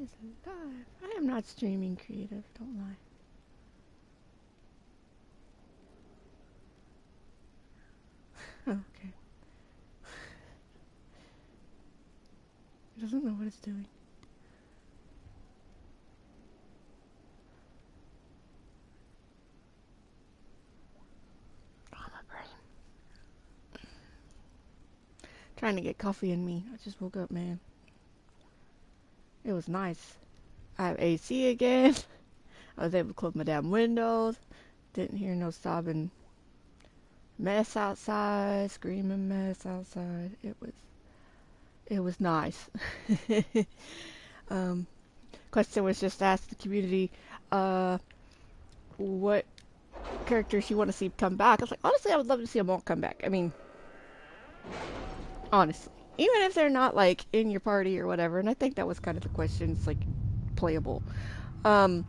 is alive. I am not streaming creative, don't lie. Okay. It doesn't know what it's doing. Oh, my brain. Trying to get coffee in me. I just woke up, man. It was nice. I have AC again. I was able to close my damn windows. Didn't hear no sobbing mess outside, screaming mess outside. It was nice. Question was just asked the community, what characters you want to see come back. I was like, honestly, I would love to see them all come back. I mean, honestly, even if they're not like in your party or whatever. And I think that was kind of the question. It's like playable. Um,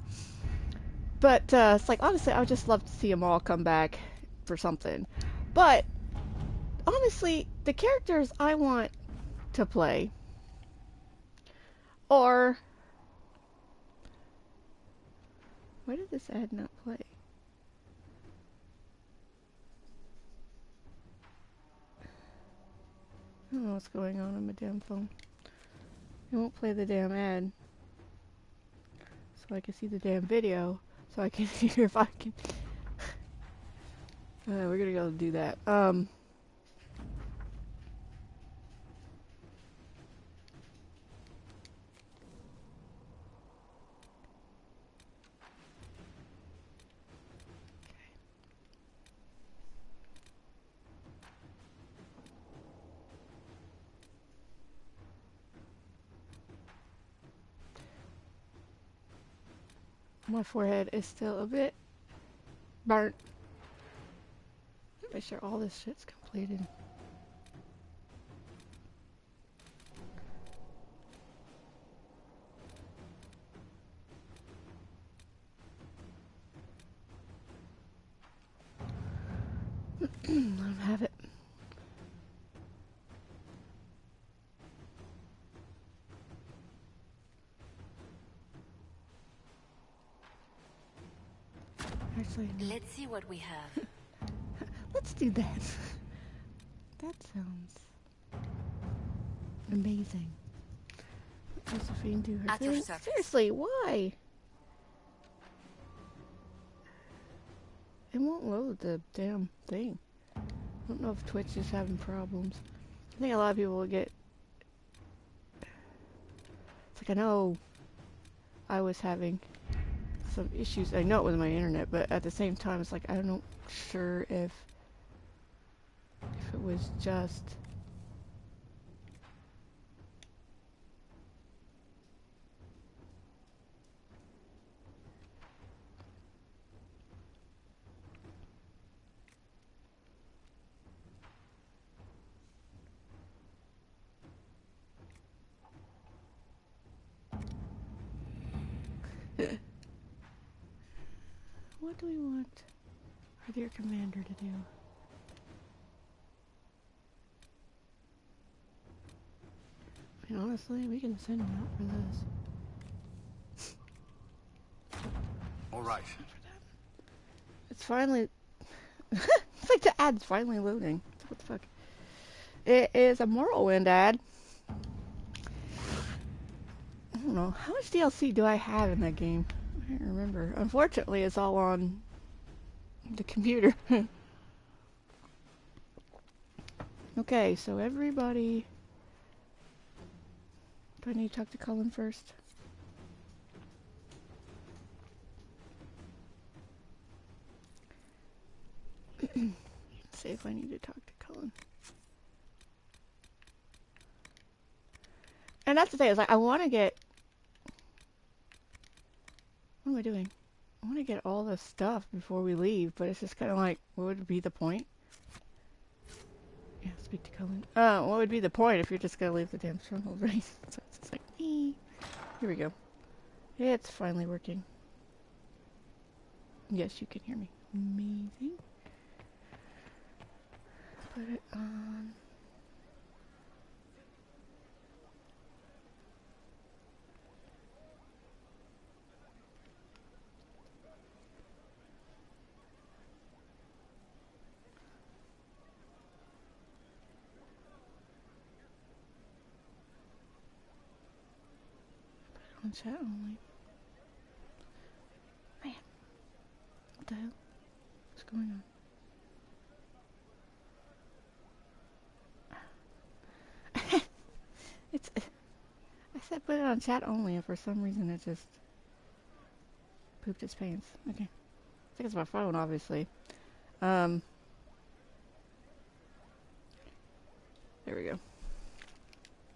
but it's like honestly, I would just love to see them all come back for something. But honestly, the characters I want to play are. Why did this ad not play? I don't know what's going on my damn phone. It won't play the damn ad. So I can see the damn video. So I can hear if I can. We're gonna go do that. My forehead is still a bit burnt. Make sure all this shit's completed. Let him have it. Actually, no. Let's see what we have. Let's do that. That sounds amazing. Josephine do her At your thing. service. Seriously, why? It won't load the damn thing. I don't know if Twitch is having problems. I think a lot of people will get. It's like I know I was having some issues. I know it was my internet, but at the same time, it's like I'm not sure if it was just. What do we want our dear commander to do? I mean, honestly, we can send him out for this. All right. It's finally. It's like the ad's finally loading. What the fuck? It is a Morrowind ad. I don't know. How much DLC do I have in that game? I can't remember. Unfortunately, it's all on the computer. Okay, so everybody. Do I need to talk to Cullen first? Let's see if I need to talk to Cullen. And that's the thing, is like I want to get. What am I doing? I want to get all this stuff before we leave, but it's just kind of like, what would be the point? Yeah, speak to Cullen. What would be the point if you're just gonna leave the damn stronghold, right? So it's just like, me. Here we go. It's finally working. Yes, you can hear me. Amazing. Put it on. on chat only. Man, what the hell? What's going on? It's. I said put it on chat only, and for some reason it just pooped its pants. Okay. I think it's my phone, obviously. There we go.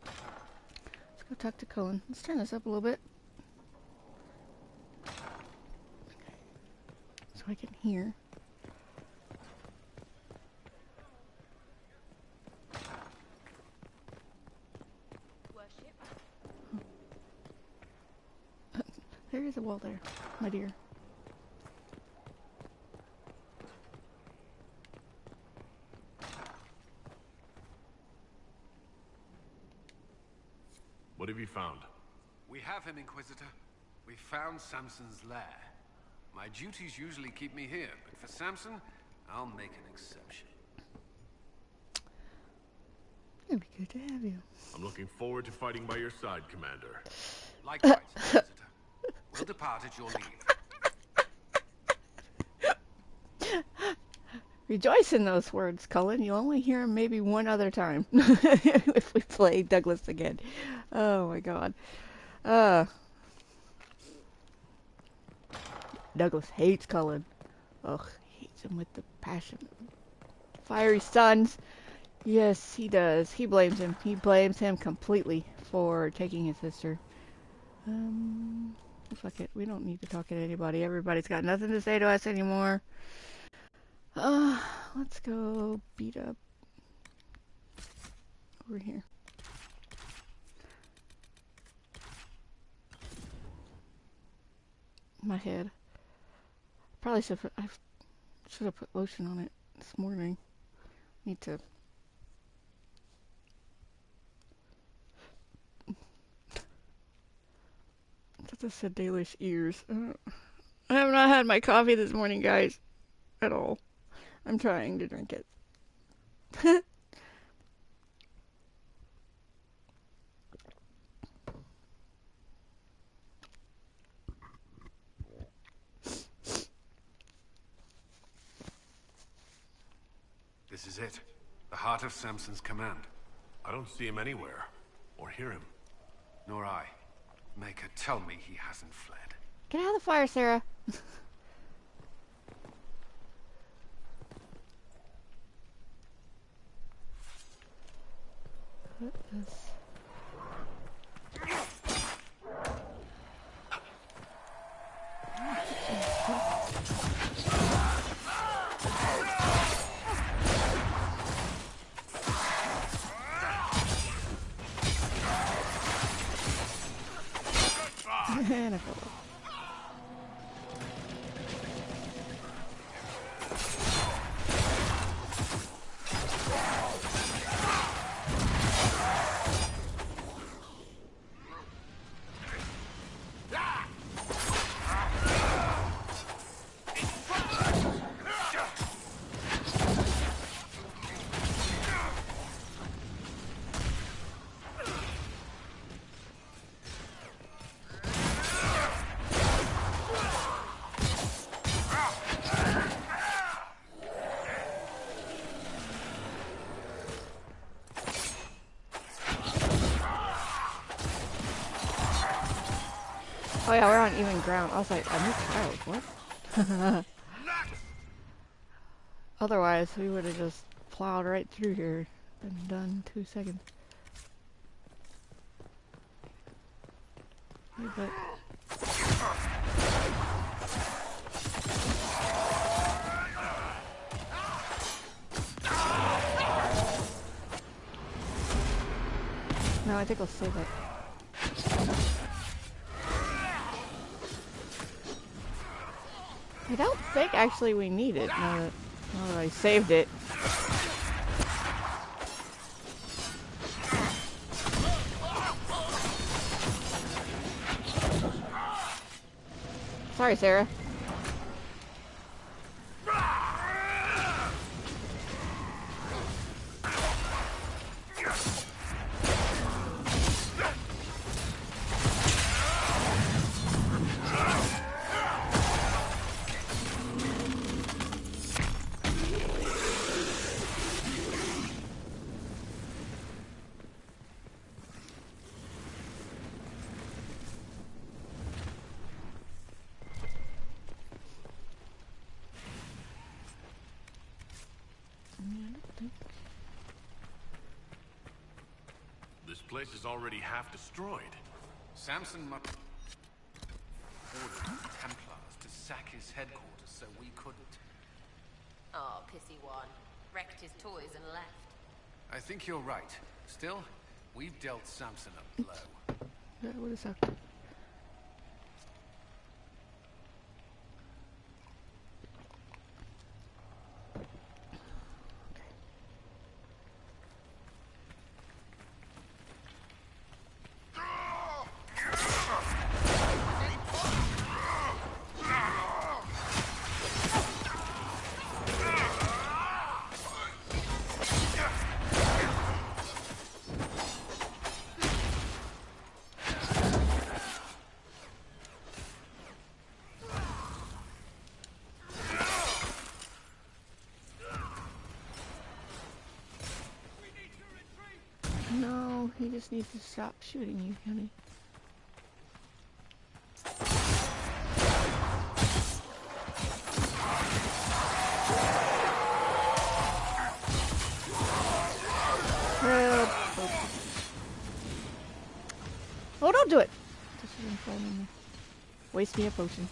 Let's go talk to Cullen. Let's turn this up a little bit. So I can hear. There is a wall there, my dear. What have you found? We have him, Inquisitor. We found Samson's lair. My duties usually keep me here, but for Samson, I'll make an exception. It'd be good to have you. I'm looking forward to fighting by your side, Commander. Likewise, Inquisitor. We'll depart at your leave. Rejoice in those words, Cullen. You'll only hear them maybe one other time if we play Douglas again. Oh my god. Douglas hates Cullen. Ugh, he hates him with the passion. Fiery sons. Yes, he does. He blames him. He blames him completely for taking his sister. Fuck it. We don't need to talk to anybody. Everybody's got nothing to say to us anymore. Let's go beat up over here. My head. Probably should put, I should have put lotion on it this morning. Need to. That just said Dalish ears. I have not had my coffee this morning, guys. At all. I'm trying to drink it. This is it. The heart of Samson's command. I don't see him anywhere, or hear him. Nor I. Maker, tell me he hasn't fled. Get out of the fire, Sarah. What is... And I fell off. Oh yeah, we're on even ground. I was like, I missed tiles. What? Otherwise, we would have just plowed right through here and done 2 seconds. Hey, but... No, I think I'll save it. I don't think actually we need it now that I saved it. Sorry, Sarah. place is already half destroyed. Samson must ordered the Templars to sack his headquarters so we couldn't. Oh, pissy one. Wrecked his toys and left. I think you're right. Still, we've dealt Samson a blow. That would have sucked. No, he just needs to stop shooting you, honey. Help. Oh, don't do it! This is in front of me. Waste me a potion.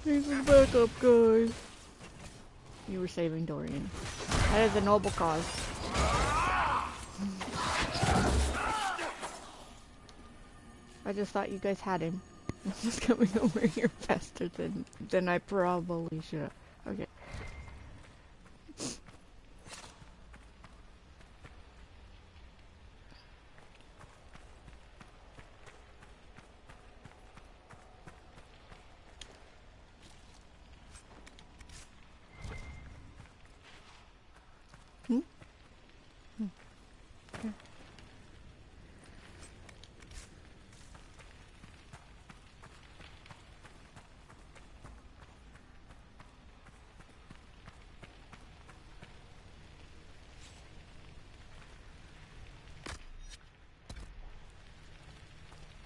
He's back up, guys. You were saving Dorian. That is a noble cause. I just thought you guys had him. He's coming over here faster than I probably should have. Okay. Okay.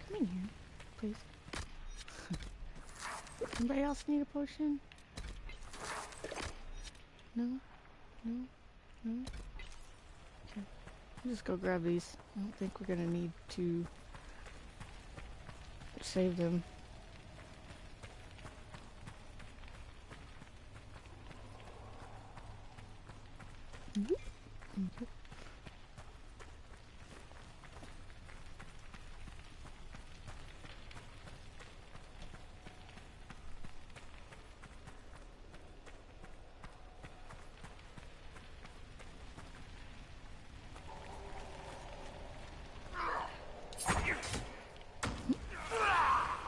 Come in here, please. Anybody else need a potion? No? No? No? Okay. I'll just go grab these. I don't think we're gonna need to save them.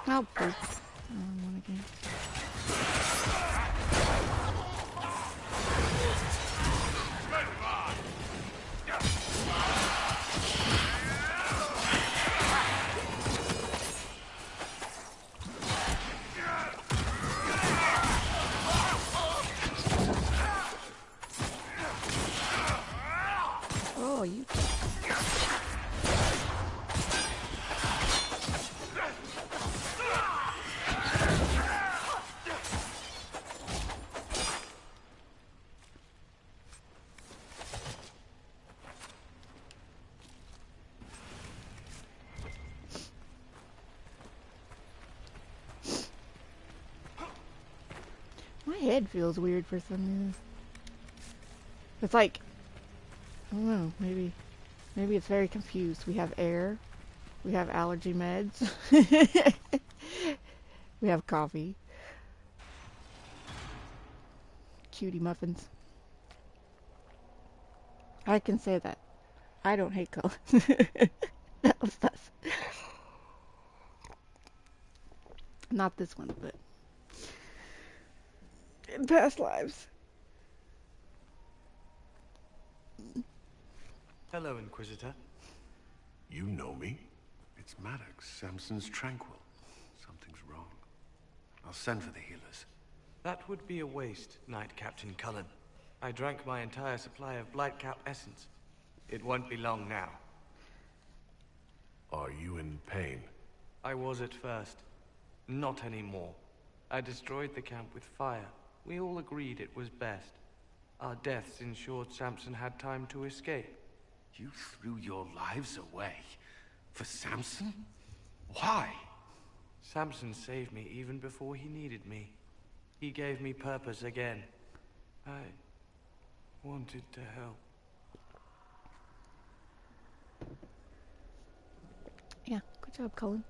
Oh, poop. One again. Oh, you. My head feels weird for some reason. It's like, I don't know, maybe it's very confused. We have air, we have allergy meds, we have coffee, cutie muffins. I can say that. I don't hate color. That was us. Not this one, but in past lives. Hello, Inquisitor. You know me? It's Maddox. Samson's tranquil. Something's wrong. I'll send for the healers. That would be a waste, Knight Captain Cullen. I drank my entire supply of Blightcap essence. It won't be long now. Are you in pain? I was at first. Not anymore. I destroyed the camp with fire. We all agreed it was best. Our deaths ensured Samson had time to escape. You threw your lives away for Samson? Why? Samson saved me even before he needed me. He gave me purpose again. I wanted to help. Yeah, good job, Cullen.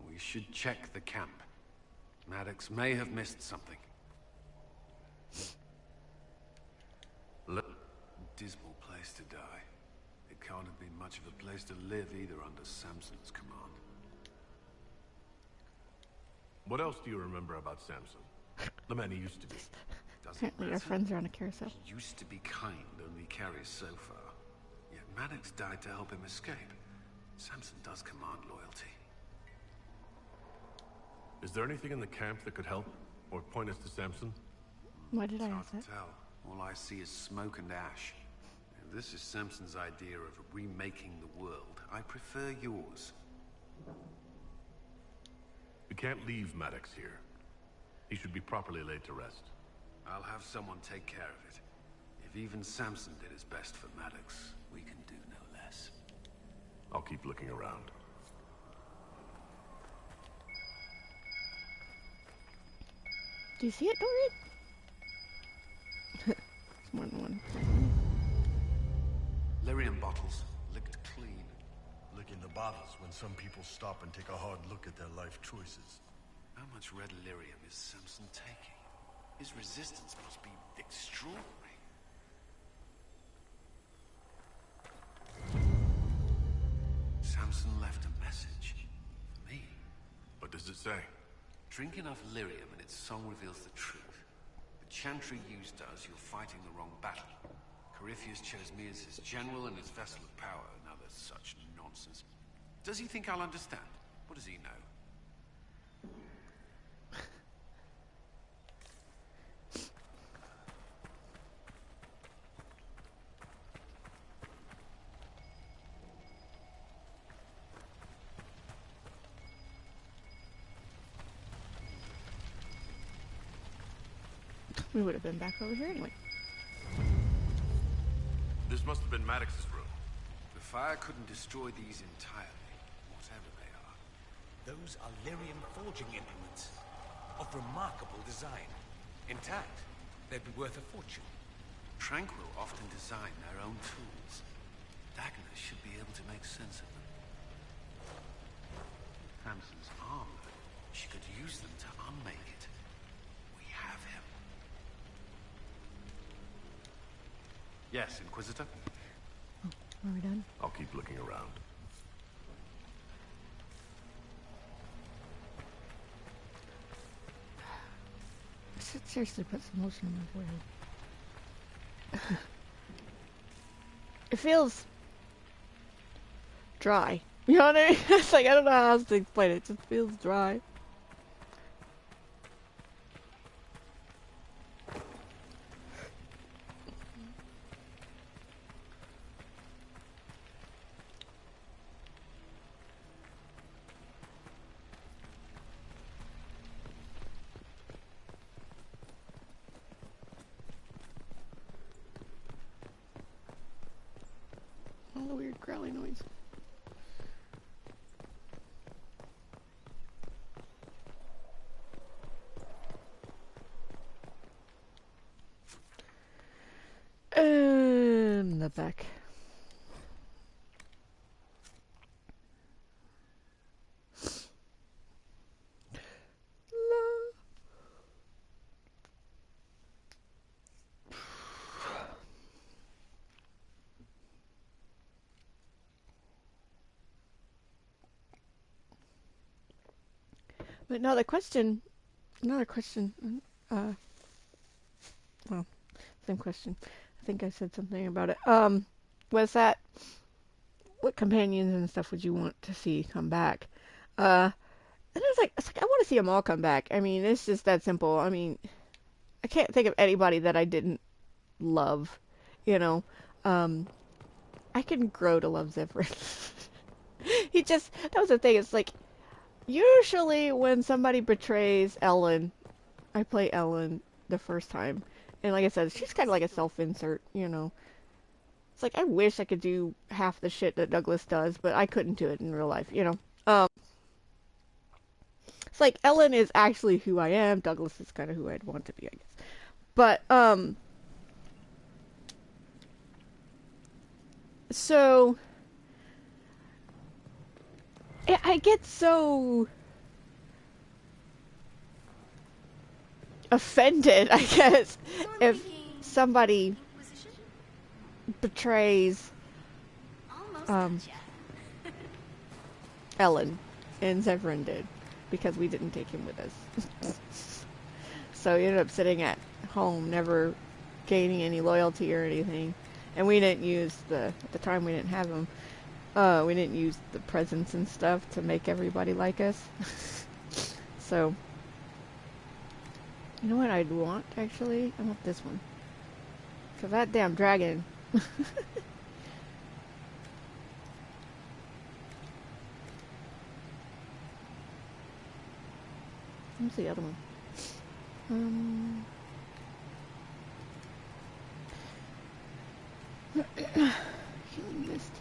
We should check the camp. Maddox may have missed something. Dismal place to die. It can't have been much of a place to live either under Samson's command. What else do you remember about Samson? The man he used to be. Doesn't Apparently our matter. friends are on a carousel. He used to be kind, only carries so far. Yet Maddox died to help him escape. Samson does command loyalty. Is there anything in the camp that could help? Or point us to Samson? Why did I It's hard ask to that? tell. All I see is smoke and ash. If this is Samson's idea of remaking the world, I prefer yours. We can't leave Maddox here. He should be properly laid to rest. I'll have someone take care of it. If even Samson did his best for Maddox, we can do no less. I'll keep looking around. Do you see it, Dorian? It's more than one. Lyrium bottles, licked clean. Licking the bottles when some people stop and take a hard look at their life choices. How much red lyrium is Samson taking? His resistance must be extraordinary. Samson left a message. For me. What does it say? Drink enough lyrium and its song reveals the truth. The chantry used does, you're fighting the wrong battle. Corypheus chose me as his general and his vessel of power, and other such nonsense. Does he think I'll understand? What does he know? We would have been back over here anyway. This must have been Maddox's room. The fire couldn't destroy these entirely, whatever they are. Those are lyrium forging implements of remarkable design. Intact, they'd be worth a fortune. Tranquil often design their own tools. Dagna should be able to make sense of them. Samson's armor, she could use them to unmake it. We have him. Yes, Inquisitor? Are we done? I'll keep looking around. I should seriously put some lotion on my forehead. It feels dry. You know what I mean? It's like, I don't know how else to explain it. It just feels dry. All the weird growly noise. And the back. But another question, well, same question. I think I said something about it. Was that, what companions and stuff would you want to see come back? And it's like, I want to see them all come back. I mean, it's just that simple. I mean, I can't think of anybody that I didn't love, you know. I can grow to love Zephyr. That was the thing, it's like, usually when somebody betrays Ellen, I play Ellen the first time. And like I said, she's kind of like a self-insert, you know. It's like, I wish I could do half the shit that Douglas does, but I couldn't do it in real life, you know. It's like, Ellen is actually who I am. Douglas is kind of who I'd want to be, I guess. But, so, I get so offended, I guess, if somebody betrays Ellen, and Zevran did, because we didn't take him with us. So he ended up sitting at home, never gaining any loyalty or anything. And we didn't use at the time we didn't have him, we didn't use the presents and stuff to make everybody like us. So, you know what I'd want, actually? I want this one. Because that damn dragon. What's the other one? Healing mist.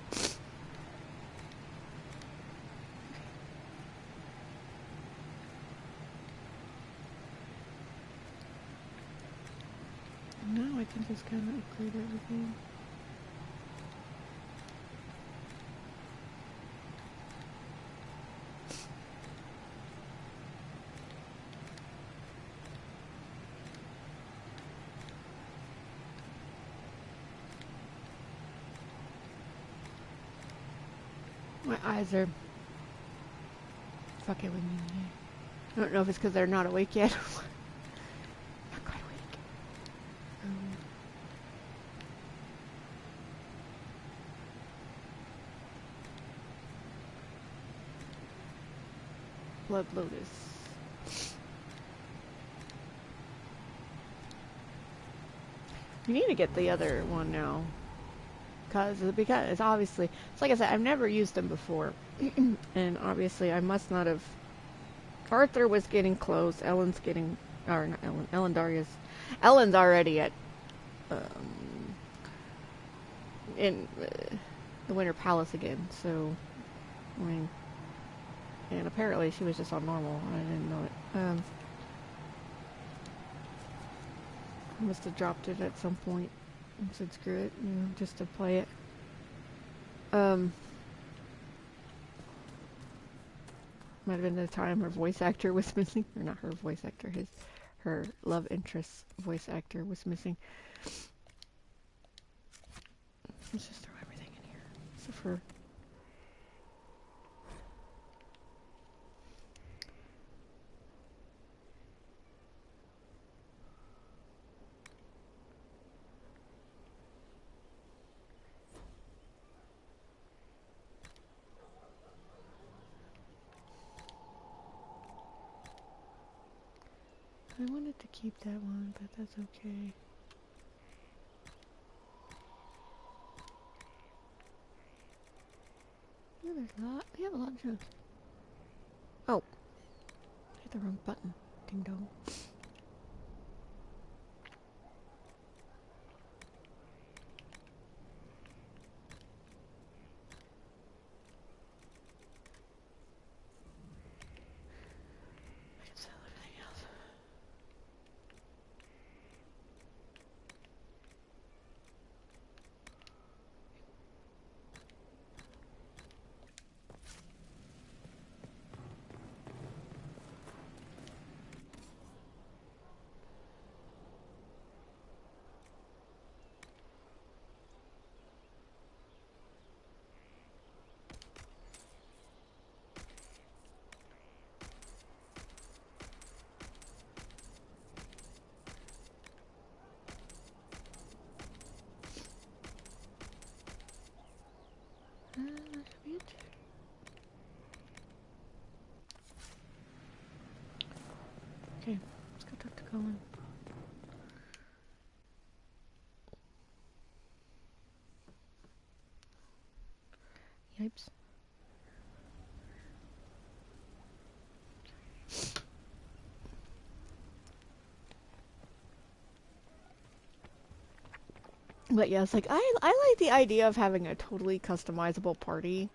Now I can just kind of upgrade everything. My eyes are fucking with me. I don't know if it's because they're not awake yet. Not quite awake. Blood Lotus. You need to get the other one now. Because it's obviously, it's like I said, I've never used them before. And obviously I must not have. Arthur was getting close. Ellen's getting, or not Ellen, Ellen Darius. Ellen's already at, in the Winter Palace again. So, I mean, and apparently she was just on normal. I didn't know it. I must have dropped it at some point and said screw it, you know, just to play it. Might have been the time her voice actor was missing. Or not her voice actor, her love interest voice actor was missing. Let's just throw everything in here. Except for... I wanted to keep that one, but that's okay. Yeah, there's a lot. We have a lot of junk. Oh. Hit the wrong button. Ding dong. I can sell everything else. That should be it. Okay, let's go talk to Colin. Yipes. But yeah, it's like I like the idea of having a totally customizable party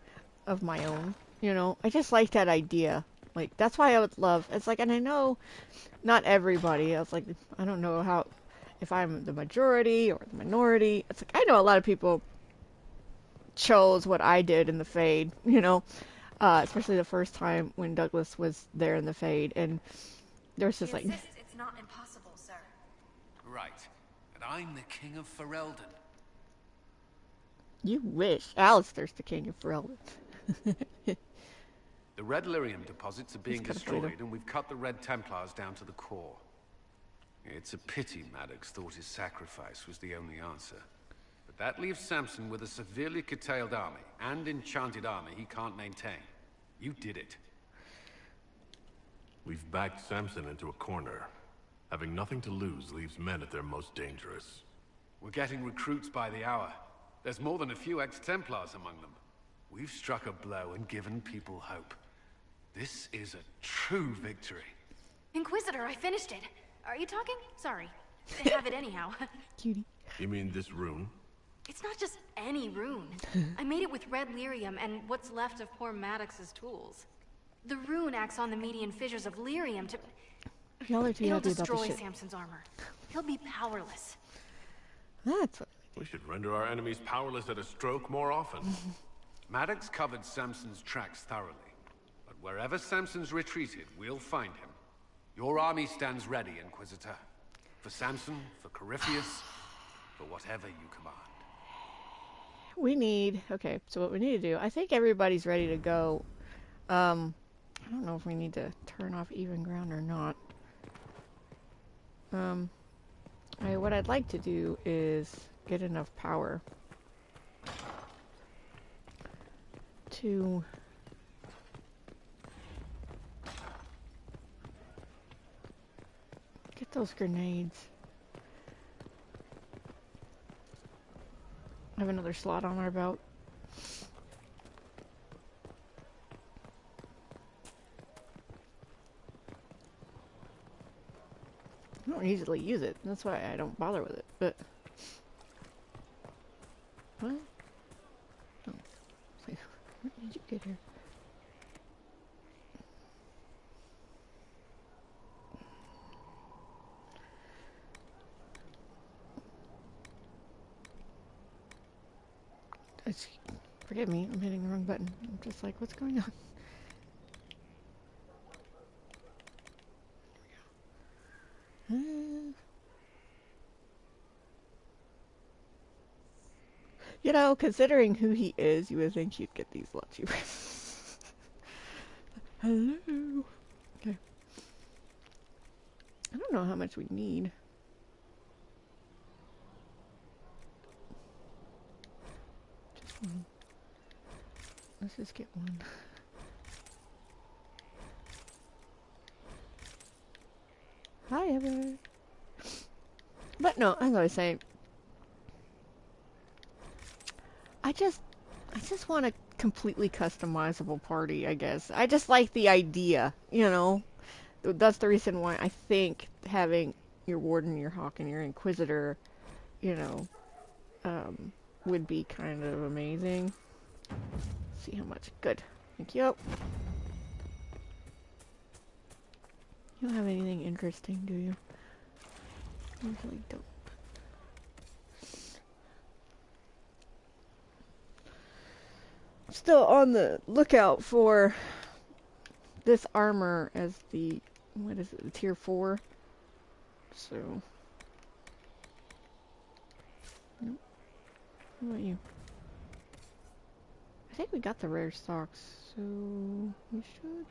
of my own. You know, I just like that idea. Like that's why I would love. It's like, and I know not everybody. I was like, I don't know how if I'm the majority or the minority. It's like I know a lot of people chose what I did in the Fade. You know, especially the first time when Douglas was there in the Fade, and there was just like, It's not impossible, sir. Right. And I'm the king of Ferelden. you wish Alistair's the king of Ferelden. The Red Lyrium deposits are being kinda destroyed, funny, and we've cut the Red Templars down to the core. It's a pity Maddox thought his sacrifice was the only answer. But that leaves Samson with a severely curtailed army, and enchanted armor he can't maintain. You did it. We've backed Samson into a corner. Having nothing to lose leaves men at their most dangerous. We're getting recruits by the hour. There's more than a few ex-Templars among them. We've struck a blow and given people hope. This is a true victory. Inquisitor, I finished it. Are you talking? Sorry. I have it anyhow. Cutie. You mean this rune? It's not just any rune. I made it with red lyrium and what's left of poor Maddox's tools. The rune acts on the median fissures of lyrium to... Y'all are too It'll happy about destroy this shit. Samson's armor. He'll be powerless. That's what. We should render our enemies powerless at a stroke more often. Maddox covered Samson's tracks thoroughly. But wherever Samson's retreated, we'll find him. Your army stands ready, Inquisitor. For Samson, for Corypheus, for whatever you command. We need, okay, so what we need to do, I think everybody's ready to go. I don't know if we need to turn off even ground or not. What I'd like to do is get enough power to get those grenades. Have another slot on our belt. I don't easily use it. That's why I don't bother with it. But what? Oh, it's like, where did you get here? Forgive me, I'm hitting the wrong button. I'm just like, what's going on? You know, considering who he is, you would think you'd get these a lot cheaper. Hello. Okay. I don't know how much we need. Just one. Let's just get one. Hi, everyone. But no, as I was saying, I just want a completely customizable party, I guess. I just like the idea, you know. That's the reason why I think having your Warden, your Hawk, and your Inquisitor, you know, would be kind of amazing. Let's see how much. Good. Thank you. You don't have anything interesting, do you? Usually don't. Still on the lookout for this armor as the, what is it, the tier 4. So, nope. What about you? I think we got the rare stocks, so we should.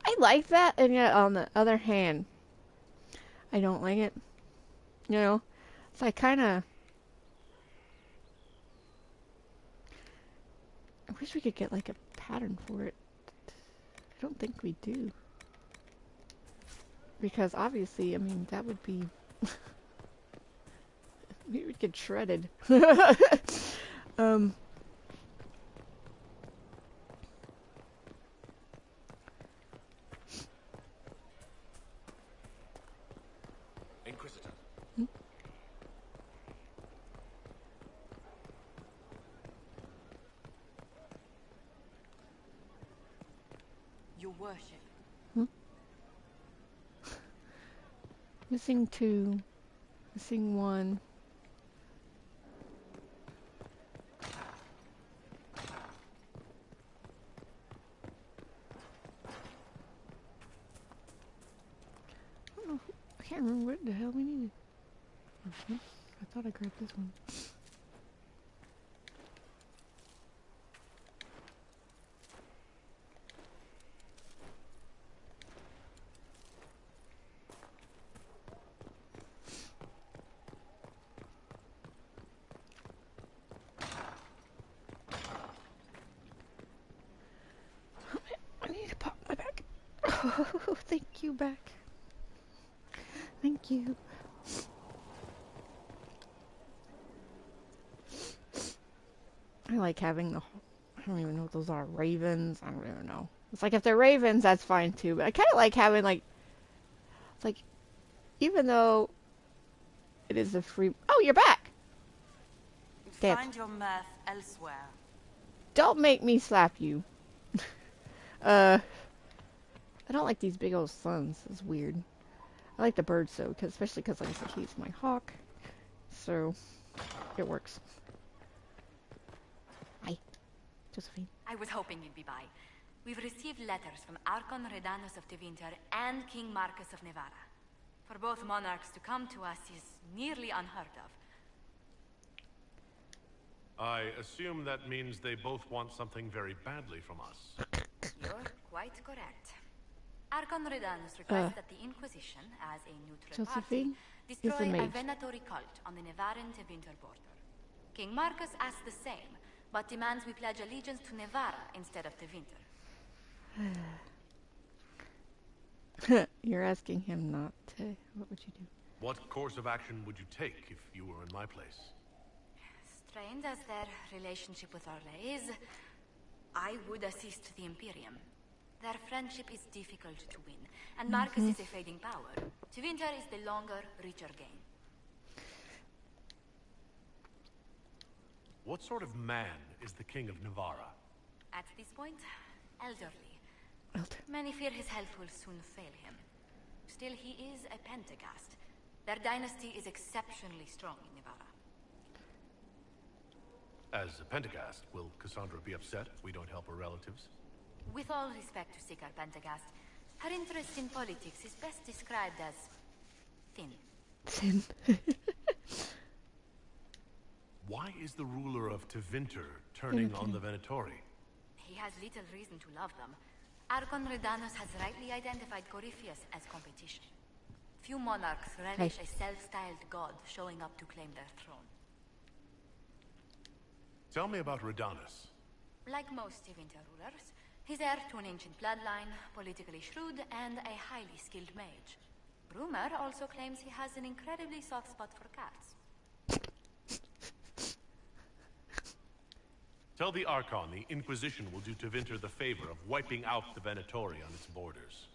I like that, and yet on the other hand, I don't like it. You know? So I kind of... I wish we could get like a pattern for it. I don't think we do. Because obviously, I mean, that would be... we would get shredded. worship. Missing 2. Missing 1. I don't know. I can't remember what the hell we needed. I thought I grabbed this one. I need to pop my back. Oh, thank you, back. Thank you. I like having the, I don't even know what those are, ravens, I don't even know. It's like if they're ravens, that's fine too, but I kind of like having like, it's like, even though it is a free, oh, you're back! Damn. Find your mirth elsewhere. Don't make me slap you. I don't like these big old suns, it's weird. I like the birds though, especially because like I said, he's my hawk, so it works. Hi, Josephine. I was hoping you'd be by. We've received letters from Archon Redanus of Tevinter and King Marcus of Nevarra. For both monarchs to come to us is nearly unheard of. I assume that means they both want something very badly from us. You're quite correct. Archon Redanus requests that the Inquisition, as a neutral Josephine party, destroy is a a mage. venatory cult on the Nevarran-Tevinter border. King Marcus asks the same, but demands we pledge allegiance to Nevarra instead of Tevinter. You're asking him not to. What would you do? What course of action would you take if you were in my place? Strained as their relationship with Orlais is, I would assist the Imperium. Their friendship is difficult to win, and Marcus is a fading power. Tevinter is the longer, richer game. What sort of man is the King of Nevarra? At this point, elderly. Elder. Many fear his health will soon fail him. Still, he is a Pentagast. Their dynasty is exceptionally strong in Nevarra. As a Pentagast, will Cassandra be upset if we don't help her relatives? With all respect to Sikar Pentagast, her interest in politics is best described as thin. Sin. Why is the ruler of Tevinter turning on the Venatori? He has little reason to love them. Archon Redanus has rightly identified Corypheus as competition. Few monarchs relish a self-styled god showing up to claim their throne. Tell me about Redanus. Like most Tevinter rulers, he's heir to an ancient bloodline, politically shrewd, and a highly skilled mage. Rumor also claims he has an incredibly soft spot for cats. Tell the Archon the Inquisition will do Tevinter the favor of wiping out the Venatori on its borders.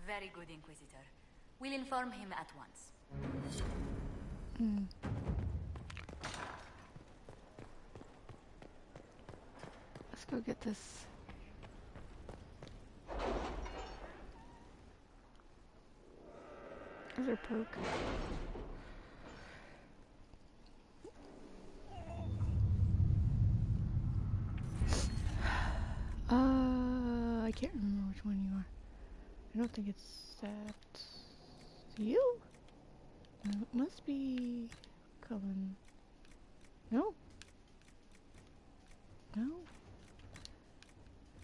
Very good, Inquisitor. We'll inform him at once. Let's go get this. Other perk. I can't remember which one you are. I don't think it's that. You? No, it must be Cullen. No? No?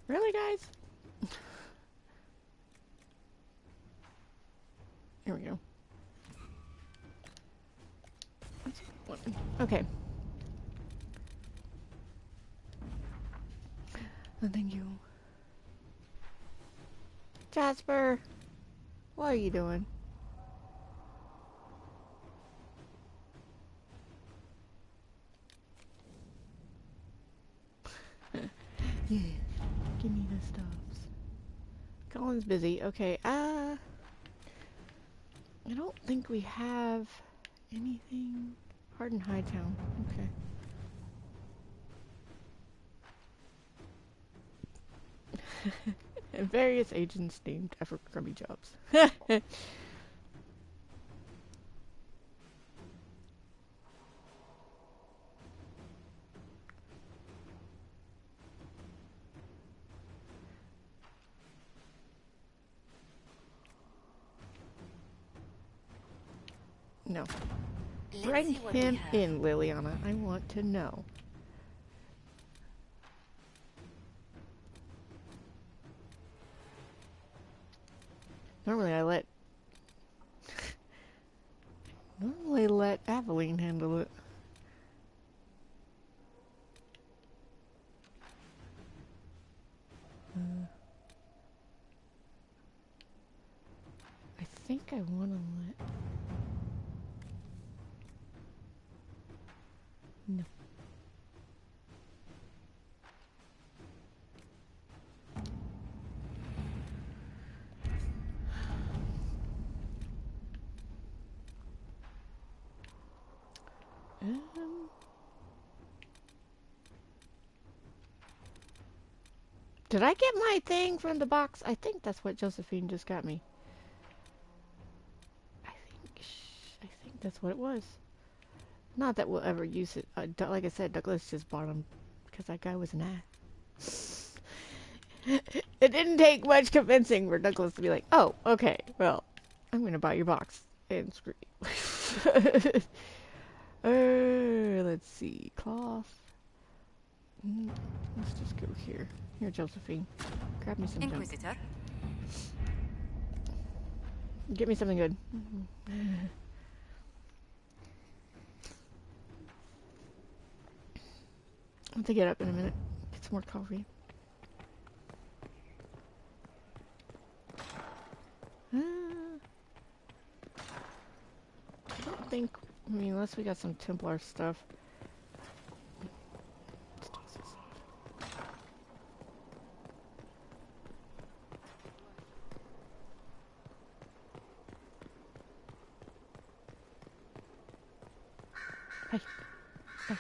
Really, guys? Here we go. Okay. Oh, thank you. Jasper! What are you doing? Yeah. Give me the stuffs. Colin's busy. Okay, I don't think we have anything. Hardin Hightown. Okay. And various agents named after grubby jobs. No. Bring him in, Liliana. I want to know. Normally I let Aveline handle it. I think I want to let... No. Did I get my thing from the box? I think that's what Josephine just got me. I think that's what it was. Not that we'll ever use it. Like I said, Douglas just bought them because that guy was an ass. It didn't take much convincing for Douglas to be like, oh, okay, well, I'm going to buy your box and screw you. Let's see. Cloth. Let's just go here. Here, Josephine. Grab me some Inquisitor. junk. Get me something good. I'll have to get up in a minute. Get some more coffee. I don't think... I mean, unless we got some Templar stuff. Hey. Hey.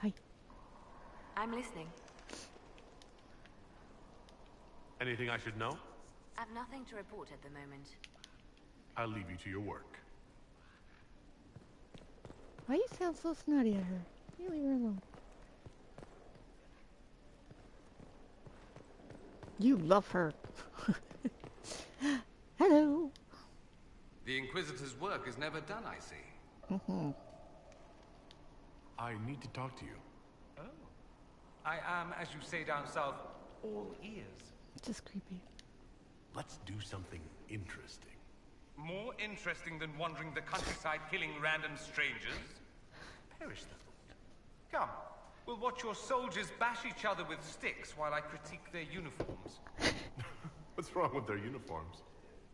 Hi. I'm listening. Anything I should know? I've nothing to report at the moment. I'll leave you to your work. Why you sound so snotty at her? You leave her alone. You love her. Hello. The Inquisitor's work is never done, I see. I need to talk to you. Oh. I am, as you say down south, all ears. Just creepy. Let's do something interesting. More interesting than wandering the countryside killing random strangers? Perish the thought. Come, we'll watch your soldiers bash each other with sticks while I critique their uniforms. What's wrong with their uniforms?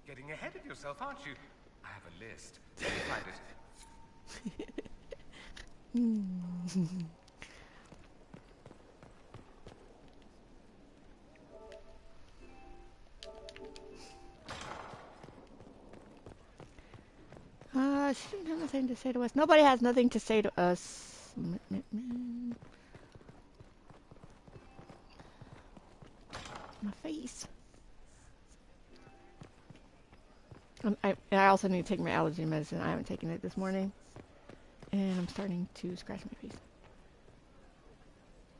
Getting ahead of yourself, aren't you? I have a list. Let me find it. She didn't have nothing to say to us. Nobody has nothing to say to us. My face. I also need to take my allergy medicine. I haven't taken it this morning. And I'm starting to scratch my face.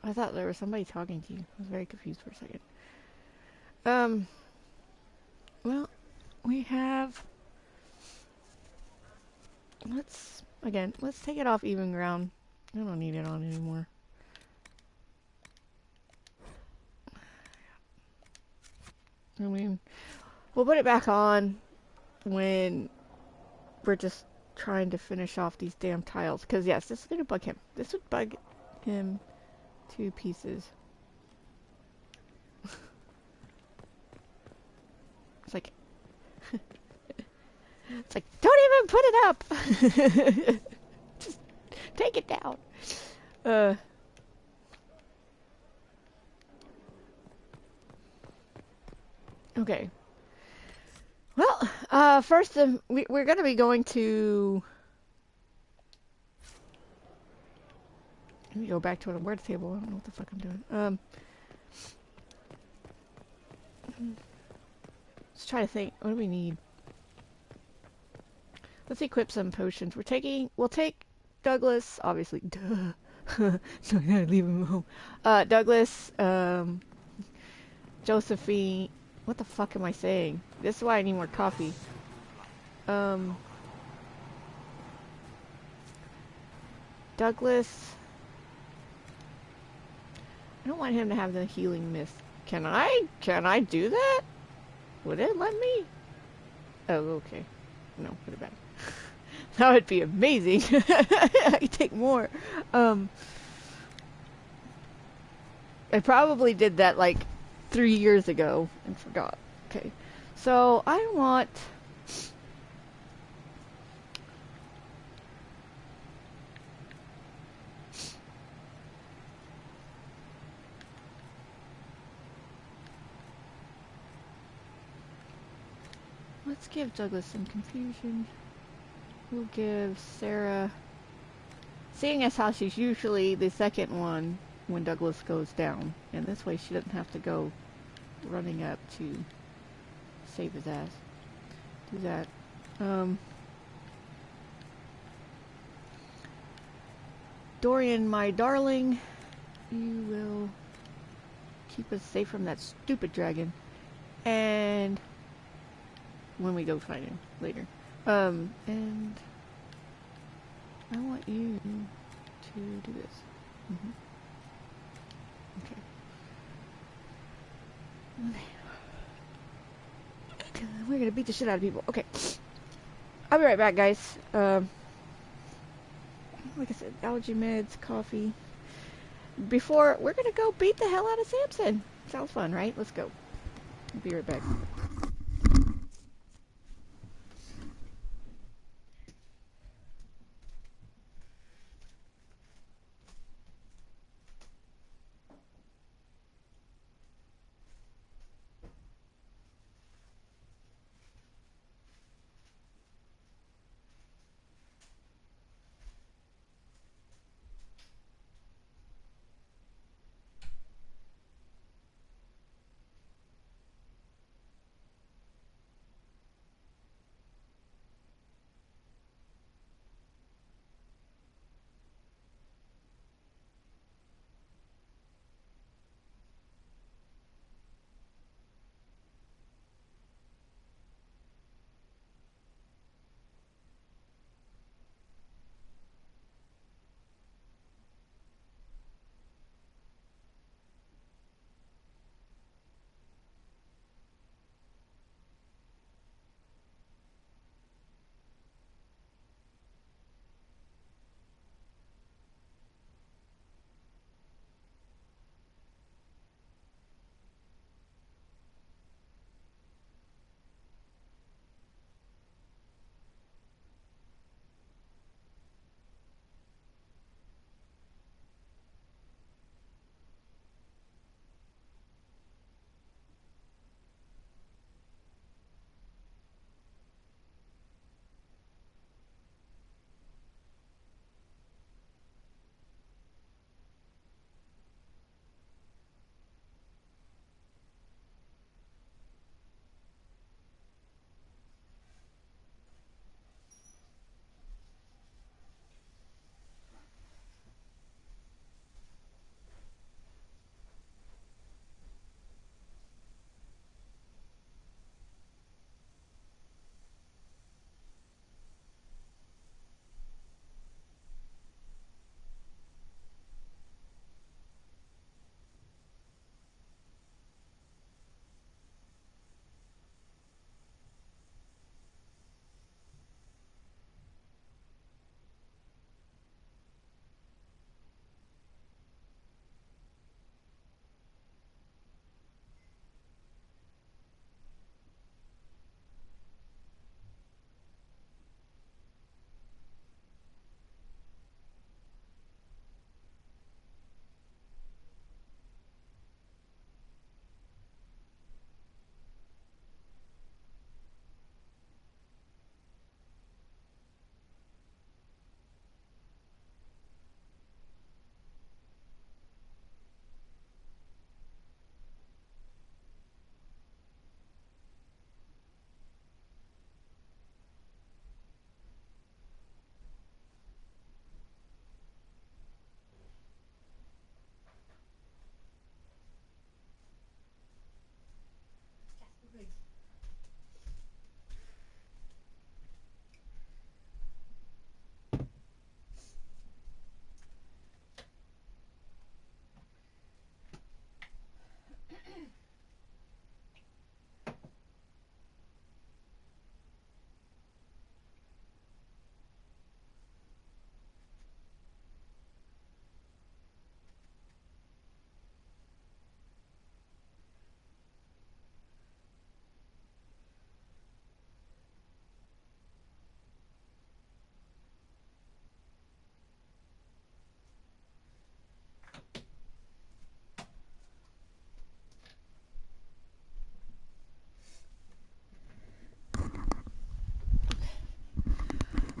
I thought there was somebody talking to you. I was very confused for a second. Well, we have... Let's take it off even ground. I don't need it on anymore. I mean, we'll put it back on when we're just trying to finish off these damn tiles. Because, yes, this is going to bug him. This would bug him to pieces. It's like... It's like, don't even put it up! Just take it down. Okay. Well, First, we're gonna be going to. Let me go back to a word table. I don't know what the fuck I'm doing. Let's try to think. What do we need? Let's equip some potions. We'll take Douglas, obviously. Duh. No, no, leave him home. Douglas, Josephine. What the fuck am I saying? This is why I need more coffee. Douglas. I don't want him to have the healing mist. Can I do that? Would it let me? Oh, okay. No, put it back. That would be amazing. I could take more. I probably did that like 3 years ago and forgot. Okay. So I want let's give Douglas some confusion. We'll give Sarah, seeing as how she's usually the second one when Douglas goes down, and this way she doesn't have to go running up to save his ass. Do that. Dorian, my darling, you will keep us safe from that stupid dragon. And when we go find him later. And I want you to do this. Okay. We're gonna beat the shit out of people. Okay. I'll be right back, guys. Like I said, allergy meds, coffee. Before, we're gonna go beat the hell out of Samson. Sounds fun, right? Let's go. I'll be right back.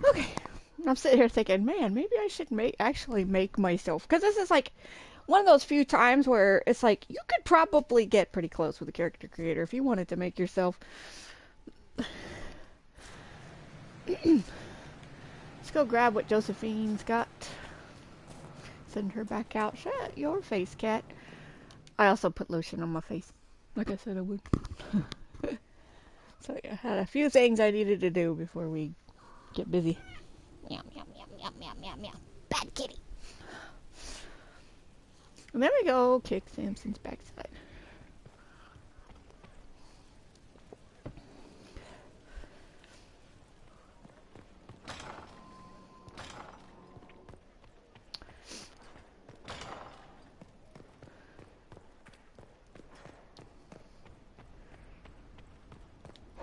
Okay. I'm sitting here thinking, man, maybe I should actually make myself, because this is like one of those few times where it's like you could probably get pretty close with a character creator if you wanted to make yourself. Let's go grab what Josephine's got. Send her back out. Shut your face, cat. I also put lotion on my face, like I said I would. So yeah, I had a few things I needed to do before we get busy. Meow, meow, meow, meow, meow, meow, meow. Bad kitty. And there we go, kick Samson's backside.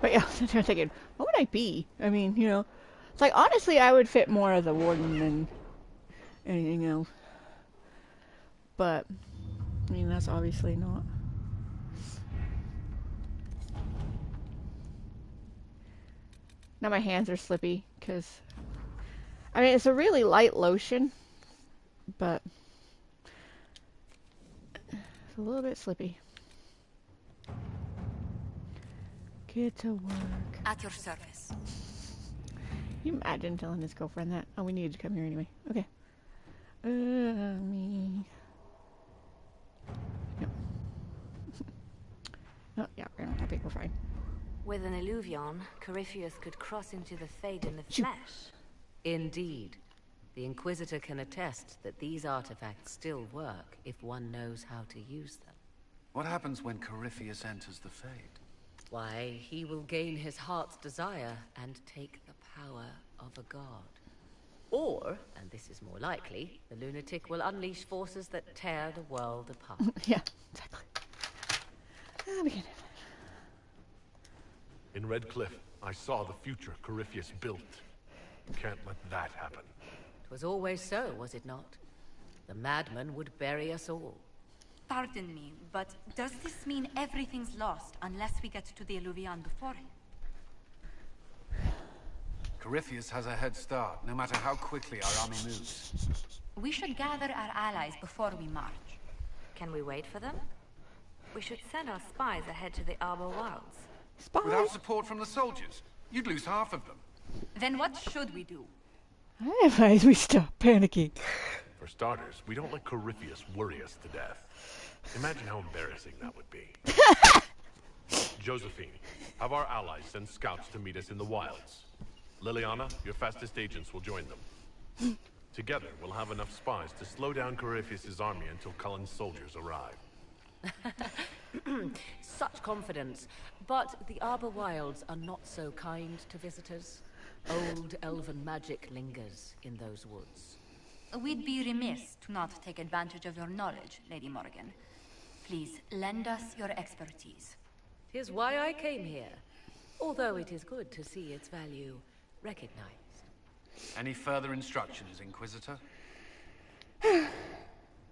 But yeah, I'm there thinking, what would I be? I mean, you know, it's like honestly, I would fit more as a warden than anything else. But I mean, that's obviously not. Now my hands are slippy because I mean it's a really light lotion, but it's a little bit slippy. Get to work. At your service. Can you imagine telling his girlfriend that? Oh, we needed to come here anyway. Okay. Me. No. Oh, yeah, I think we're fine. With an Illuvion, Corypheus could cross into the Fade in the flesh. Indeed. The Inquisitor can attest that these artifacts still work if one knows how to use them. What happens when Corypheus enters the Fade? Why, he will gain his heart's desire and take the power of a god. Or, and this is more likely, the lunatic will unleash forces that tear the world apart. Yeah, exactly. I'll begin. In Red Cliff, I saw the future Corypheus built. Can't let that happen. It was always so, was it not? The madman would bury us all. Pardon me, but does this mean everything's lost unless we get to the Illuvion before him? Corypheus has a head start, no matter how quickly our army moves. We should gather our allies before we march. Can we wait for them? We should send our spies ahead to the Arbor Wilds. Spies? Without support from the soldiers, you'd lose half of them. Then what should we do? I advise we stop panicking. For starters, we don't let Corypheus worry us to death. Imagine how embarrassing that would be. Josephine, have our allies send scouts to meet us in the wilds. Liliana, your fastest agents will join them. Together, we'll have enough spies to slow down Corypheus' army until Cullen's soldiers arrive. Such confidence. But the Arbor Wilds are not so kind to visitors. Old elven magic lingers in those woods. We'd be remiss to not take advantage of your knowledge, Lady Morgan. Please, lend us your expertise. 'Tis why I came here. Although it is good to see its value recognized. Any further instructions, Inquisitor?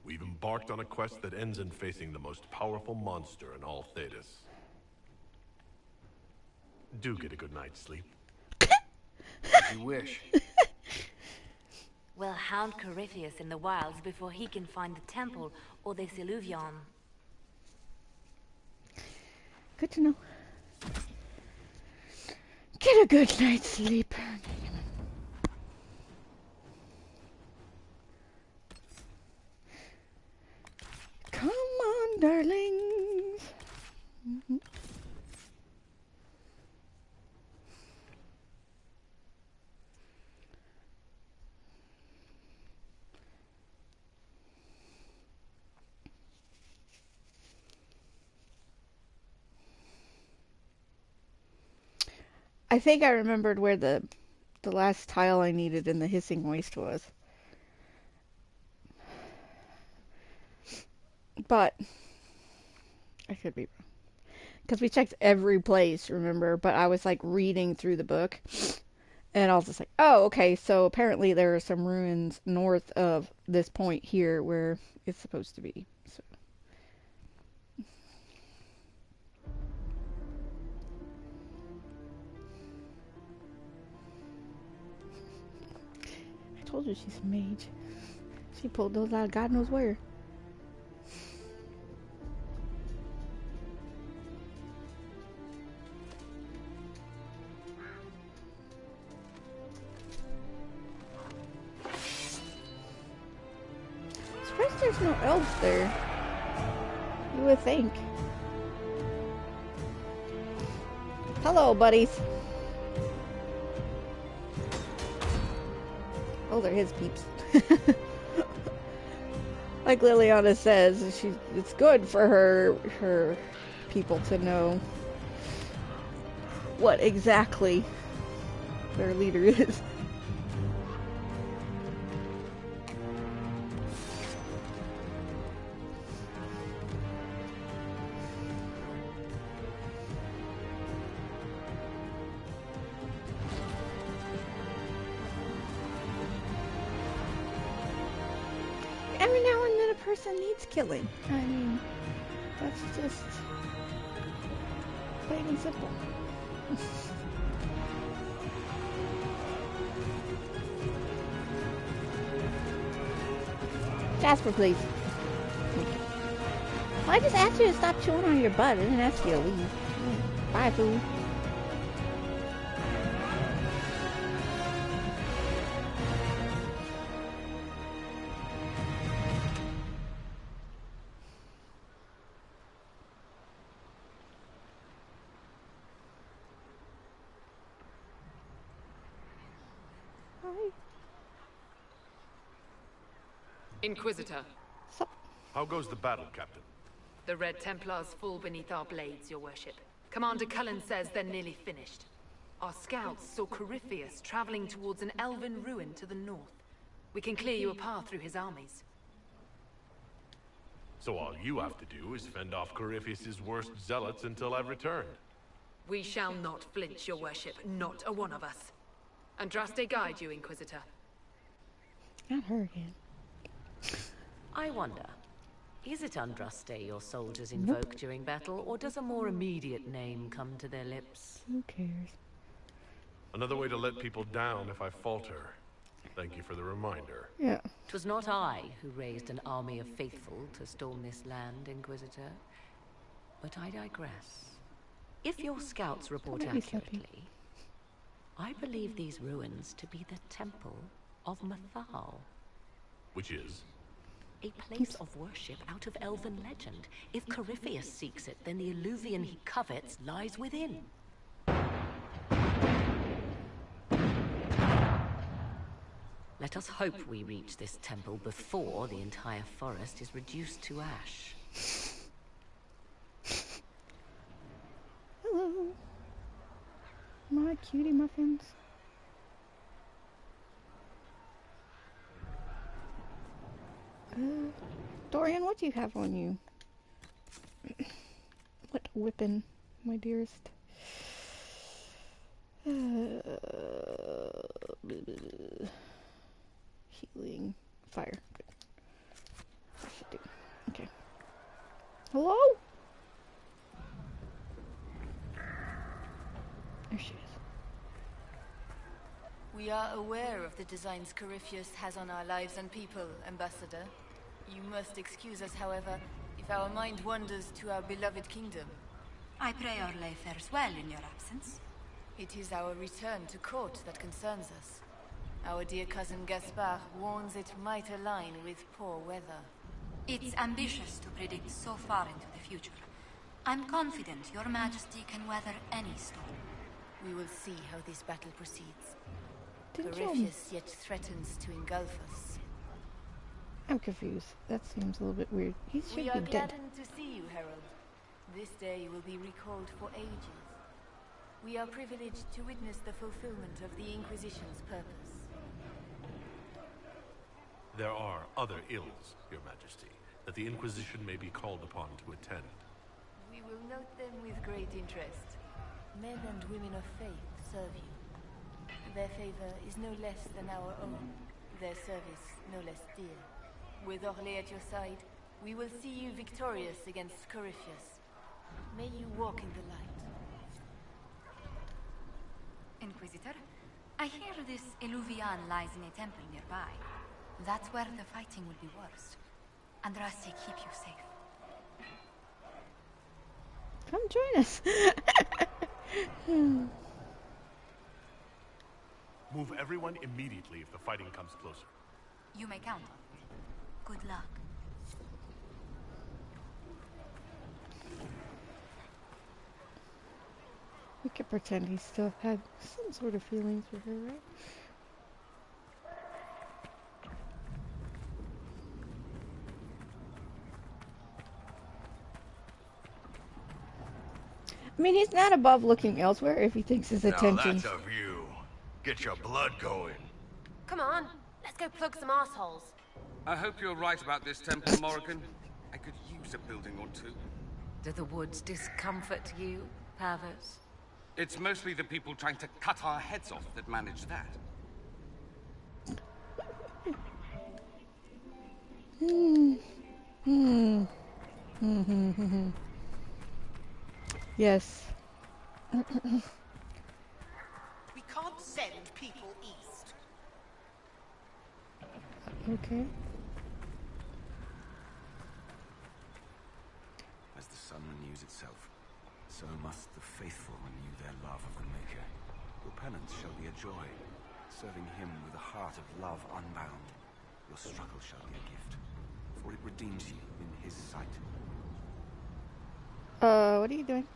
We've embarked on a quest that ends in facing the most powerful monster in all Thedas. Do get a good night's sleep. As you wish. We'll hound Corypheus in the wilds before he can find the temple or this Illuvion. Good to know. Get a good night's sleep. Come on, darlings. I think I remembered where the last tile I needed in the hissing waste was. But I could be wrong. Because we checked every place, remember? But I was like reading through the book. And I was just like, oh, okay. So apparently there are some ruins north of this point here where it's supposed to be. So. told you she's a mage. She pulled those out God knows where. Surprised there's no elves there. You would think. Hello, buddies. Oh, they're his peeps. Like Liliana says, it's good for her people to know what exactly their leader is. Every now and then a person needs killing. I mean, that's just plain and simple. Jasper, please. Thank you. Well, I just asked you to stop chewing on your butt. I didn't ask you to leave. Bye, fool. Inquisitor. How goes the battle, Captain? The Red Templars fall beneath our blades, your worship. Commander Cullen says they're nearly finished. Our scouts saw Corypheus traveling towards an elven ruin to the north. We can clear you a path through his armies. So all you have to do is fend off Corypheus's worst zealots until I've returned. We shall not flinch, your worship, not a one of us. Andraste guide you, Inquisitor. Not her again. I wonder, is it Andraste your soldiers invoke during battle, or does a more immediate name come to their lips? Who cares? Another way to let people down if I falter. Thank you for the reminder. Yeah. 'Twas not I who raised an army of faithful to storm this land, Inquisitor. But I digress. If your scouts report accurately, I believe these ruins to be the Temple of Mathal. Which is? A place of worship out of elven legend. If Corypheus seeks it, then the Illuvian he covets lies within. Let us hope we reach this temple before the entire forest is reduced to ash. Hello. My cutie muffins. Dorian, what do you have on you? What whipping, my dearest? Healing. Fire. Good. That should do. Okay. Hello? There she is. We are aware of the designs Corypheus has on our lives and people, Ambassador. You must excuse us, however, if our mind wanders to our beloved kingdom. I pray our lay fares well in your absence. It is our return to court that concerns us. Our dear cousin Gaspard warns it might align with poor weather. It's ambitious to predict so far into the future. I'm confident your majesty can weather any storm. We will see how this battle proceeds. Didn't Corypheus yet threatens to engulf us. I'm confused. That seems a little bit weird. He should We be are dead. gladdened to see you, Herald. This day will be recalled for ages. We are privileged to witness the fulfillment of the Inquisition's purpose. There are other ills, Your Majesty, that the Inquisition may be called upon to attend. We will note them with great interest. Men and women of faith serve you. Their favor is no less than our own. Their service no less dear. With Orlais at your side, we will see you victorious against Corypheus. May you walk in the light. Inquisitor, I hear this Eluvian lies in a temple nearby. That's where the fighting will be worst. Andraste, keep you safe. Come join us. Move everyone immediately if the fighting comes closer. You may count on me. Good luck. We could pretend he still had some sort of feelings for her, right? I mean, he's not above looking elsewhere if he thinks his attention. Now that's a view. Get your blood going. Come on, let's go plug some assholes. I hope you're right about this temple, Morrigan. I could use a building or two. Do the woods discomfort you, Pavos? It's mostly the people trying to cut our heads off that manage that. Yes. We can't send people east. Okay. As the sun renews itself, so must the faithful renew their love of the Maker. Your penance shall be a joy, serving him with a heart of love unbound. Your struggle shall be a gift, for it redeems you in his sight. What are you doing?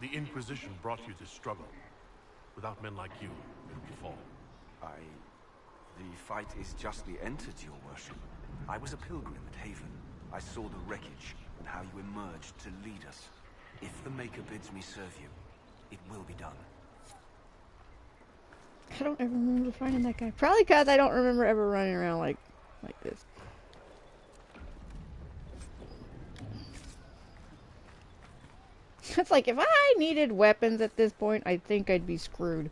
The Inquisition brought you this struggle. Without men like you, it would fall. The fight is justly entered, your worship. I was a pilgrim at Haven. I saw the wreckage and how you emerged to lead us. If the Maker bids me serve you, it will be done. I don't ever remember finding that guy. Probably because I don't remember ever running around like this. It's like, if I needed weapons at this point, I think I'd be screwed.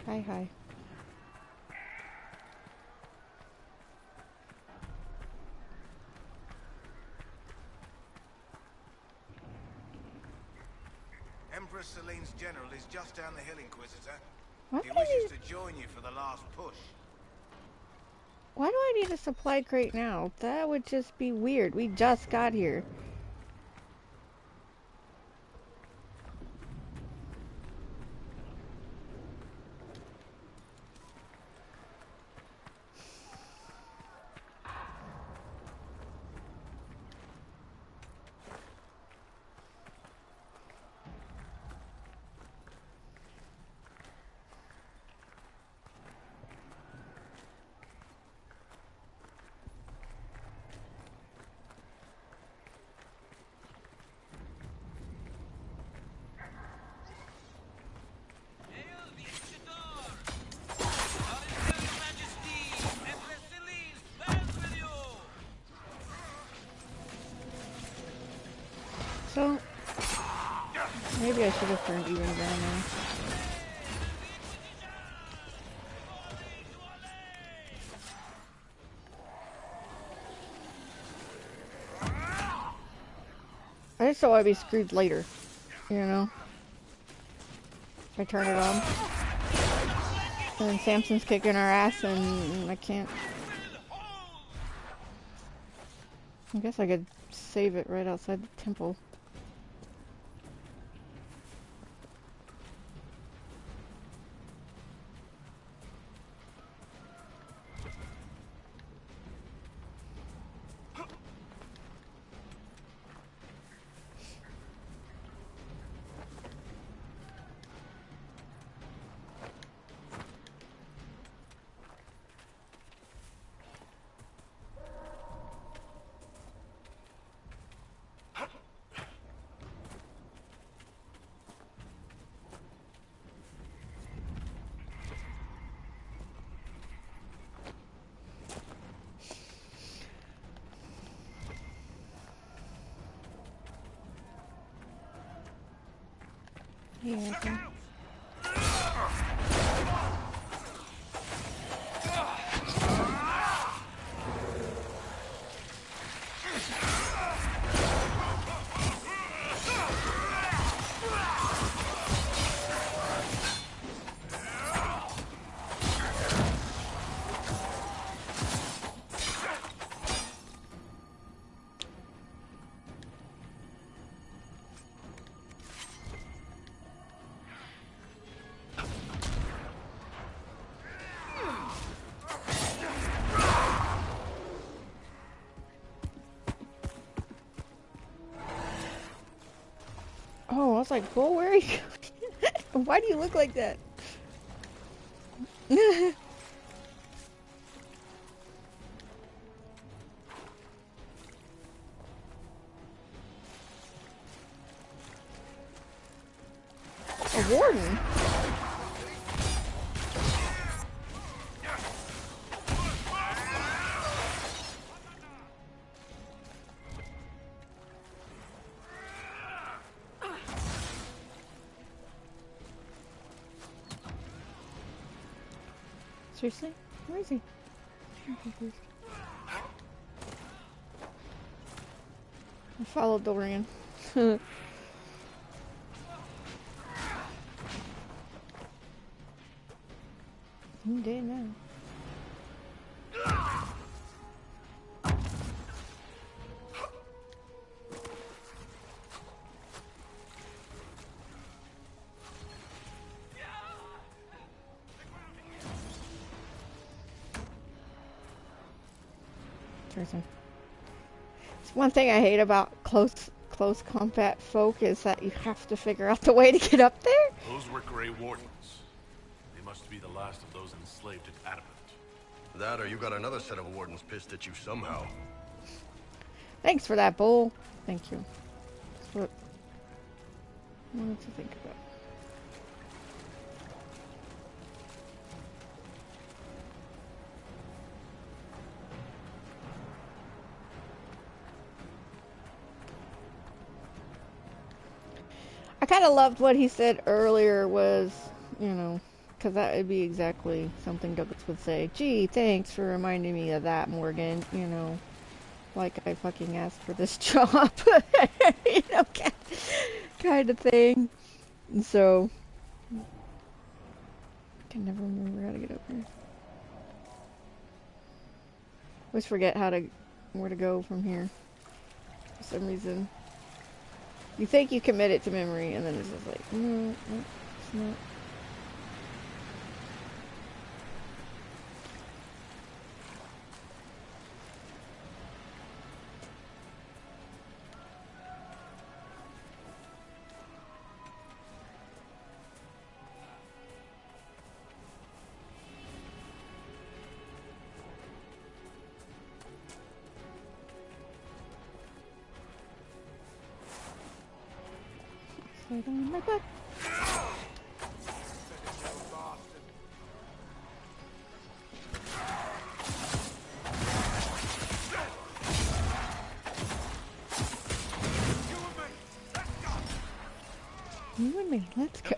Hi. Empress Celine's general is just down the hill, Inquisitor. Why He do I wishes need... to join you for the last push. Why do I need a supply crate now? That would just be weird. We just got here. So, maybe I should have turned even down there. I just don't want to be screwed later, you know? If I turn it on. And then Samson's kicking our ass and I can't... I guess I could save it right outside the temple. Yeah, Oh, I was like, Bull, where are you? Why do you look like that? A warden? Seriously? Where is he? I followed Dorian. I'm dead now. It's one thing I hate about close combat folk is that you have to figure out the way to get up there. Those were Grey Wardens. They must be the last of those enslaved at Adamant. That or you got another set of wardens pissed at you somehow. Thanks for that, Bull. Thank you. That's what I wanted to think about. I kind of loved what he said earlier was, you know, because that would be exactly something Douglas would say. Gee, thanks for reminding me of that, Morgan. You know, like I fucking asked for this job. You know, kind of thing. And so, I can never remember how to get up here. Always forget where to go from here. For some reason. You think you commit it to memory, and then it's just like, no, it's not. On my butt. You and me, let's go.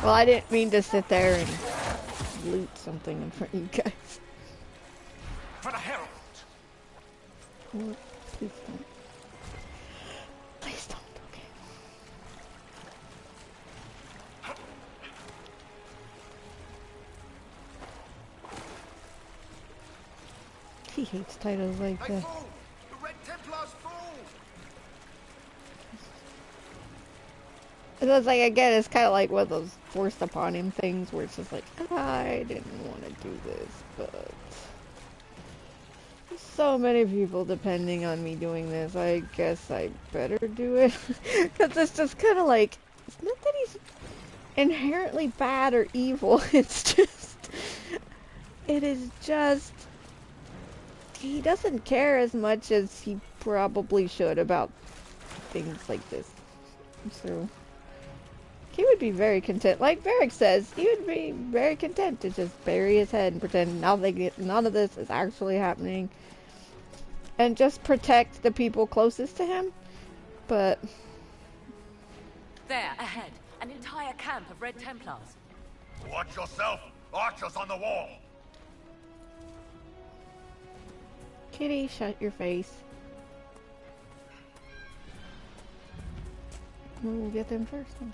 Well, I didn't mean to sit there and loot something in front of you guys. For the Herald. What? Please don't. Please don't, okay. He hates titles like that. The Red Templars fall! It's like, again, it's kind of like one of those forced upon him things where it's just like, I didn't want to do this, but so many people depending on me doing this, I guess I better do it. Because it's just kind of like, it's not that he's inherently bad or evil, it's just, it is just, he doesn't care as much as he probably should about things like this. So, he would be very content, like Varric says, he would be very content to just bury his head and pretend none of this is actually happening. And just protect the people closest to him, but... There, ahead. An entire camp of Red Templars. Watch yourself! Archers on the wall! Kitty, shut your face. We'll get them first then.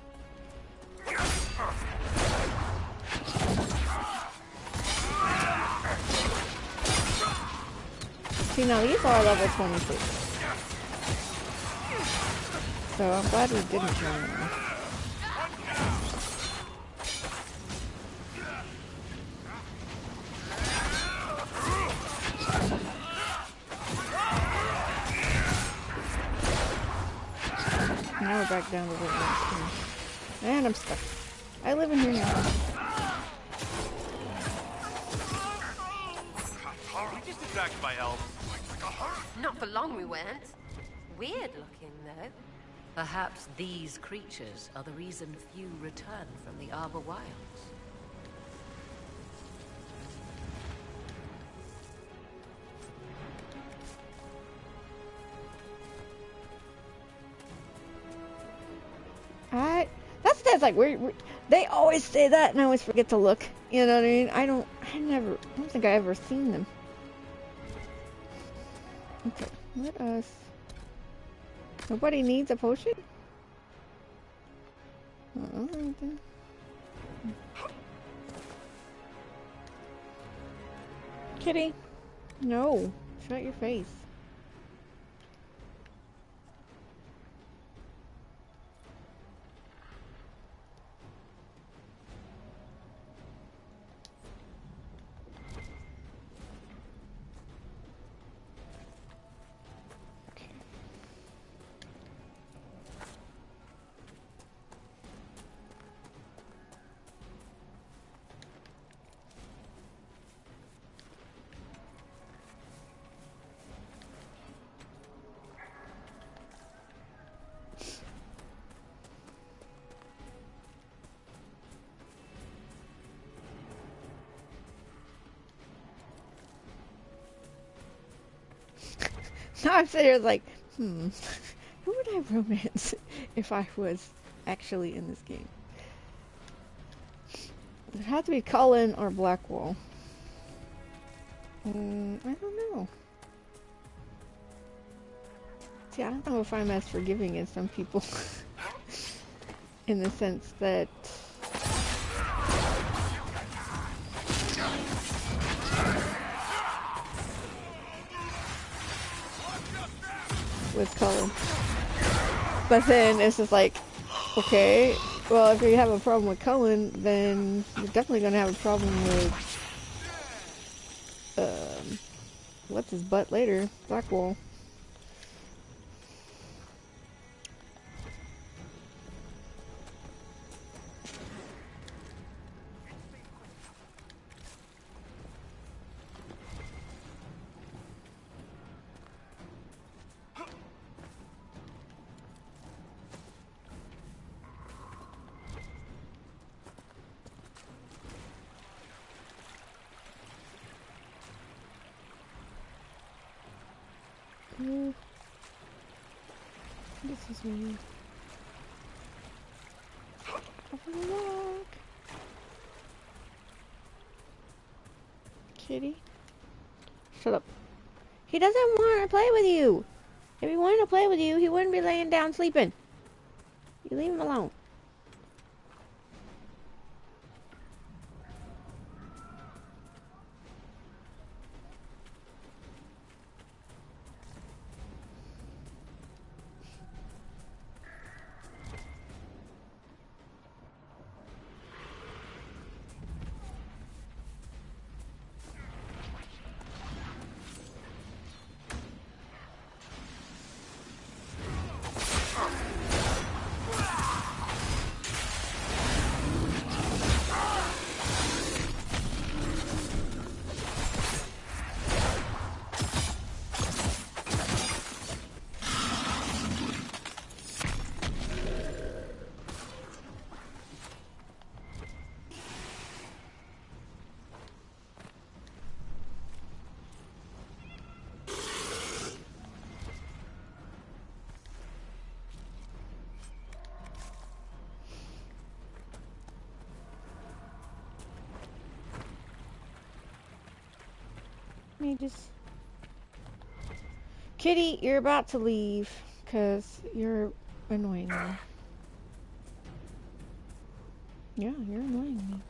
See, now these are level 22. So I'm glad we didn't join them. now we're back down to the last. And I'm stuck. I live in here now. We just attacked by elves. Not for long we weren't. Weird looking, though. Perhaps these creatures are the reason few return from the Arbor Wilds. That's like they always say that, and I always forget to look. You know what I mean? I don't think I ever seen them. Okay, let us. Nobody needs a potion? Alright then. Kitty, no, shut your face. Now I'm sitting here like, who would I romance if I was actually in this game? It had to be Cullen or Blackwall. I don't know. See, I don't know if I'm as forgiving as some people. In the sense that... with Cullen. But then it's just like, okay, well, if you have a problem with Cullen, then you're definitely gonna have a problem with what's his butt later, Blackwall. This is weird. Look. Kitty? Shut up. He doesn't want to play with you. If he wanted to play with you, he wouldn't be laying down sleeping. You leave him alone. Me just... Kitty, you're about to leave, because you're annoying me. Yeah, you're annoying me.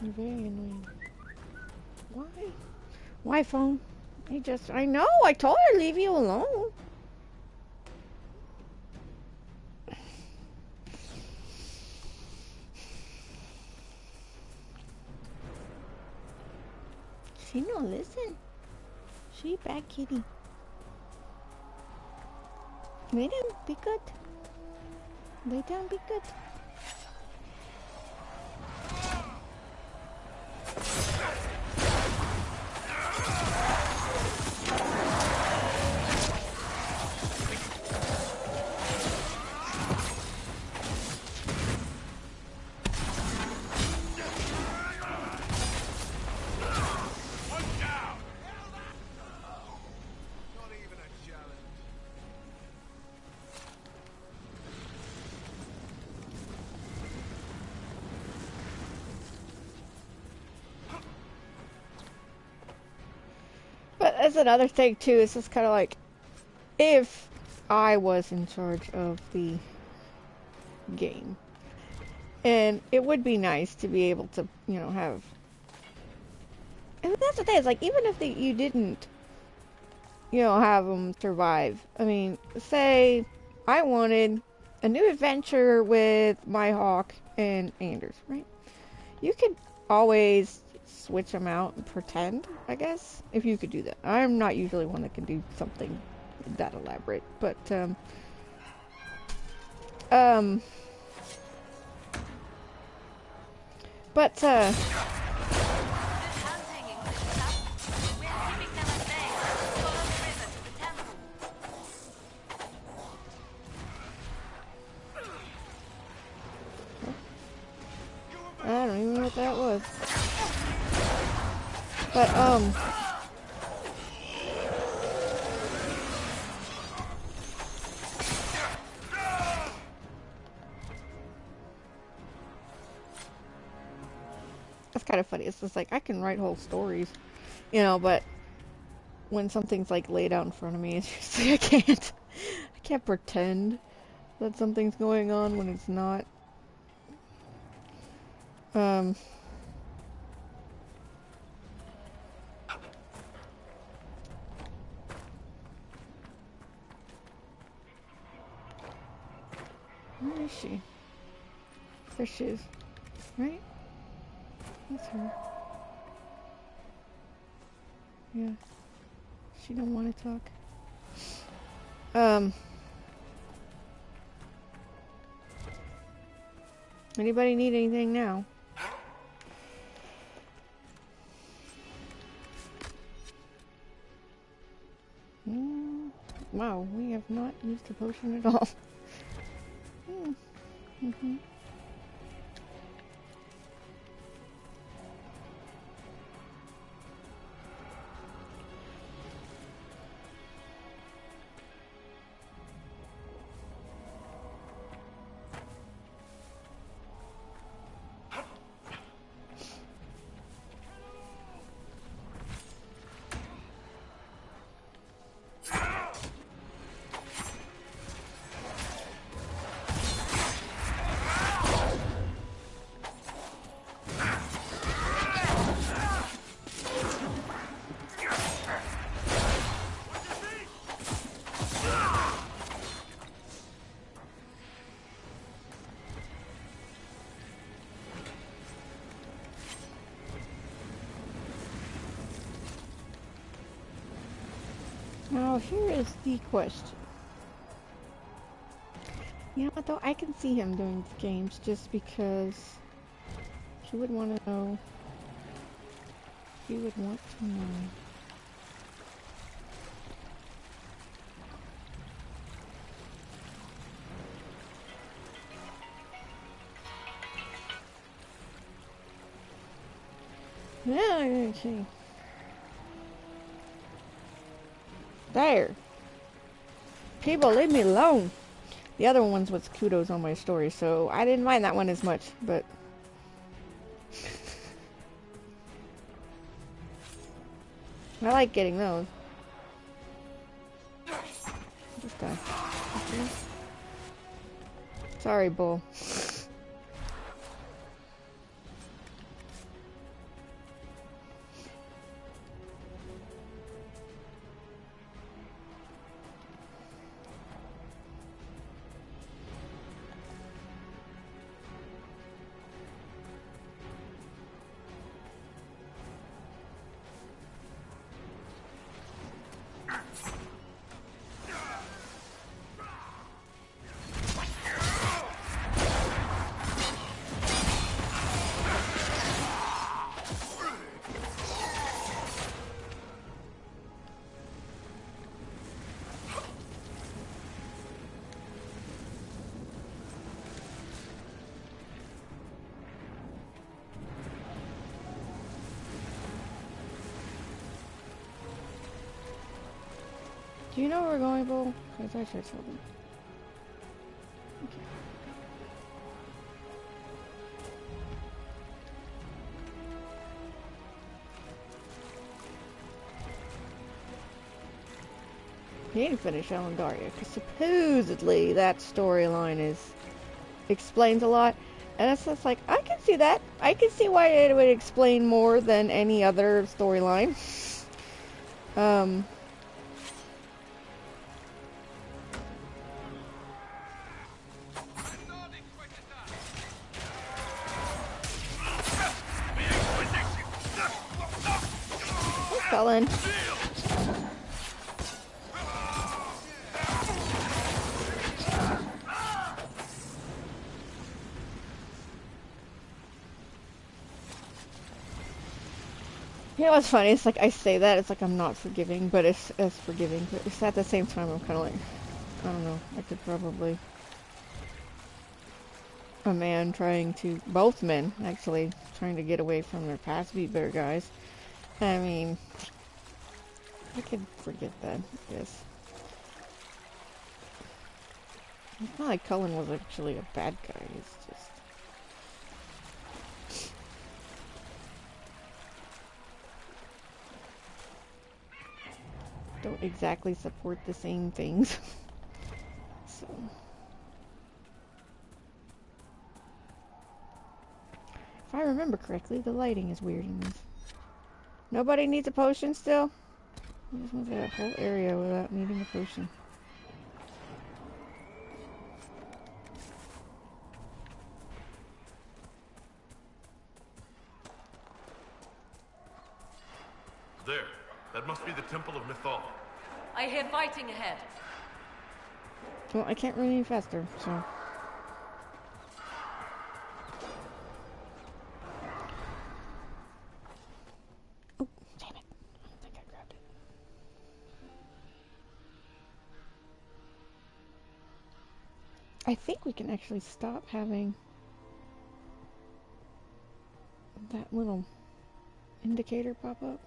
You're very annoying. Why? Why, phone? I know, I told her to leave you alone. She no listen. She bad kitty. Made him be good. Lay down, be good. But that's another thing too, it's just kind of like, if I was in charge of the game, and it would be nice to be able to, you know, have, and that's the thing, it's like, even if you didn't, you know, have them survive, I mean, say, I wanted a new adventure with my Hawk and Anders, right? You could always switch them out and pretend, I guess, if you could do that. I'm not usually one that can do something that elaborate, but I don't even know what that was. But, that's kind of funny. It's just like, I can write whole stories, you know, but when something's like laid out in front of me, it's just like, I can't pretend that something's going on when it's not. Where is she? There she is. Right? That's her. Yeah. She don't want to talk. Anybody need anything now? Wow, we have not used the potion at all. Now, here is the question. You know what, though? I can see him doing the games just because he would want to know. He would want to know. Yeah, okay. There. People, leave me alone. The other ones was kudos on my story, so I didn't mind that one as much, but... I like getting those. Just die. Okay. Sorry, Bull. Do you know where we're going, Bull? Because I should tell them. Okay. He didn't finish Ellendaria, because supposedly that storyline explains a lot. And it's just like, I can see that. I can see why it would explain more than any other storyline. Cullen. You know what's funny? It's like I say that, it's like I'm not forgiving, but it's forgiving. But it's at the same time, I'm kind of like, I don't know, I could probably... A man trying to... Both men, actually, trying to get away from their past beat bear guys. I mean... I could forget that, I guess. It's not like Cullen was actually a bad guy, it's just... Don't exactly support the same things. So... If I remember correctly, the lighting is weird in this. Nobody needs a potion still? I just went through that whole area without needing a potion. There. That must be the Temple of Mythal. I hear fighting ahead. Well, I can't run any faster, so... Oh, damn it. I don't think I grabbed it. I think we can actually stop having that little indicator pop up.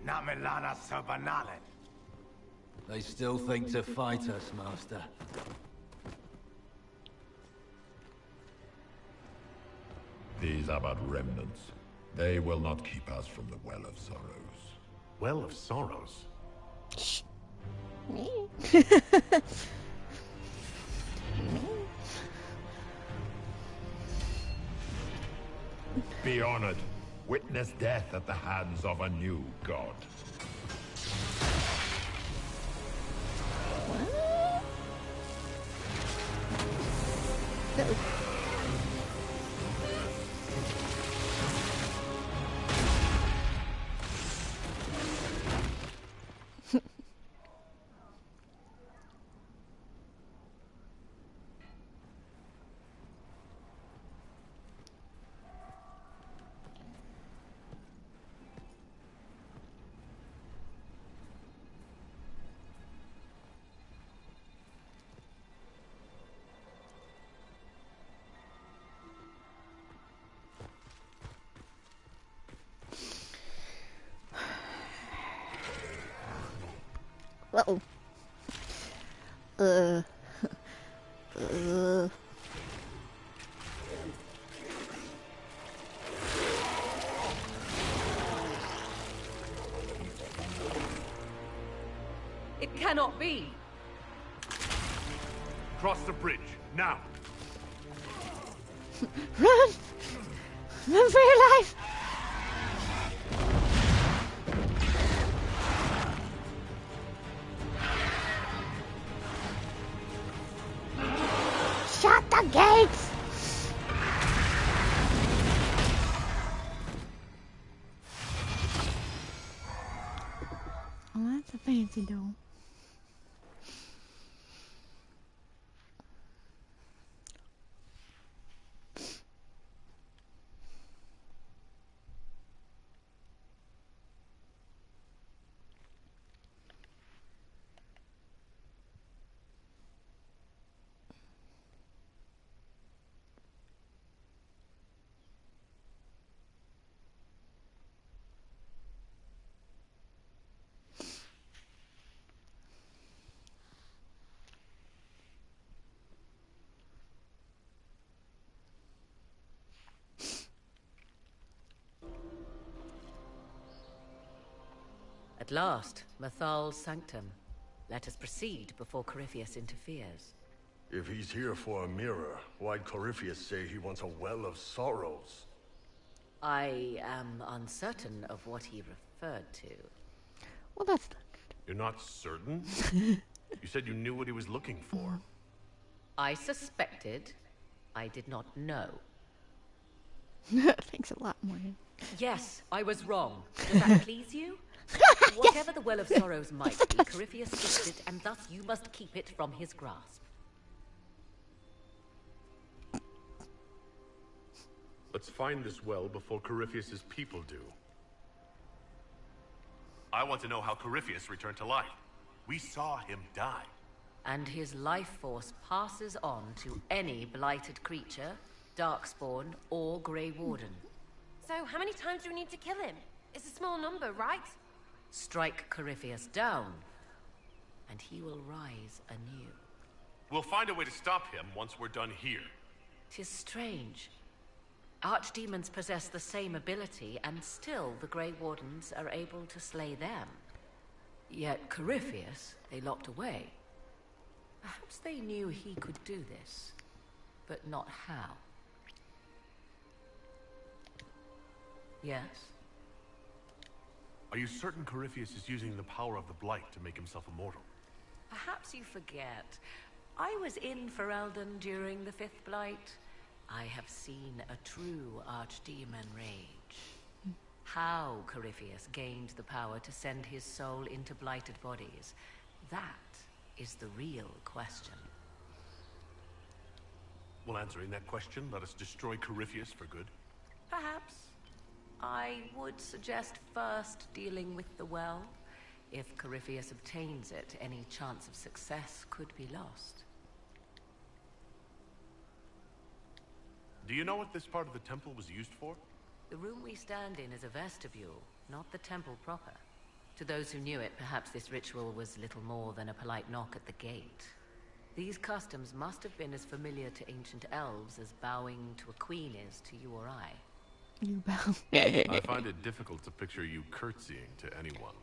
Namilana Sabanalet. They still think to fight us, Master. These are but remnants. They will not keep us from the Well of Sorrows. Well of Sorrows? Shh. Me? Be honored. Witness death at the hands of a new god. Uh-oh. It cannot be. Cross the bridge, now! Run! Run for your life! Shut the gates! Oh, that's a fancy door. At last, Mathal's sanctum. Let us proceed before Corypheus interferes. If he's here for a mirror, why'd Corypheus say he wants a well of sorrows? I am uncertain of what he referred to. Well, that's not You're not certain? You said you knew what he was looking for. I suspected. I did not know. good. Thanks a lot, Morgan. Yes, I was wrong. Does that please you? Whatever the Well of Sorrows might be, Corypheus fixed it, and thus you must keep it from his grasp. Let's find this well before Corypheus's people do. I want to know how Corypheus returned to life. We saw him die. And his life force passes on to any blighted creature, Darkspawn, or Grey Warden. So, how many times do we need to kill him? It's a small number, right? Strike Corypheus down, and he will rise anew. We'll find a way to stop him once we're done here. 'Tis strange. Archdemons possess the same ability, and still the Grey Wardens are able to slay them. Yet Corypheus, they locked away. Perhaps they knew he could do this, but not how. Yes? Are you certain Corypheus is using the power of the Blight to make himself immortal? Perhaps you forget. I was in Ferelden during the Fifth Blight. I have seen a true Archdemon rage. How Corypheus gained the power to send his soul into blighted bodies, that is the real question. Well, answering that question, let us destroy Corypheus for good. Perhaps. I would suggest first dealing with the well. If Corypheus obtains it, any chance of success could be lost. Do you know what this part of the temple was used for? The room we stand in is a vestibule, not the temple proper. To those who knew it, perhaps this ritual was little more than a polite knock at the gate. These customs must have been as familiar to ancient elves as bowing to a queen is to you or I. You bow. I find it difficult to picture you curtsying to anyone.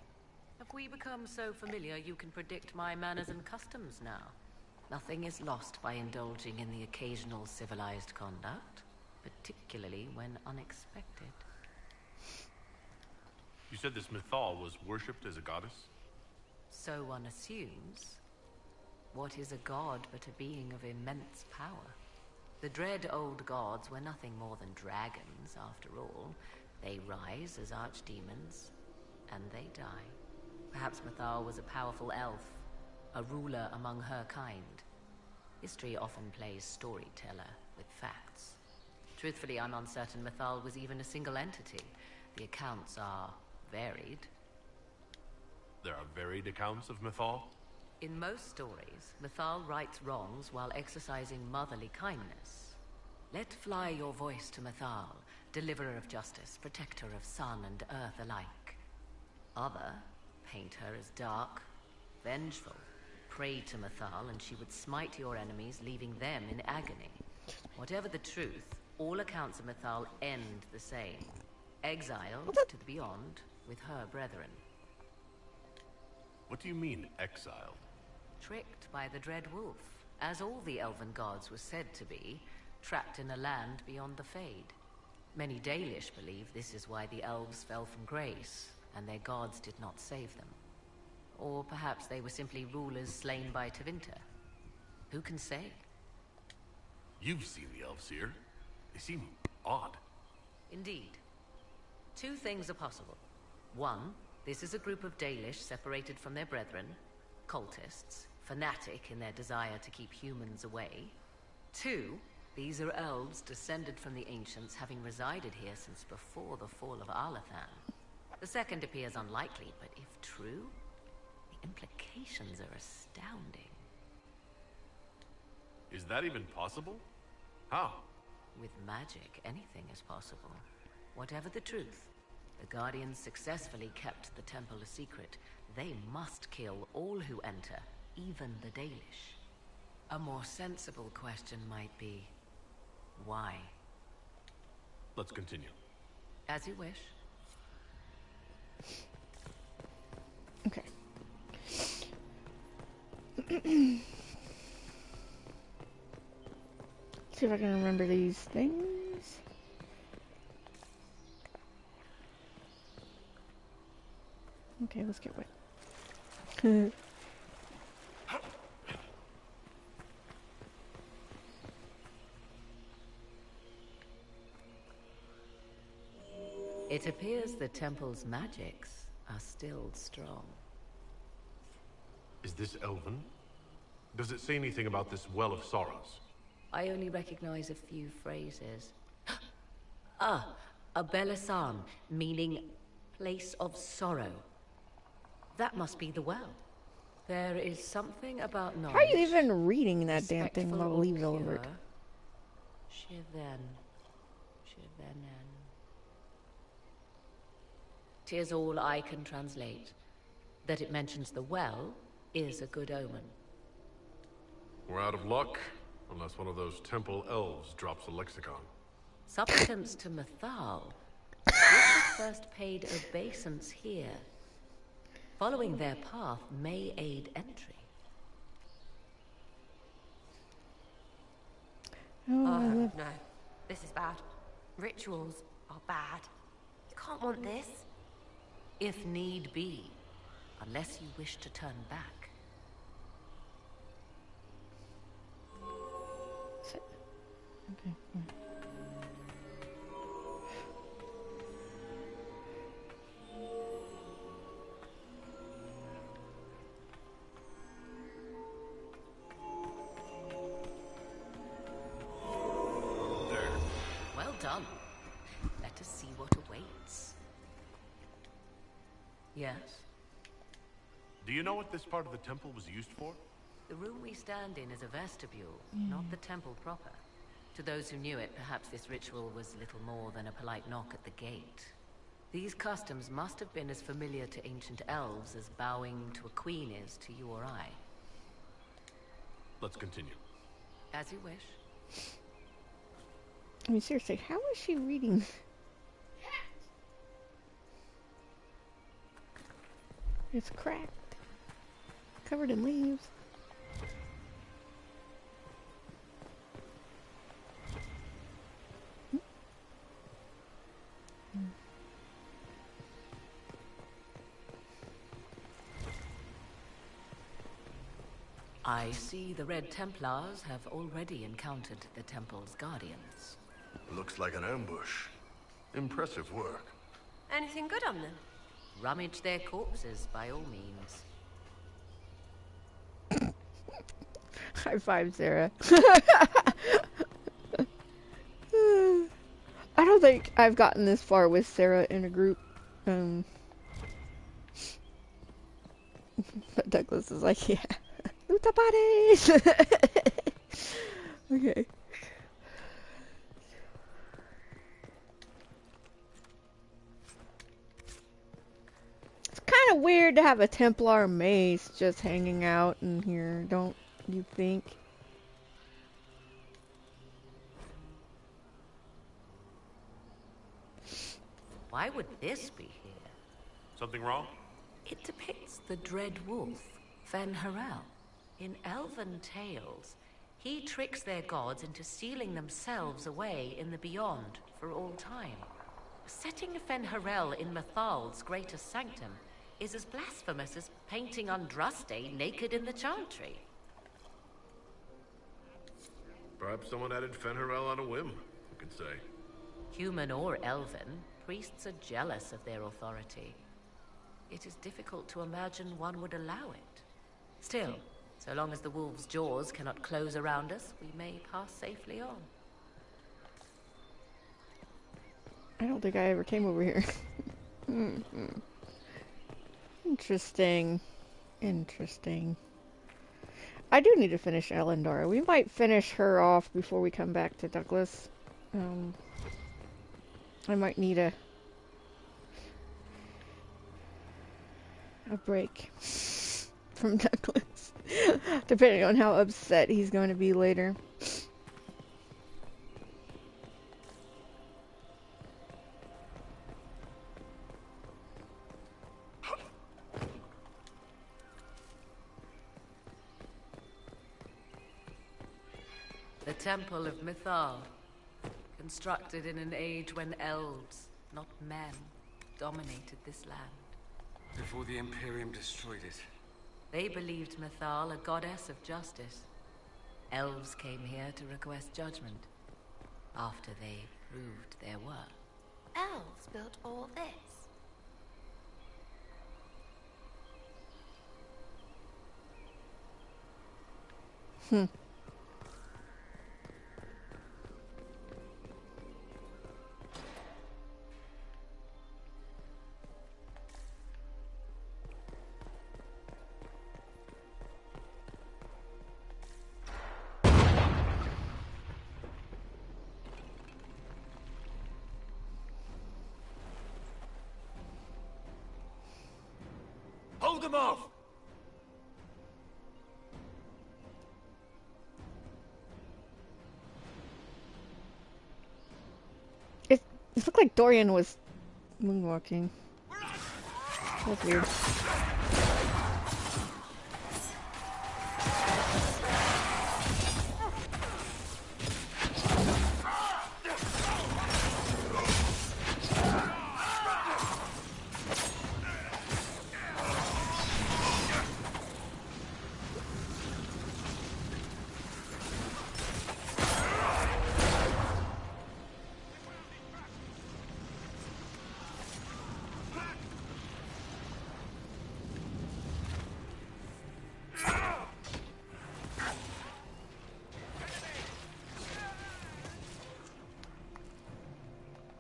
Have we become so familiar you can predict my manners and customs now? Nothing is lost by indulging in the occasional civilized conduct, particularly when unexpected. You said this Mythal was worshipped as a goddess? So one assumes. What is a god but a being of immense power? The dread old gods were nothing more than dragons, after all. They rise as archdemons, and they die. Perhaps Mythal was a powerful elf, a ruler among her kind. History often plays storyteller with facts. Truthfully, I'm uncertain Mythal was even a single entity. The accounts are varied. There are varied accounts of Mythal? In most stories, Mythal rights wrongs while exercising motherly kindness. Let fly your voice to Mythal, deliverer of justice, protector of sun and earth alike. Other paint her as dark, vengeful. Pray to Mythal and she would smite your enemies, leaving them in agony. Whatever the truth, all accounts of Mythal end the same. Exiled to the beyond with her brethren. What do you mean, exiled? Tricked by the Dread Wolf, as all the elven gods were said to be, trapped in a land beyond the Fade. Many Dalish believe this is why the elves fell from grace, and their gods did not save them. Or perhaps they were simply rulers slain by Tevinter. Who can say? You've seen the elves here. They seem odd. Indeed. Two things are possible. One, this is a group of Dalish separated from their brethren, cultists, fanatic in their desire to keep humans away. Two, these are elves descended from the ancients, having resided here since before the fall of Arlathan. The second appears unlikely, but if true, the implications are astounding. Is that even possible? How? With magic, anything is possible. Whatever the truth, the Guardians successfully kept the temple a secret. They must kill all who enter, even the Dalish. A more sensible question might be, why? Let's continue. As you wish. See if I can remember these things. Okay, let's get wet. It appears the temple's magics are still strong. Is this Elven? Does it say anything about this Well of Sorrows? I only recognize a few phrases. Ah, a Belasan, meaning place of sorrow. That must be the well. There is something about knowledge. How are you even reading that damn thing while leaving over? Shiven. Shivenen. 'Tis all I can translate. That it mentions the well is a good omen. We're out of luck, unless one of those temple elves drops a lexicon. Supplicants to Mathal would have first paid obeisance here. Following their path may aid entry. Oh, no. This is bad. Rituals are bad. You can't want this. If need be, unless you wish to turn back. Okay. Well done. Let us see what awaits. Yes? Do you know what this part of the temple was used for? The room we stand in is a vestibule, not the temple proper. To those who knew it, perhaps this ritual was little more than a polite knock at the gate. These customs must have been as familiar to ancient elves as bowing to a queen is to you or I. Let's continue. As you wish. I mean, seriously, how is she reading? It's cracked. Covered in leaves. I see the Red Templars have already encountered the temple's guardians. Looks like an ambush. Impressive work. Anything good on them? Rummage their corpses, by all means. High five, Sarah. I don't think I've gotten this far with Sarah in a group. But Douglas is like, yeah. Luta parties! Okay. It's kind of weird to have a Templar mace just hanging out in here, don't you think? Why would this be here? Something wrong? It depicts the Dread Wolf, Fen'Harel. In elven tales, he tricks their gods into sealing themselves away in the beyond for all time. Setting Fen'Harel in Mathal's greatest sanctum is as blasphemous as painting Andraste naked in the Chantry. Perhaps someone added Fen'Harel on a whim, you could say. Human or elven, priests are jealous of their authority. It is difficult to imagine one would allow it. Still, so long as the wolf's jaws cannot close around us, we may pass safely on. I don't think I ever came over here. Interesting. Interesting. I do need to finish Elendara. We might finish her off before we come back to Douglas. I might need a break from Douglas, depending on how upset he's going to be later. The Temple of Mythal. Constructed in an age when elves, not men, dominated this land. Before the Imperium destroyed it. They believed Mythal a goddess of justice. Elves came here to request judgment, after they proved their worth. Elves built all this. Hold them off! It looked like Dorian was moonwalking. That's weird.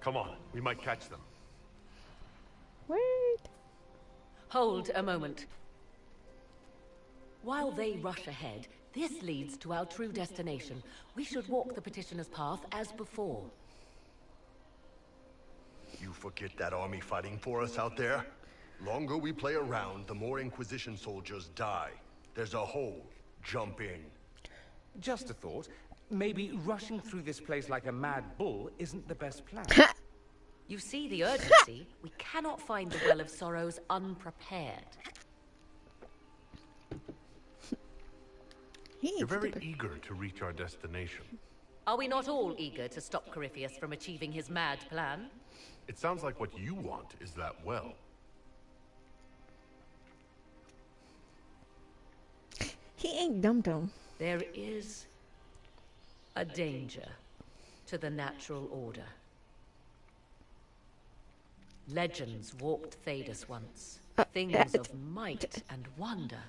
Come on, we might catch them. Wait. Hold a moment. While they rush ahead, this leads to our true destination. We should walk the petitioner's path as before. You forget that army fighting for us out there? Longer we play around, the more Inquisition soldiers die. There's a hole. Jump in. Just a thought. Maybe rushing through this place like a mad bull isn't the best plan. You see the urgency? We cannot find the Well of Sorrows unprepared. You're very eager to reach our destination. Are we not all eager to stop Corypheus from achieving his mad plan? It sounds like what you want is that well. He ain't dum-dum. There is a danger to the natural order. Legends walked Thedas once. Things of might and wonder.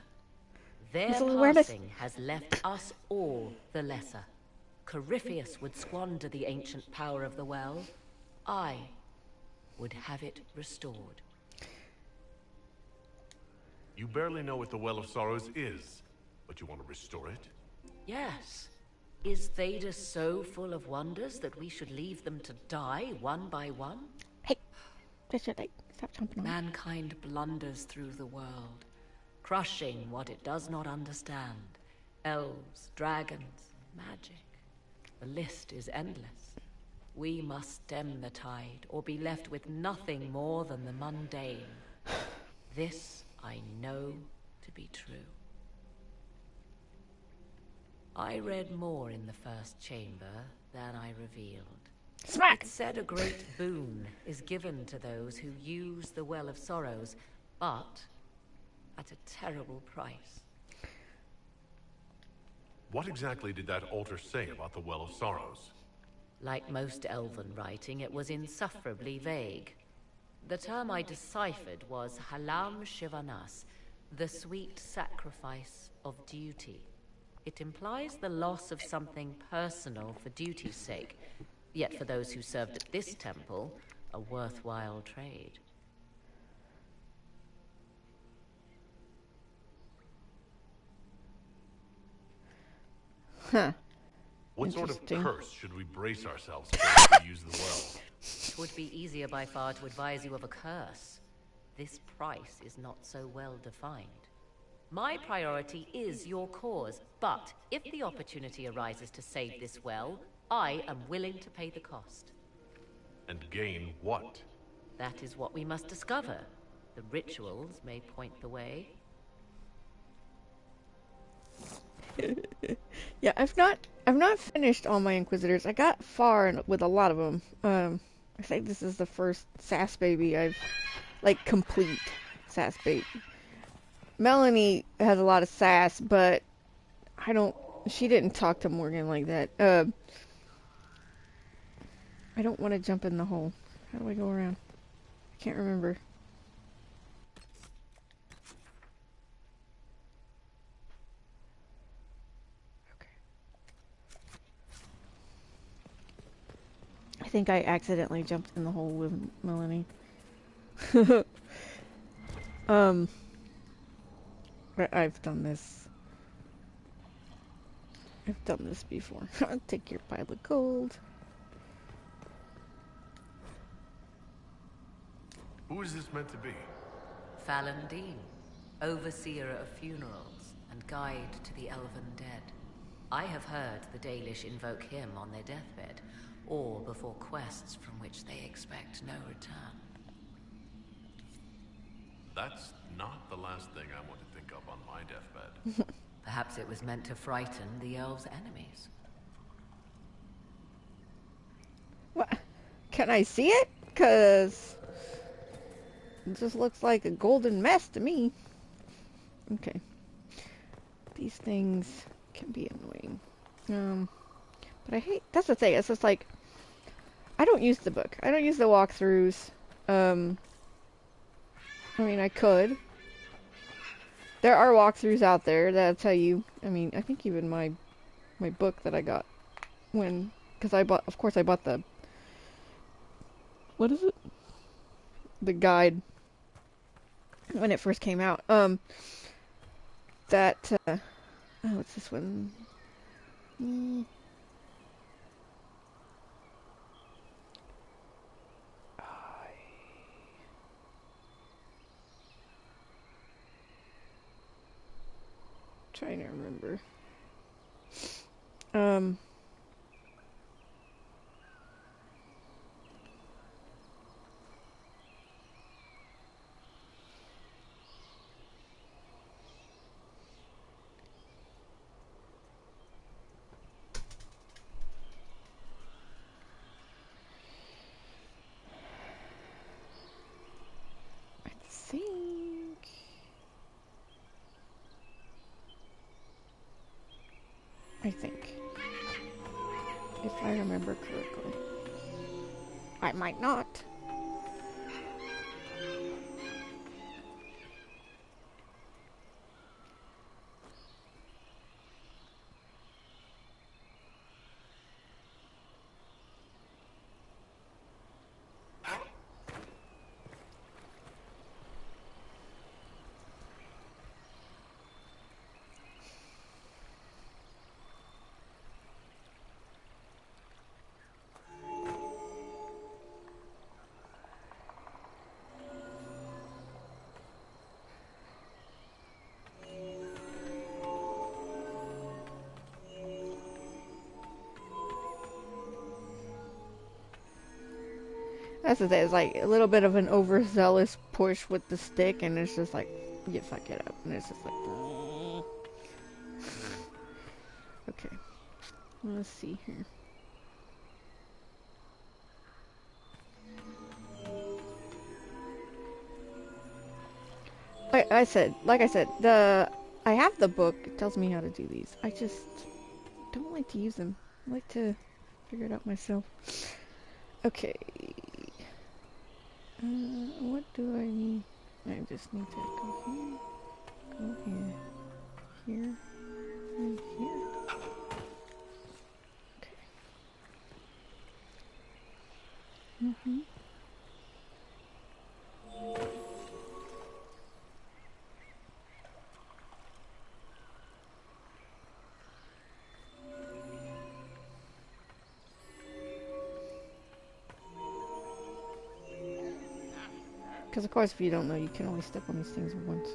Their passing has left us all the lesser. Corypheus would squander the ancient power of the well. I would have it restored. You barely know what the Well of Sorrows is, but you want to restore it? Yes. Is Thedas so full of wonders that we should leave them to die one by one? Hey, stop jumping on. Mankind blunders through the world, crushing what it does not understand. Elves, dragons, magic. The list is endless. We must stem the tide, or be left with nothing more than the mundane. This I know to be true. I read more in the first chamber than I revealed. Smack! It said a great boon is given to those who use the Well of Sorrows, but at a terrible price. What exactly did that altar say about the Well of Sorrows? Like most elven writing, it was insufferably vague. The term I deciphered was Halam Shivanas, the sweet sacrifice of duty. It implies the loss of something personal for duty's sake, yet for those who served at this temple, a worthwhile trade. Huh. What sort of curse should we brace ourselves for if we use the well? It would be easier by far to advise you of a curse. This price is not so well defined. My priority is your cause, but if the opportunity arises to save this well, I am willing to pay the cost. And gain what? That is what we must discover. The rituals may point the way. Yeah, I've not finished all my Inquisitors. I got far with a lot of them. I think this is the first Sass baby I've, like, complete Sass baby. Melanie has a lot of sass, but she didn't talk to Morgan like that. I don't want to jump in the hole. How do I go around? I can't remember. I think I accidentally jumped in the hole with Melanie. I've done this. I've done this before. I'll take your pile of gold. Who is this meant to be? Fallon Dean, overseer of funerals and guide to the elven dead. I have heard the Dalish invoke him on their deathbed, or before quests from which they expect no return. That's not the last thing I want to think of on my deathbed. Perhaps it was meant to frighten the elves' enemies. What? Can I see it? 'Cause it just looks like a golden mess to me. Okay. These things can be annoying. But I hate, that's the thing, it's just like, I don't use the book. I don't use the walkthroughs. I mean, I could. There are walkthroughs out there that'll tell you, I mean, I think even my book that I got because I bought, of course I bought the, what is it? The guide when it first came out. Oh, what's this one? Trying to remember. I think. If I remember correctly. I might not. That's the thing, it's like a little bit of an overzealous push with the stick, and it's just like, you fuck it up, and it's just like, okay, let's see here. Like I said, I have the book, it tells me how to do these, I just don't like to use them, I like to figure it out myself. Okay. What do I need? I just need to go here, here, and here. Okay. Because of course, if you don't know, you can only step on these things once.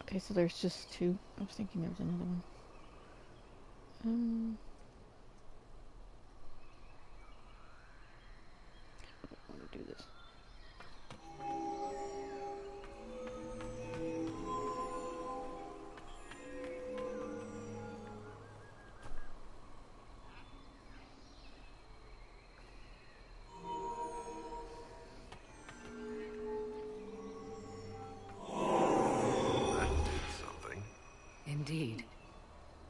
Okay, Okay, so there's just two. I was thinking there was another one. I want to do this. Indeed.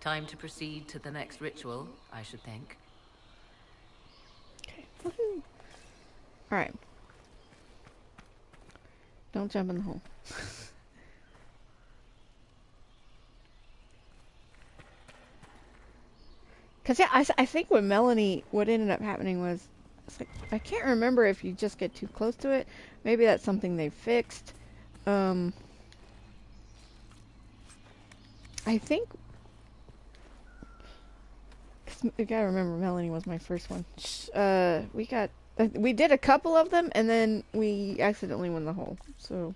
Time to proceed to the next ritual, I should think. Okay. Woohoo! Alright. Don't jump in the hole. Because, yeah, I think with Melanie, what ended up happening was, it's like, I can't remember if you just get too close to it. Maybe that's something they fixed. I think, cause you gotta remember, Melanie was my first one. We did a couple of them, and then we accidentally won the hole, so.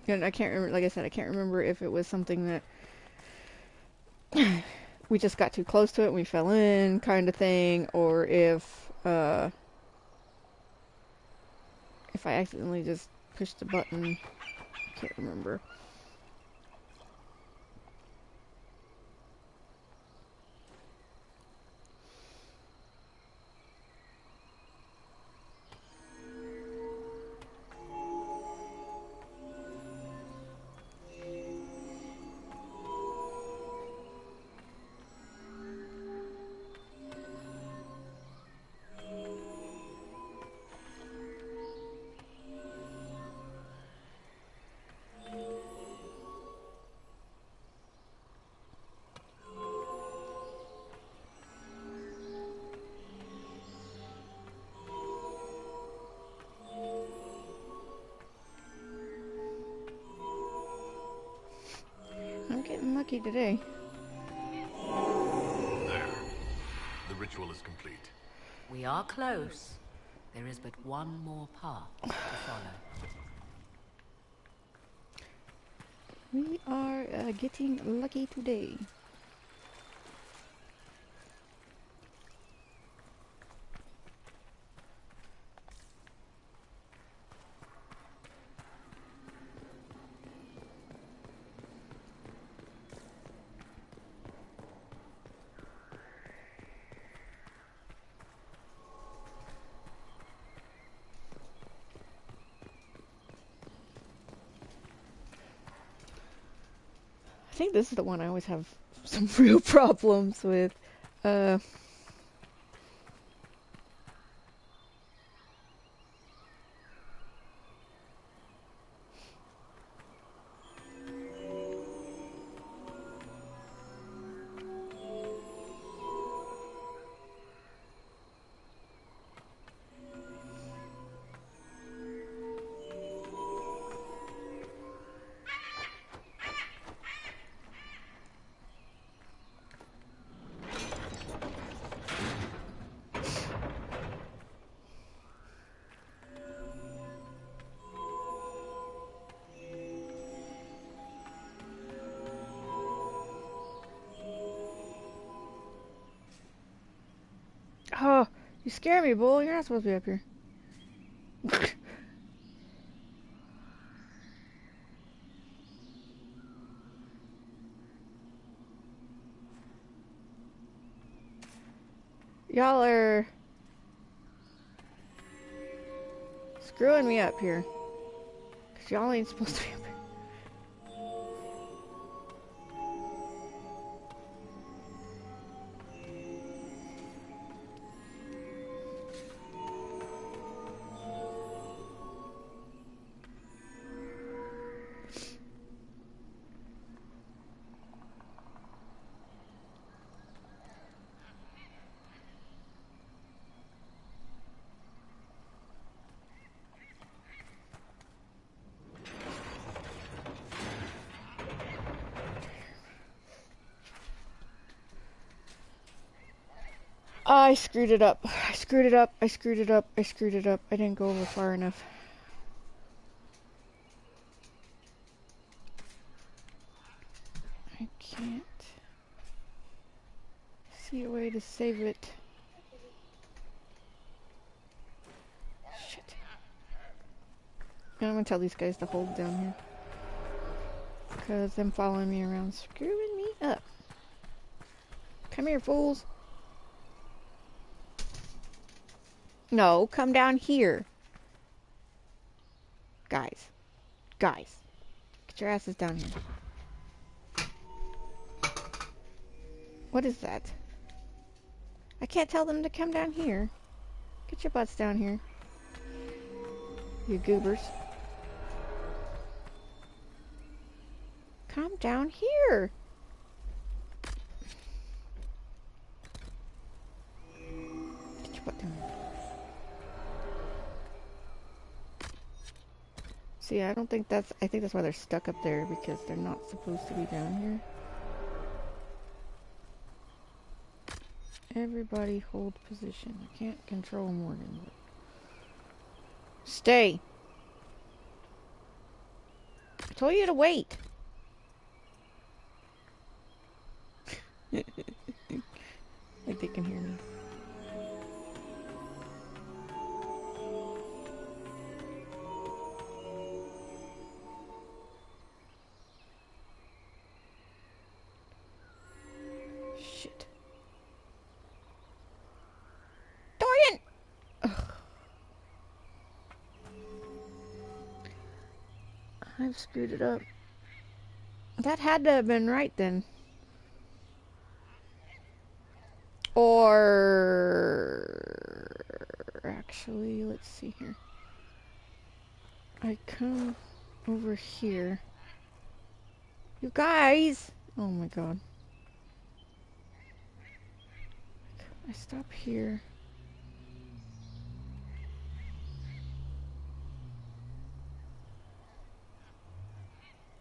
And I can't remember, like I said, I can't remember if it was something that we just got too close to it and we fell in, kind of thing, or if I accidentally just pushed the button. I can't remember. I'm getting lucky today. There. The ritual is complete. We are close. There is but one more path to follow. We are getting lucky today. I think this is the one I always have some real problems with. Oh, you scare me, bull. You're not supposed to be up here. Y'all are screwing me up here. 'Cause y'all ain't supposed to be up here. I screwed it up. I screwed it up. I screwed it up. I screwed it up. I didn't go over far enough. I can't see a way to save it. Shit. I'm gonna tell these guys to hold down here. Because them following me around screwing me up. Come here, fools. No, come down here. Guys. Guys. Get your asses down here. What is that? I can't tell them to come down here. Get your butts down here. You goobers. Come down here. Get your butt down here. See, I don't think that's... I think that's why they're stuck up there, because they're not supposed to be down here. Everybody hold position. I can't control Morgan. But... Stay! I told you to wait! Like they can hear me. Shit. Dorian! Ugh. I've screwed it up. That had to have been right then. Or actually, let's see here. I come over here. You guys! Oh my god. I stop here.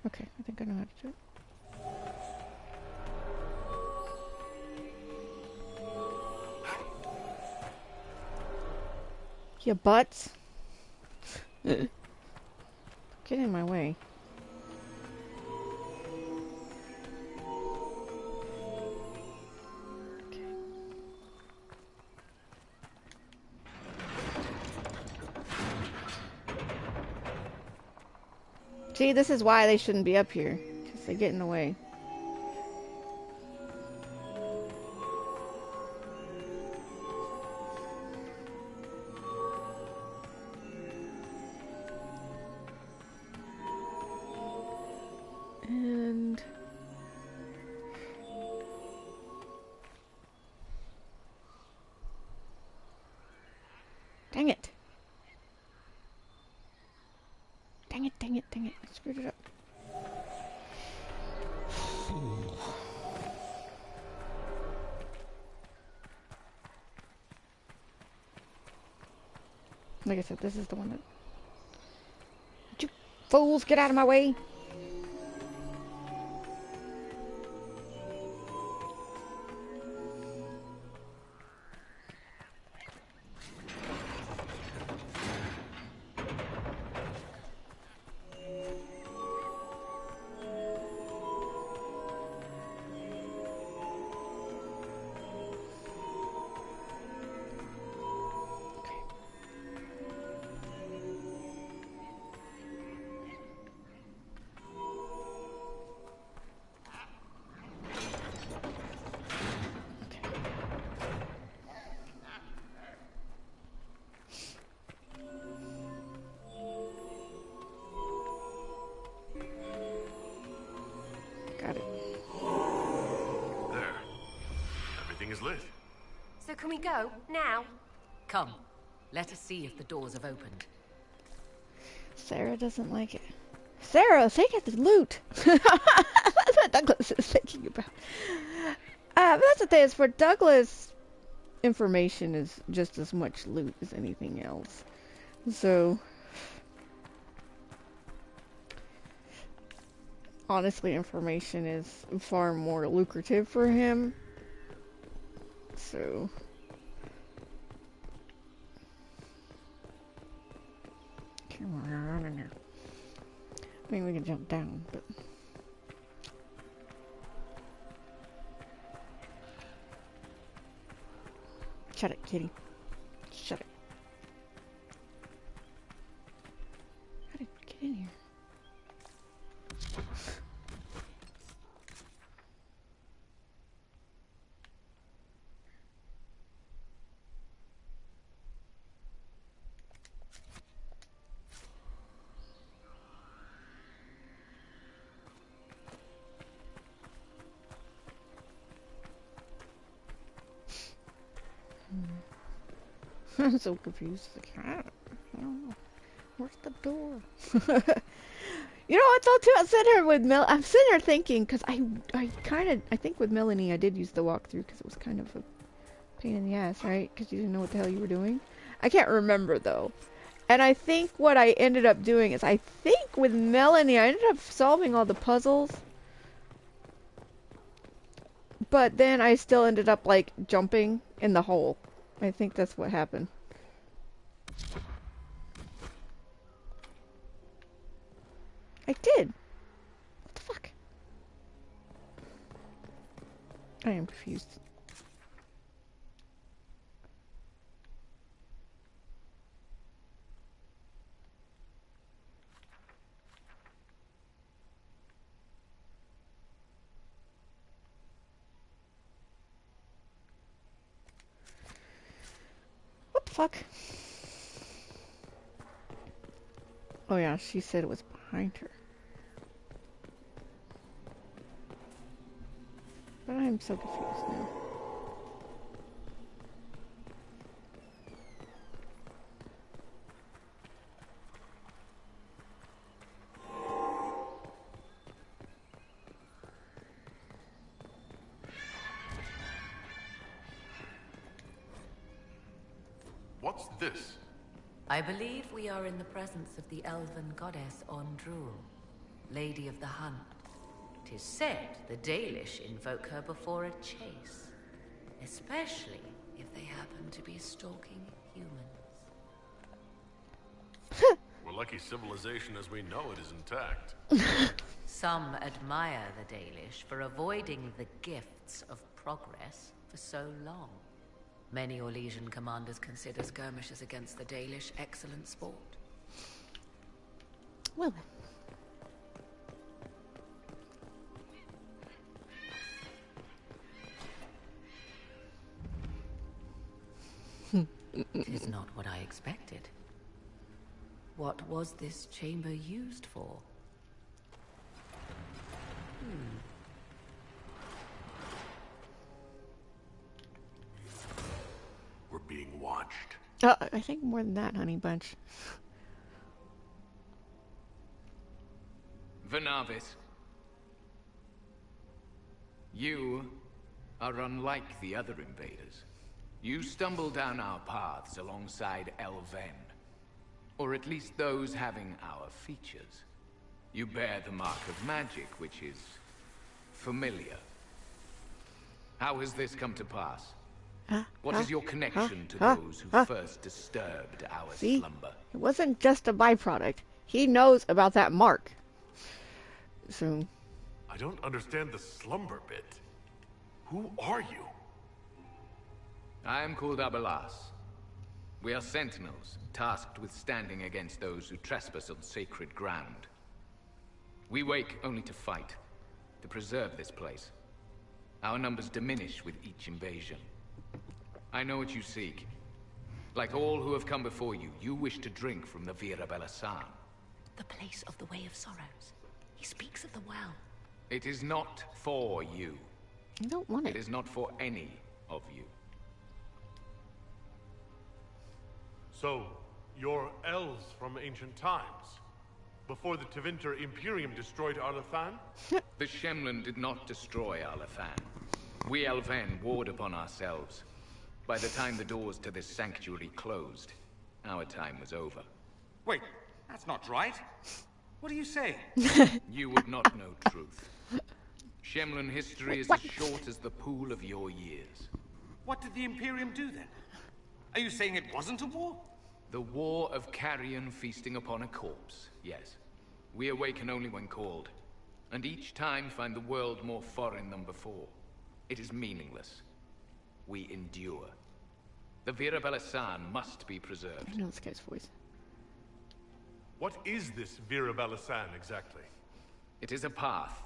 Okay, I think I know how to do it. You butts. Get in my way. Okay. See, this is why they shouldn't be up here, because they get in the way. And dang it. Dang it, dang it, dang it. I screwed it up. Like I said, this is the one that... You fools, get out of my way! Is lit. So can we go now? Come. Let us see if the doors have opened. Sarah doesn't like it. Sarah, take it the loot. That's what Douglas is thinking about. That's the thing, is for Douglas, information is just as much loot as anything else. So, honestly, information is far more lucrative for him. So, I mean, we can jump down, but... Shut it, kitty. Shut it. How did you get in here? I'm so confused. Like, I don't know. Where's the door? You know, I thought too. I was sitting here with Mel. I'm sitting here thinking because I think with Melanie I did use the walkthrough because it was kind of a pain in the ass, right? Because you didn't know what the hell you were doing. I can't remember though. And I think what I ended up doing is I think with Melanie I ended up solving all the puzzles. But then I still ended up like jumping in the hole. I think that's what happened. I did. What the fuck? I am confused. What the fuck? Oh yeah, she said it was behind her. But I'm so confused now. What's this? I believe we are in the presence of the elven goddess Ondrul, Lady of the Hunt. 'Tis said the Dalish invoke her before a chase, especially if they happen to be stalking humans. We're lucky civilization as we know it is intact. Some admire the Dalish for avoiding the gifts of progress for so long. Many Orlesian commanders consider skirmishes against the Dalish excellent sport. Well then. Tis not what I expected. What was this chamber used for? We're being watched. I think more than that, honey bunch. Vernavis, you are unlike the other invaders. You stumble down our paths alongside Elven, or at least those having our features. You bear the mark of magic, which is familiar. How has this come to pass? What is your connection to those who first disturbed our slumber? It wasn't just a byproduct. He knows about that mark. So... I don't understand the slumber bit. Who are you? I am called Abelas. We are sentinels, tasked with standing against those who trespass on sacred ground. We wake only to fight, to preserve this place. Our numbers diminish with each invasion. I know what you seek. Like all who have come before you, you wish to drink from the Vira Belasan. The place of the Way of Sorrows. He speaks of the well. It is not for you. I don't want it. It is not for any of you. So, you're elves from ancient times? Before the Tevinter Imperium destroyed Arlathan? The Shemlen did not destroy Arlathan. We Elven warred upon ourselves. By the time the doors to this sanctuary closed, our time was over. Wait, that's not right. What are you saying? You would not know truth. Shemlen history is as short as the pool of your years. What did the Imperium do then? Are you saying it wasn't a war? The war of carrion feasting upon a corpse, yes. We awaken only when called, and each time find the world more foreign than before. It is meaningless. We endure. The Vira Belasan must be preserved. I know this guy's voice. What is this Vira Belasan exactly? It is a path.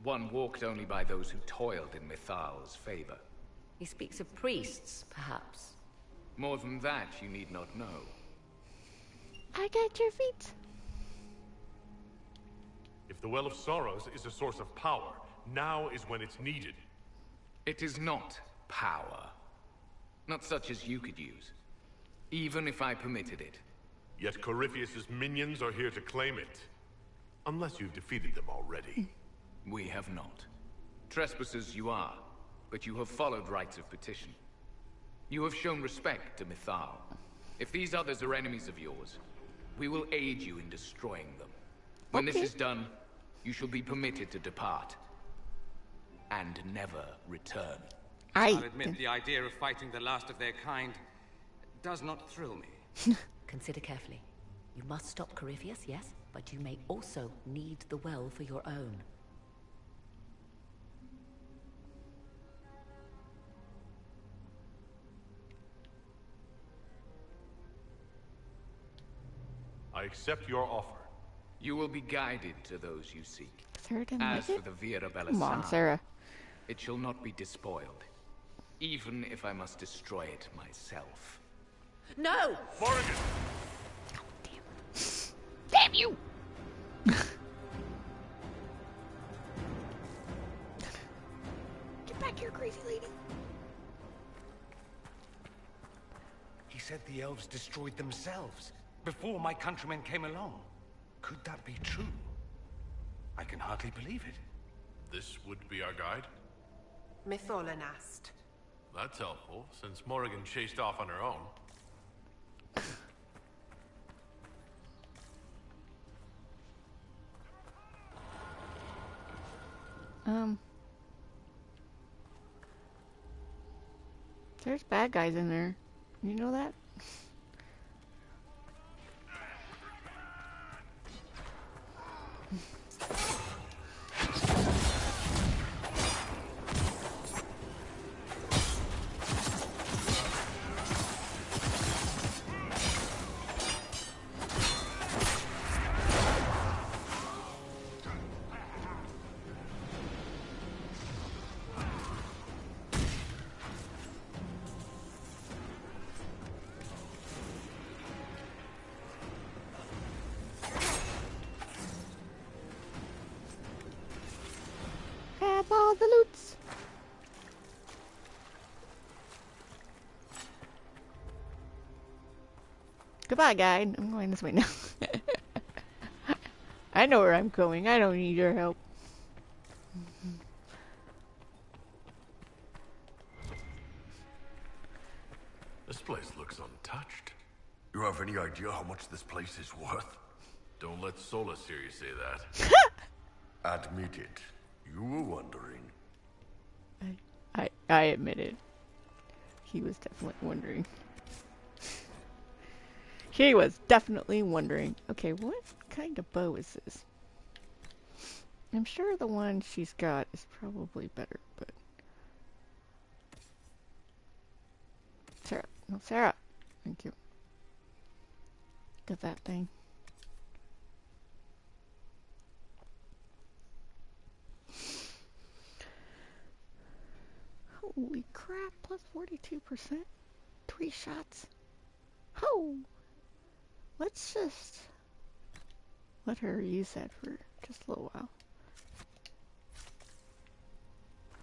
One walked only by those who toiled in Mythal's favor. He speaks of priests, perhaps. More than that, you need not know. I got your feet. If the Well of Sorrows is a source of power, now is when it's needed. It is not power. Not such as you could use. Even if I permitted it. Yet Corypheus's minions are here to claim it. Unless you've defeated them already. We have not. Trespassers you are, but you have followed rites of petition. You have shown respect to Mythal. If these others are enemies of yours, we will aid you in destroying them. When this is done, you shall be permitted to depart. And never return. I'll admit the idea of fighting the last of their kind does not thrill me. Consider carefully. You must stop Corypheus, yes, but you may also need the well for your own. I accept your offer. You will be guided to those you seek. Sarah didn't As like for it? the Vira Belasan, Come on, Sarah. It shall not be despoiled. Even if I must destroy it myself. No! Morrigan! Damn you! Get back here, crazy lady. He said the elves destroyed themselves before my countrymen came along. Could that be true? I can hardly believe it. This would be our guide? Mytholan asked. That's helpful, since Morrigan chased off on her own. There's bad guys in there. You know that? Grab all the loots. Goodbye, guide. I'm going this way now. I know where I'm going. I don't need your help. This place looks untouched. You have any idea how much this place is worth? Don't let Solus hear you say that. Admit it. You were wondering. I admit it. He was definitely wondering. He was definitely wondering. Okay, what kind of bow is this? I'm sure the one she's got is probably better, but... Sarah. No, Sarah. Thank you. Get that thing. Holy crap, plus 42%. 3 shots. Oh! Let's just let her use that for just a little while.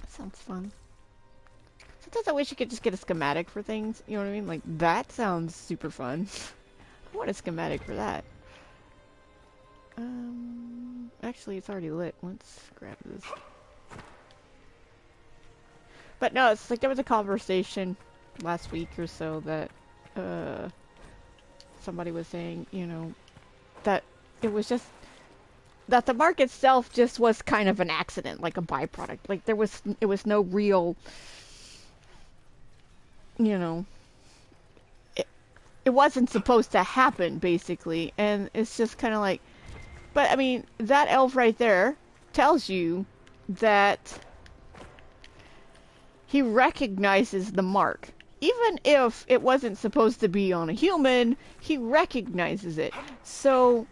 That sounds fun. Sometimes I wish you could just get a schematic for things, you know what I mean? Like, that sounds super fun. I want a schematic for that. Actually, it's already lit. Let's grab this. But no, it's like there was a conversation last week or so that, somebody was saying, you know, that it was just, that the mark itself just was kind of an accident, like a byproduct. Like, it was no real, you know, it wasn't supposed to happen, basically. And it's just kind of like, but I mean, that elf right there tells you that he recognizes the mark. Even if it wasn't supposed to be on a human, he recognizes it. So,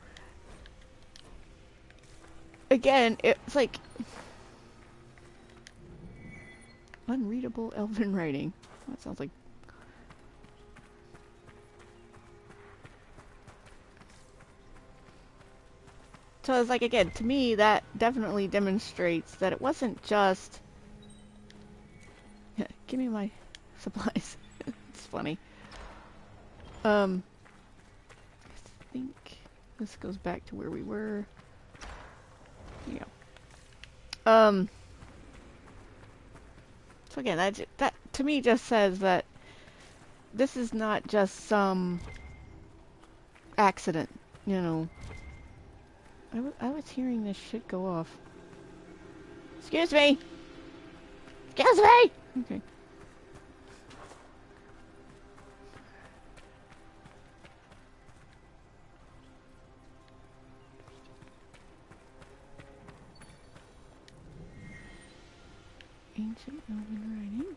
again, it's like unreadable elven writing. That sounds like. So it's like, again, to me, that definitely demonstrates that it wasn't just... Yeah, give me my supplies. It's funny. I think this goes back to where we were. Yeah. So again, that to me just says that this is not just some accident, you know. I was hearing this shit go off. Excuse me! Excuse me! Okay. Ancient Elven writing.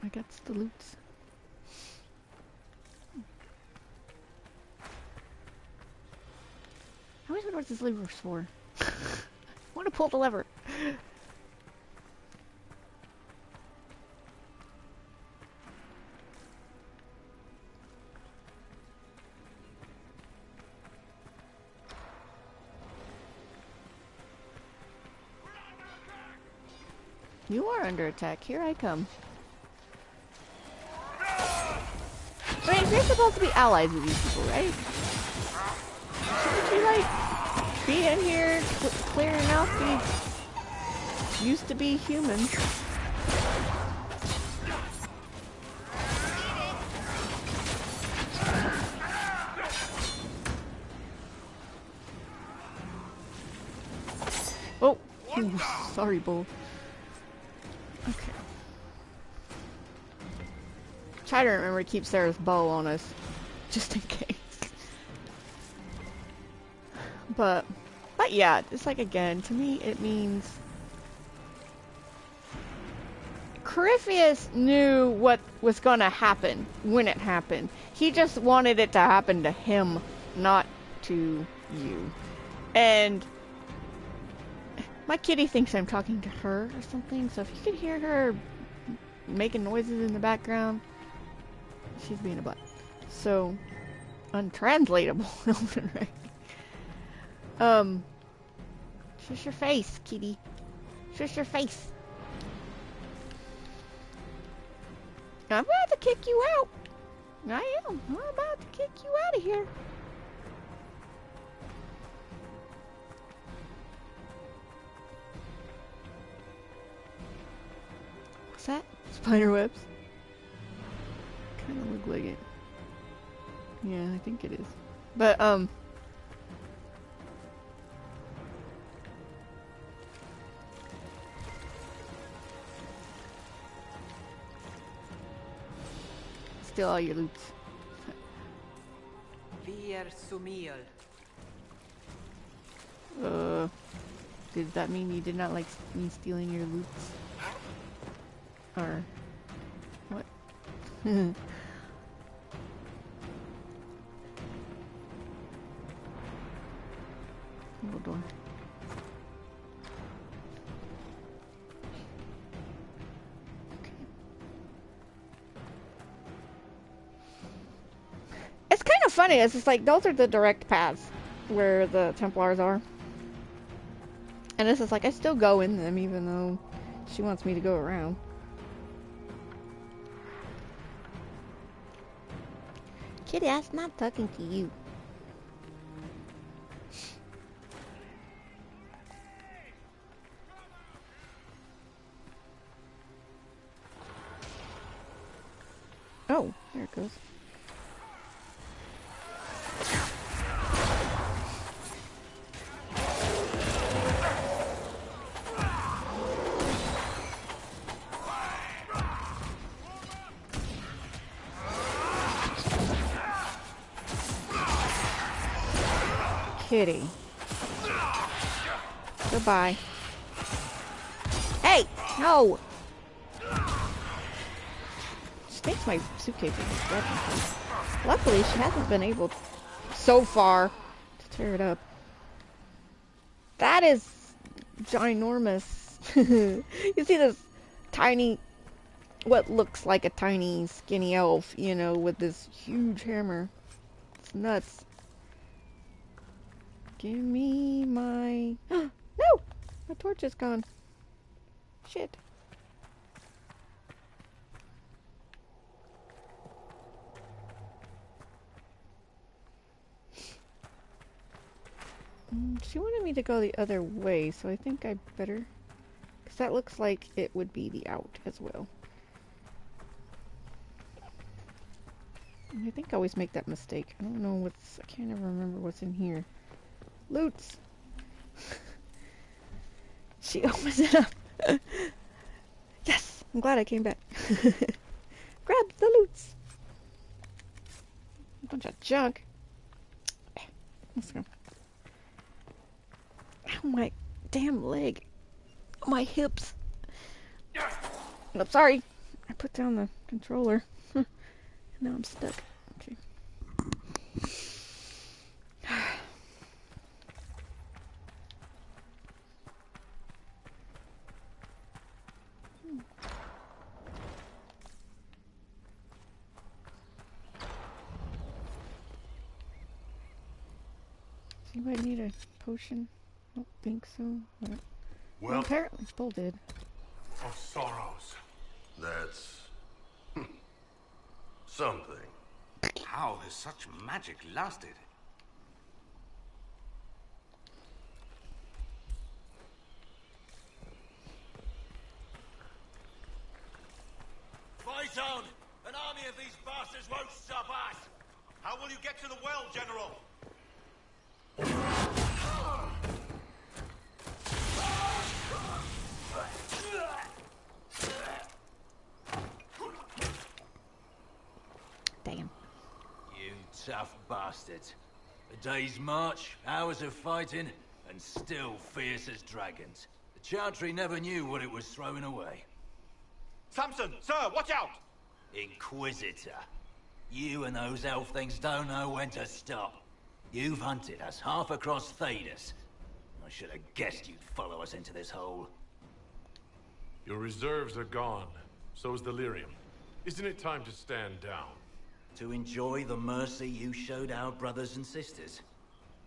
I got the loots. I always wonder what this lever's for. I want to pull the lever. You are under attack. Here I come. I mean, you're supposed to be allies with these people, right? Shouldn't you, like, be in here clearing out these used to be humans? Oh! Ooh, sorry, Bull. Okay. Try to remember to keep Sarah's bow on us, just in case. But yeah, it's like, again, to me it means Corypheus knew what was gonna happen when it happened. He just wanted it to happen to him, not to you. And my kitty thinks I'm talking to her or something, so if you can hear her making noises in the background, she's being a butt. So, untranslatable. Right? Shush your face, kitty. Shush your face. I'm about to kick you out. I am. I'm about to kick you out of here. What's that? Spider webs? Kind of look like it. Yeah, I think it is. But, steal all your loot. Does that mean you did not like me stealing your loot? Or what? Little door. It's kind of funny. It's just like, those are the direct paths where the Templars are. And it's just like, I still go in them even though she wants me to go around. Kitty, I'm not talking to you. Oh, there it goes. kitty. Goodbye. Hey! No! She thinks my suitcase is threatening. Luckily, she hasn't been able so far to tear it up. That is ginormous. You see this tiny, what looks like a tiny skinny elf, you know, with this huge hammer. It's nuts. Give me my... No! My torch is gone. Shit. She wanted me to go the other way, so I think I better... Because that looks like it would be the out as well. And I think I always make that mistake. I don't know what's... I can't ever remember what's in here. Loots! She opens it up. Yes! I'm glad I came back. Grab the loots! A bunch of junk. Let's go. Ow, my damn leg. My hips. I'm sorry. I put down the controller. And now I'm stuck. Okay. Does anybody need a potion? I don't think so. Well, apparently Bull did. Of sorrows. That's... something. How has such magic lasted? Fight on! An army of these bastards won't stop us! How will you get to the well, General? Damn. You tough bastards. A day's march, hours of fighting, and still fierce as dragons. The Chantry never knew what it was throwing away. Samson, sir, watch out! Inquisitor. You and those elf things don't know when to stop. You've hunted us half across Thedas. I should have guessed you'd follow us into this hole. Your reserves are gone. So is the lyrium. Isn't it time to stand down? To enjoy the mercy you showed our brothers and sisters?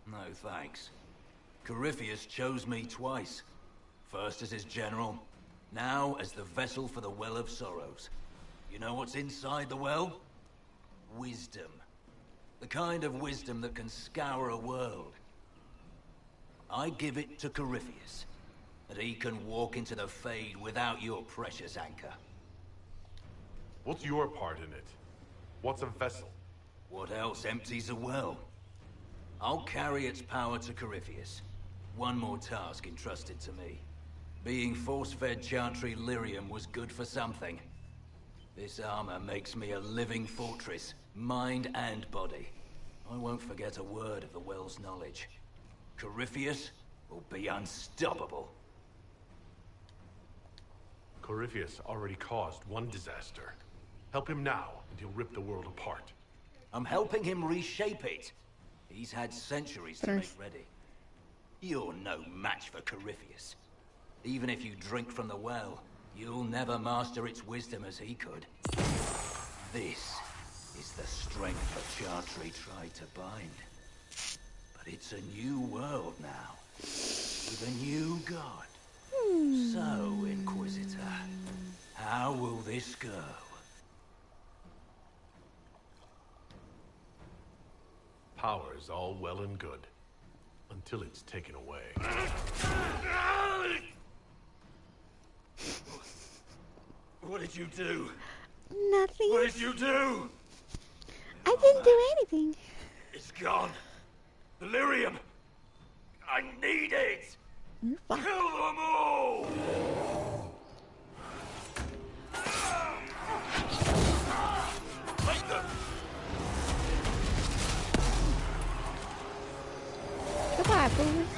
No thanks. Corypheus chose me twice. First as his general, now as the vessel for the Well of Sorrows. You know what's inside the well? Wisdom. The kind of wisdom that can scour a world. I give it to Corypheus, that he can walk into the Fade without your precious anchor. What's your part in it? What's a vessel? What else empties a well? I'll carry its power to Corypheus. One more task entrusted to me. Being force-fed Chantry lyrium was good for something. This armor makes me a living fortress, mind and body. I won't forget a word of the well's knowledge. Corypheus will be unstoppable. Corypheus already caused one disaster. Help him now, and he'll rip the world apart. I'm helping him reshape it. He's had centuries to make ready. You're no match for Corypheus. Even if you drink from the well, you'll never master its wisdom as he could. This is the strength the Chantry tried to bind. But it's a new world now, with a new god. So, Inquisitor, how will this go? Power is all well and good, until it's taken away. What did you do? Nothing. What did you do? I didn't do anything. It's gone. The lyrium. I need it. You're fine. Kill them all. Take them. Goodbye, fools.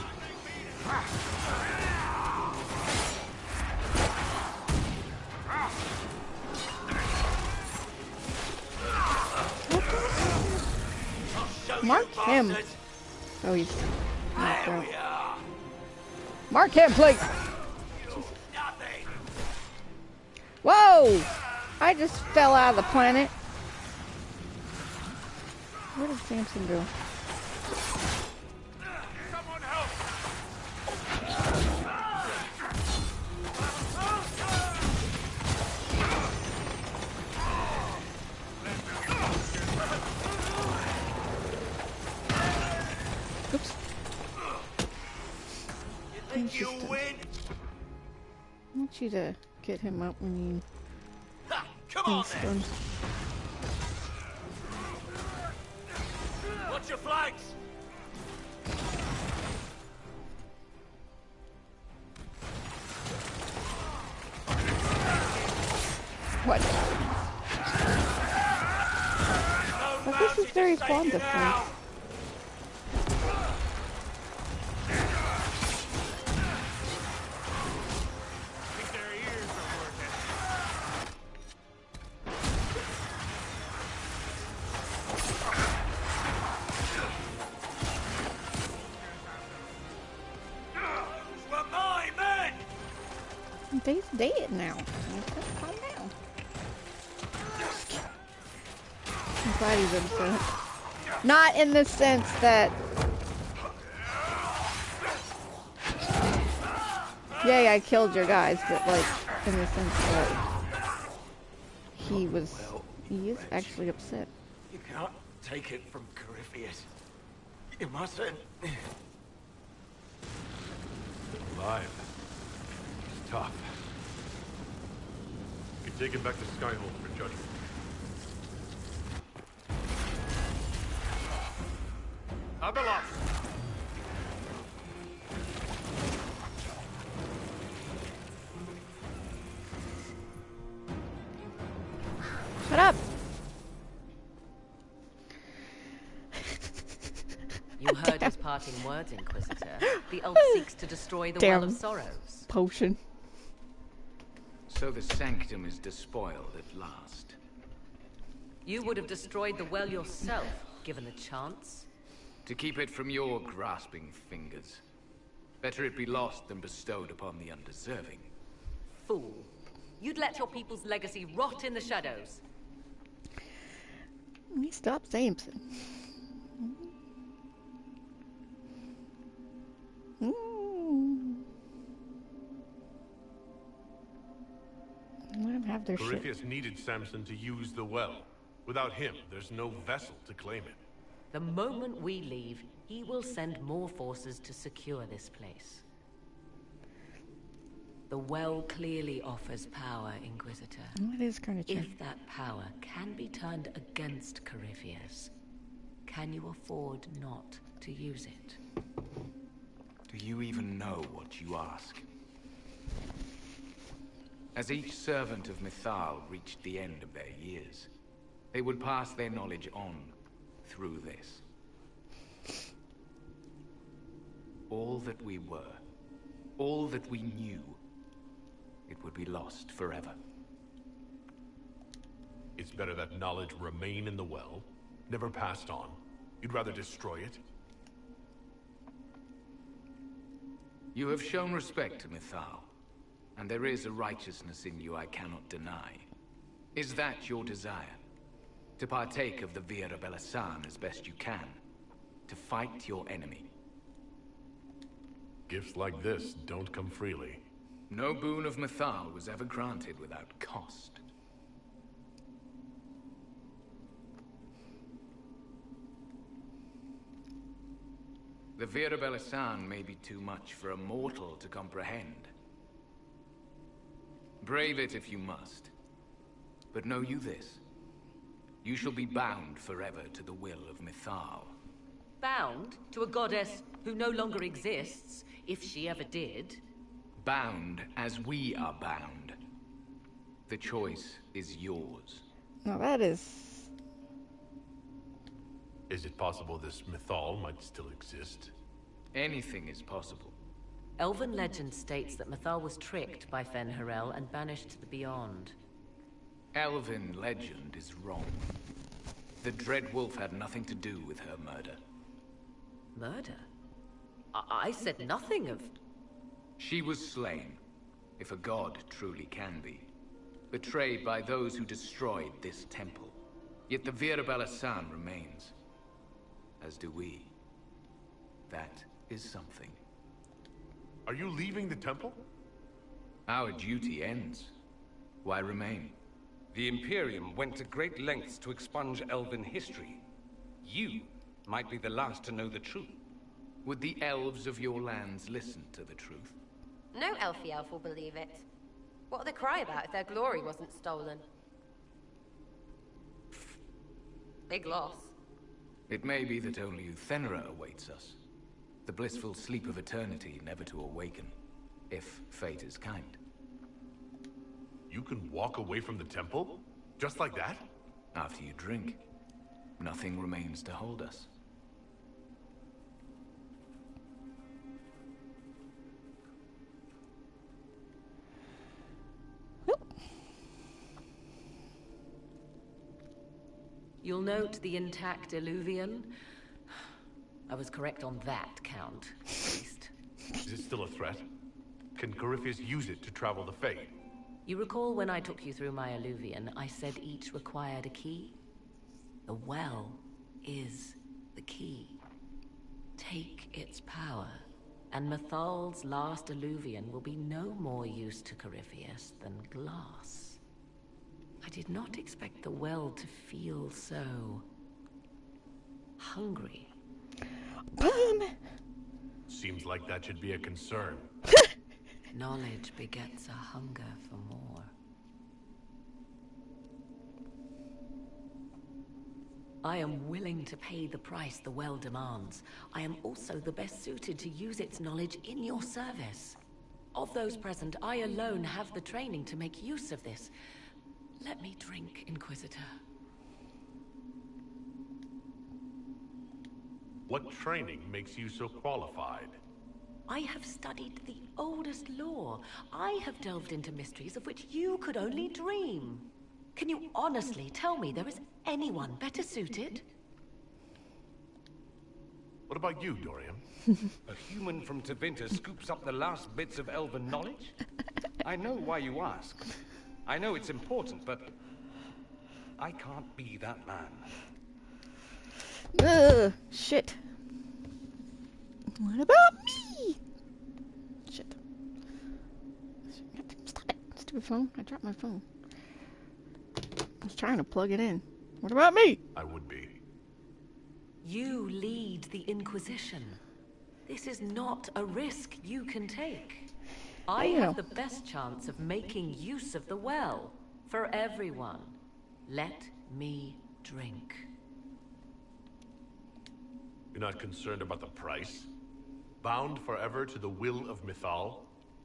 Mark him. Oh, he's knocked out. Mark him, please. Whoa! I just fell out of the planet. Where did Samson go? Oops. You win. I want you to get him up when you. Come on then. Watch your flanks. What? Well, this is very fun to play. He's dead now. Calm down. I'm glad he's upset. Not in the sense that... Yay, I killed your guys, but like, in the sense that he is actually upset. You can't take it from Corypheus. You mustn't. Alive. It's tough. You can take him back to Skyhold for judgment. Abeloth! Shut up! You heard his parting words, Inquisitor. The elf seeks to destroy the Well of Sorrows. Potion. So the Sanctum is despoiled at last. You would have destroyed the well yourself, given the chance. To keep it from your grasping fingers. Better it be lost than bestowed upon the undeserving. Fool. You'd let your people's legacy rot in the shadows. Let me stop Samson. Let him have their shit. Corypheus needed Samson to use the well. Without him, there's no vessel to claim it. The moment we leave, he will send more forces to secure this place. The well clearly offers power, Inquisitor. That is kind of true. If that power can be turned against Corypheus, can you afford not to use it? Do you even know what you ask? As each servant of Mythal reached the end of their years, they would pass their knowledge on through this. All that we were, all that we knew, it would be lost forever. It's better that knowledge remain in the well, never passed on. You'd rather destroy it? You have shown respect to Mythal, and there is a righteousness in you I cannot deny. Is that your desire? To partake of the Vira Belasan as best you can? To fight your enemy? Gifts like this don't come freely. No boon of Mythal was ever granted without cost. The Vira Belasan may be too much for a mortal to comprehend. Brave it if you must. But know you this. You shall be bound forever to the will of Mythal. Bound to a goddess who no longer exists, if she ever did. Bound as we are bound. The choice is yours. Now that is... Is it possible this Mythal might still exist? Anything is possible. Elven legend states that Mythal was tricked by Fen'Harel and banished to the Beyond. Elven legend is wrong. The Dread Wolf had nothing to do with her murder. Murder? I said nothing of... She was slain, if a god truly can be. Betrayed by those who destroyed this temple. Yet the Vir Balasan remains. As do we. That is something. Are you leaving the temple? Our duty ends. Why remain? The Imperium went to great lengths to expunge Elven history. You might be the last to know the truth. Would the elves of your lands listen to the truth? No Elfie elf will believe it. What would they cry about if their glory wasn't stolen? Big loss. It may be that only Uthenera awaits us. The blissful sleep of eternity, never to awaken, if fate is kind. You can walk away from the temple? Just like that? After you drink, nothing remains to hold us. You'll note the intact Illuvian. I was correct on that count, at least. Is it still a threat? Can Corypheus use it to travel the Fade? You recall when I took you through my Illuvian, I said each required a key? The well is the key. Take its power, and Mythal's last Illuvian will be no more use to Corypheus than glass. I did not expect the well to feel so... hungry. Seems like that should be a concern. Knowledge begets a hunger for more. I am willing to pay the price the well demands. I am also the best suited to use its knowledge in your service. Of those present, I alone have the training to make use of this. Let me drink, Inquisitor. What training makes you so qualified? I have studied the oldest lore. I have delved into mysteries of which you could only dream. Can you honestly tell me there is anyone better suited? What about you, Dorian? A human from Tevinter scoops up the last bits of Elven knowledge? I know why you ask. I know it's important, but... I can't be that man. Ugh, shit. What about me? Shit. Stop it, stupid phone. I dropped my phone. I was trying to plug it in. What about me? I would be. You lead the Inquisition. This is not a risk you can take. I have the best chance of making use of the well. For everyone. Let me drink. You're not concerned about the price? Bound forever to the will of Mythal?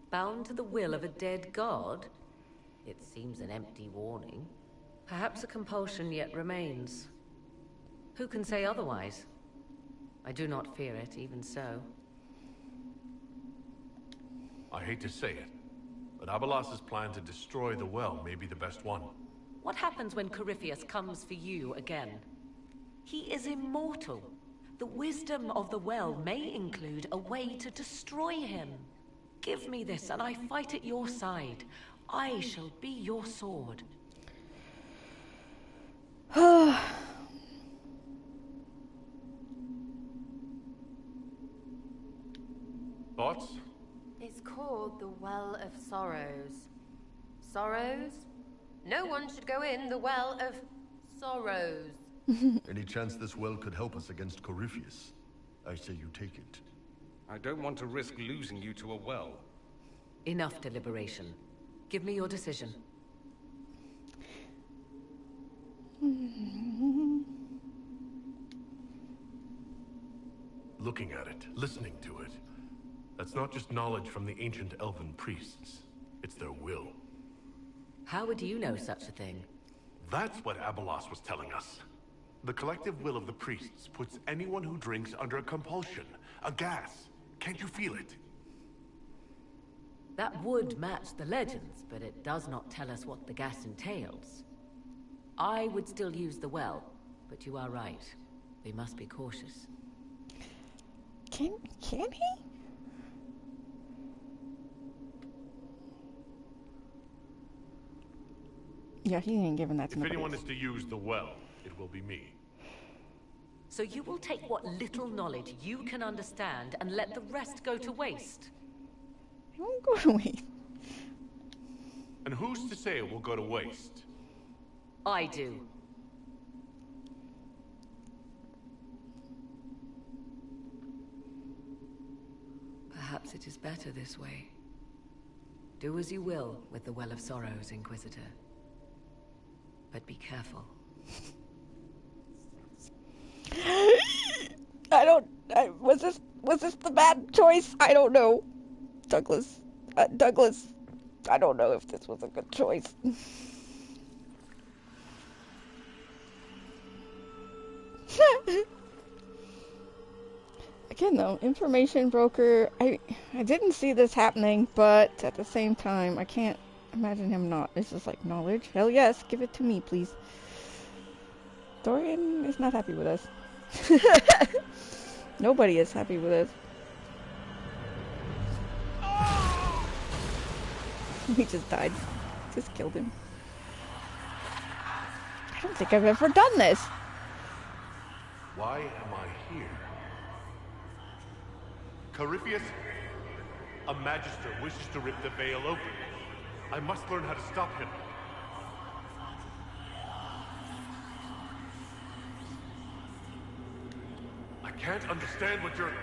Bound to the will of a dead god? It seems an empty warning. Perhaps a compulsion yet remains. Who can say otherwise? I do not fear it, even so. I hate to say it, but Abelas's plan to destroy the well may be the best one. What happens when Corypheus comes for you again? He is immortal. The wisdom of the well may include a way to destroy him. Give me this, and I fight at your side. I shall be your sword. Thoughts? It's called the Well of Sorrows. Sorrows? No one should go in the Well of Sorrows. Any chance this well could help us against Corypheus? I say you take it. I don't want to risk losing you to a well. Enough deliberation. Give me your decision. Looking at it, listening to it. That's not just knowledge from the ancient elven priests. It's their will. How would you know such a thing? That's what Abelas was telling us. The collective will of the priests puts anyone who drinks under a compulsion, a gas. Can't you feel it? That would match the legends, but it does not tell us what the gas entails. I would still use the well, but you are right. We must be cautious. Can he? Yeah, he ain't giving that to If nobody anyone else. is to use the well, it will be me. So you will take what little knowledge you can understand and let the rest go to waste? It won't go to waste. And who's to say it will go to waste? I do. Perhaps it is better this way. Do as you will with the Well of Sorrows, Inquisitor. But be careful. Was this the bad choice? I don't know. Douglas, I don't know if this was a good choice. Again though, information broker, I didn't see this happening, but at the same time, I can't imagine him not. This is like knowledge. Hell yes, give it to me, please. Dorian is not happy with us. Nobody is happy with us. He just died. Just killed him. I don't think I've ever done this. Why am I here? Corypheus? A Magister wishes to rip the veil open. I must learn how to stop him. I can't understand what you're...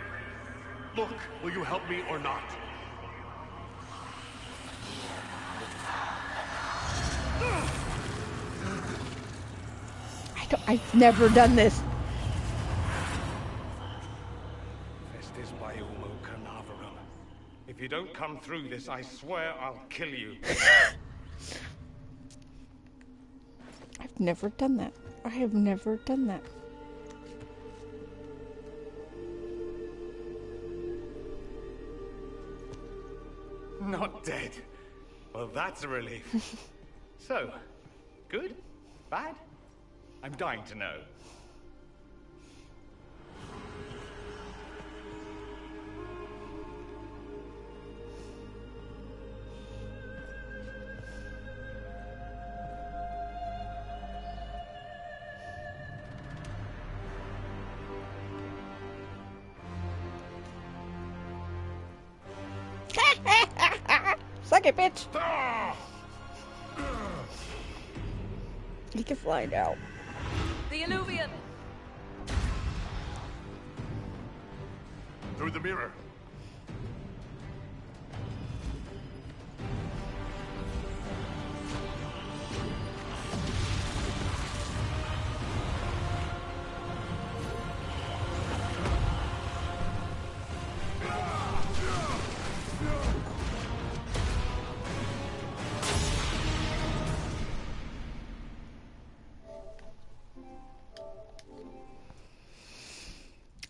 Look, will you help me or not? I've never done this. Festis Baiumo Carnavarum. If you don't come through this, I swear I'll kill you. I've never done that. I have never done that. Not dead. Well, that's a relief. So, good? Bad? I'm dying to know. Suck it, bitch! He can fly now. The Illuvian! Through the mirror.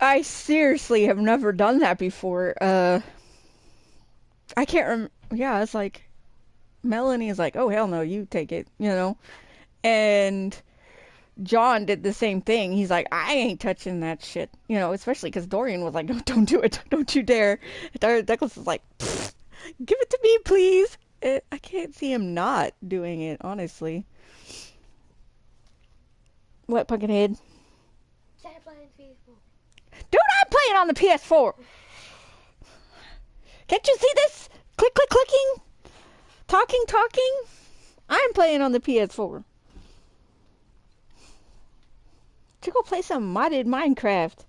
I seriously have never done that before. I can't yeah, it's like Melanie is like, "Oh hell no, you take it," you know. And John did the same thing. He's like, "I ain't touching that shit," you know. Especially because Dorian was like, "No, don't do it, don't you dare." Douglas was like, "Give it to me, please." I can't see him not doing it, honestly. What, Pumpkinhead? Dude, I'm playing on the PS4. Can't you see this? Click, click, clicking. Talking, talking. I'm playing on the PS4. To go play some modded Minecraft.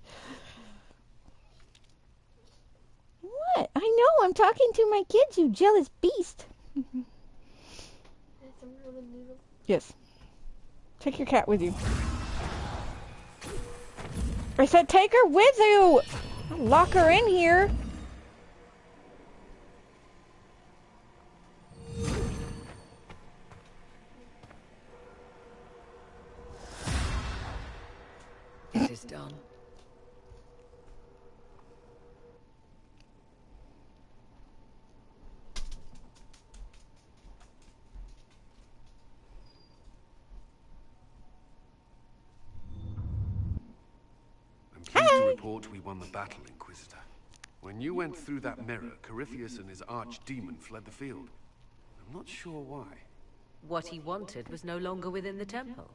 What? I know, I'm talking to my kids, you jealous beast. Yes. Take your cat with you. I said take her with you! I'll lock her in here. It is done. thought we won the battle, Inquisitor. When you went through that mirror, Corypheus and his archdemon fled the field. I'm not sure why. What he wanted was no longer within the temple.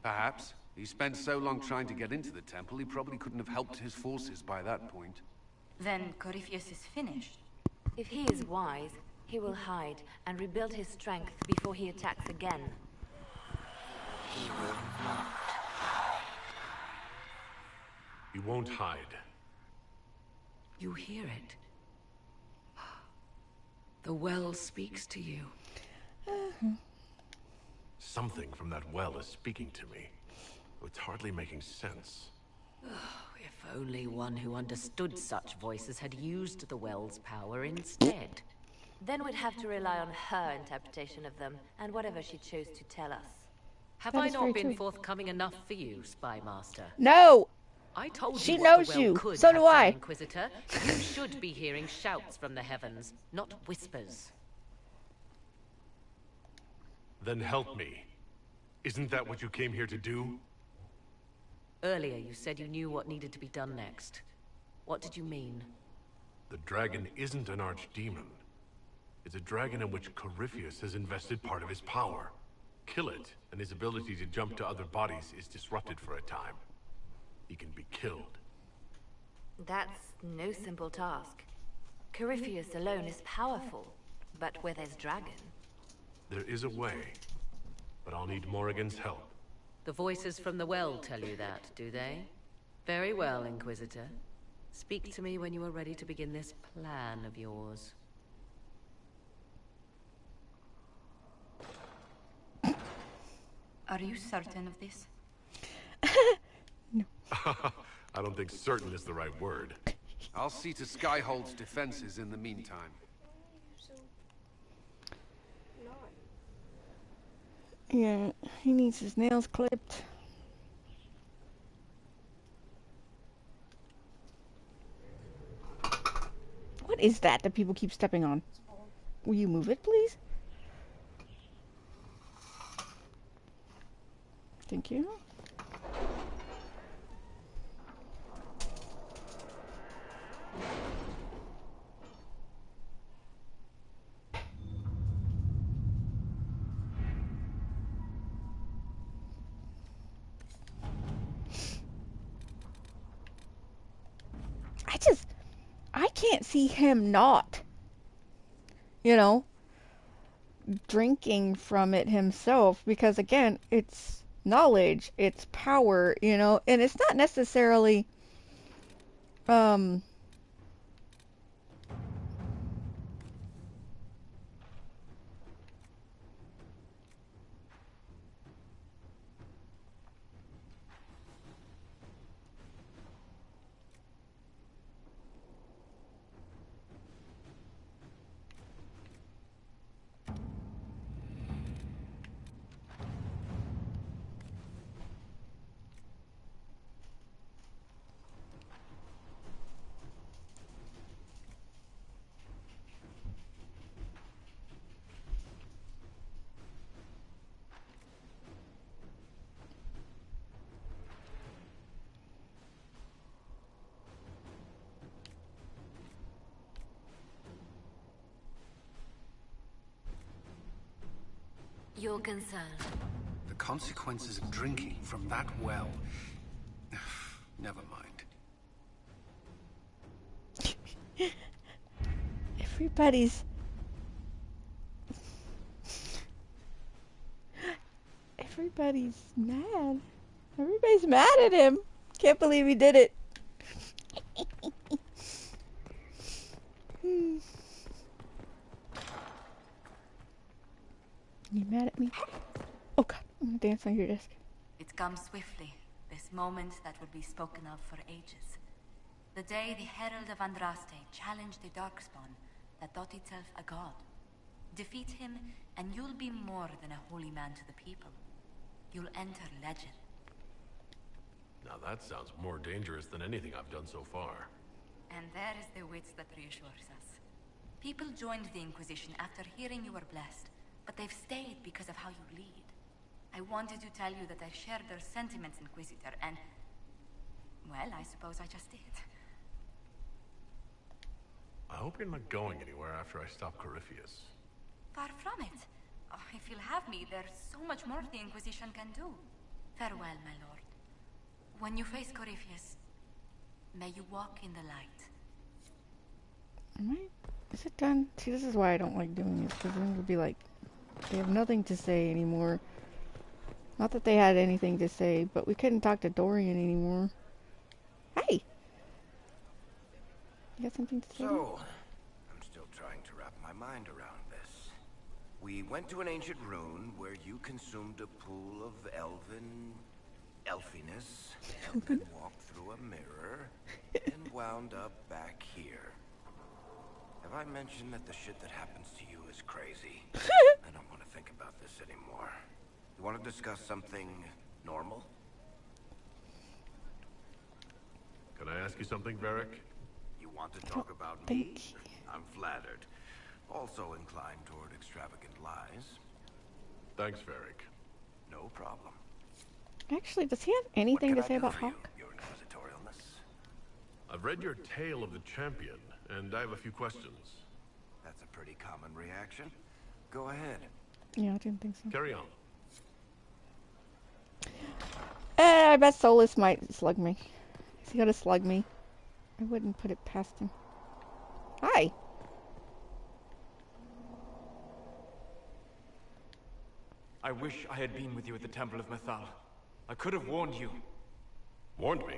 Perhaps. He spent so long trying to get into the temple, he probably couldn't have helped his forces by that point. Then Corypheus is finished. If he is wise, he will hide and rebuild his strength before he attacks again. He will not. He won't hide. You hear it. The well speaks to you. Something from that well is speaking to me. It's hardly making sense. If only one who understood such voices had used the well's power instead. Then we'd have to rely on her interpretation of them, and whatever she chose to tell us. Have I not been forthcoming enough for you, Spy Master? No! I told she you knows the well you. Could So do have I. done, Inquisitor. You should be hearing shouts from the heavens, not whispers. Then help me. Isn't that what you came here to do? Earlier you said you knew what needed to be done next. What did you mean? The dragon isn't an archdemon. It's a dragon in which Corypheus has invested part of his power. Kill it, and his ability to jump to other bodies is disrupted for a time. He can be killed. That's no simple task. Corypheus alone is powerful, but where there's dragon... There is a way, but I'll need Morrigan's help. The voices from the well tell you that, do they? Very well, Inquisitor. Speak to me when you are ready to begin this plan of yours. Are you certain of this? I don't think certain is the right word. I'll see to Skyhold's defenses in the meantime. Yeah, he needs his nails clipped. What is that people keep stepping on? Will you move it, please? Thank you. I can't see him not, drinking from it himself, because again, it's knowledge, it's power, and it's not necessarily, You're concerned. The consequences of drinking from that well. Never mind. Everybody's mad. Everybody's mad at him. Can't believe he did it. You mad at me? Oh god, I'm gonna dance on your desk. It comes swiftly, this moment that will be spoken of for ages. The day the Herald of Andraste challenged the Darkspawn that thought itself a god. Defeat him, and you'll be more than a holy man to the people. You'll enter legend. Now that sounds more dangerous than anything I've done so far. And there is the wits that reassures us. People joined the Inquisition after hearing you were blessed, but they've stayed because of how you lead. I wanted to tell you that I share their sentiments, Inquisitor, and... Well, I suppose I just did. I hope you're not going anywhere after I stop Corypheus. Far from it. Oh, if you'll have me, there's so much more the Inquisition can do. Farewell, my lord. When you face Corypheus, may you walk in the light. Is it done? See, this is why I don't like doing this, because then it would be like, they have nothing to say anymore. Not that they had anything to say, but we couldn't talk to Dorian anymore. Hey! You got something to say? So, I'm still trying to wrap my mind around this. We went to an ancient rune where you consumed a pool of elfiness, and then walked through a mirror, and wound up back here. Have I mentioned that the shit that happens to you is crazy? I don't want to think about this anymore. You want to discuss something normal? Can I ask you something, Varric? You want to talk about me? I'm flattered. Also inclined toward extravagant lies. Thanks, Varric. No problem. Actually, does he have anything to say about Hawke? Your inquisitorialness. I've read your Tale of the Champion, and I have a few questions. That's a pretty common reaction. Go ahead. Yeah, I didn't think so. Carry on. I bet Solas might slug me. Is he gonna slug me? I wouldn't put it past him. Hi! I wish I had been with you at the Temple of Mythal. I could have warned you. Warned me?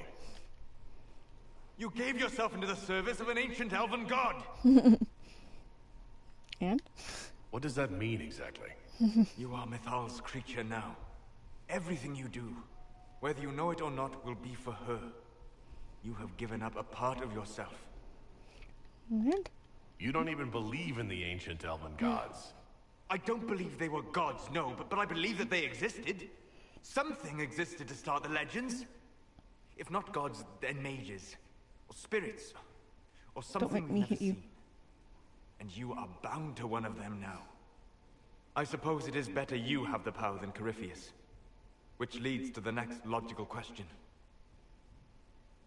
You gave yourself into the service of an ancient elven god! And? What does that mean exactly? You are Mythal's creature now. Everything you do, whether you know it or not, will be for her. You have given up a part of yourself. And? You don't even believe in the ancient elven gods. I don't believe they were gods, no, but I believe that they existed. Something existed to start the legends. If not gods, then mages. Or spirits. Or something we've never seen. And you are bound to one of them now. I suppose it is better you have the power than Corypheus. Which leads to the next logical question.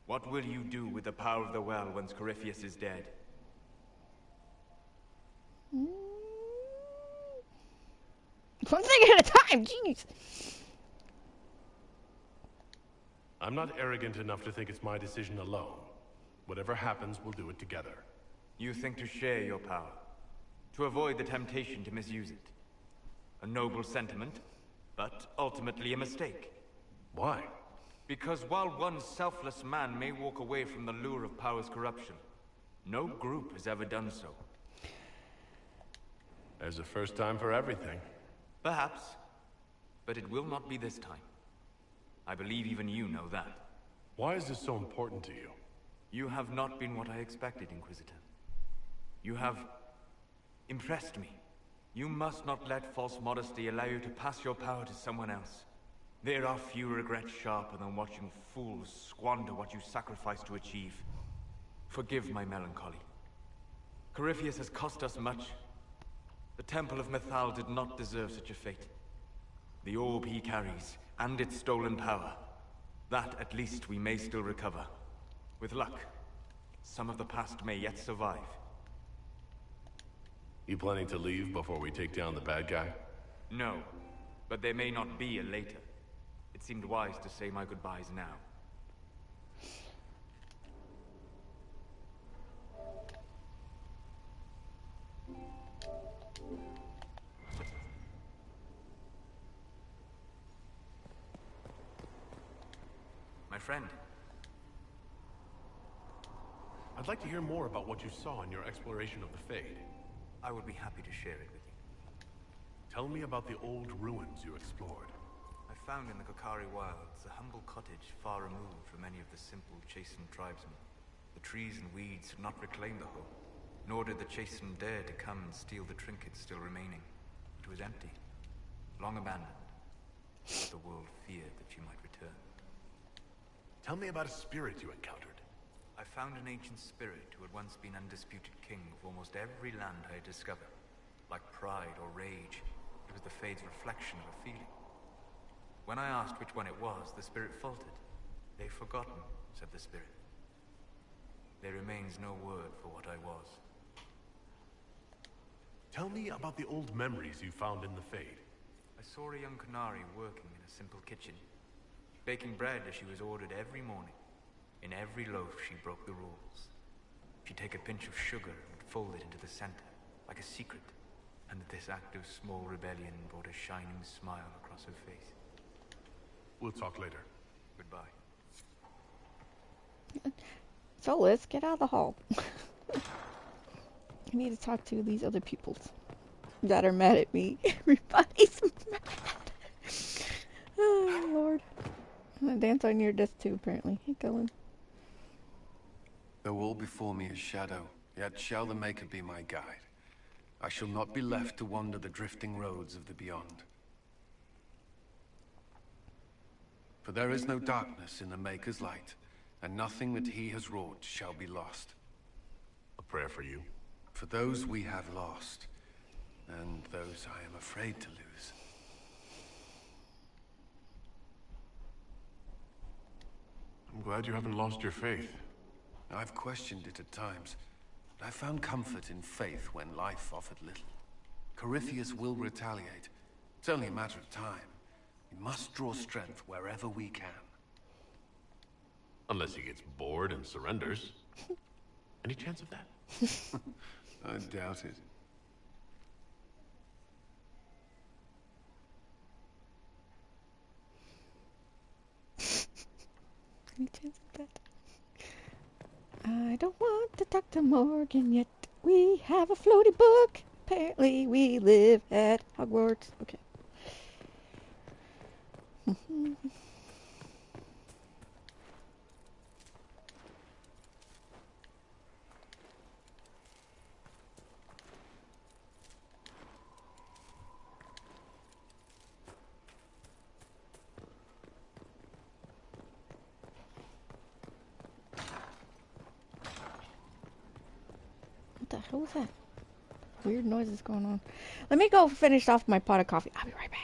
What will you do with the power of the well once Corypheus is dead? One thing at a time, jeez! I'm not arrogant enough to think it's my decision alone. Whatever happens, we'll do it together. You think to share your power, to avoid the temptation to misuse it. A noble sentiment, but ultimately a mistake. Why? Because while one selfless man may walk away from the lure of power's corruption, no group has ever done so. There's a first time for everything. Perhaps, but it will not be this time. I believe even you know that. Why is this so important to you? You have not been what I expected, Inquisitor. You have impressed me. You must not let false modesty allow you to pass your power to someone else. There are few regrets sharper than watching fools squander what you sacrificed to achieve. Forgive my melancholy. Corypheus has cost us much. The Temple of Mythal did not deserve such a fate. The orb he carries, and its stolen power, that at least we may still recover. With luck, some of the past may yet survive. You planning to leave before we take down the bad guy? No, but there may not be a later. It seemed wise to say my goodbyes now. My friend. I'd like to hear more about what you saw in your exploration of the Fade. I would be happy to share it with you. Tell me about the old ruins you explored. I found in the Kokari wilds a humble cottage far removed from any of the simple, chastened tribesmen. The trees and weeds had not reclaimed the home, nor did the chastened dare to come and steal the trinkets still remaining. It was empty, long abandoned. The world feared that you might return. Tell me about a spirit you encountered. I found an ancient spirit who had once been undisputed king of almost every land I had discovered. Like pride or rage, it was the Fade's reflection of a feeling. When I asked which one it was, the spirit faltered. They've forgotten, said the spirit. There remains no word for what I was. Tell me about the old memories you found in the Fade. I saw a young Qunari working in a simple kitchen, baking bread as she was ordered every morning. In every loaf, she broke the rules. She'd take a pinch of sugar and fold it into the center, like a secret. And this act of small rebellion brought a shining smile across her face. We'll talk later. Goodbye. So let's get out of the hall. I need to talk to these other people that are mad at me. Everybody's mad. Oh, Lord. I'm gonna dance on your desk too, apparently. Hey, Cullen. Though all before me is shadow, yet shall the Maker be my guide. I shall not be left to wander the drifting roads of the beyond. For there is no darkness in the Maker's light, and nothing that he has wrought shall be lost. A prayer for you. For those we have lost, and those I am afraid to lose. I'm glad you haven't lost your faith. I've questioned it at times, but I found comfort in faith when life offered little. Corypheus will retaliate. It's only a matter of time. We must draw strength wherever we can. Unless he gets bored and surrenders. Any chance of that? I doubt it. Any chance of that? I don't want to talk to Morgan yet. We have a floaty book. Apparently we live at Hogwarts. Okay. What the hell was that? Weird noises going on. Let me go finish off my pot of coffee. I'll be right back.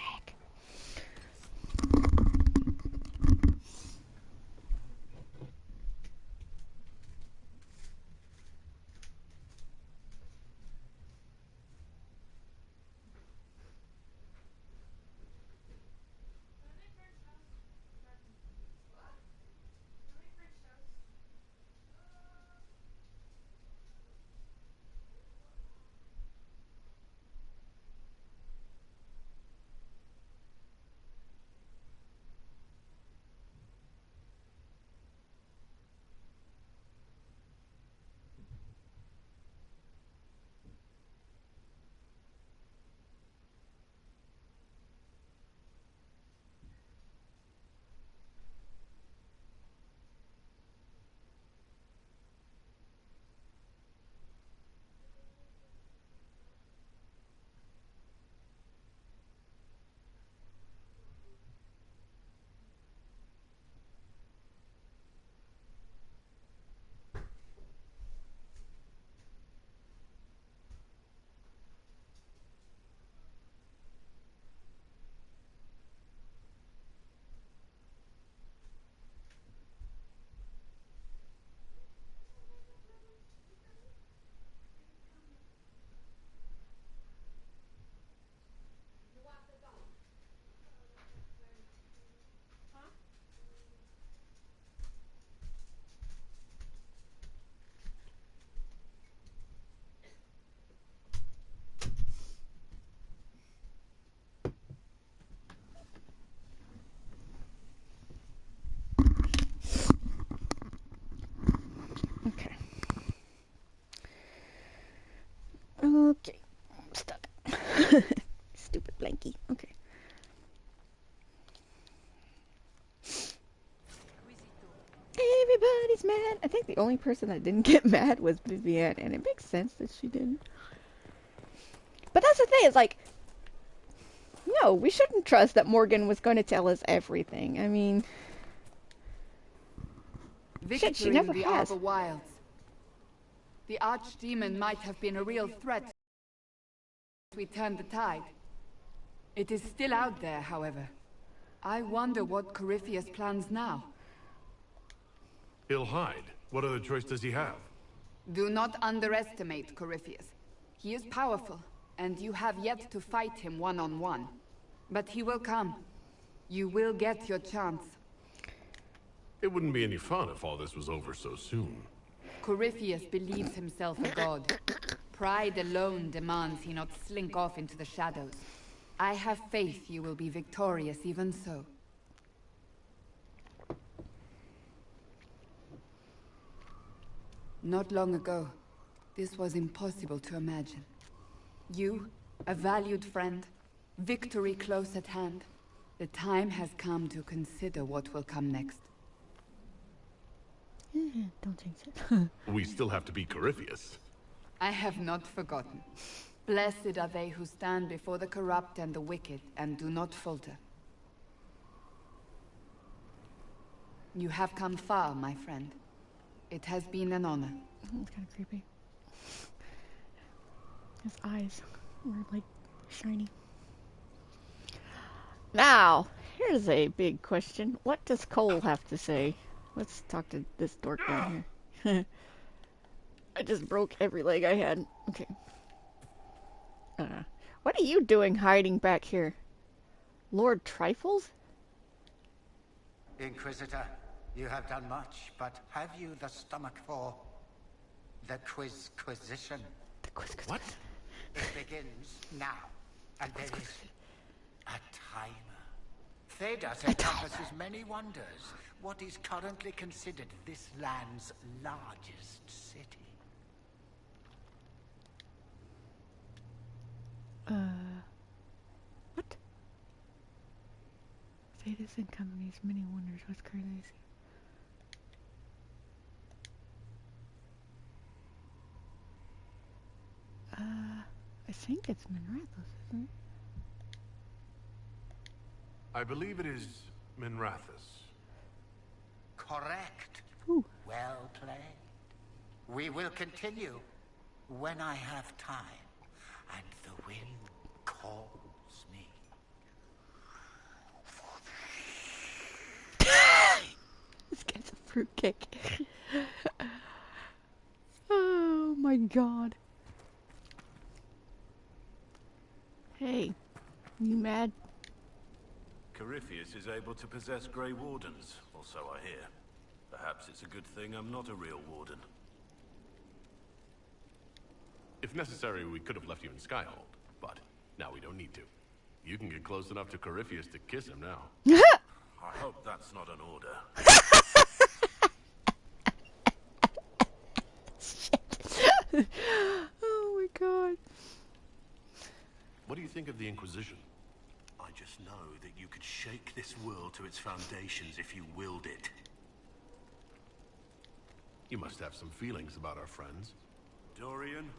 Okay, I'm stuck. Stupid blankie. Okay. Everybody's mad. I think the only person that didn't get mad was Vivienne, and it makes sense that she didn't. But that's the thing, it's like, no, we shouldn't trust that Morgan was going to tell us everything. I mean, shit, she never the has. Outer Wilds. The archdemon might have been a real threat as we turned the tide. It is still out there, however. I wonder what Corypheus plans now. He'll hide. What other choice does he have? Do not underestimate Corypheus. He is powerful, and you have yet to fight him one-on-one. But he will come. You will get your chance. It wouldn't be any fun if all this was over so soon. Corypheus believes himself a god. Pride alone demands he not slink off into the shadows. I have faith you will be victorious even so. Not long ago, this was impossible to imagine. You, a valued friend, victory close at hand. The time has come to consider what will come next. Don't jinx it. We still have to beat Corypheus. I have not forgotten. Blessed are they who stand before the corrupt and the wicked and do not falter. You have come far, my friend. It has been an honor. It's kind of creepy. His eyes were like shiny. Now, here's a big question. What does Cole have to say? Let's talk to this dork down here. I just broke every leg I had. Okay. What are you doing hiding back here? Lord Trifles? Inquisitor, you have done much, but have you the stomach for the Quizquisition? The Quizquisition? What? It begins now, and there is a timer. Thedas encompasses many wonders. What is currently considered this land's largest city? What? Thedas and companies, many wonders. What's crazy? I think it's Minrathous, isn't it? I believe it is Minrathous. Correct. Ooh. Well played. We will continue when I have time and the wind calls me. This guy's a fruitcake. Oh my god. Hey, you mad? Corypheus is able to possess Grey Wardens, or so I hear. Perhaps it's a good thing I'm not a real warden. If necessary, we could have left you in Skyhold, but now we don't need to. You can get close enough to Corypheus to kiss him now. I hope that's not an order. Oh my god. What do you think of the Inquisition? I just know that you could shake this world to its foundations if you willed it. You must have some feelings about our friends. Dorian?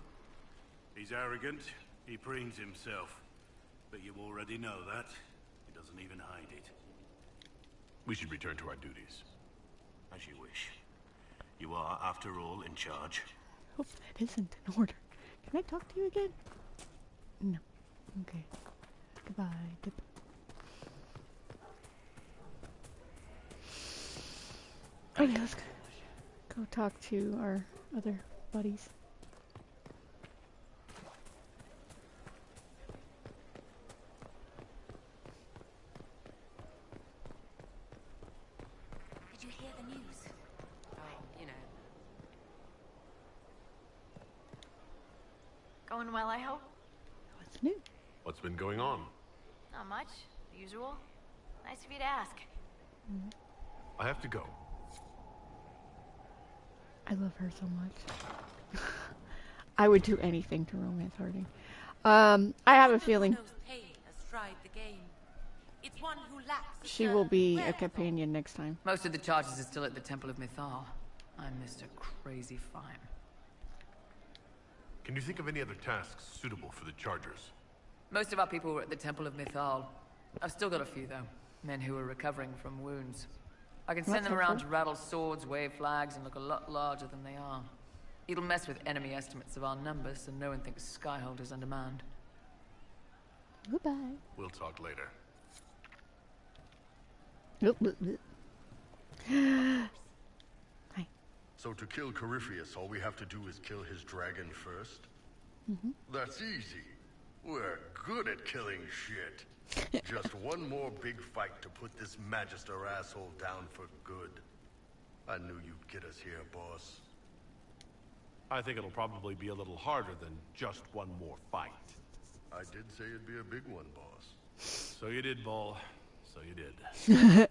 He's arrogant. He preens himself. But you already know that. He doesn't even hide it. We should return to our duties. As you wish. You are, after all, in charge. Hope that isn't an order. Can I talk to you again? No. Okay. Goodbye, Dip. Okay, let's go talk to our other buddies. Did you hear the news? Oh, you know. Going well, I hope? What's new? What's been going on? Not much. The usual. Nice of you to ask. I have to go. I love her so much. I would do anything to romance Harding. I have a feeling she will be a companion next time. Most of the charges are still at the Temple of Mythal. I'm Mr. Crazy Fine. Can you think of any other tasks suitable for the Chargers? Most of our people were at the Temple of Mythal. I've still got a few, though. Men who are recovering from wounds. I can send them around to rattle swords, wave flags, and look a lot larger than they are. It'll mess with enemy estimates of our numbers, so no one thinks Skyhold is undermanned. Goodbye. We'll talk later. Hi. So to kill Corypheus, all we have to do is kill his dragon first? That's easy. We're good at killing shit. Just one more big fight to put this Magister asshole down for good. I knew you'd get us here, boss. I think it'll probably be a little harder than just one more fight. I did say it'd be a big one, boss. So you did, Bull. So you did.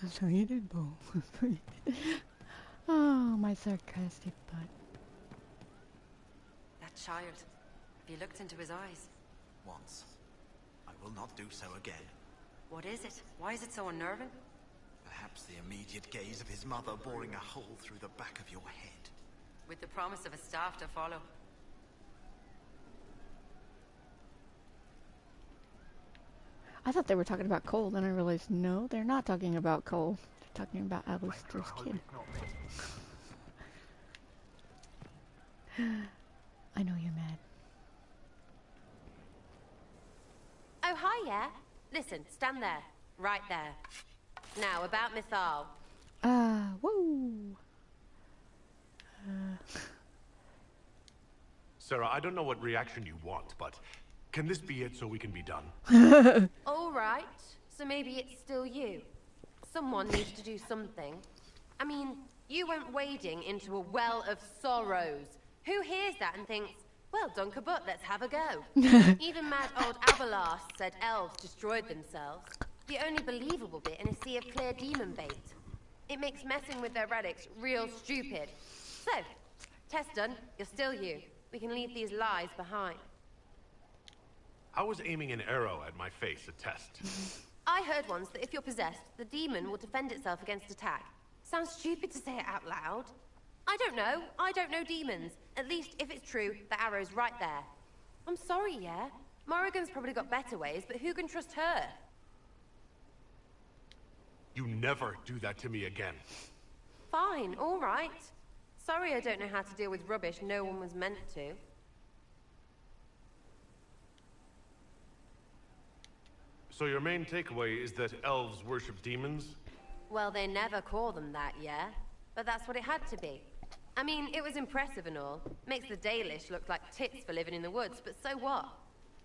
So you did, Bull. Oh, my sarcastic butt. That child. Have you looked into his eyes? Once. I will not do so again. What is it? Why is it so unnerving? Perhaps the immediate gaze of his mother boring a hole through the back of your head. With the promise of a staff to follow. I thought they were talking about Cole, then I realized no, they're not talking about Cole. They're talking about Alistair's kid. I know you're mad. Oh, hi, yeah? Listen, stand there. Right there. Now, about Mythal. Whoa. Sarah, I don't know what reaction you want, but can this be it so we can be done? All right. So maybe it's still you. Someone needs to do something. I mean, you went wading into a well of sorrows. Who hears that and thinks, well, Dunkerbutt, let's have a go? Even mad old Abelarth said elves destroyed themselves. The only believable bit in a sea of clear demon bait. It makes messing with their relics real stupid. So, test done. You're still you. We can leave these lies behind. I was aiming an arrow at my face at test. I heard once that if you're possessed, the demon will defend itself against attack. Sounds stupid to say it out loud. I don't know. I don't know demons. At least, if it's true, the arrow's right there. I'm sorry, yeah? Morrigan's probably got better ways, but who can trust her? You never do that to me again. Fine, all right. Sorry I don't know how to deal with rubbish no one was meant to. So your main takeaway is that elves worship demons? Well, they never call them that, yeah? But that's what it had to be. I mean, it was impressive and all. Makes the Dalish look like tits for living in the woods, but so what?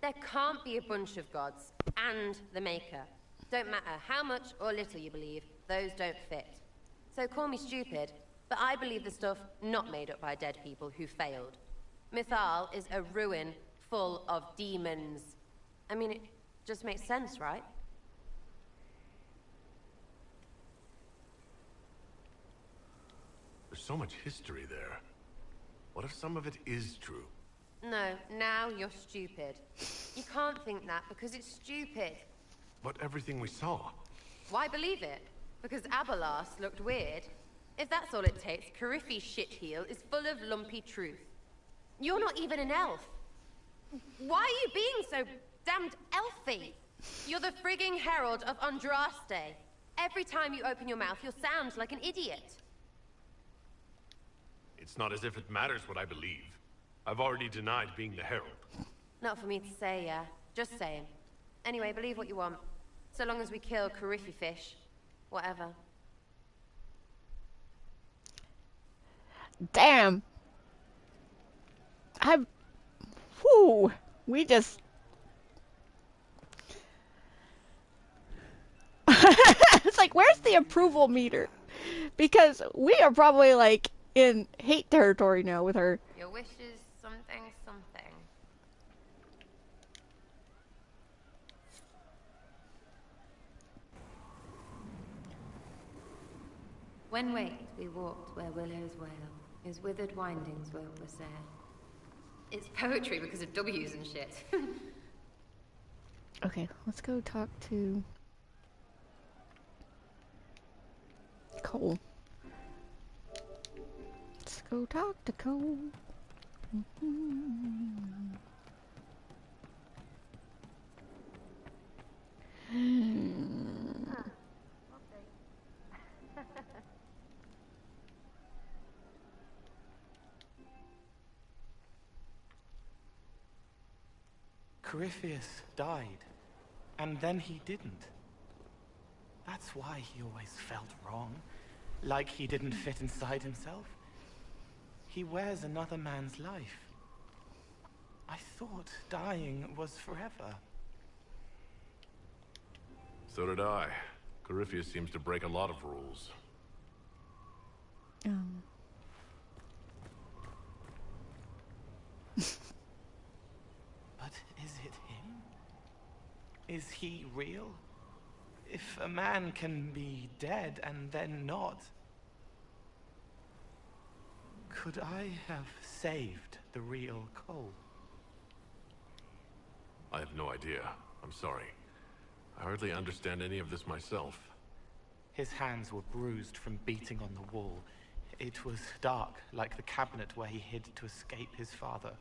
There can't be a bunch of gods, and the Maker. Don't matter how much or little you believe, those don't fit. So call me stupid, but I believe the stuff not made up by dead people who failed. Mythal is a ruin full of demons. I mean, it just makes sense, right? There's so much history there. What if some of it is true? No, now you're stupid. You can't think that because it's stupid. But everything we saw. Why believe it? Because Abelarth looked weird? If that's all it takes, Coryphe's shitheel is full of lumpy truth. You're not even an elf. Why are you being so damned elfy? You're the frigging herald of Andraste. Every time you open your mouth, you'll sound like an idiot. It's not as if it matters what I believe. I've already denied being the herald. Not for me to say, yeah. Just saying. Anyway, believe what you want. So long as we kill Coryphe fish. Whatever. Damn. Whew. We just... It's like, where's the approval meter? Because we are probably, like, in hate territory now with her. Your wish is something, something. When waked, we walked where willows wail, whose withered windings woke the sail. It's poetry because of W's and shit. Okay, let's go talk to Cole. Let's go talk to Cole. Corypheus died, and then he didn't. That's why he always felt wrong, like he didn't fit inside himself. He wears another man's life. I thought dying was forever. So did I. Corypheus seems to break a lot of rules. But is it him? Is he real? If a man can be dead and then not, could I have saved the real Cole? I have no idea. I'm sorry. I hardly understand any of this myself. His hands were bruised from beating on the wall. It was dark, like the cabinet where he hid to escape his father.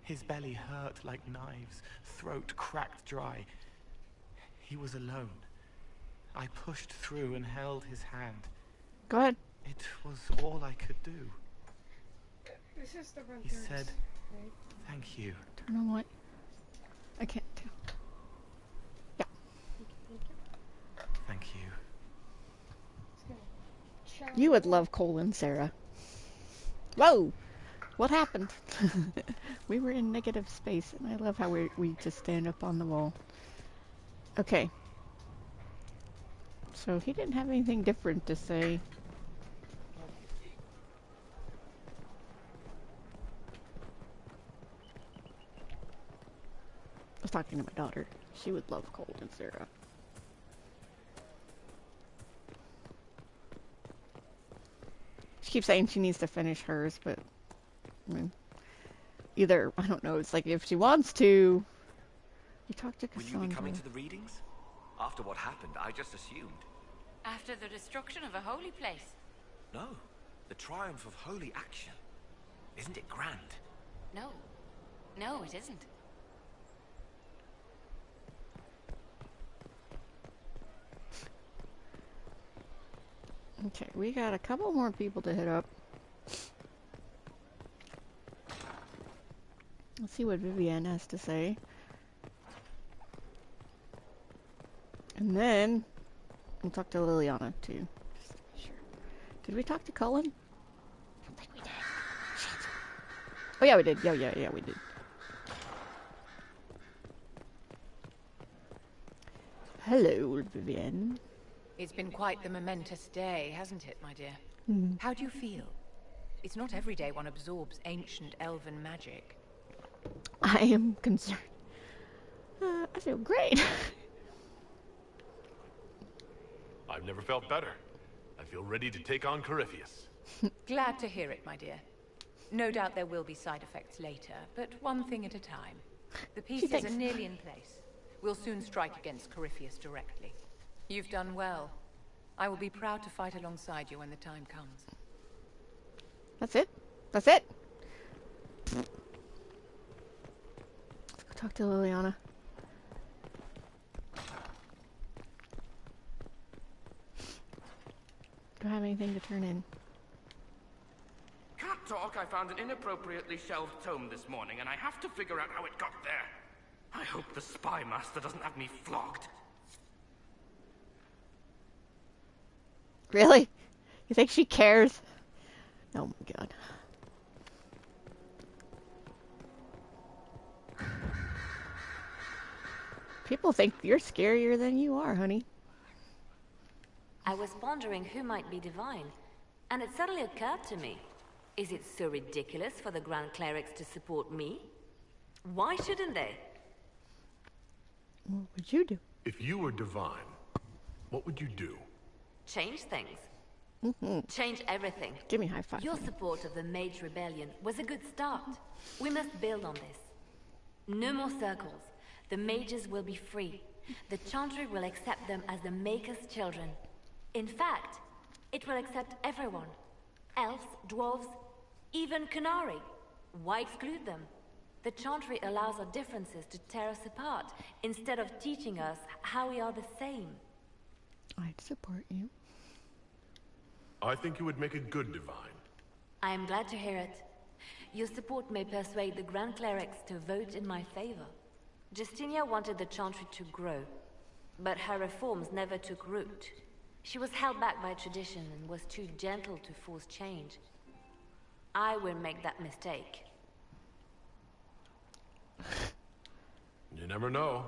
His belly hurt like knives, throat cracked dry. He was alone. I pushed through and held his hand. Go ahead. It was all I could do. This is the He said, thank you. Turn on what? I can't tell. Yeah. Thank you. You would love Cole and Sarah. Whoa! What happened? We were in negative space, and I love how we just stand up on the wall. Okay. So he didn't have anything different to say. I was talking to my daughter. She would love Cole and Sarah. She keeps saying she needs to finish hers, but I mean, either, I don't know, it's like if she wants to, you talk to Cassandra. Will you be coming to the readings? After what happened, I just assumed. After the destruction of a holy place? No, the triumph of holy action. Isn't it grand? No. No, it isn't. Okay, we got a couple more people to hit up. Let's see what Vivienne has to say. And then we'll talk to Liliana too. Just to be sure. Did we talk to Cullen? I don't think we did. Shit. Oh yeah, we did. Yeah, we did. Hello, Vivienne. It's been quite the momentous day, hasn't it, my dear? Mhm. How do you feel? It's not every day one absorbs ancient elven magic. I am concerned. I feel great. I've never felt better. I feel ready to take on Corypheus. Glad to hear it, my dear. No doubt there will be side effects later, but one thing at a time. The pieces are nearly in place. We'll soon strike against Corypheus directly. You've done well. I will be proud to fight alongside you when the time comes. That's it? That's it? Let's go talk to Liliana. Do I have anything to turn in? Cat Talk, I found an inappropriately shelved tome this morning, and I have to figure out how it got there. I hope the spy master doesn't have me flogged. Really? You think she cares? Oh my god. People think you're scarier than you are, honey. I was wondering who might be divine, and it suddenly occurred to me. Is it so ridiculous for the Grand Clerics to support me? Why shouldn't they? What would you do? If you were divine, what would you do? Change things. Mm-hmm. Change everything. Give me a high five. Your support of the Mage Rebellion was a good start. We must build on this. No more circles. The mages will be free. The Chantry will accept them as the Maker's children. In fact, it will accept everyone. Elves, dwarves, even Canary. Why exclude them? The Chantry allows our differences to tear us apart, instead of teaching us how we are the same. I'd support you. I think you would make a good divine. I am glad to hear it. Your support may persuade the Grand Clerics to vote in my favor. Justinia wanted the Chantry to grow, but her reforms never took root. She was held back by tradition and was too gentle to force change. I will make that mistake. You never know.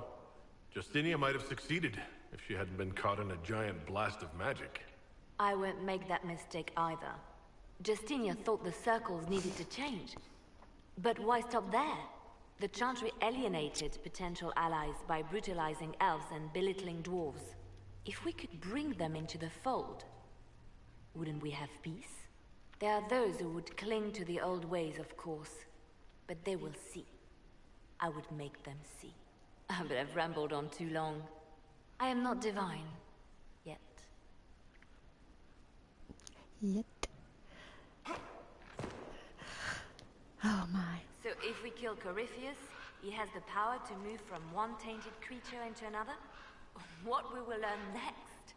Justinia might have succeeded if she hadn't been caught in a giant blast of magic. I won't make that mistake either. Justinia thought the circles needed to change. But why stop there? The Chantry alienated potential allies by brutalizing elves and belittling dwarves. If we could bring them into the fold, wouldn't we have peace? There are those who would cling to the old ways, of course. But they will see. I would make them see. But I've rambled on too long. I am not divine. Yet. Yet. Oh my. So if we kill Corypheus, he has the power to move from one tainted creature into another? What we will learn next?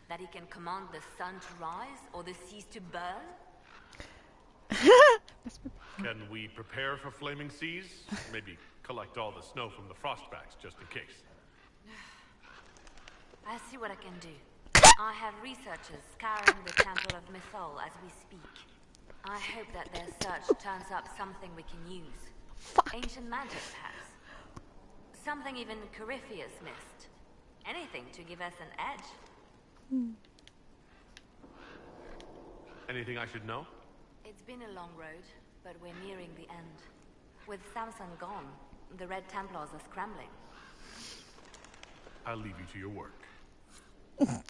That he can command the sun to rise or the seas to burn? Can we prepare for flaming seas? Maybe collect all the snow from the frostbacks just in case. I'll see what I can do. I have researchers scouring the Temple of Mythol as we speak. I hope that their search turns up something we can use. Ancient magic, perhaps. Something even Corypheus missed. Anything to give us an edge. Anything I should know? It's been a long road, but we're nearing the end. With Samson gone, the Red Templars are scrambling. I'll leave you to your work.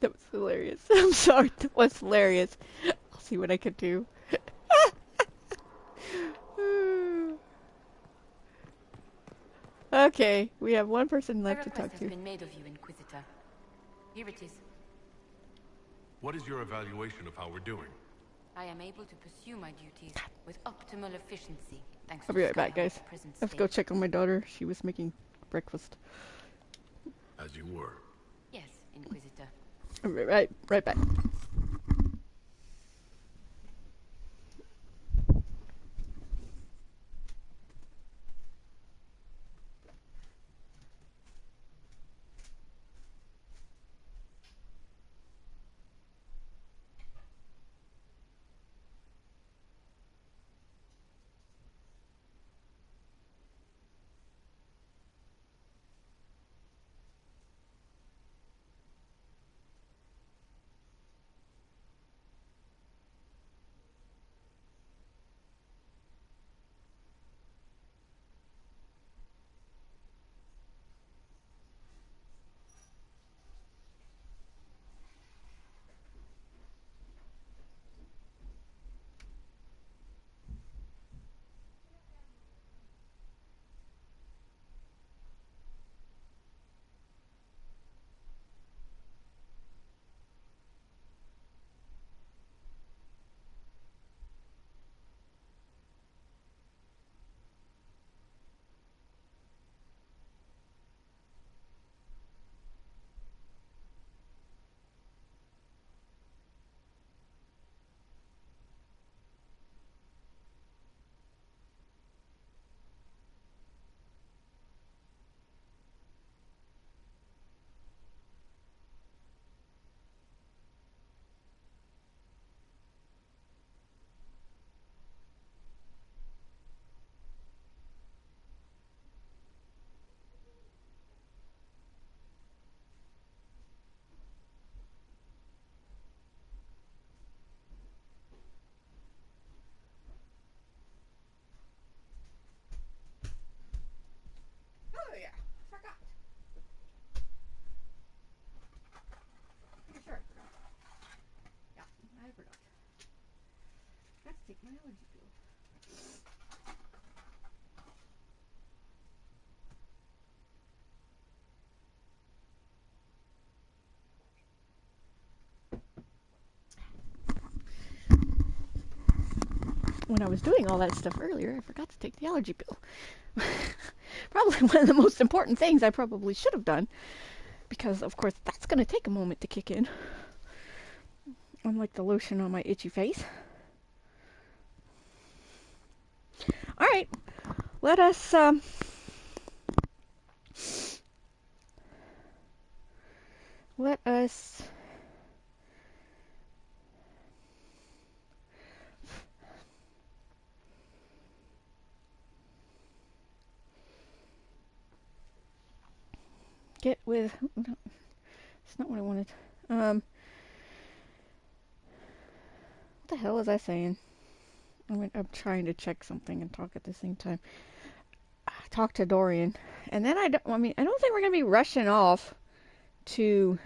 That was hilarious. I'm sorry, that was hilarious. I'll see what I can do. Okay, we have one person left to talk to. A request has been made of you, Inquisitor. Here it is. What is your evaluation of how we're doing? I am able to pursue my duties with optimal efficiency, thanks I'll to be right back, guys. Skyhawk's present Let's state. go check on my daughter. She was making breakfast. As you were. Yes, Inquisitor. I'll be right back. Oh yeah, forgot. Sure, I forgot. Yeah, I forgot. Let's take my allergy pill. When I was doing all that stuff earlier, I forgot to take the allergy pill. Probably one of the most important things I probably should have done. Because, of course, that's going to take a moment to kick in. Unlike the lotion on my itchy face. Alright. Let us, get with... No, it's not what I wanted. What the hell was I saying? I'm trying to check something and talk at the same time. Talk to Dorian. And then I don't think we're going to be rushing off to...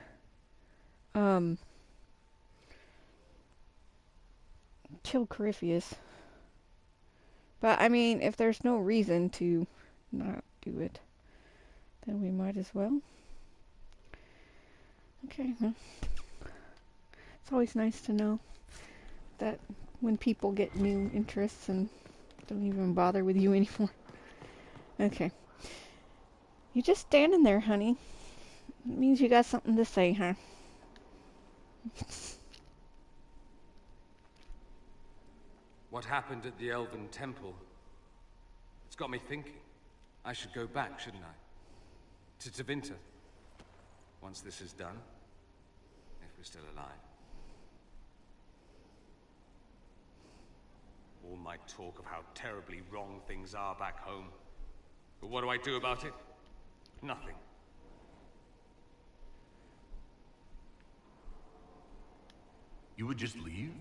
kill Corypheus. But, I mean, if there's no reason to not do it, then we might as well. Okay, well, it's always nice to know that when people get new interests and don't even bother with you anymore. Okay. You just standing there, honey. It means you got something to say, huh? What happened at the Elven Temple? It's got me thinking. I should go back, shouldn't I? To Tevinter. Once this is done. If we're still alive. All my talk of how terribly wrong things are back home. But what do I do about it? Nothing. You would just leave?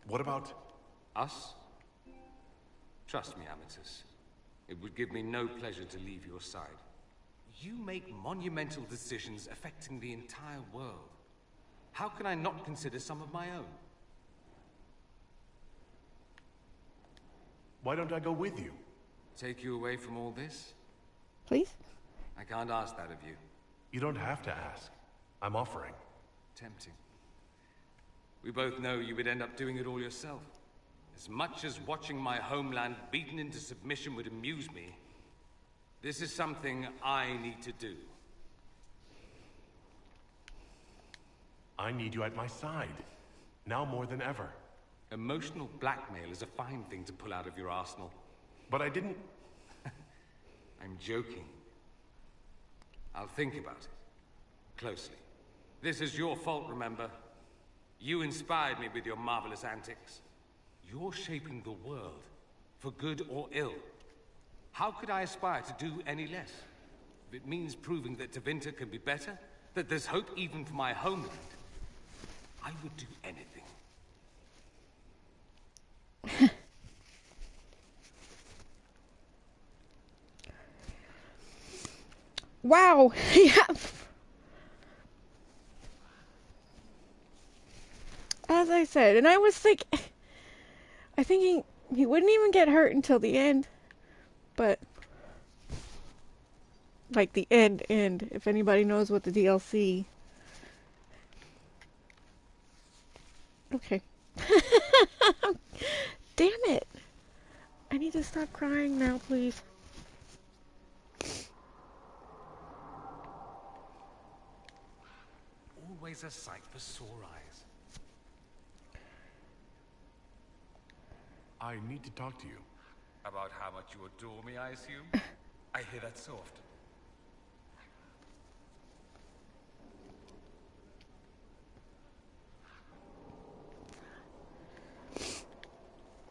What about... us? Trust me, Amatus. It would give me no pleasure to leave your side. You make monumental decisions affecting the entire world. How can I not consider some of my own? Why don't I go with you? Take you away from all this? Please? I can't ask that of you. You don't have to ask. I'm offering. Tempting. We both know you would end up doing it all yourself. As much as watching my homeland beaten into submission would amuse me, this is something I need to do. I need you at my side. Now more than ever. Emotional blackmail is a fine thing to pull out of your arsenal. But I didn't... I'm joking. I'll think about it. Closely. This is your fault, remember? You inspired me with your marvelous antics. You're shaping the world, for good or ill. How could I aspire to do any less? If it means proving that Tevinter can be better, that there's hope even for my homeland, I would do anything. Wow! Yeah. As I said, and I was thinking he wouldn't even get hurt until the end, but like the end, if anybody knows what the DLC. Okay. Damn it. I need to stop crying now, please. Always a sight for sore eyes. I need to talk to you. About how much you adore me, I assume? I hear that so often.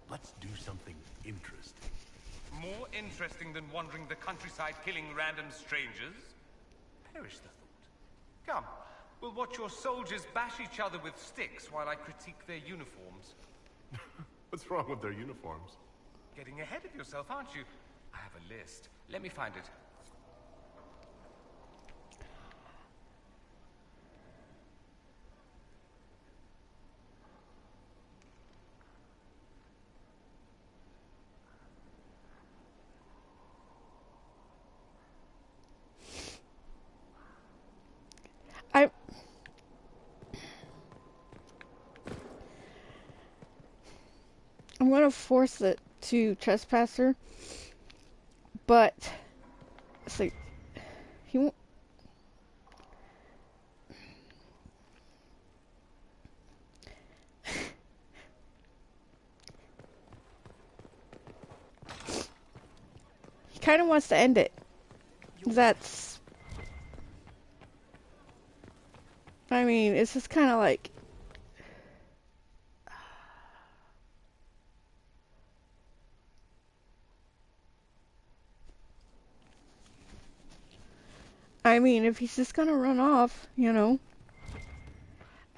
Let's do something interesting. More interesting than wandering the countryside killing random strangers? Perish the thought. Come, we'll watch your soldiers bash each other with sticks while I critique their uniforms. What's wrong with their uniforms? Getting ahead of yourself, aren't you? I have a list. Let me find it. I'm gonna force it to Trespasser, but so he won't. He kind of wants to end it. That's. I mean, it's just kind of like. I mean, if he's just gonna run off, you know.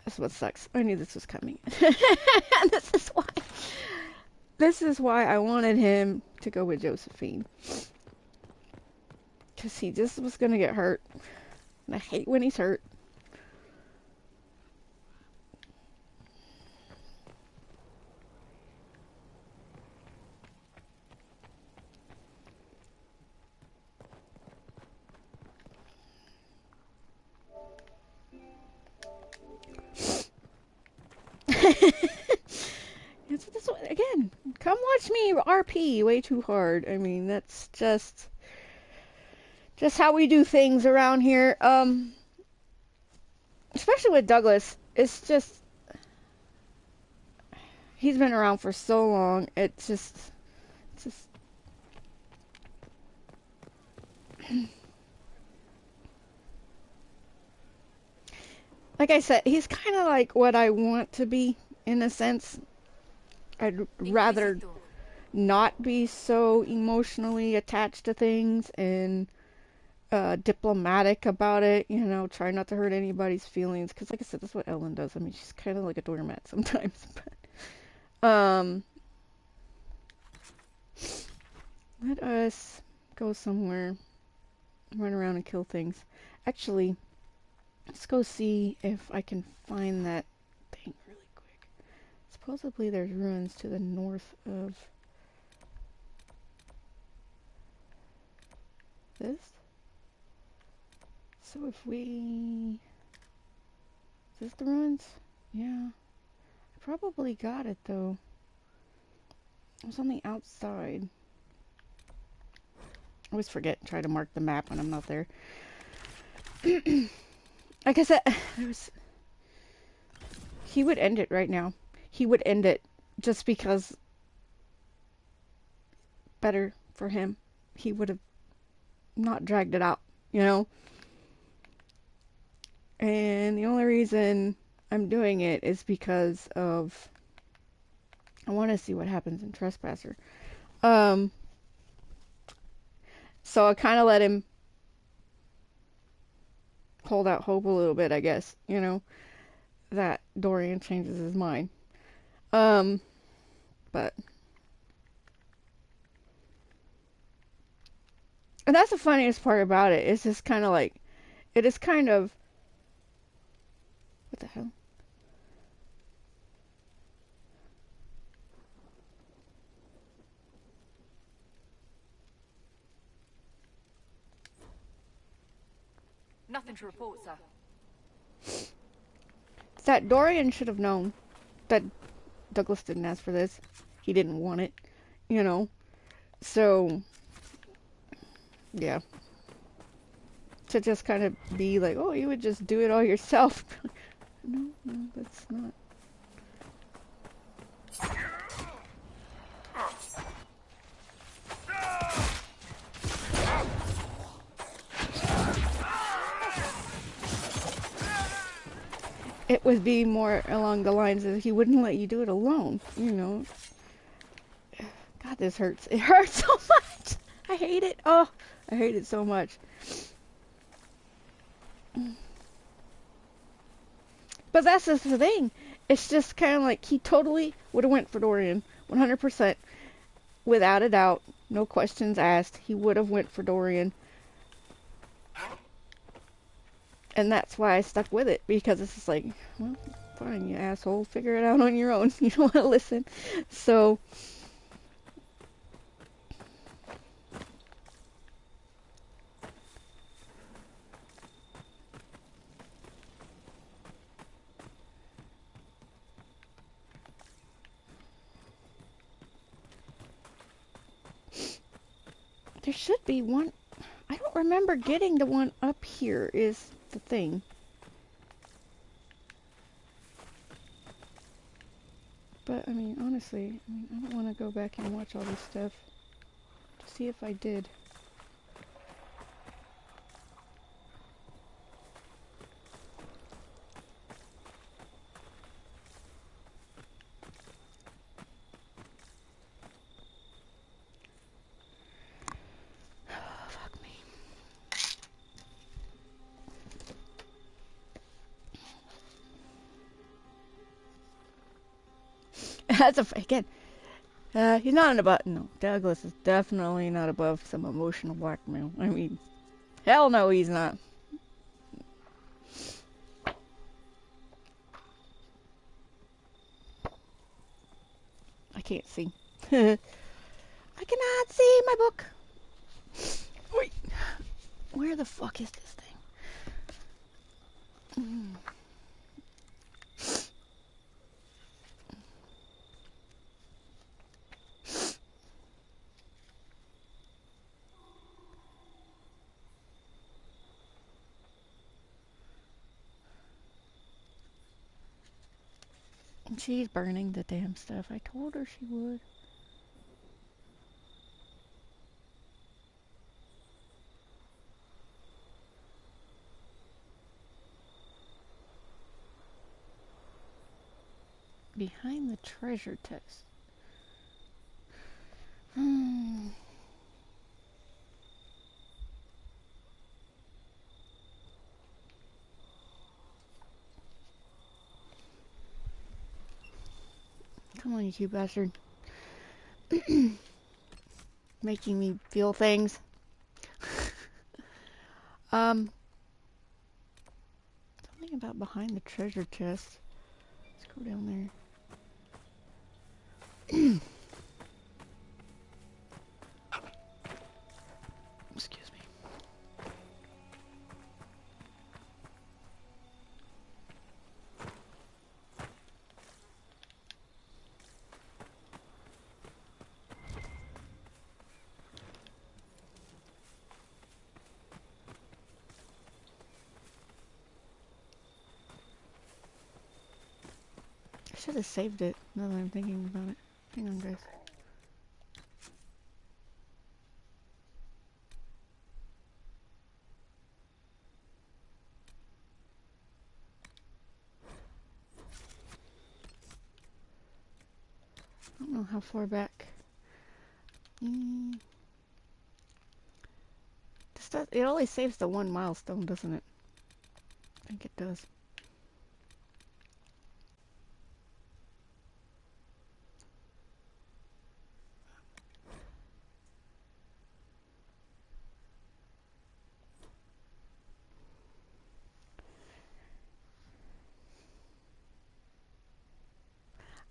That's what sucks. I knew this was coming. This is why I wanted him to go with Josephine. Because he just was gonna get hurt. And I hate when he's hurt. This one, again, come watch me RP way too hard. I mean, that's just how we do things around here. Especially with Douglas, it's just, he's been around for so long. It's just like I said, he's kind of like what I want to be, in a sense. I'd rather not be so emotionally attached to things and diplomatic about it, you know, try not to hurt anybody's feelings, because like I said, that's what Ellen does. I mean, she's kind of like a doormat sometimes. But let us go somewhere, run around and kill things. Actually, let's go see if I can find that thing really quick. Supposedly there's ruins to the north of this. So if we... Is this the ruins? Yeah. I probably got it though. It was on the outside. I always forget and try to mark the map when I'm not there. Like I said, he would end it right now. He would end it just because better for him. He would have not dragged it out, you know? And the only reason I'm doing it is because of I want to see what happens in Trespasser. So I kind of let him hold out hope a little bit, I guess, you know, that Dorian changes his mind. But and that's the funniest part about it. It's just kind of like, it is kind of, what the hell? Nothing to report, sir. That Dorian should have known that Douglas didn't ask for this. He didn't want it, you know. So, yeah. To just kind of be like, oh, you would just do it all yourself. No, that's not. It would be more along the lines of he wouldn't let you do it alone, you know. God, this hurts. It hurts so much. I hate it. Oh, I hate it so much. But that's just the thing. It's just kind of like he totally would have went for Dorian. 100%. Without a doubt. No questions asked. He would have went for Dorian. And that's why I stuck with it, because it's just like, well, fine, you asshole, figure it out on your own. You don't want to listen. So, there should be one. I don't remember getting the one up here is the thing. But, I mean, honestly, I don't want to go back and watch all this stuff to see if I did. That's again. He's not above. No, Douglas is definitely not above some emotional blackmail. I mean, hell no, he's not. I can't see. I cannot see my book. Wait, where the fuck is this thing? She's burning the damn stuff. I told her she would. Behind the treasure chest. Come on, you two bastard. Making me feel things. Something about behind the treasure chest. Let's go down there. Excuse me. I should have saved it, now that I'm thinking about it. Hang on, guys. I don't know how far back. It only saves the one milestone, doesn't it? I think it does.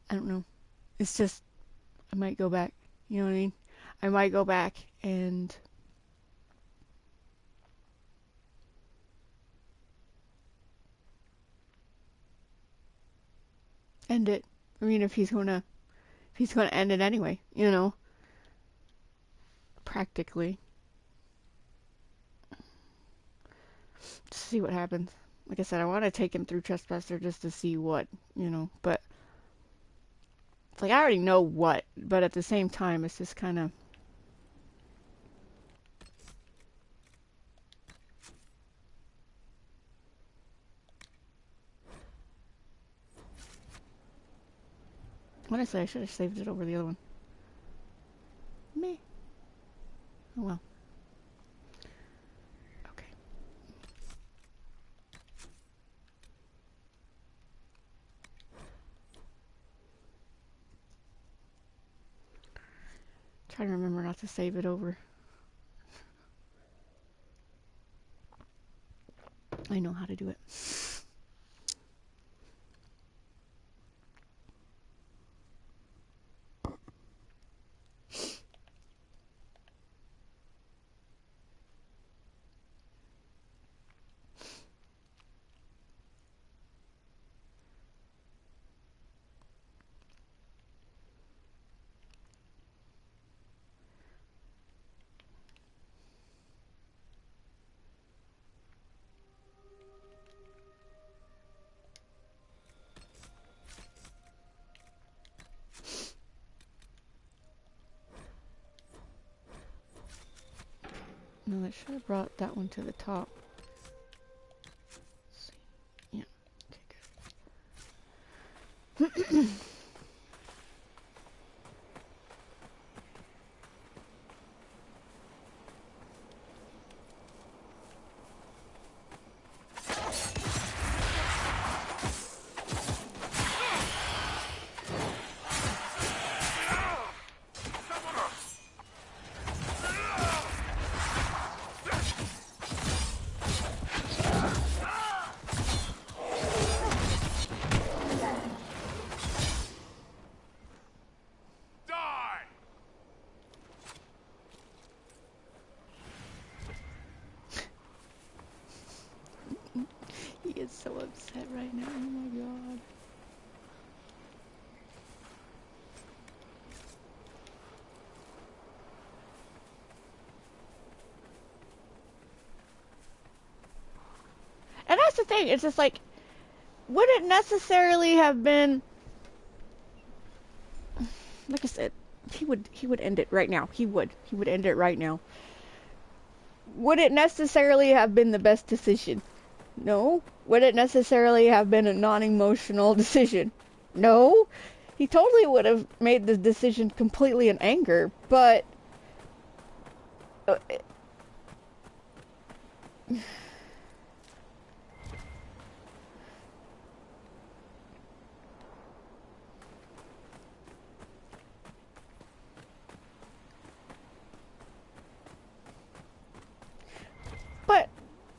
I don't know. It's just, I might go back. You know what I mean? I might go back and end it. I mean, if he's gonna end it anyway, you know, practically. Just see what happens. Like I said, I want to take him through Trespasser just to see what, you know, but it's like I already know what, but at the same time, it's just kind of. Honestly, I should have saved it over the other one. Meh. Oh well. Okay. Try to remember not to save it over. I know how to do it. No, that should have brought that one to the top. Let's see. Yeah. Okay, good. is so upset right now. Oh my god. And that's the thing. It's just like, would it necessarily have been? Like I said, he would end it right now. He would end it right now. Would it necessarily have been the best decision? No. Would it necessarily have been a non-emotional decision? No. He totally would have made the decision completely in anger, but but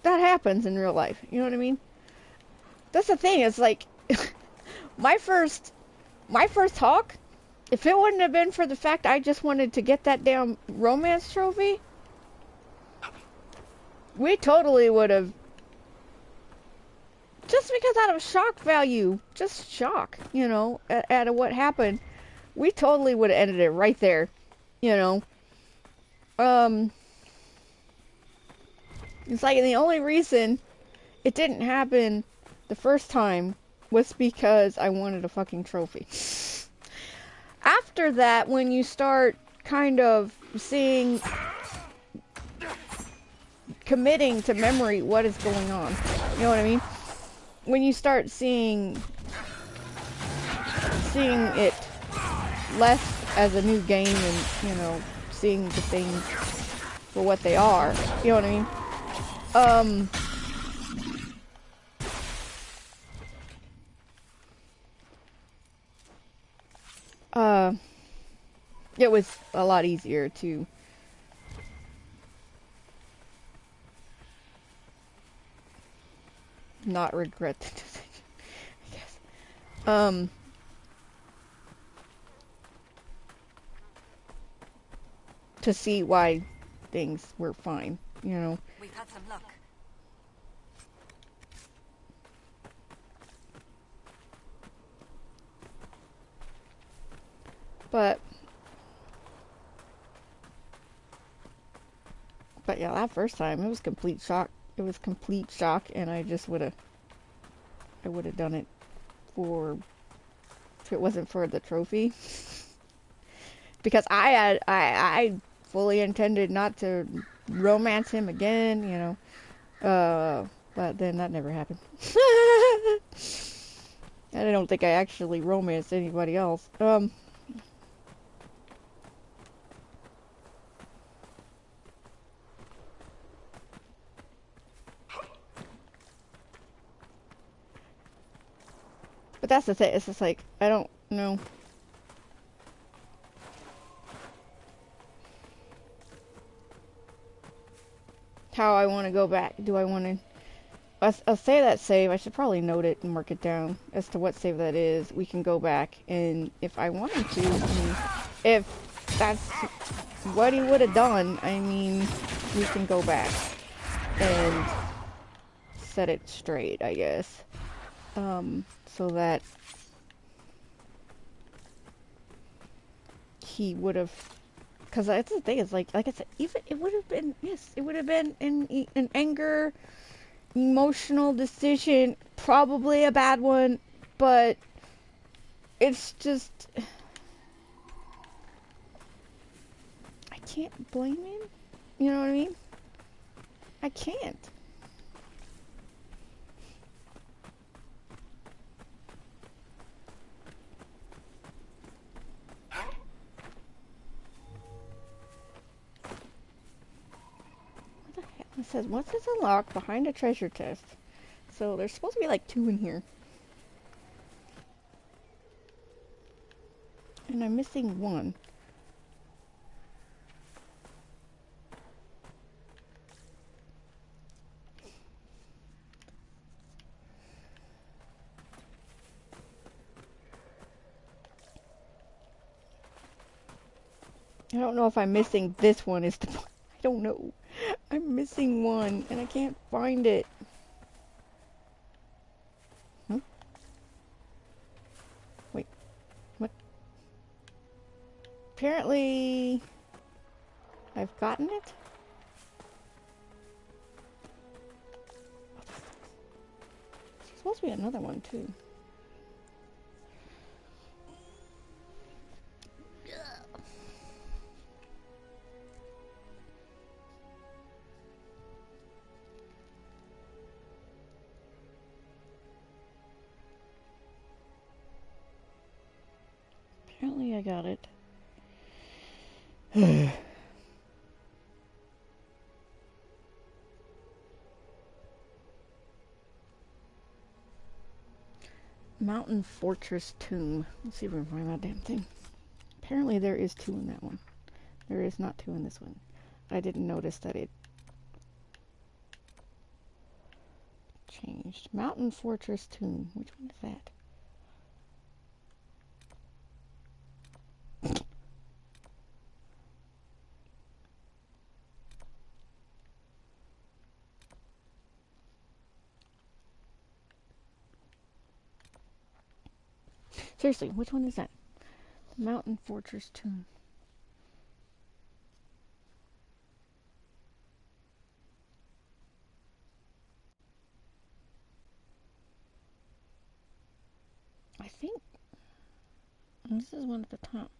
that happens in real life. You know what I mean? That's the thing. It's like my first talk. If it wouldn't have been for the fact I just wanted to get that damn romance trophy, we totally would have. Just because out of shock value, just shock, you know, at what happened, we totally would have ended it right there, you know. It's like the only reason it didn't happen the first time was because I wanted a fucking trophy. After that, when you start kind of seeing, committing to memory what is going on, you know what I mean? When you start seeing it less as a new game and, you know, seeing the things for what they are, you know what I mean? It was a lot easier to not regret the decision, I guess. To see why things were fine, you know. We've had some luck. But yeah, that first time, it was complete shock. It was complete shock, and I just would have done it if it wasn't for the trophy. Because I fully intended not to romance him again, you know. But then that never happened. And I don't think I actually romanced anybody else. But that's the thing, it's just like, I don't know. How I want to go back. Do I want to... I'll say that save. I should probably note it and mark it down as to what save that is. We can go back, and if I wanted to, I mean, if that's what he would have done, I mean, we can go back and set it straight, I guess. So that he would have, because that's the thing, is like I said, even it would have been, yes, it would have been an anger, emotional decision, probably a bad one, but it's just, I can't blame him, you know what I mean? I can't. It says, once it's unlocked, behind a treasure chest. So there's supposed to be like 2 in here. And I'm missing 1. I don't know if I'm missing this one is the... I don't know. I'm missing 1 and I can't find it. Apparently, I've gotten it. There's supposed to be another one too. Apparently I got it. Mountain Fortress Tomb. Let's see if we can find that damn thing. Apparently there is 2 in that one. There is not 2 in this one. I didn't notice that it changed. Mountain Fortress Tomb. Which one is that? Seriously, which one is that? Mountain Fortress Tomb. I think this is one at the top.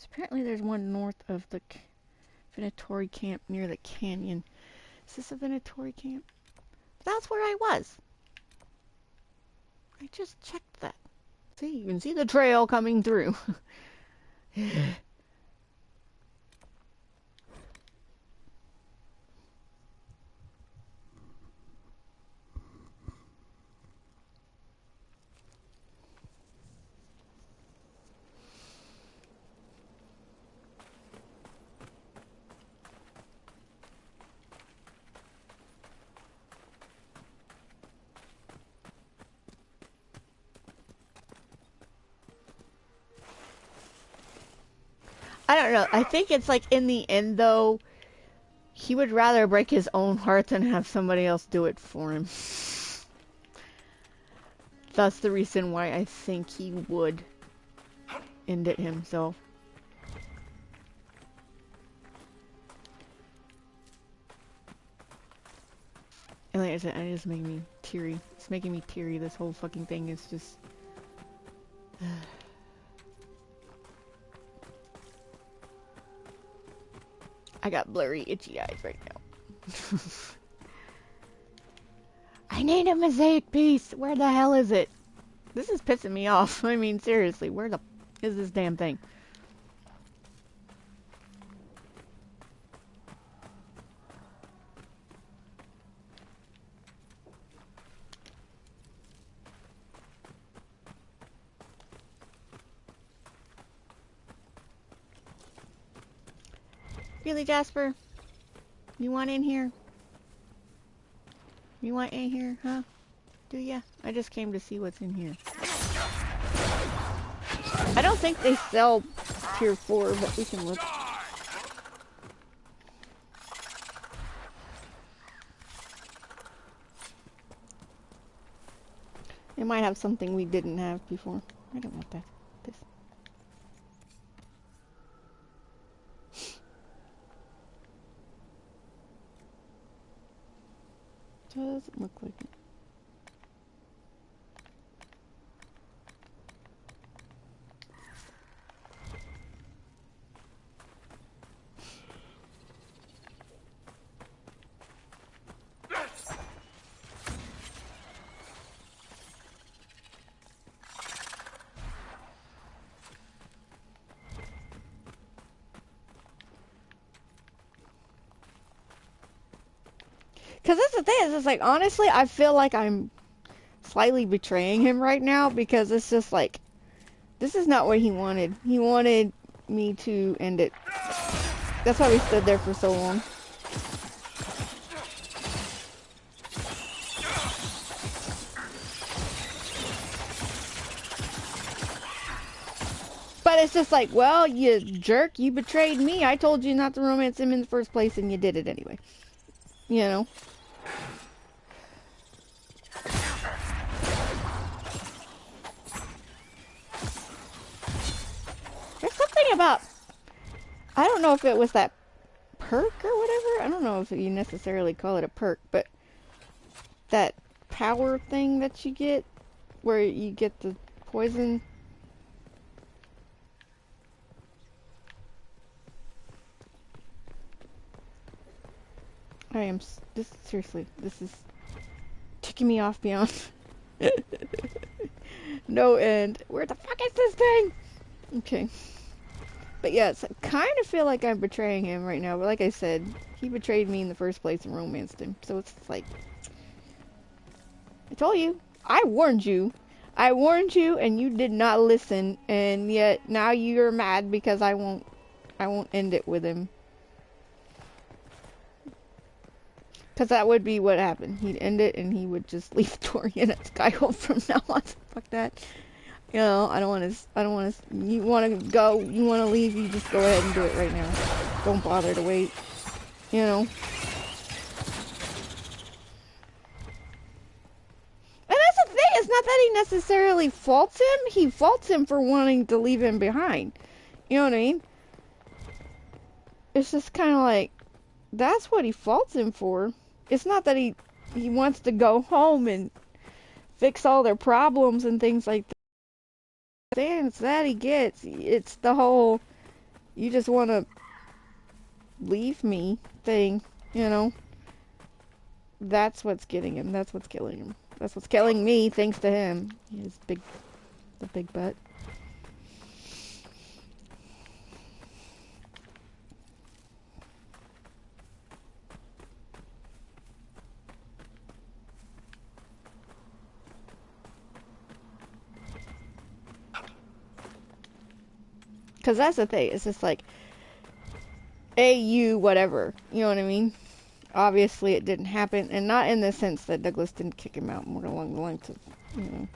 So apparently there's one north of the Venatori camp near the canyon. Is this a Venatori camp? That's where I was. I just checked that. See, you can see the trail coming through. I don't know. I think it's like in the end, though, he would rather break his own heart than have somebody else do it for him. That's the reason why I think he would end it himself. And like I said, it just made me teary. It's making me teary. This whole fucking thing is just... I got blurry, itchy eyes right now. I need a mosaic piece! Where the hell is it? This is pissing me off. I mean, seriously, where the is this damn thing? Really, Jasper? You want in here? You want in here, huh? Do ya? I just came to see what's in here. I don't think they sell Tier 4, but we can look. It might have something we didn't have before. I don't want that. This. Doesn't look like it. Because that's the thing, is it's like, honestly, I feel like I'm slightly betraying him right now, because it's just like, this is not what he wanted. He wanted me to end it. That's why we stood there for so long. But it's just like, well, you jerk, you betrayed me. I told you not to romance him in the first place, and you did it anyway. You know? There's something about, I don't know if it was that perk or whatever. I don't know if you necessarily call it a perk, but that power thing that you get, where you get the poison. Seriously, this is ticking me off beyond no end. Where the fuck is this thing? Okay. But yes, I kind of feel like I'm betraying him right now, but like I said, he betrayed me in the first place and romanced him, so it's like, I told you, I warned you, and you did not listen, and yet now you're mad because I won't end it with him. Because that would be what happened. He'd end it, and he would just leave Dorian at Skyhold from now on. Fuck that. You know, I don't want to, you want to go, you want to leave, you just go ahead and do it right now. Don't bother to wait. You know. And that's the thing, it's not that he necessarily faults him, he faults him for wanting to leave him behind. You know what I mean? It's just kind of like, that's what he faults him for. It's not that he wants to go home and fix all their problems and things like that. It's that he gets. It's the whole, you just want to leave me thing, you know? That's what's getting him. That's what's killing him. That's what's killing me, thanks to him. His the big butt. Because that's the thing, it's just like, you, whatever, you know what I mean? Obviously it didn't happen, and not in the sense that Douglas didn't kick him out, more along the lines of, you know.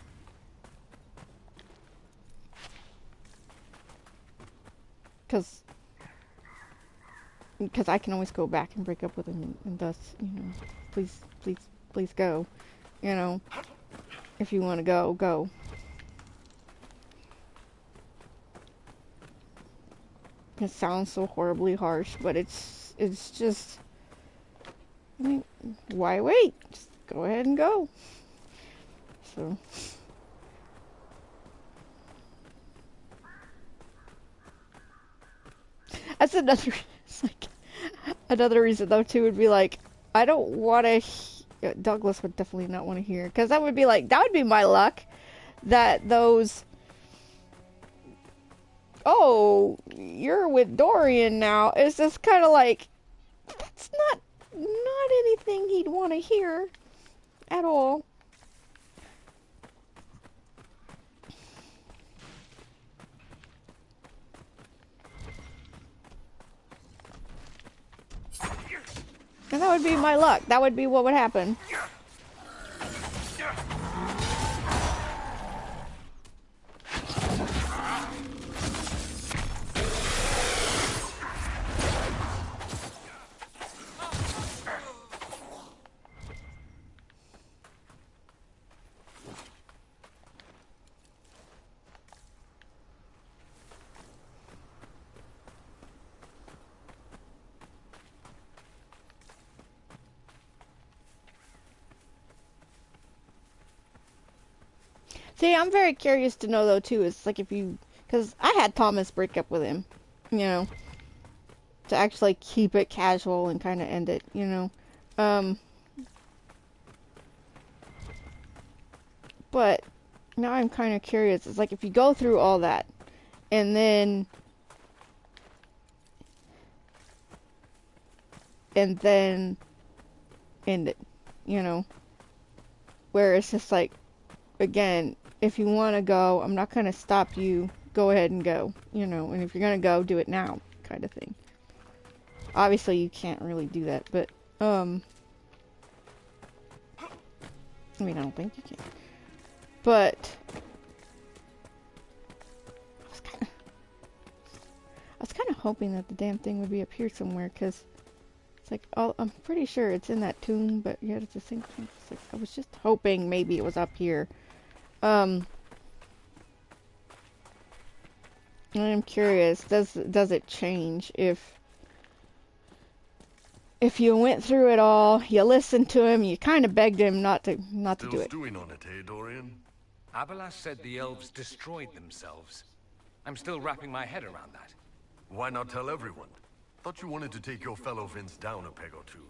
Because I can always go back and break up with him, and thus, you know, please go, you know, if you want to go. It sounds so horribly harsh, but it's just, I mean, why wait? Just go ahead and go. So. That's another, it's like, another reason though too would be like, I don't want to, Douglas would definitely not want to hear, because that would be like, that would be my luck, that those, oh, you're with Dorian now. It's just kind of like, that's not anything he'd want to hear at all. And that would be my luck. That would be what would happen. See, I'm very curious to know, though, too, is, like, if you, because I had Thomas break up with him, you know, to actually keep it casual and kind of end it, you know, but now I'm kind of curious, it's like, if you go through all that, and then end it, you know? Where it's just like, again, if you want to go, I'm not going to stop you. Go ahead and go, you know? And if you're going to go, do it now, kind of thing. Obviously, you can't really do that, but, I mean, I don't think you can. But I was kind of hoping that the damn thing would be up here somewhere, because it's like, oh, I'm pretty sure it's in that tomb, but yet it's the same thing. It's like, I was just hoping maybe it was up here. I'm curious, does it change if you went through it all, you listened to him, you kind of begged him not to do it. Still stewing on it, eh, Dorian? Abelas said the elves destroyed themselves. I'm still wrapping my head around that. Why not tell everyone? Thought you wanted to take your fellow Vince down a peg or two.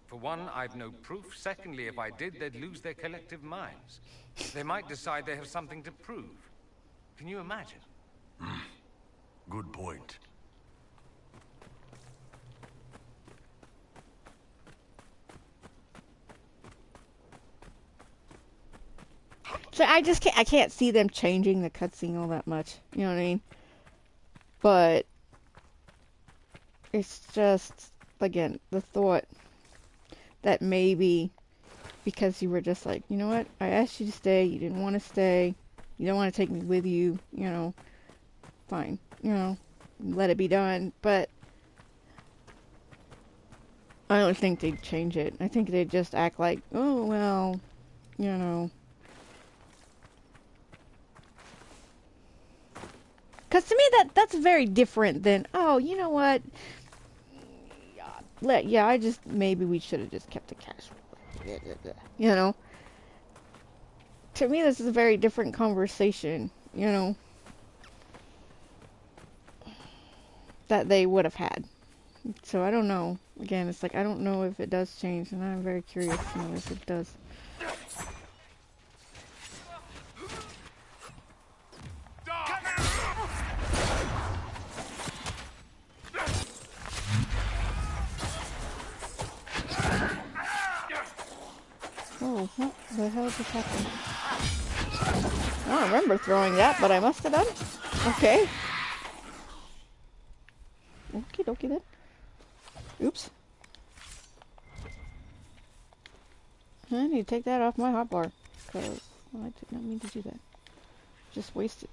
For one, I've no proof. Secondly, if I did, they'd lose their collective minds. They might decide they have something to prove. Can you imagine? Good point. So I can't see them changing the cutscene all that much. You know what I mean? But it's just, again, the thought that maybe because you were just like, you know what, I asked you to stay, you didn't want to stay, you don't want to take me with you, you know, fine, you know, let it be done. But I don't think they'd change it. I think they'd just act like, oh, well, you know. Because to me, that's very different than, oh, you know what, maybe we should have just kept the cash. You know? To me, this is a very different conversation, you know, that they would have had. So I don't know. Again, it's like, I don't know if it does change, and I'm very curious to know if it does. Oh, what the hell just happened? I don't remember throwing that, but I must have done. Okay. Okie dokie then. Oops. I need to take that off my hotbar, because I did not mean to do that. Just wasted.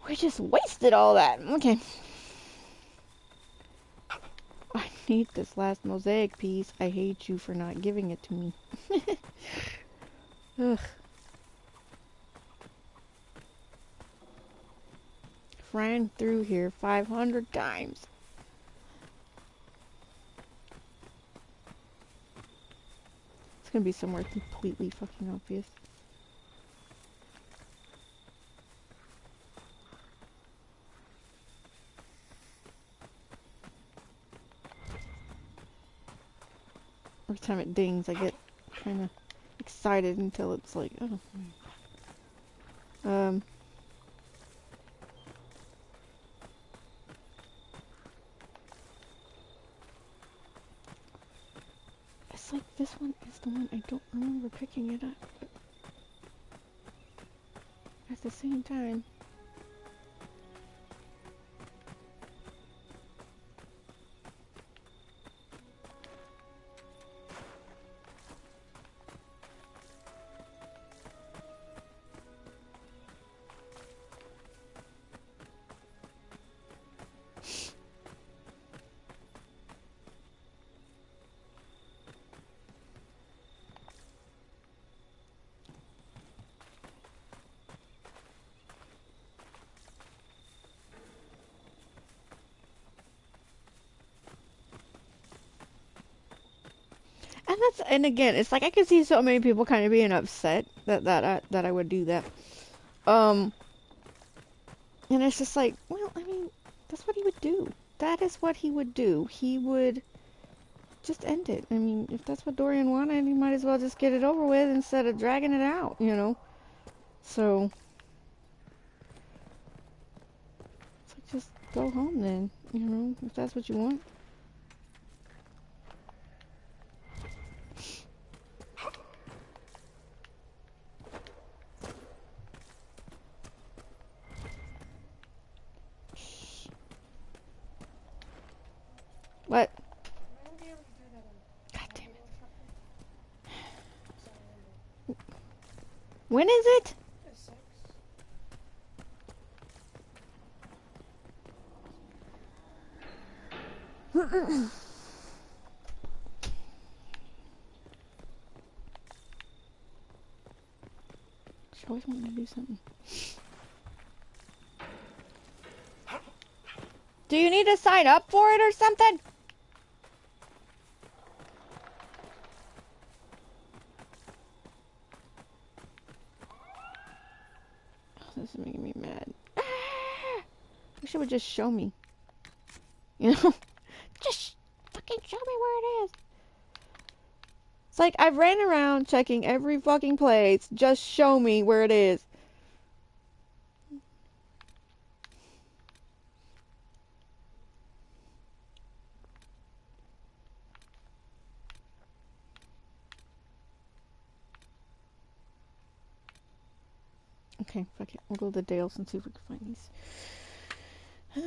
We just wasted all that. Okay. I need this last mosaic piece. I hate you for not giving it to me. Ugh. Ran through here 500 times. It's gonna be somewhere completely fucking obvious. Every time it dings, I get kind of excited until it's like, oh. It's like this one is the one I don't remember picking it up, but at the same time. And again, it's like I could see so many people kind of being upset that I would do that. And it's just like, well, I mean, that's what he would do. That is what he would do. He would just end it. I mean, if that's what Dorian wanted, he might as well just get it over with instead of dragging it out, you know? So, it's like, just go home then, you know, if that's what you want. When is it? She always wanted to do something. Do you need to sign up for it or something? This is making me mad. Wish it would just show me. You know? Just fucking show me where it is. It's like I've ran around checking every fucking place. Just show me where it is. Okay, fuck it. We'll go to the Dales and see if we can find these. I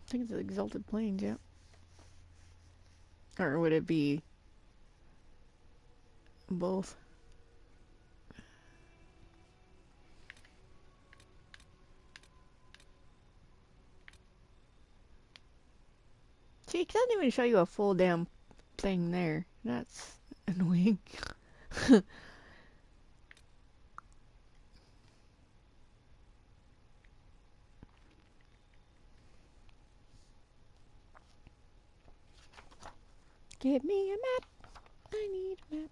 think it's the Exalted Plains, yeah. Or would it be both? See, it doesn't even show you a full damn thing there. That's annoying. Give me a map. I need a map.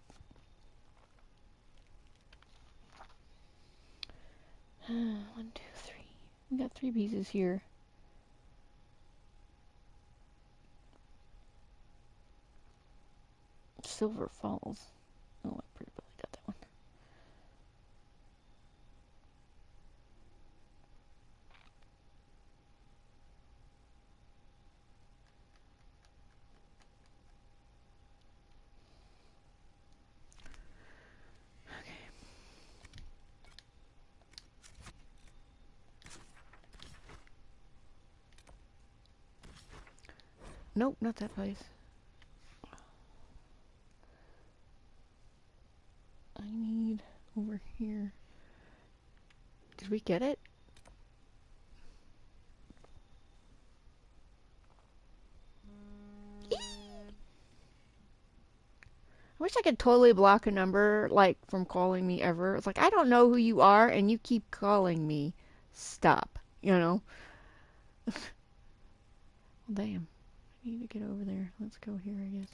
One, two, three. We got 3 pieces here. Silver Falls. Oh, I pretty probably got that one. Nope, not that place. I need over here. Did we get it? I wish I could totally block a number, like, from calling me ever. It's like, I don't know who you are, and you keep calling me. Stop. You know? Damn. I need to get over there. Let's go here, I guess.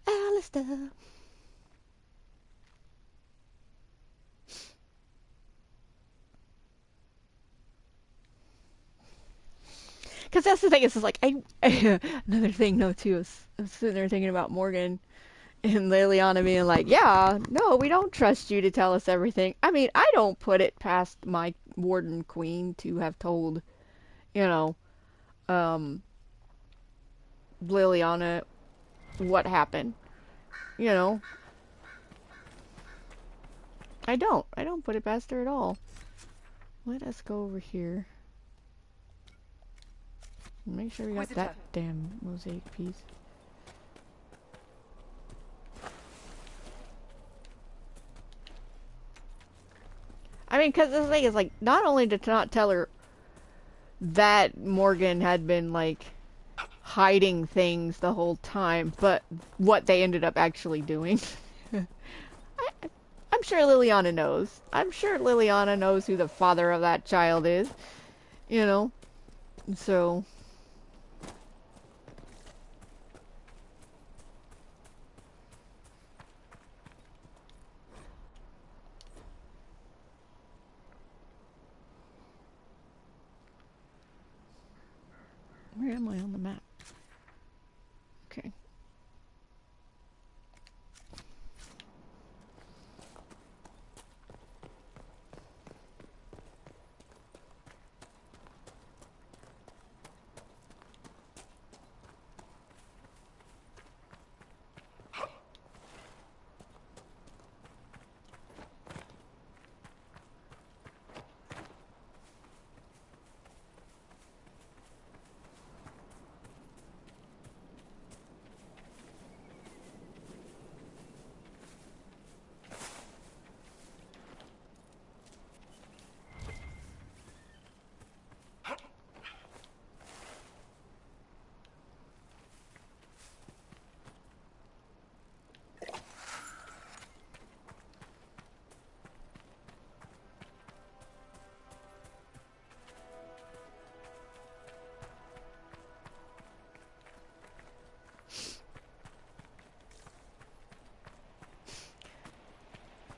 Alistair. Because that's the thing, it's just like, another thing, though, too, is I was sitting there thinking about Morgan and Leliana being like, yeah, no, we don't trust you to tell us everything. I mean, I don't put it past my Warden Queen to have told, you know, Leliana what happened. You know. I don't put it past her at all. Let us go over here. Make sure we got that damn mosaic piece. I mean, because the thing is, like, not only did not tell her that Morgan had been, like, hiding things the whole time, but what they ended up actually doing. I'm sure Leliana knows. I'm sure Leliana knows who the father of that child is. You know? So... Where am I on the map? Okay.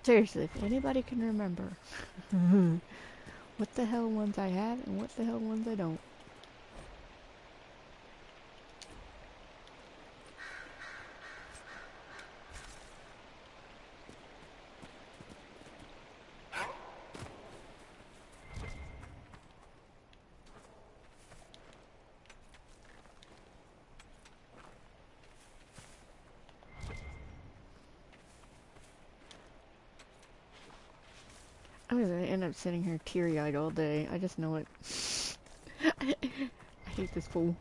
Seriously, if anybody can remember what the hell ones I have and what the hell ones I don't. I'm gonna end up sitting here teary-eyed all day. I just know it. I hate this fool.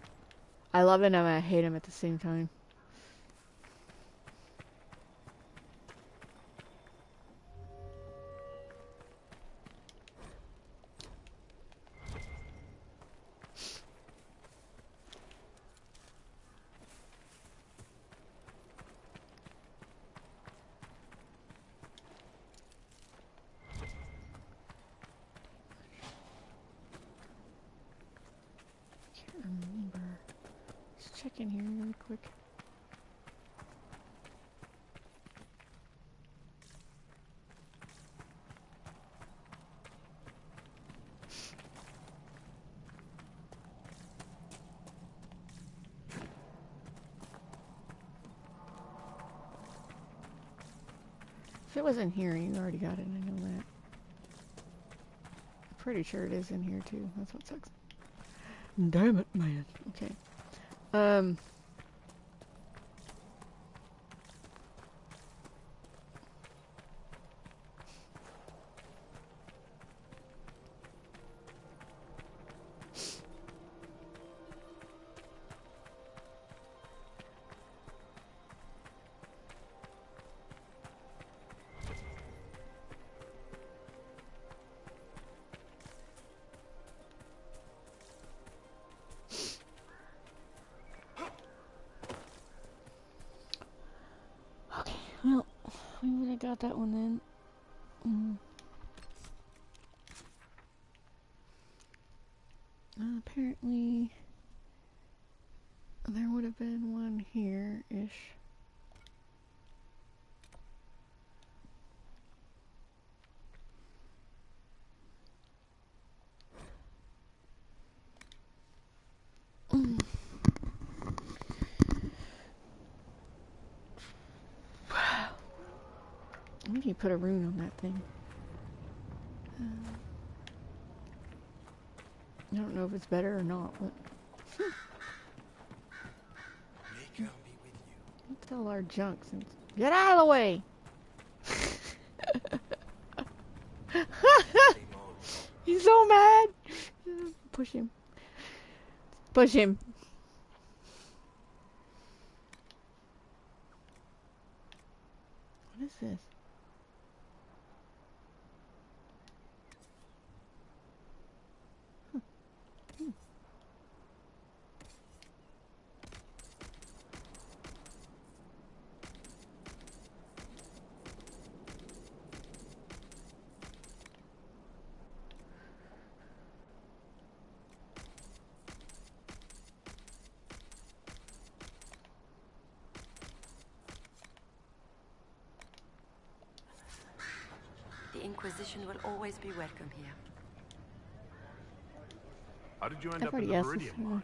I love him and I hate him at the same time. Check in here really quick. If it was in here, you already got it, I know that. I'm pretty sure it is in here too, that's what sucks. Damn it, man. Okay. Well, we would have got that one then. Apparently, there would have been one here-ish. I think you put a rune on that thing. I don't know if it's better or not, but... Look at all our junk since... Get out of the way! He's so mad! Push him. Push him. What is this? The Inquisition will always be welcome here. How did you end up in the Viridian mine?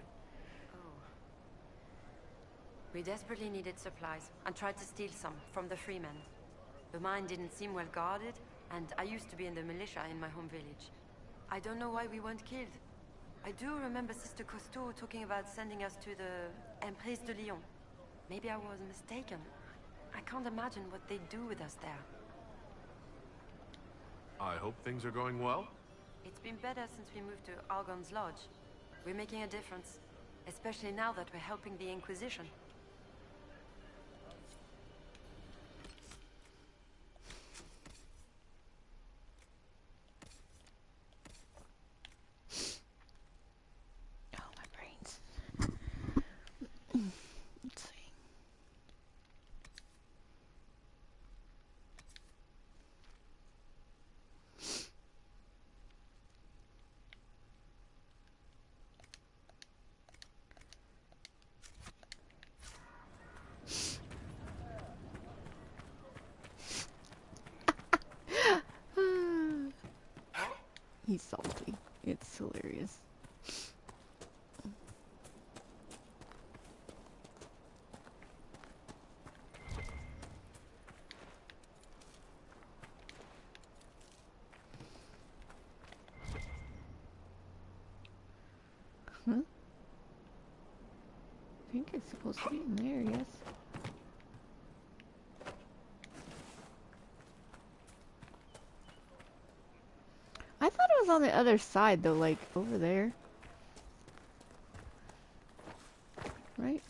We desperately needed supplies and tried to steal some from the freemen. The mine didn't seem well guarded, and I used to be in the militia in my home village. I don't know why we weren't killed. I do remember Sister Cousteau talking about sending us to the Emprise de Lyon. Maybe I was mistaken. I can't imagine what they'd do with us there. I hope things are going well. It's been better since we moved to Argon's Lodge. We're making a difference, especially now that we're helping the Inquisition. Oh, my brains. Let's see. He's salty. It's hilarious. Huh? I think it's supposed to be in there, yes. I thought it was on the other side though, like over there. Right?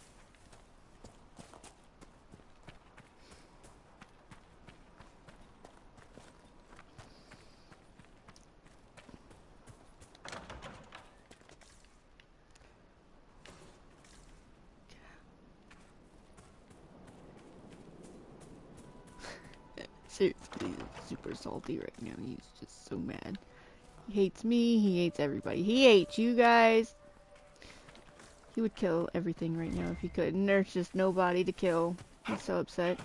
Seriously, he's super salty right now. He's just so mad. He hates me, he hates everybody. He hates you guys. He would kill everything right now if he could. And there's just nobody to kill. He's so upset.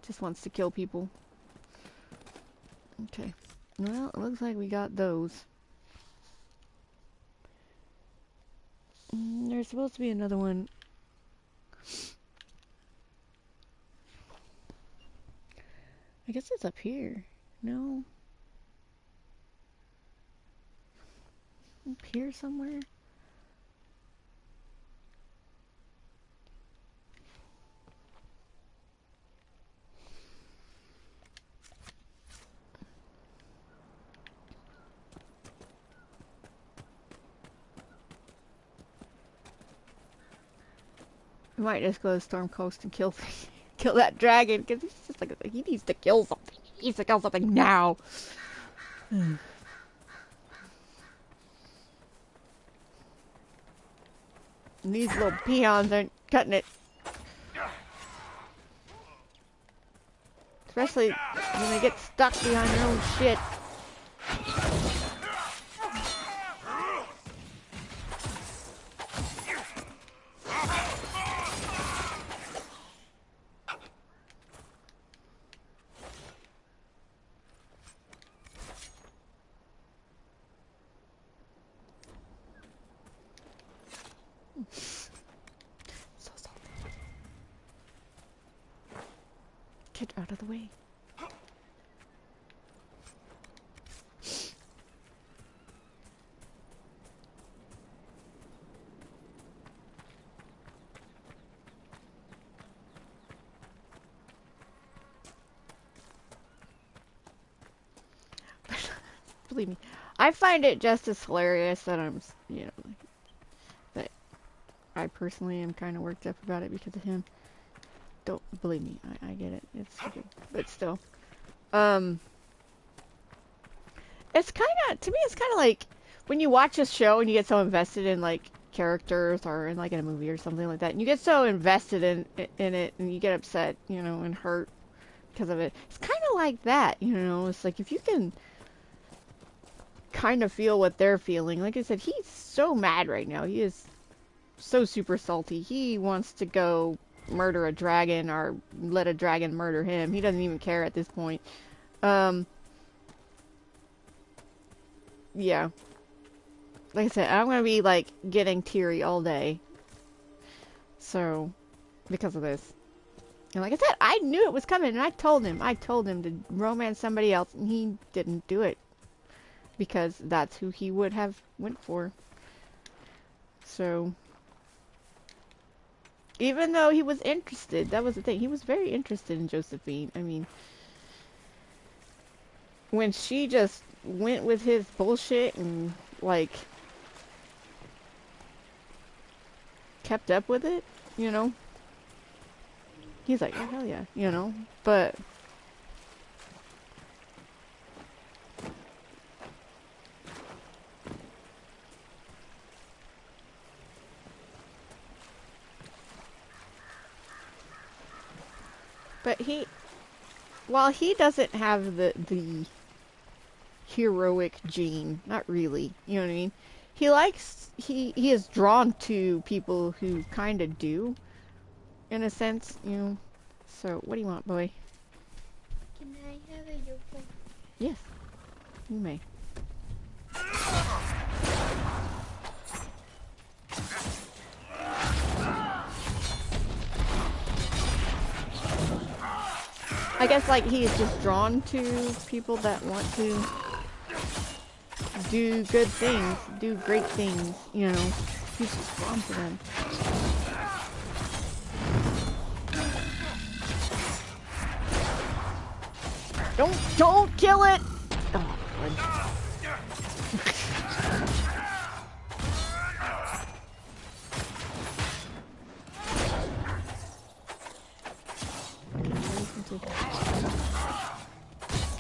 Just wants to kill people. Okay. Well, it looks like we got those. There's supposed to be another one. I guess it's up here. No. Up here somewhere? We might just go to Storm Coast and kill that dragon, because he's just like, he needs to kill something. He needs to kill something now. These little peons aren't cutting it. Especially when they get stuck behind their own shit. So salty. Get out of the way. Believe me, I find it just as hilarious that I'm, you know, that I personally am kind of worked up about it because of him. Don't believe me, I get it. It's stupid, but still, it's kind of, to me, it's kind of like when you watch a show and you get so invested in like characters or in like in a movie or something like that, and you get so invested in it and you get upset, you know, and hurt because of it. It's kind of like that, you know. It's like if you can kind of feel what they're feeling. Like I said, he's so mad right now. He is so super salty. He wants to go murder a dragon or let a dragon murder him. He doesn't even care at this point. Yeah. Like I said, I'm gonna be like getting teary all day. So, because of this. And like I said, I knew it was coming and I told him to romance somebody else and he didn't do it. Because that's who he would have went for. So, even though he was interested, that was the thing. He was very interested in Josephine. I mean, when she just went with his bullshit and, like, kept up with it, you know, he's like, oh, hell yeah, you know, but while he doesn't have the heroic gene, not really, you know what I mean? He is drawn to people who kind of do, in a sense, you know. So, what do you want, boy? Can I have a earphone? Yes, you may. I guess like he is just drawn to people that want to do good things, do great things, you know. He's just drawn to them. Don't kill it! Oh,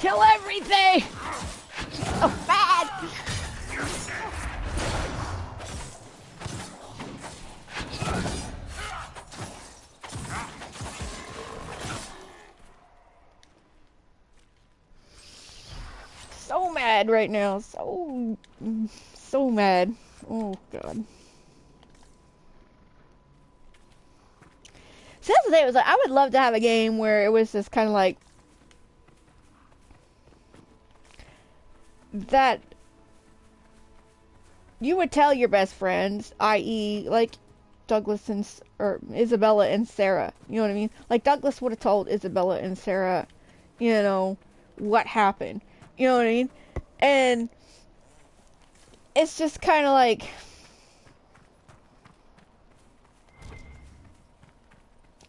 kill everything! So bad! So mad right now. So mad. Oh god. So that's the thing, it was like I would love to have a game where it was just kind of like that you would tell your best friends, i.e. like Douglas and or Isabella and Sarah, you know what I mean? Like Douglas would have told Isabella and Sarah, you know, what happened. You know what I mean? And it's just kind of like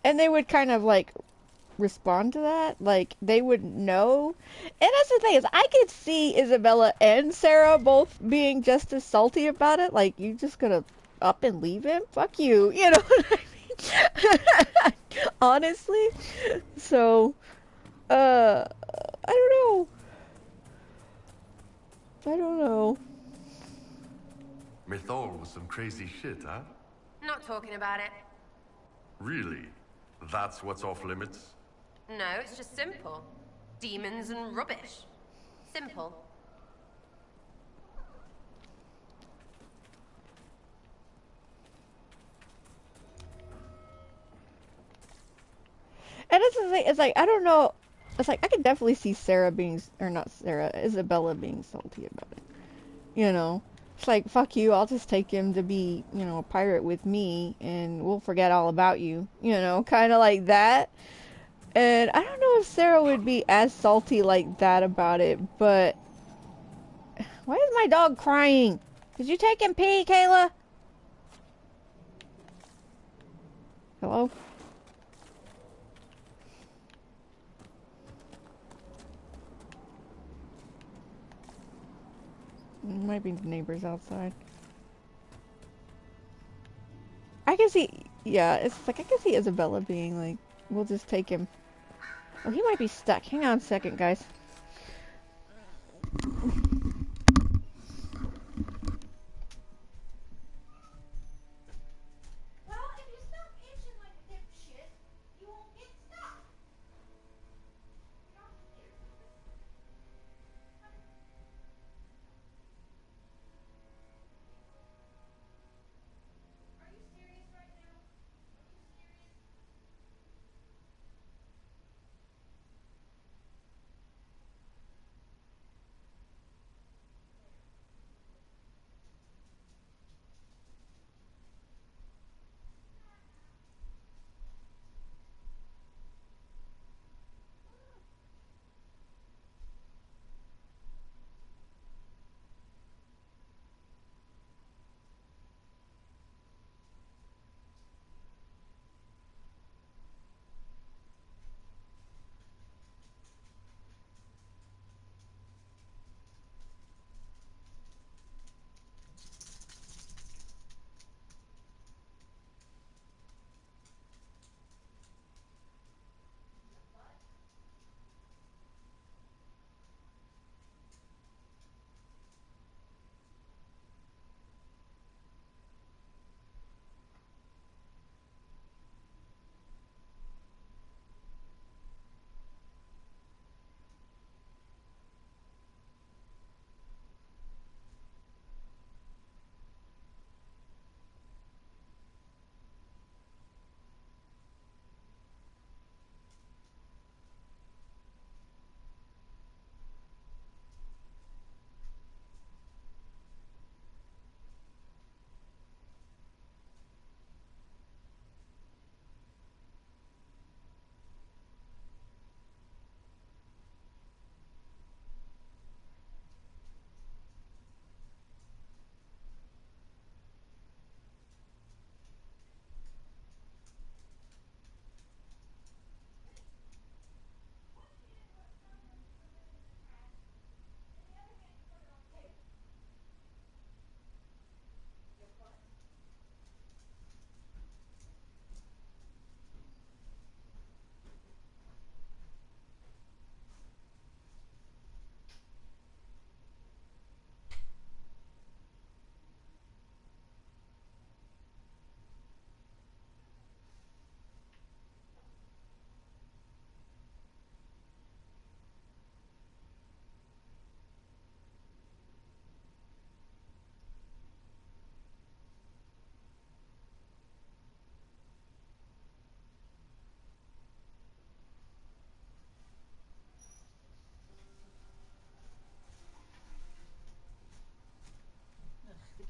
and they would kind of like respond to that, like they would know. And that's the thing is I could see Isabella and Sarah both being just as salty about it, like you just gonna up and leave him, fuck you, you know what I mean? Honestly. So I don't know. Mythol was some crazy shit, huh? Not talking about it. Really? That's what's off limits? No, it's just simple. Demons and rubbish. Simple. And that's the thing, it's like, I don't know, it's like, I could definitely see Sarah being, or not Sarah, Isabella being salty about it. You know? It's like, fuck you, I'll just take him to be, you know, a pirate with me, and we'll forget all about you. You know, kind of like that. And I don't know if Sarah would be as salty like that about it, but... Why is my dog crying? Did you take him pee, Kayla? Hello? Might be the neighbors outside. I can see, yeah, it's like I can see Isabella being like, we'll just take him. Oh, he might be stuck. Hang on a second, guys.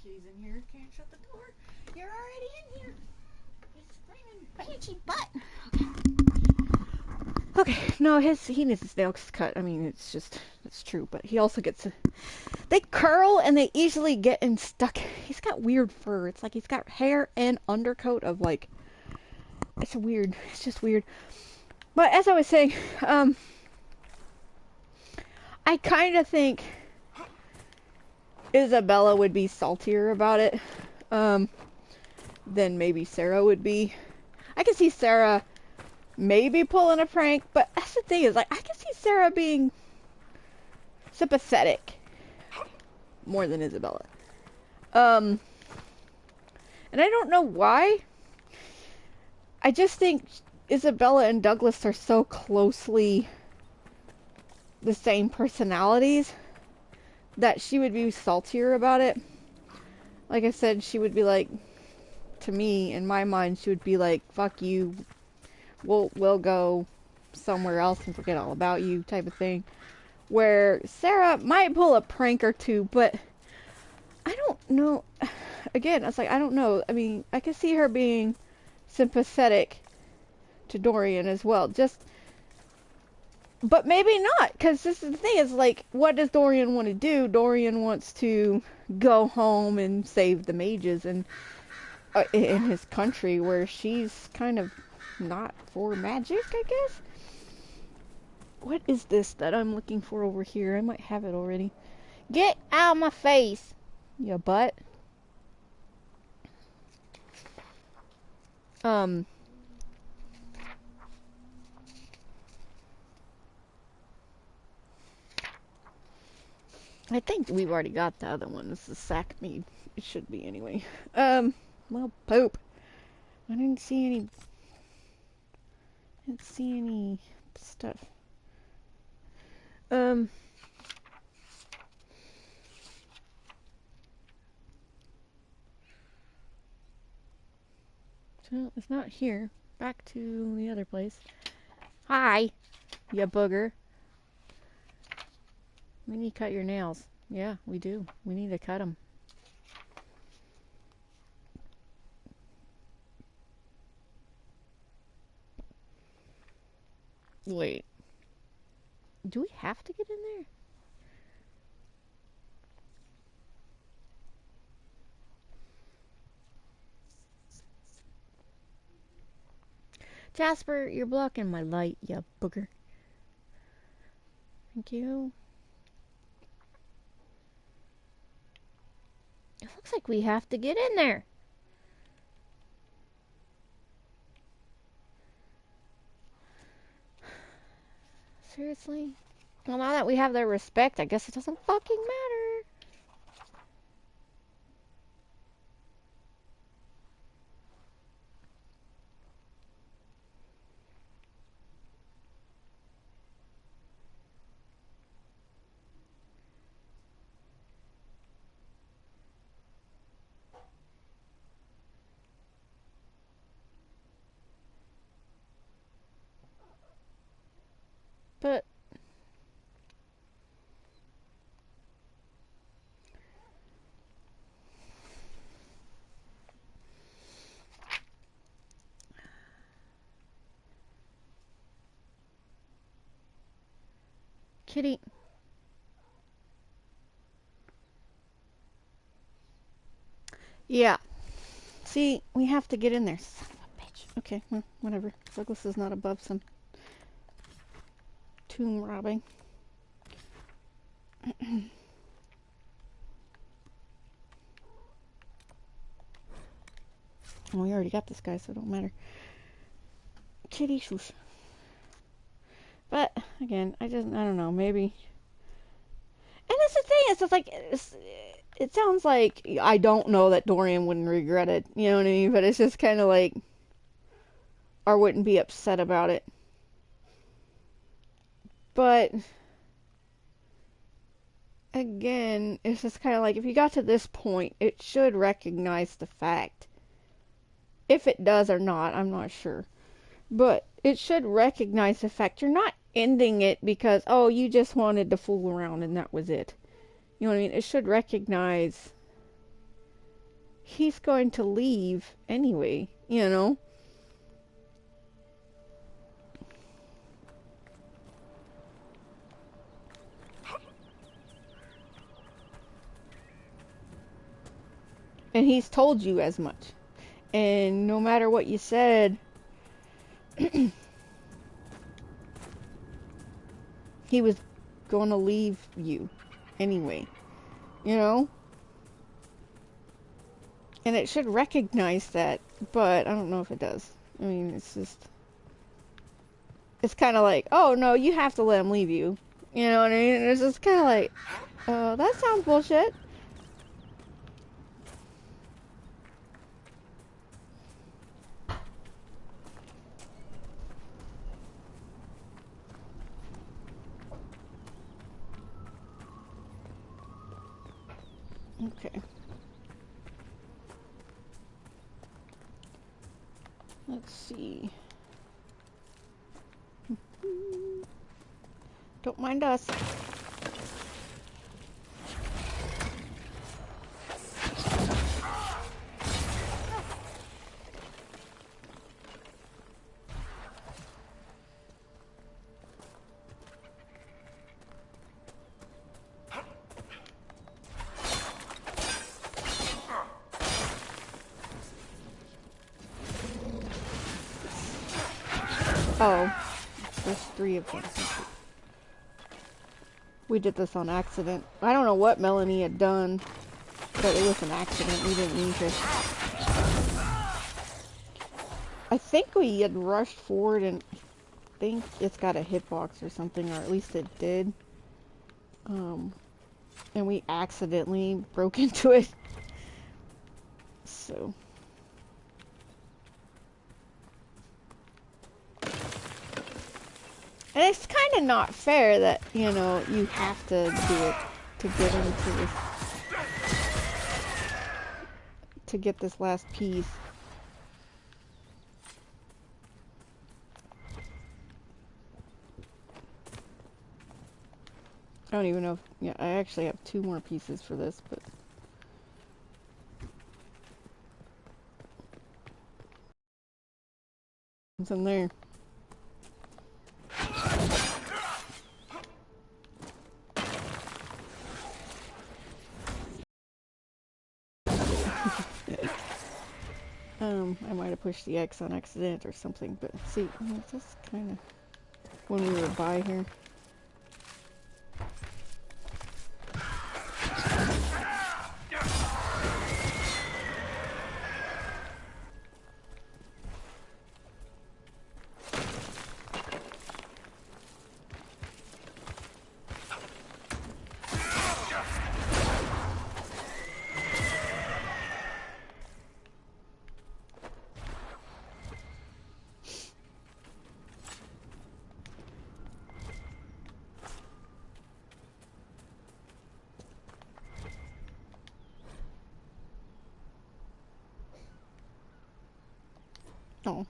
kitty's in here. Can't shut the door. You're already in here. You screaming banshee butt. Okay, no, he needs his nails cut. I mean, it's true, but he also gets they curl and they easily get stuck. He's got weird fur. It's like he's got hair and undercoat of like, it's weird. It's just weird. But as I was saying, I kind of think Isabella would be saltier about it, than maybe Sarah would be. I can see Sarah maybe pulling a prank, but that's the thing is, like, I can see Sarah being sympathetic more than Isabella. And I don't know why. I just think Isabella and Douglas are so closely the same personalities that she would be saltier about it. Like I said, she would be like, to me, in my mind, she would be like, fuck you, we'll go somewhere else and forget all about you, type of thing. Where Sarah might pull a prank or two, but I don't know. Again, it's like, I don't know. I mean, I can see her being sympathetic to Dorian as well. But maybe not, because this is the thing, is like, what does Dorian want to do? Dorian wants to go home and save the mages and in his country, where she's kind of not for magic, I guess. What is this that I'm looking for over here? I might have it already. Get out of my face, you butt. I think we've already got the other one. This is sack mead. It should be anyway. Well, poop. I didn't see any stuff. So it's not here. Back to the other place. Hi, you booger. We need to cut your nails. Yeah, we do. We need to cut them. Wait. Do we have to get in there? Jasper, you're blocking my light, you booger. Thank you. It looks like we have to get in there. Seriously? Well, now that we have their respect, I guess it doesn't fucking matter. But Kitty. Yeah. See, we have to get in there. Son of a bitch. Okay, well, whatever. Douglas is not above some tomb robbing. Well, we already got this guy, so it don't matter. Kitty shoosh. But again, I don't know, maybe. And that's the thing, it's just like, it sounds like, I don't know that Dorian wouldn't regret it, you know what I mean? But it's just kind of like, or wouldn't be upset about it. But again, it's just kind of like, if you got to this point, it should recognize the fact. If it does or not, I'm not sure. But it should recognize the fact you're not ending it because, oh, you just wanted to fool around and that was it. You know what I mean? It should recognize he's going to leave anyway, you know? And he's told you as much. And no matter what you said, he was going to leave you anyway, you know? And it should recognize that, but I don't know if it does. I mean, it's just... It's kind of like, oh, no, you have to let him leave you. You know what I mean? It's just kind of like, that sounds bullshit. Okay. Let's see. Don't mind us. Oh, there's 3 of them. We did this on accident. I don't know what Melanie had done, but it was an accident. We didn't mean to. I think we had rushed forward and I think it's got a hitbox or something, or at least it did. And we accidentally broke into it. So... And it's kind of not fair that, you know, you have to do it to get into this, to get this last piece. I don't even know if, yeah, I actually have 2 more pieces for this, but... What's in there? I might have pushed the X on accident or something, but see, it's just kind of when we were by here. Oh.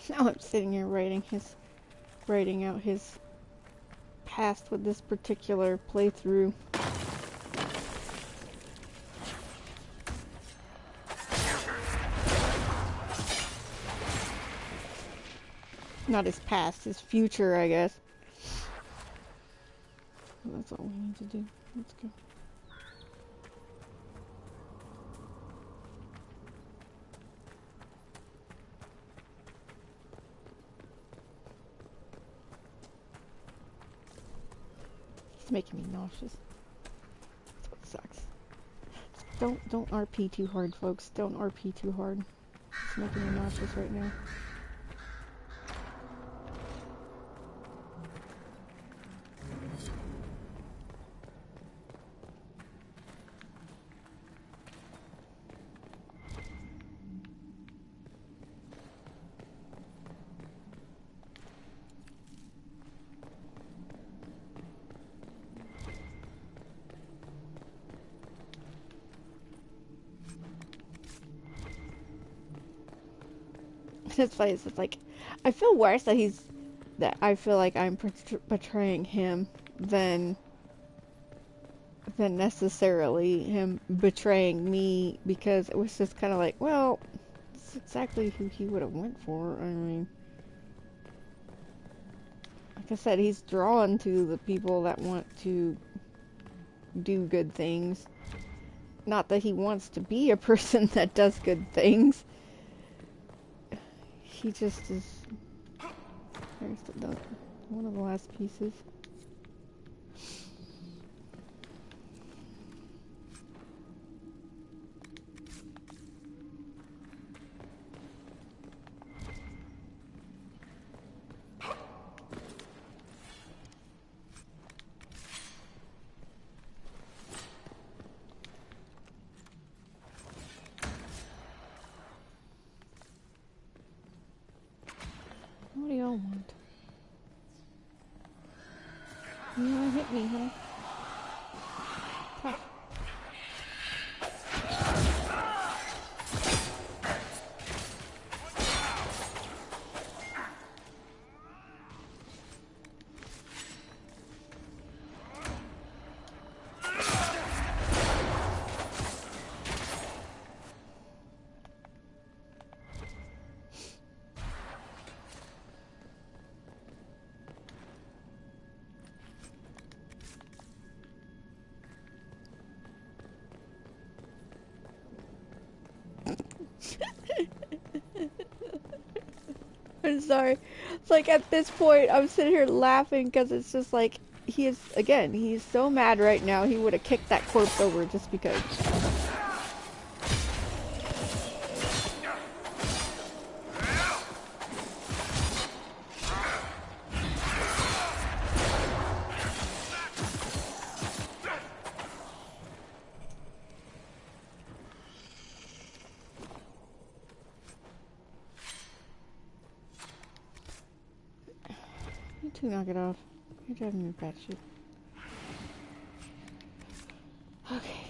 Now I'm sitting here writing out his past with this particular playthrough. Not his past, his future, I guess. That's all we need to do. Let's go. It's making me nauseous. That's what sucks. Don't RP too hard, folks. Don't RP too hard. It's making me nauseous right now. It's like, it's like, I feel worse that I feel like I'm betraying him than necessarily him betraying me, because it was just kind of like, well, it's exactly who he would have went for. I mean, like I said, he's drawn to the people that want to do good things. Not that he wants to be a person that does good things. He just is. There's one of the last pieces. What do y'all want? You wanna hit me, huh? Tough. I'm sorry. It's like at this point, I'm sitting here laughing because it's just like, he's so mad right now, he would have kicked that corpse over just because. You two knock it off. You're driving me batshit. Okay.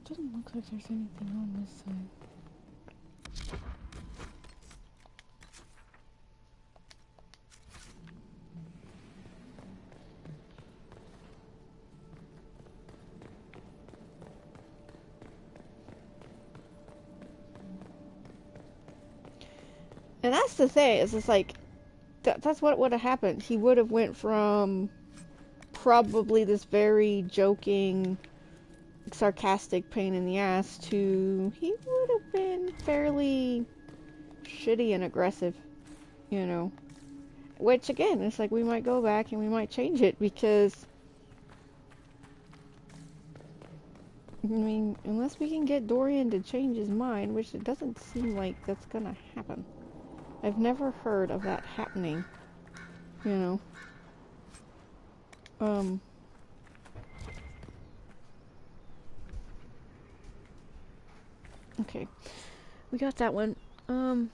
Doesn't look like there's anything on this side. And that's the thing, is it's like, that's what would have happened. He would have went from probably this very joking, sarcastic pain in the ass to he would have been fairly shitty and aggressive, you know. Which again, it's like we might go back and we might change it, because I mean, unless we can get Dorian to change his mind, which it doesn't seem like that's gonna happen. I've never heard of that happening, you know. Okay. We got that one. I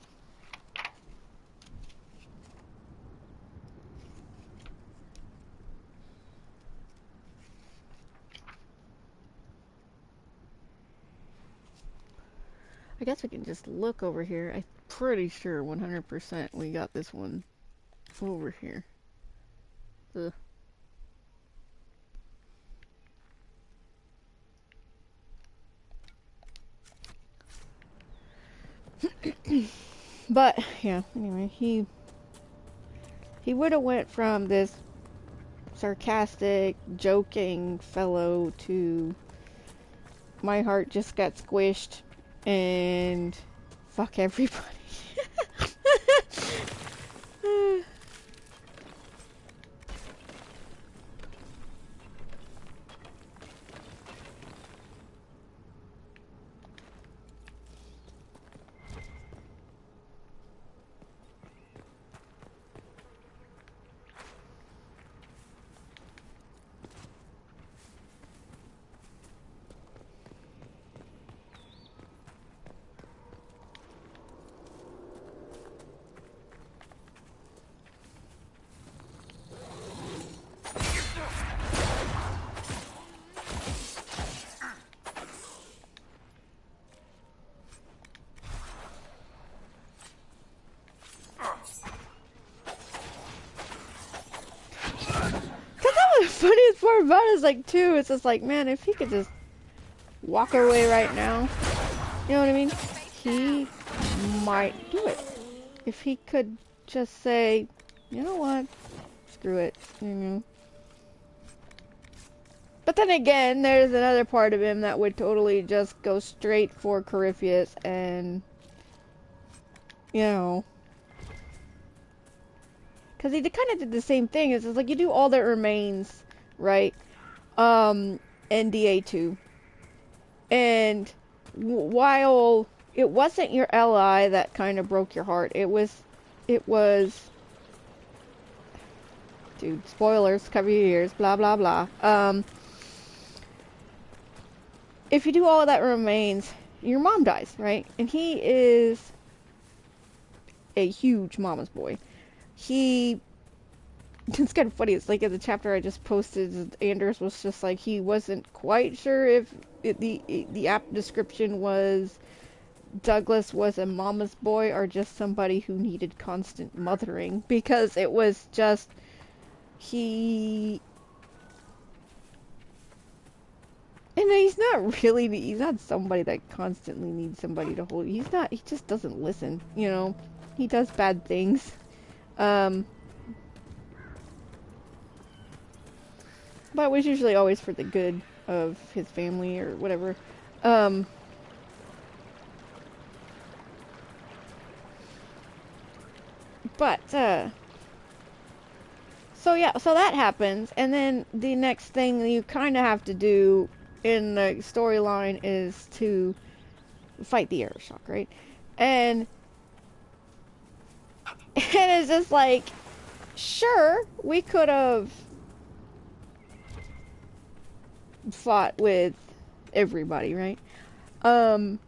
guess we can just look over here. I'm pretty sure 100% we got this one over here. Ugh. But yeah, anyway, he would have went from this sarcastic, joking fellow to my heart just got squished and fuck everybody. part about it is like, too, it's just like, man, if he could just walk away right now, you know what I mean? He might do it. If he could just say, you know what, screw it, you know. But then again, there's another part of him that would totally just go straight for Corypheus and, you know, because he kind of did the same thing. It's just like you do all that remains, right? In DA2. And while it wasn't your ally that kind of broke your heart, it was, dude, spoilers, cover your ears, blah, blah, blah. If you do all of that remains, your mom dies, right? And he is a huge mama's boy. It's kind of funny. It's like in the chapter I just posted, Anders was just like, he wasn't quite sure if the app description was Douglas was a mama's boy or just somebody who needed constant mothering, because it was just, and he's not somebody that constantly needs somebody to hold. He just doesn't listen, you know. He does bad things. But it was usually always for the good of his family or whatever. So yeah, so that happens, and then the next thing you kind of have to do in the storyline is to fight the Aeroshock, right? And it's just like, sure, we could have fought with everybody, right? But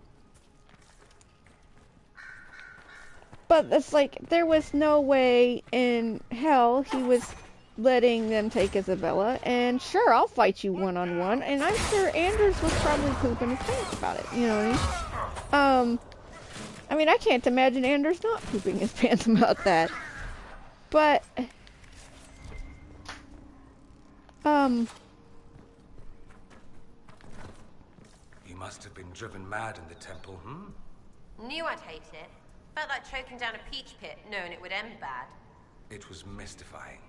it's like, there was no way in hell he was letting them take Isabella, and sure, I'll fight you one-on-one, and I'm sure Anders was probably pooping his pants about it, you know what I mean? I mean, I can't imagine Anders not pooping his pants about that. But, You must have been driven mad in the temple, Knew I'd hate it. Felt like choking down a peach pit, knowing it would end bad. It was mystifying.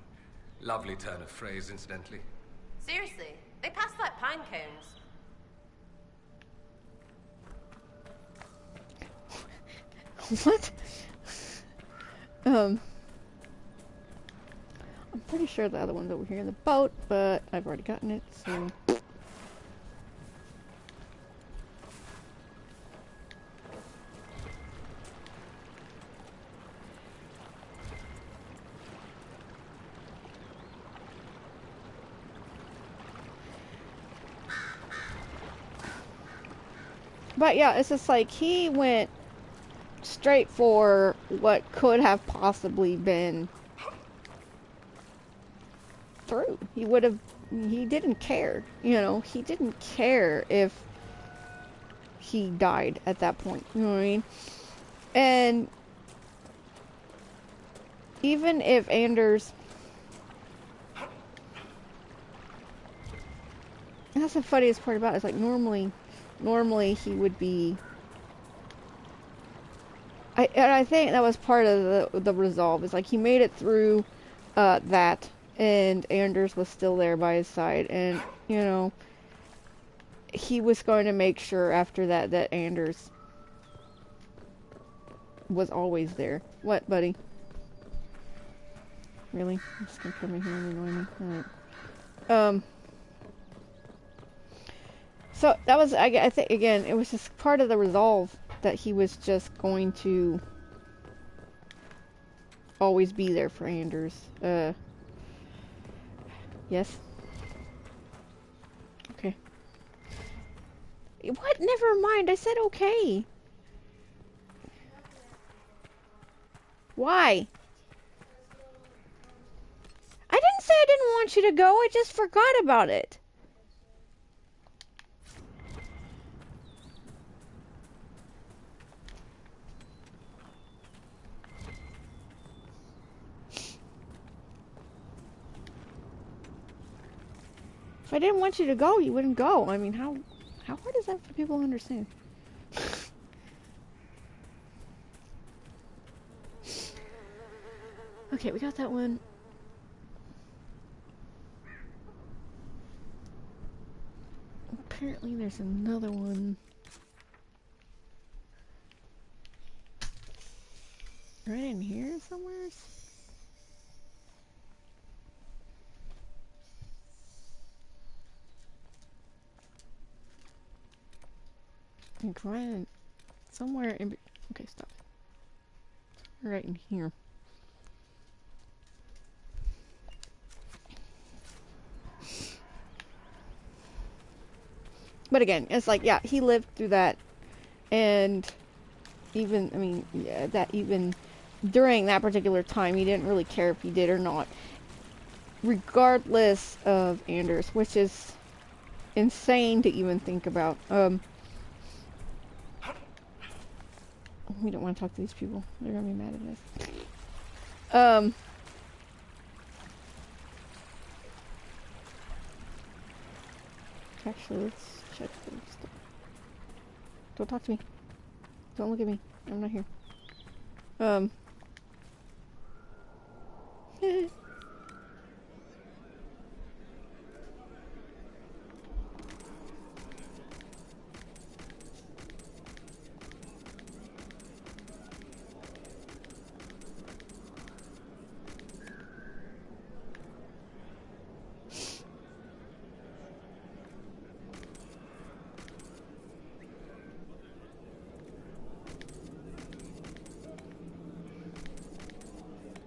Lovely turn of phrase, incidentally. Seriously, they passed like pine cones. What? I'm pretty sure the other one's over here in the boat, but I've already gotten it, so... But yeah, it's just like, he went straight for what could have possibly been through. He didn't care, you know, he didn't care if he died at that point, you know what I mean? And even if Anders, and that's the funniest part about it, it's like normally he would be, I think that was part of the resolve. It's like he made it through that, and Anders was still there by his side, and you know, he was going to make sure after that that Anders was always there. What, buddy? Really? I'm just gonna come in here and annoy me. Alright. So that was, I think, again, it was just part of the resolve that he was just going to always be there for Anders. Yes? Okay. What? Never mind, I said okay. Why? I didn't say I didn't want you to go, I just forgot about it. I didn't want you to go, you wouldn't go. I mean, how hard is that for people to understand? Okay, we got that one. Apparently there's another one. Right in here somewhere? Like right in, somewhere in, okay, stop. Right in here. But again, it's like, yeah, he lived through that, and even, I mean, yeah, that even during that particular time, he didn't really care if he did or not, regardless of Anders, which is insane to even think about. We don't want to talk to these people. They're gonna be mad at us. Actually, let's check this stuff. Don't talk to me. Don't look at me. I'm not here.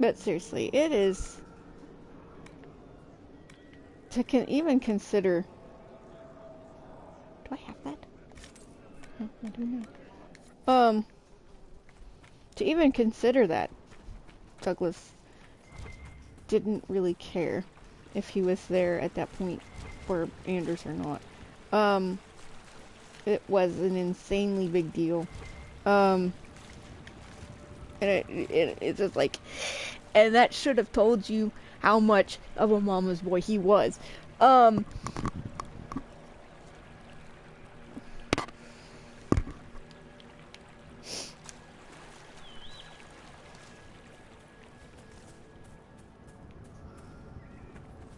But seriously, it is to even consider. Do I have that? No, I do not. To even consider that Douglas didn't really care if he was there at that point for Anders or not. It was an insanely big deal. And it's just like, and that should have told you how much of a mama's boy he was.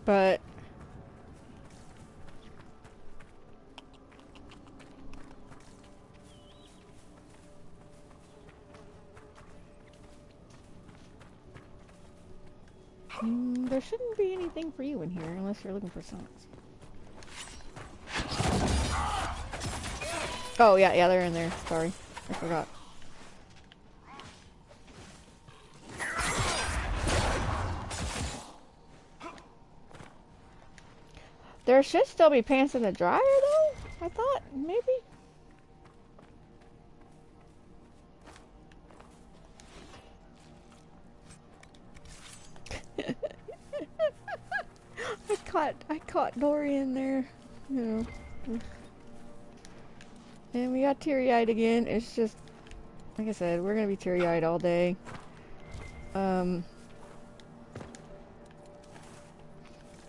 But there shouldn't be anything for you in here unless you're looking for socks. Oh yeah, they're in there. Sorry, I forgot. There should still be pants in the dryer though, I thought, maybe? I caught Dory in there, you know. And we got teary-eyed again. It's just, like I said, we're gonna be teary-eyed all day.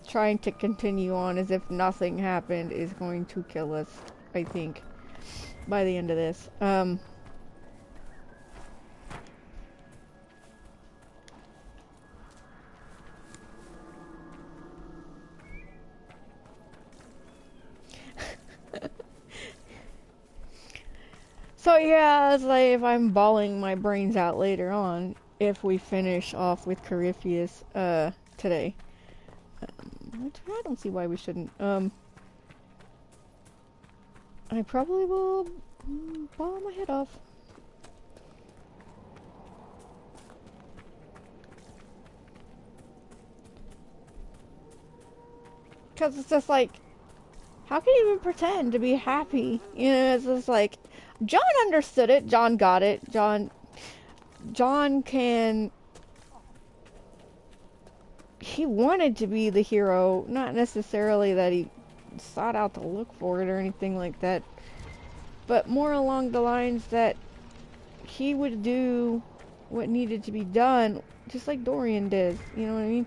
Trying to continue on as if nothing happened is going to kill us, I think, by the end of this. So yeah, it's like if I'm bawling my brains out later on, if we finish off with Corypheus, today. Which I don't see why we shouldn't. I probably will bawl my head off. Because it's just like, how can you even pretend to be happy? You know, it's just like, John understood it. John got it. John can... He wanted to be the hero, not necessarily that he sought out to look for it or anything like that, but more along the lines that he would do what needed to be done, just like Dorian did, you know what I mean?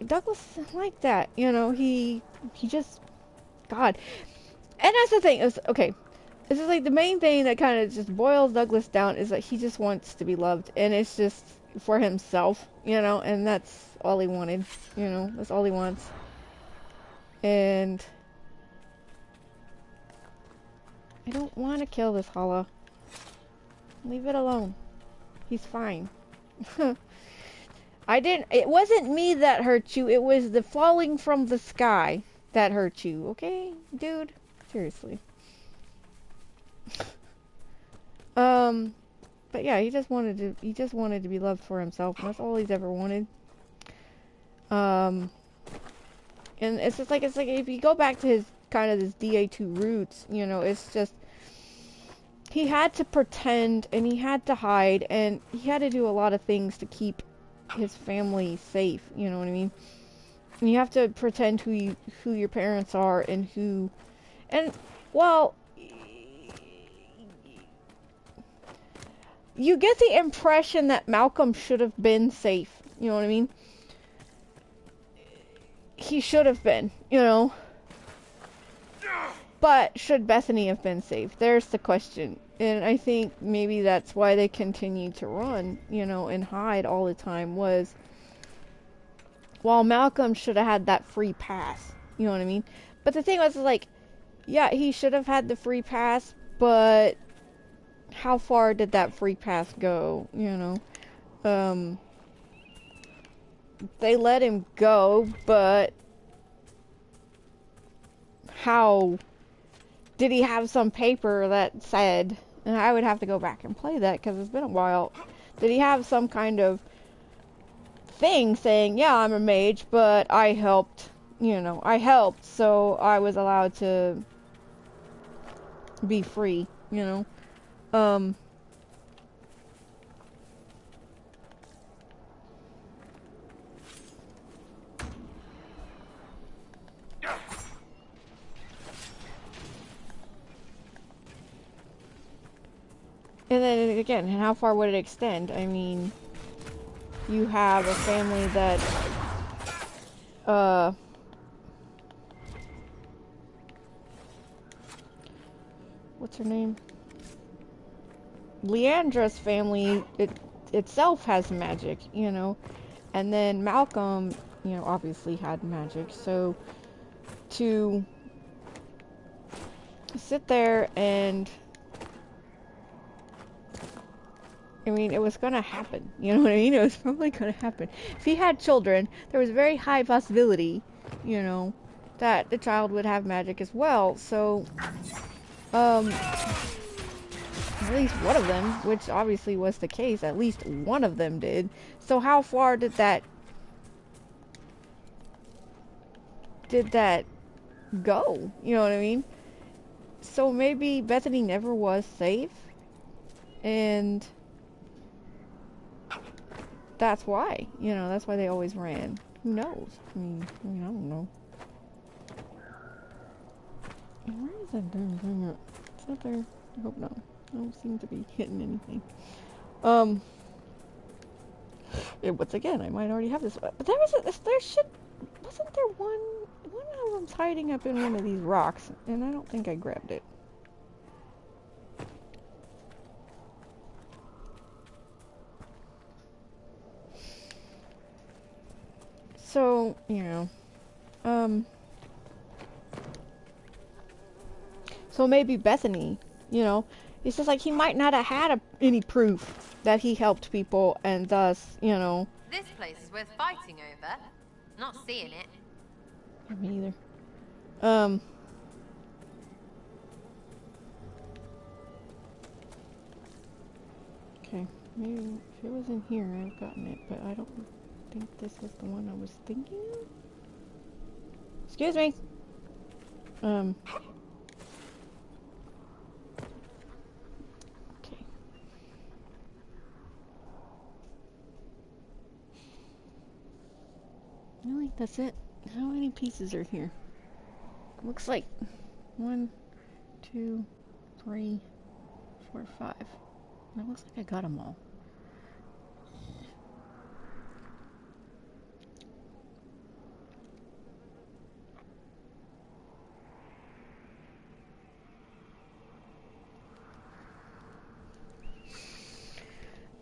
Douglas isn't like that, you know. He just, God. And that's the thing, is, okay, this is like the main thing that kind of just boils Douglas down is that he just wants to be loved, and it's just for himself, you know, and that's all he wanted, you know, that's all he wants. And I don't want to kill this Hala. Leave it alone. He's fine. It wasn't me that hurt you, it was the falling from the sky that hurt you, okay, dude? Seriously. But yeah, he just wanted to be loved for himself, and that's all he's ever wanted. And it's like if you go back to his kind of his DA2 roots, you know, it's just he had to pretend and he had to hide and he had to do a lot of things to keep his family safe, you know what I mean? And you have to pretend who your parents are and well, you get the impression that Malcolm should have been safe, you know what I mean? He should have been, you know. But should Bethany have been safe? There's the question. And I think maybe that's why they continued to run, you know, and hide all the time was, while Malcolm should have had that free pass, you know what I mean? But the thing was, like, yeah, he should have had the free pass, but how far did that free pass go, you know? They let him go, but how did he have some paper that said, and I would have to go back and play that because it's been a while, did he have some kind of thing saying, yeah, I'm a mage, but I helped, you know, so I was allowed to be free, you know? And then again, how far would it extend? I mean, you have a family that, what's her name? Leandra's family itself has magic, you know, and then Malcolm, you know, obviously had magic, so to sit there and, I mean, it was gonna happen, you know what I mean? It was probably gonna happen. If he had children, there was a very high possibility, you know, that the child would have magic as well, so, at least one of them, which obviously was the case, at least one of them did. So how far did that go? You know what I mean? So maybe Bethany never was safe, and that's why, you know, that's why they always ran. Who knows? I mean, I don't know. Where is that damn thing at? Is that there? I hope not. I don't seem to be hitting anything. Once again, I might already have this, but wasn't there one of them's hiding up in one of these rocks, and I don't think I grabbed it. So, you know, so maybe Bethany, you know, it's just like he might not have had any proof that he helped people, and thus, you know. This place is worth fighting over. Not seeing it. Me either. Okay, maybe if it was in here, I've gotten it, but I don't think this was the one I was thinking of. Excuse me. Okay. Really? That's it? How many pieces are here? Looks like 1, 2, 3, 4, 5. It looks like I got them all.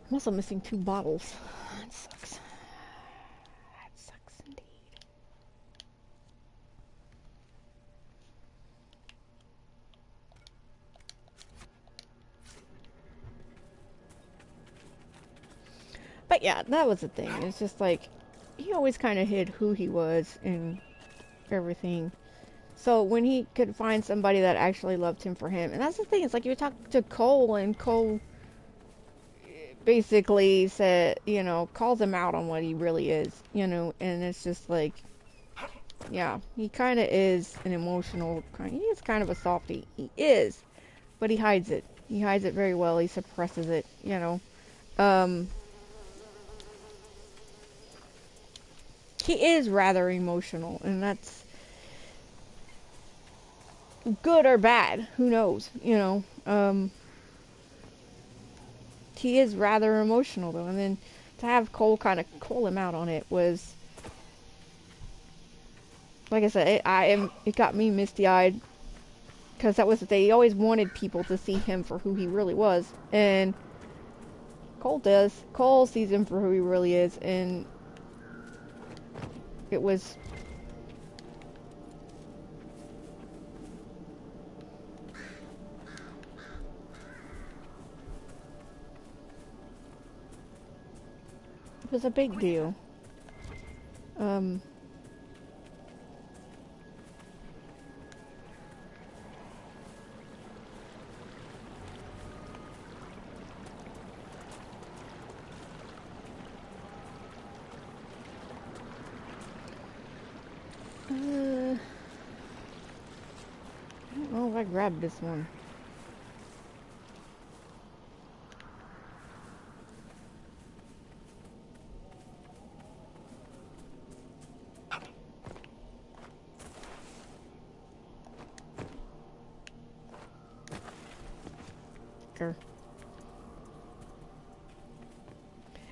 I'm also missing 2 bottles. That sucks. That sucks indeed. But yeah, that was the thing. It's just like, he always kind of hid who he was and everything. So when he could find somebody that actually loved him for him, and that's the thing, it's like you talk to Cole, and Cole basically said, you know, calls him out on what he really is, you know, and it's just like, yeah, he kind of is an emotional kind. He is kind of a softie. He is, but he hides it. He hides it very well. He suppresses it, you know. He is rather emotional, and that's good or bad. Who knows, you know. He is rather emotional, though, and then to have Cole kind of call him out on it was, like I said, it got me misty-eyed, because that was the thing. He always wanted people to see him for who he really was, and Cole does. Cole sees him for who he really is, and it was a big deal. I don't know if I grabbed this one.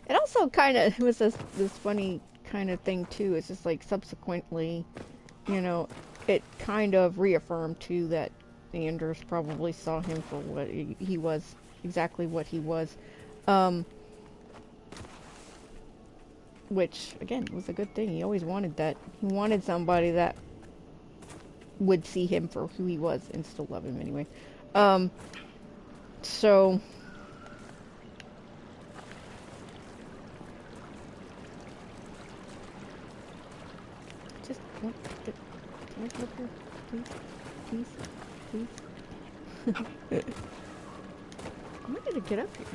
It also kind of was this funny kind of thing too. It's just like subsequently, you know, it kind of reaffirmed too that Anders probably saw him for what he was, exactly what he was, which again was a good thing. He always wanted that. He wanted somebody that would see him for who he was and still love him anyway. So just can I go up here, please, please. I'm ready to get up here.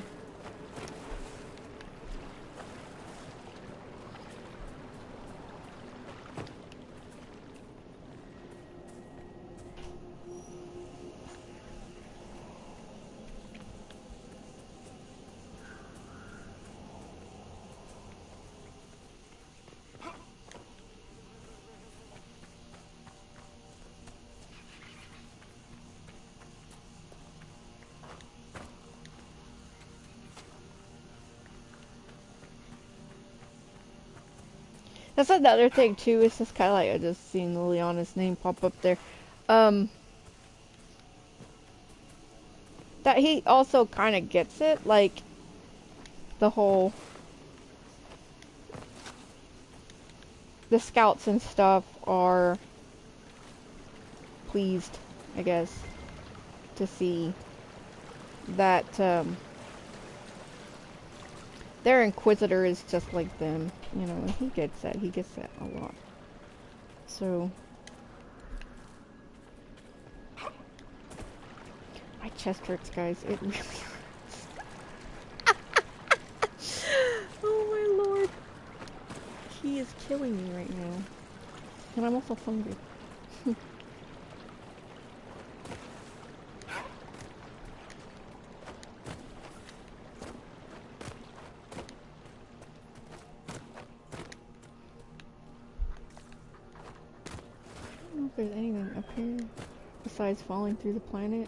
That's another thing too. It's just kind of like I just seen Liliana's name pop up there. That he also kind of gets it, like the whole the scouts and stuff are pleased, I guess, to see that their Inquisitor is just like them, you know, and he gets that. He gets that a lot. So my chest hurts, guys. It really hurts. Oh my lord. He is killing me right now. And I'm also hungry. I don't know if there's anything up here besides falling through the planet.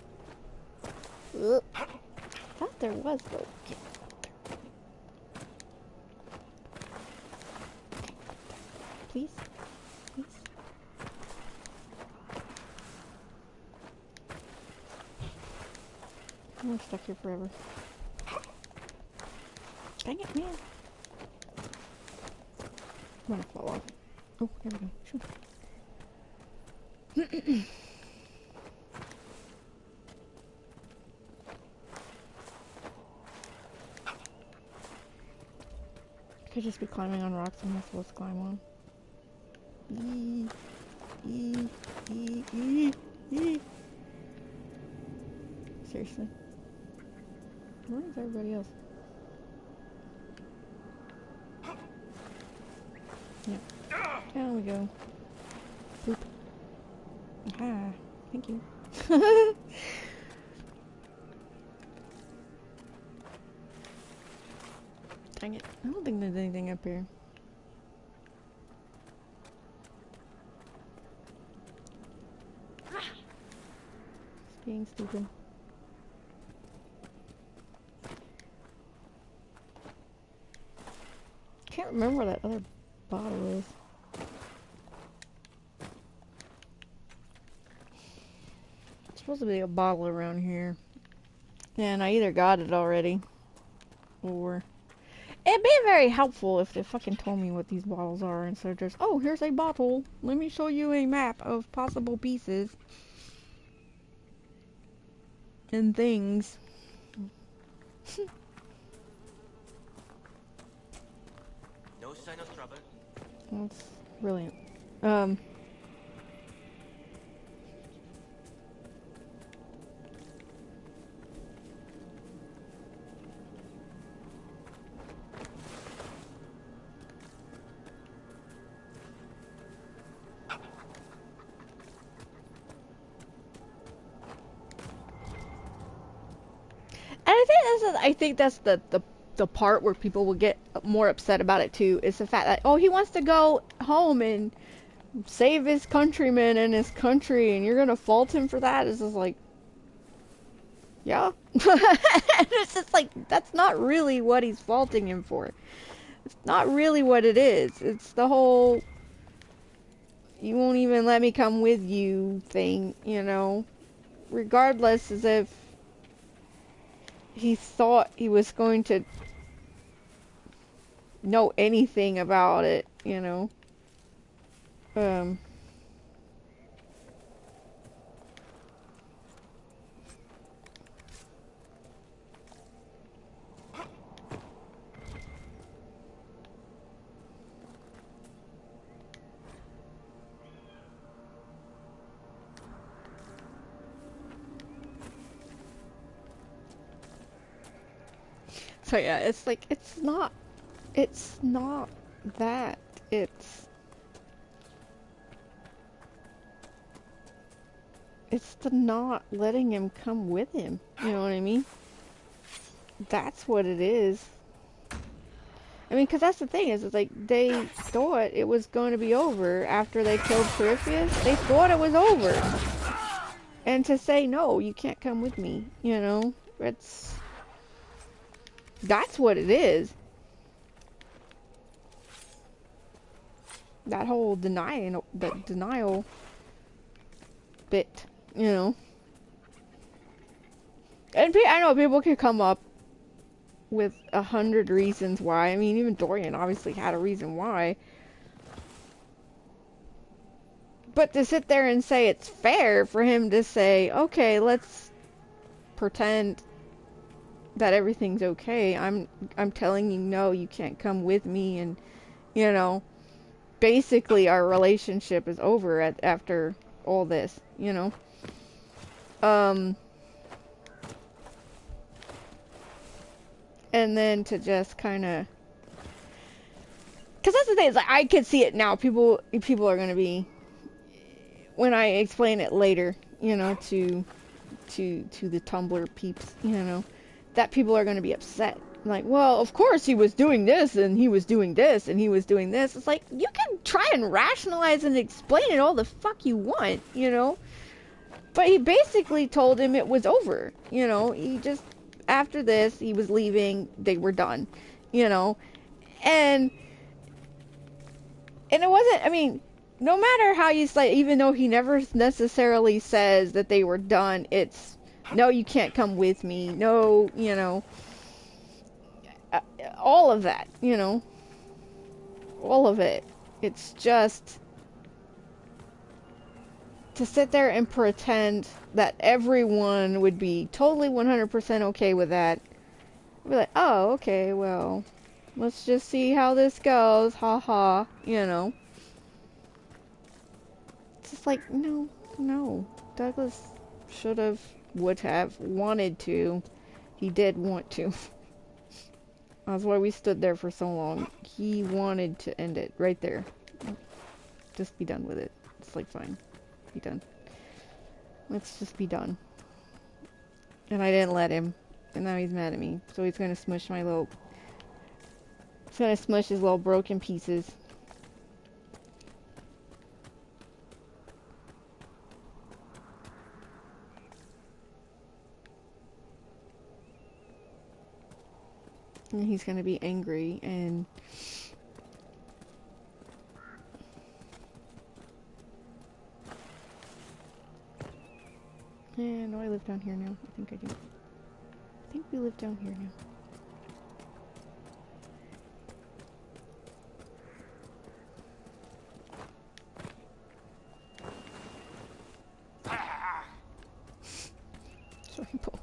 Ugh. I thought there was, though. Please? Please? I'm stuck here forever. Dang it, man. I'm gonna fall off. Oh, there we go. Shoot. Could just be climbing on rocks and that's what's climb on. Seriously. Where is everybody else? Yeah. Down we go. Boop. Aha. Thank you. Dang it. I don't think there's anything up here. It's being stupid. Can't remember where that other bottle is. It's supposed to be a bottle around here. And I either got it already, or... It'd be very helpful if they fucking told me what these bottles are instead of just, oh, here's a bottle. Let me show you a map of possible pieces. And things. No sign of trouble. That's brilliant. I think that's the part where people will get more upset about it too, is the fact that, oh, he wants to go home and save his countrymen and his country, and you're gonna fault him for that? It's just like, yeah. It's just like, that's not really what he's faulting him for. It's not really what it is. It's the whole, you won't even let me come with you thing, you know? Regardless, as if he thought he was going to know anything about it, you know. So yeah, it's like, it's not that, it's the not letting him come with him, you know what I mean? That's what it is. I mean, because that's the thing, is it's like, they thought it was going to be over after they killed Corypheus. They thought it was over. And to say, no, you can't come with me, you know, that's what it is. That whole denial bit, you know. And I know people can come up with 100 reasons why. I mean, even Dorian obviously had a reason why. But to sit there and say it's fair for him to say, okay, let's pretend that everything's okay. I'm telling you, no, you can't come with me, and, you know, basically our relationship is over after all this, you know. And then to just kind of, because that's the thing, is like, I could see it now. People are gonna be, when I explain it later, you know, to the Tumblr peeps, you know, that people are going to be upset. Like, well, of course he was doing this, and he was doing this, and he was doing this. It's like, you can try and rationalize and explain it all the fuck you want, you know? But he basically told him it was over, you know? He just, after this, he was leaving, they were done, you know? And it wasn't, I mean, no matter how you say, even though he never necessarily says that they were done, it's, no, you can't come with me. No, you know, all of that, you know. All of it. It's just to sit there and pretend that everyone would be totally 100% okay with that. Be like, oh, okay, well, let's just see how this goes, haha, you know. It's just like, no. Douglas should have, would have, wanted to. He did want to. That's why we stood there for so long. He wanted to end it right there. Just be done with it. It's like, fine. Be done. Let's just be done. And I didn't let him. And now he's mad at me. So he's gonna smush my little... He's gonna smush his little broken pieces. And he's gonna be angry and... Yeah, no, I live down here now. I think I do. I think we live down here now. Sorry, Paul.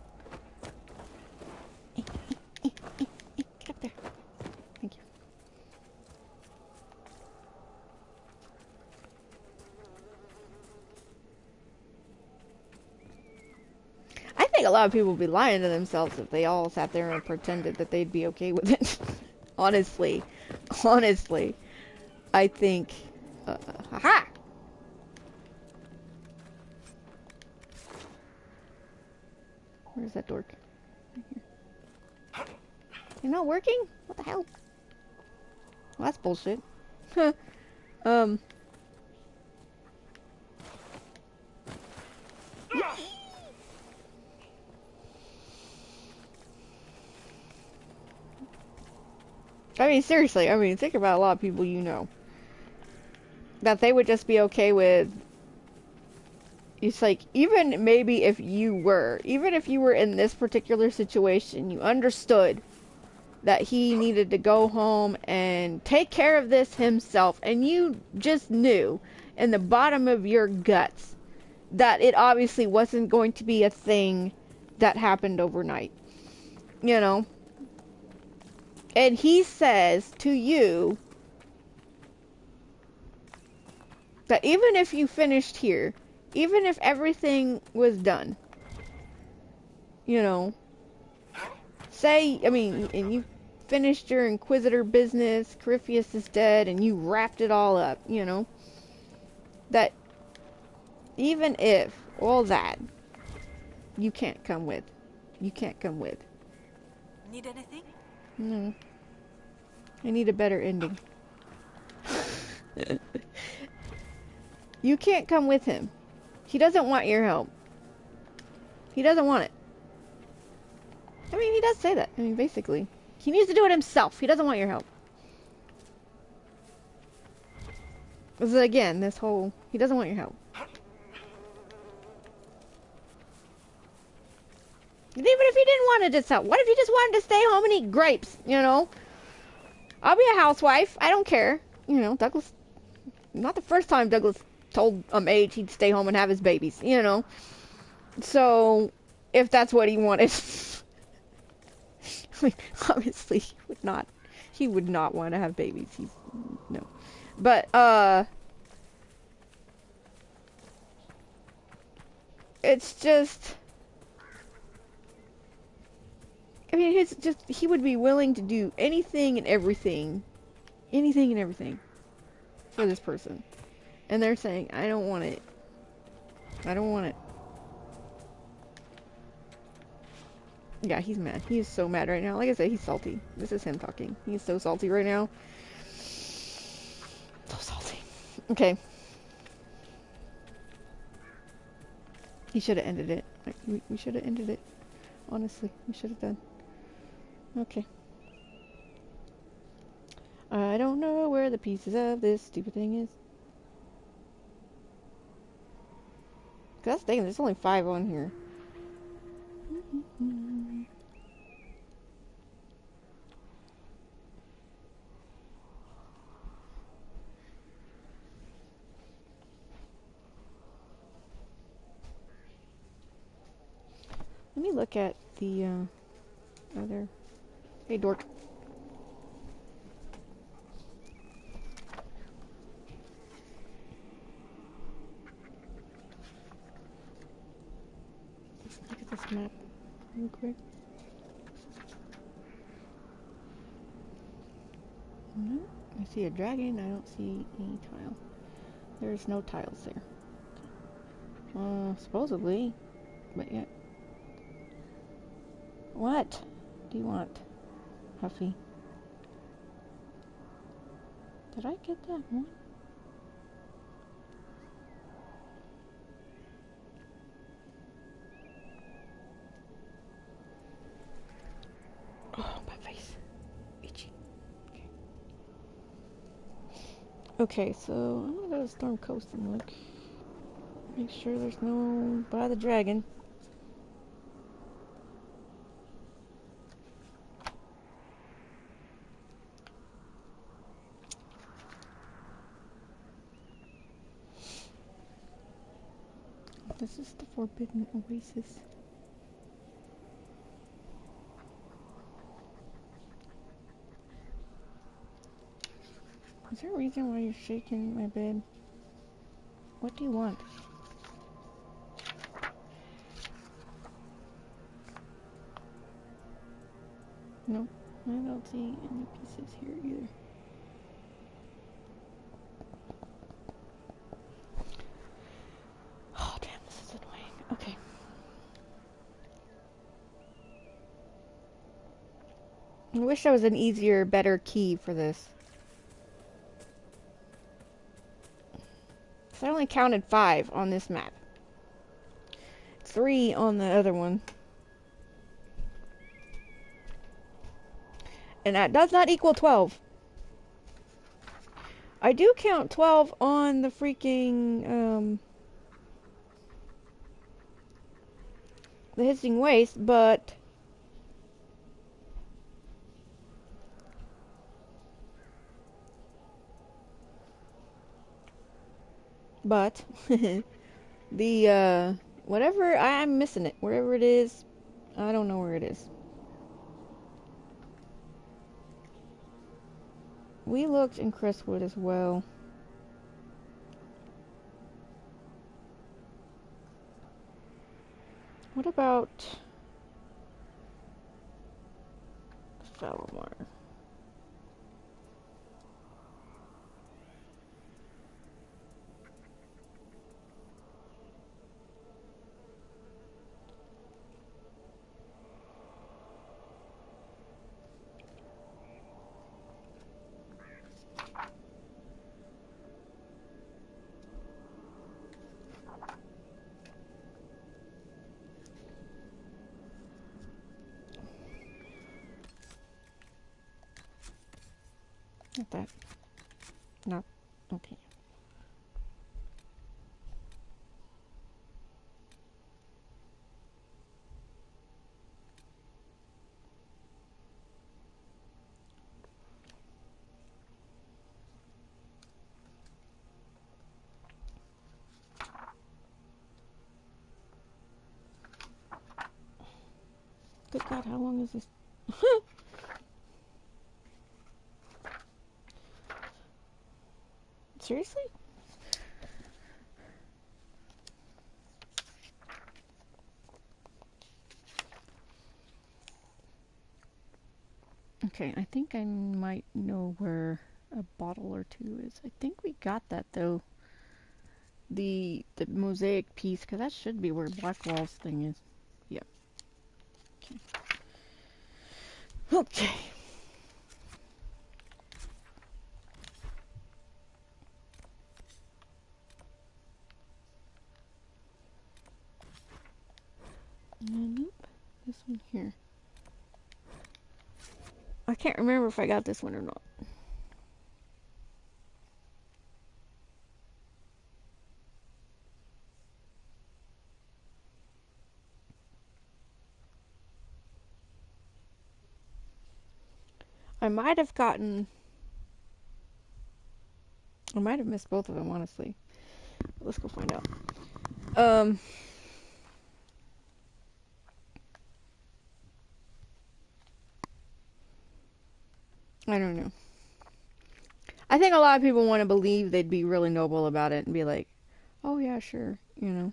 Get up there. Thank you. I think a lot of people would be lying to themselves if they all sat there and pretended that they'd be okay with it. Honestly. I think... Aha! Where's that dork? Right here. You're not working? What the hell? Well, that's bullshit. I mean, seriously, think about a lot of people you know. That they would just be okay with... It's like, even maybe if you were in this particular situation, you understood that he needed to go home and take care of this himself, and you just knew in the bottom of your guts that it obviously wasn't going to be a thing that happened overnight. You know? And he says to you that even if you finished here, even if everything was done, you know, and you finished your Inquisitor business, Corypheus is dead, and you wrapped it all up, you know, that even if all that, you can't come with. Need anything? No. I need a better ending. You can't come with him. He doesn't want your help. He doesn't want it. I mean, he does say that. I mean, basically. He needs to do it himself. He doesn't want your help. This is, again, this whole... He doesn't want your help. And even if he didn't want to just help, what if he just wanted to stay home and eat grapes, you know? I'll be a housewife. I don't care. You know, Douglas... Not the first time Douglas told a maid he'd stay home and have his babies, you know? So, if that's what he wanted... I mean, obviously, he would not want to have babies. No. But, it's just... I mean, he would be willing to do anything and everything for this person. And they're saying, I don't want it. I don't want it. Yeah, he's mad. He is so mad right now. Like I said, he's salty. This is him talking. He's so salty right now. So salty. Okay. He should have ended it. We should have ended it. Honestly, we should have done. Okay. I don't know where the pieces of this stupid thing is. That's the thing, there's only 5 on here. Let me look at the other. Hey, dork. Look at this map real quick. No, I see a dragon. I don't see any tile. There's no tiles there. Supposedly, but yet. What do you want, Huffy? Did I get that one? Oh, my face. Itchy. Okay, so I'm gonna go to Storm Coast and look. Make sure there's no by the dragon. This is the Forbidden Oasis. Is there a reason why you're shaking my bed? What do you want? No, I don't see any pieces here either. Oh, damn, this is annoying. Okay. I wish there was an easier, better key for this. So I only counted 5 on this map. 3 on the other one. And that does not equal 12. I do count 12 on the freaking, the Hissing Waste, but the, whatever, I'm missing it. Wherever it is, I don't know where it is. We looked in Crestwood as well. What about Falomar? Not that. No. Okay. Good God, how long is this? Seriously? Okay, I think I might know where a bottle or two is. I think we got that though. The mosaic piece, because that should be where Blackwall's thing is. Yep. Okay. Okay. Nope. This one here. I can't remember if I got this one or not. I might have missed both of them, honestly. Let's go find out. I don't know. I think a lot of people want to believe they'd be really noble about it and be like, oh yeah, sure, you know.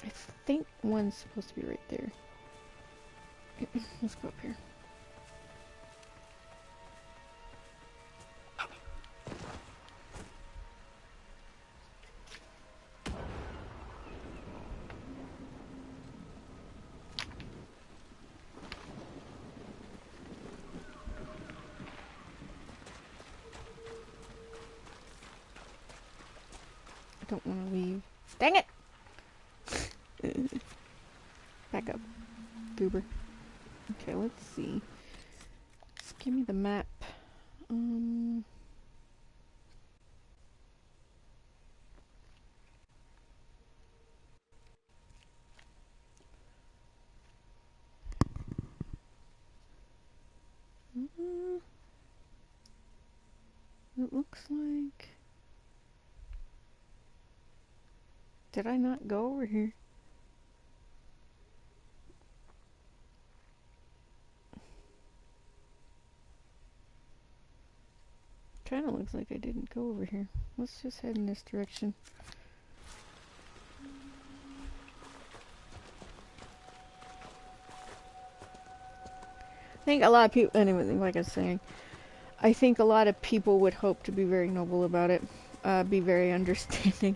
I think one's supposed to be right there. Let's go up here. I don't want to leave. Dang it! Back up, goober. Okay, let's see. Just give me the map. It looks like... Did I not go over here? Kinda looks like I didn't go over here. Let's just head in this direction. I think a lot of people, anyway, like I was saying, I think a lot of people would hope to be very noble about it, be very understanding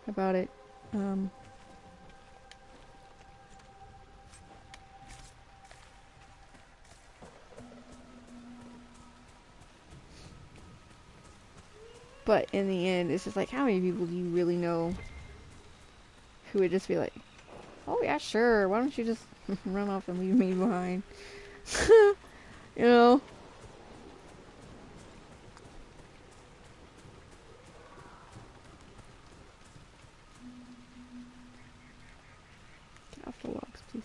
about it. But in the end, it's just like, how many people do you really know who would just be like, oh yeah, sure, why don't you just run off and leave me behind? You know? Get off the logs, please.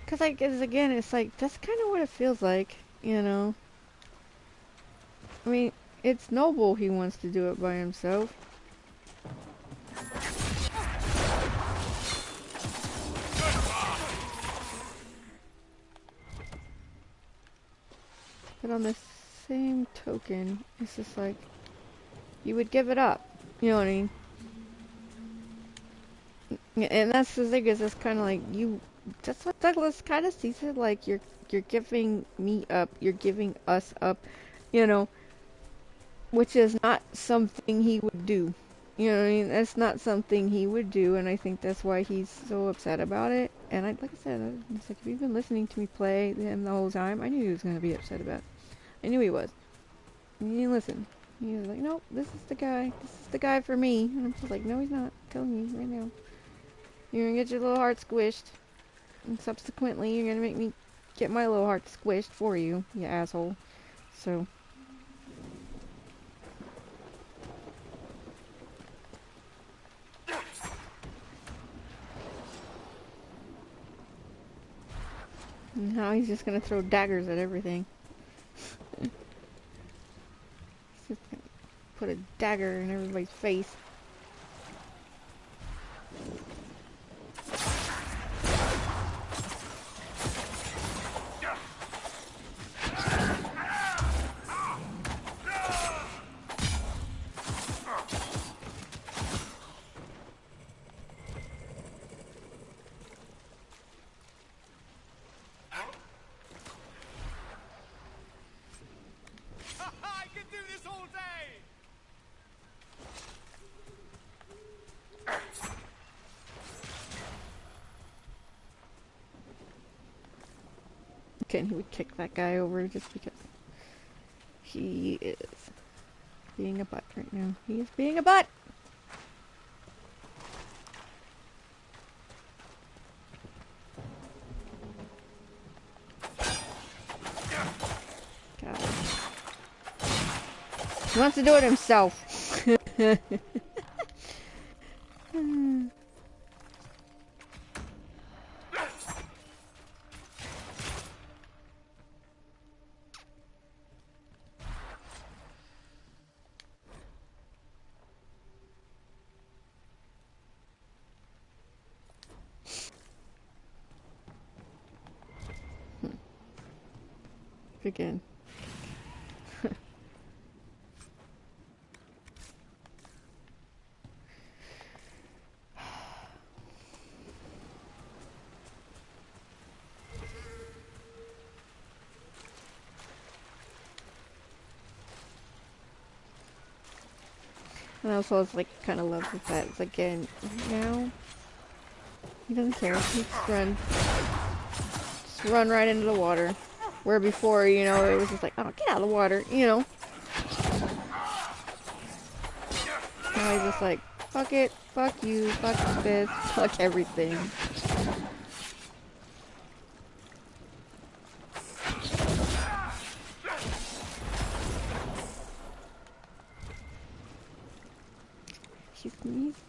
Because, like, again, it's like, that's kind of what it feels like, you know? I mean, it's noble he wants to do it by himself. But on the same token, it's just like, you would give it up, you know what I mean? And that's the thing, is it's kind of like, that's what Douglas kind of sees it like, you're giving me up, you're giving us up, you know, which is not something he would do. You know what I mean? That's not something he would do, and I think that's why he's so upset about it. And like I said, it's like, if you've been listening to me play him the whole time, I knew he was going to be upset about it. I knew he was. And he didn't listen. He was like, nope, this is the guy. This is the guy for me. And I'm just like, no, he's not. I'm telling you right now. You're going to get your little heart squished. And subsequently, you're going to make me get my little heart squished for you, you asshole. So... now he's just gonna throw daggers at everything. He's just gonna put a dagger in everybody's face. And he would kick that guy over just because he is being a butt right now. He is being a butt! God. He wants to do it himself. Again. And I also was like kind of love with that. It's again now he doesn't care. He just run right into the water. Where before, you know, it was just like, oh, get out of the water, you know. Now he's just like, fuck it, fuck you, fuck this, fuck everything.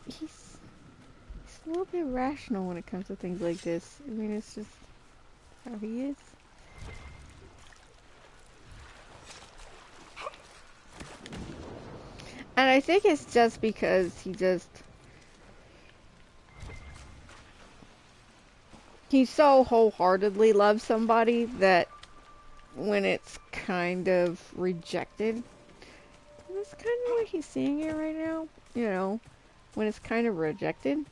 He's a little bit irrational when it comes to things like this. I mean, it's just how he is. And I think it's just because he so wholeheartedly loves somebody that when it's kind of rejected, that's kind of what he's seeing it right now, you know, when it's kind of rejected,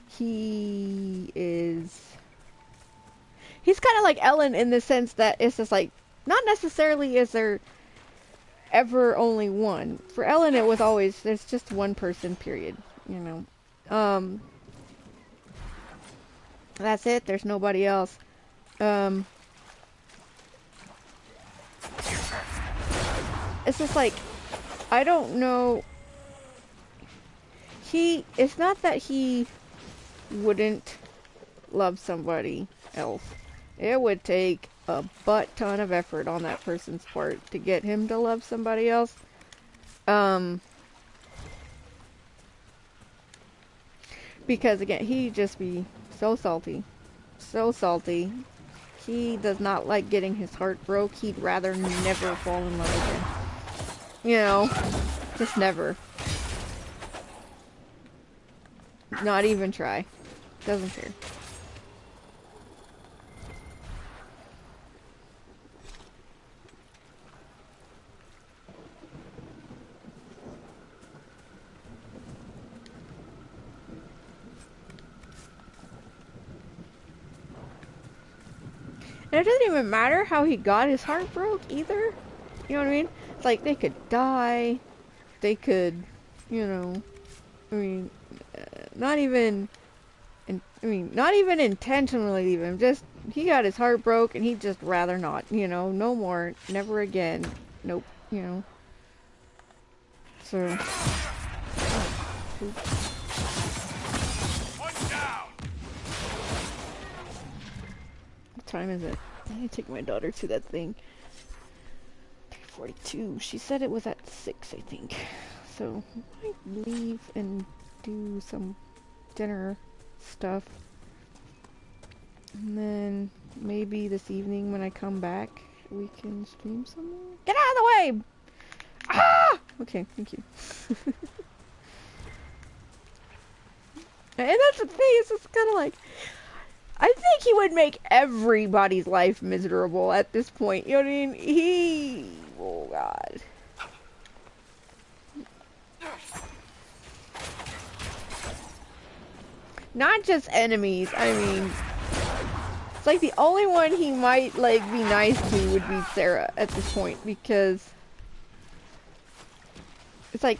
he's kind of like Ellen in the sense that it's just like, not necessarily is there ever only one. For Ellen, it was always, there's just one person, period, you know. That's it, there's nobody else. It's just like, I don't know, it's not that he wouldn't love somebody else. It would take a butt ton of effort on that person's part to get him to love somebody else. Because again, he'd just be so salty. So salty. He does not like getting his heart broke. He'd rather never fall in love again. You know, just never. Not even try. Doesn't care. And it doesn't even matter how he got his heart broke either. You know what I mean? It's like they could die. They could, you know, I mean, not even intentionally leave him. Just, he got his heart broke and he'd just rather not, you know, no more, never again. Nope, you know. So. What time is it? I need to take my daughter to that thing. 3:42. She said it was at 6, I think. So, I might leave and do some dinner stuff. And then, maybe this evening when I come back, we can stream some more. Get out of the way! Ah! Okay, thank you. And that's the thing, it's just kind of like, I think he would make everybody's life miserable at this point. You know what I mean? Oh God. Not just enemies, I mean, it's like the only one he might, like, be nice to would be Sarah at this point, because it's like,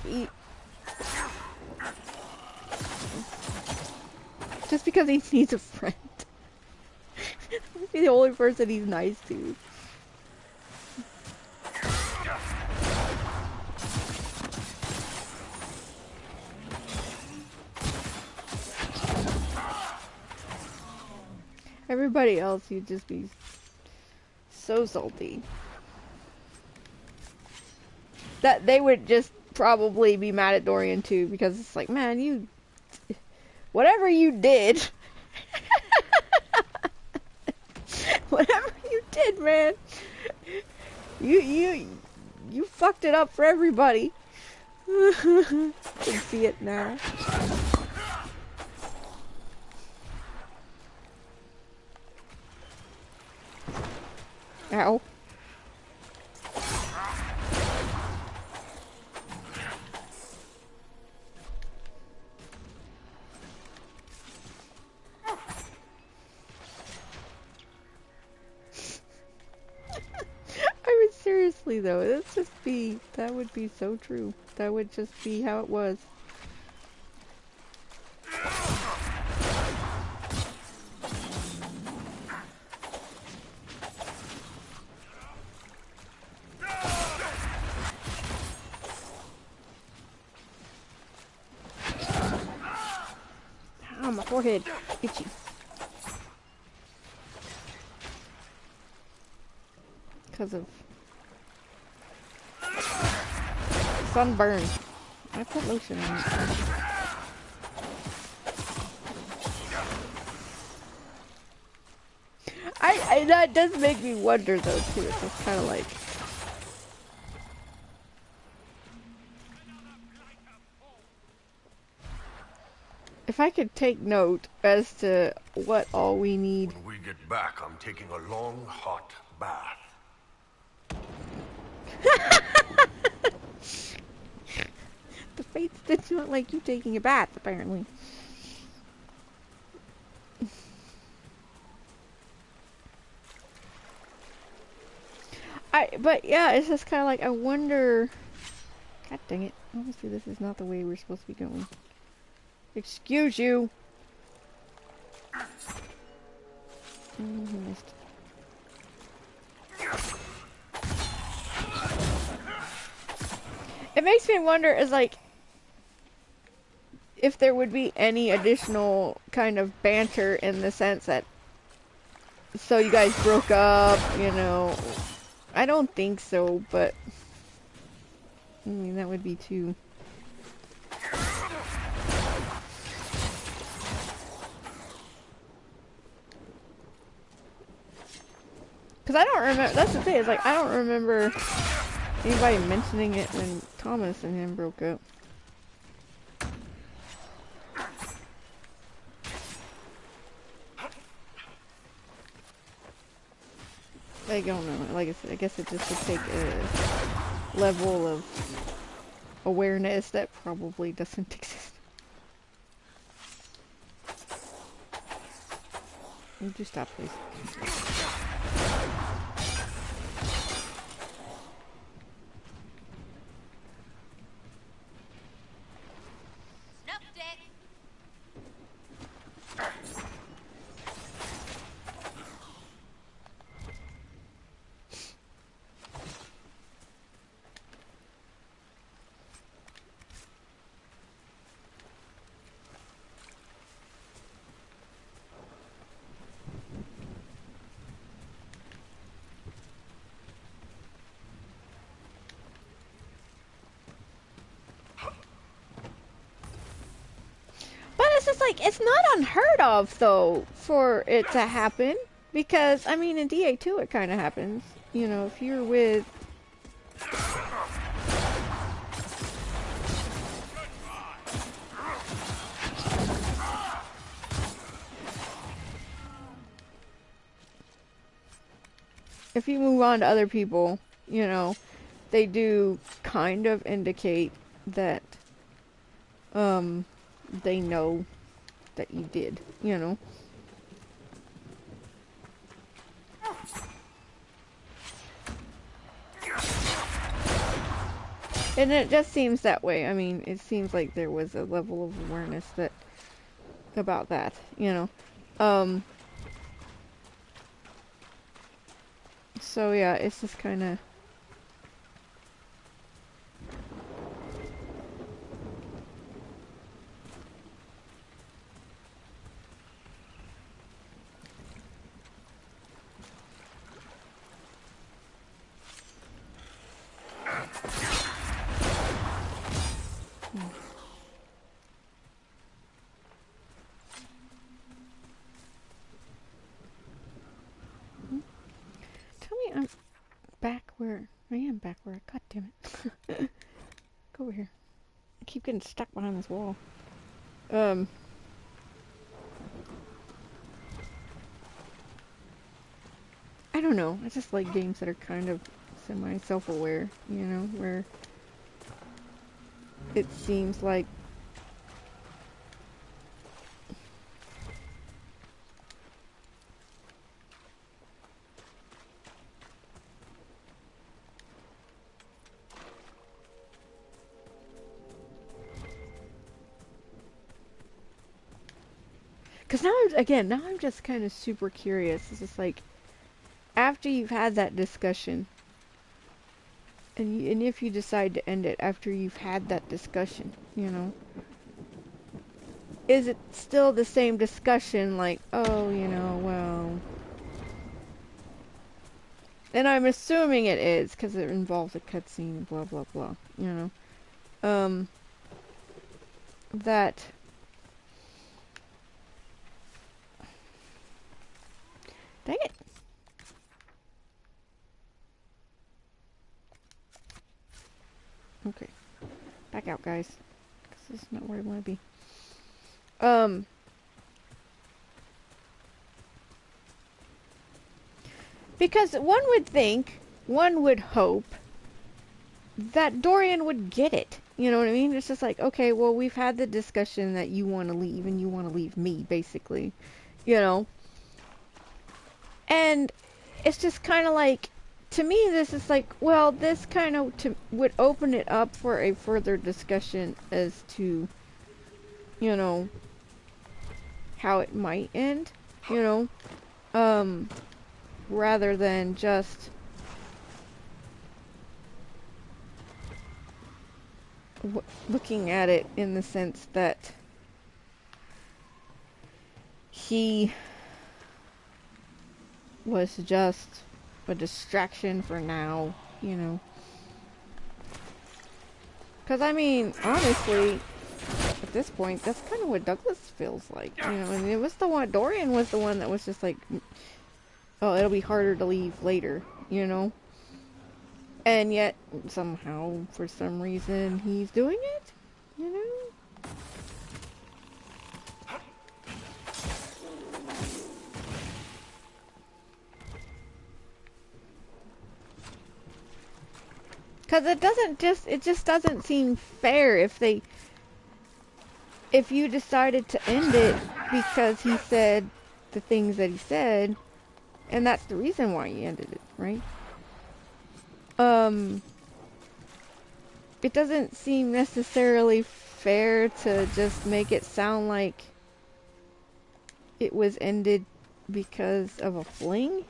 just because he needs a friend. He's the only person he's nice to. Everybody else, you'd just be so salty. That they would just probably be mad at Dorian too, because it's like, man, you... Whatever you did... Whatever you did, man... You fucked it up for everybody. I can see it now. Ow. I mean, seriously though, that would be so true. That would just be how it was. Ow, my forehead. Itchy. Because of sunburn. I put lotion on it. That does make me wonder though too. It's just kind of like, if I could take note as to what all we need. When we get back, I'm taking a long, hot bath. The Fates did not like you taking a bath, apparently. But yeah, it's just kind of like, I wonder... God dang it. Obviously this is not the way we're supposed to be going. Excuse you! Missed. It makes me wonder, is like, if there would be any additional kind of banter in the sense that, so you guys broke up, you know. I don't think so, but I mean, that would be too... Because I don't remember, that's the thing, it's like, I don't remember anybody mentioning it when Thomas and him broke up. I don't know, like I said, I guess it just would take a level of awareness that probably doesn't exist. Would you stop, please? Like, it's not unheard of, though, for it to happen. Because, I mean, in DA2 it kind of happens. You know, if you're with... If you move on to other people, you know, they do kind of indicate that, they know that you did, you know. And it just seems that way. I mean, it seems like there was a level of awareness that about that, you know. So yeah, it's just kind of... where I am. Back where. God damn it. Go over here. I keep getting stuck behind this wall. I don't know. I just like games that are kind of semi-self-aware, you know, where it seems like because now I'm just kind of super curious. It's just like, after you've had that discussion, and if you decide to end it after you've had that discussion, you know, is it still the same discussion, like, oh, you know, well, and I'm assuming it is, because it involves a cutscene, blah, blah, blah, you know, that dang it. Okay. Back out, guys. Because this is not where I want to be. Because one would think, one would hope, that Dorian would get it. You know what I mean? It's just like, okay, well, we've had the discussion that you want to leave, and you want to leave me, basically. You know? And it's just kind of like, to me, this is like, well, this kind of would open it up for a further discussion as to, you know, how it might end, you know, rather than just looking at it in the sense that he was just a distraction for now, you know. Because, I mean, honestly, at this point, that's kind of what Douglas feels like, you know. And it was the one, Dorian was the one that was just like, oh, it'll be harder to leave later, you know. And yet, somehow, for some reason, he's doing it, you know. Because it just doesn't seem fair if you decided to end it because he said the things that he said, and that's the reason why he ended it, right? It doesn't seem necessarily fair to just make it sound like it was ended because of a fling.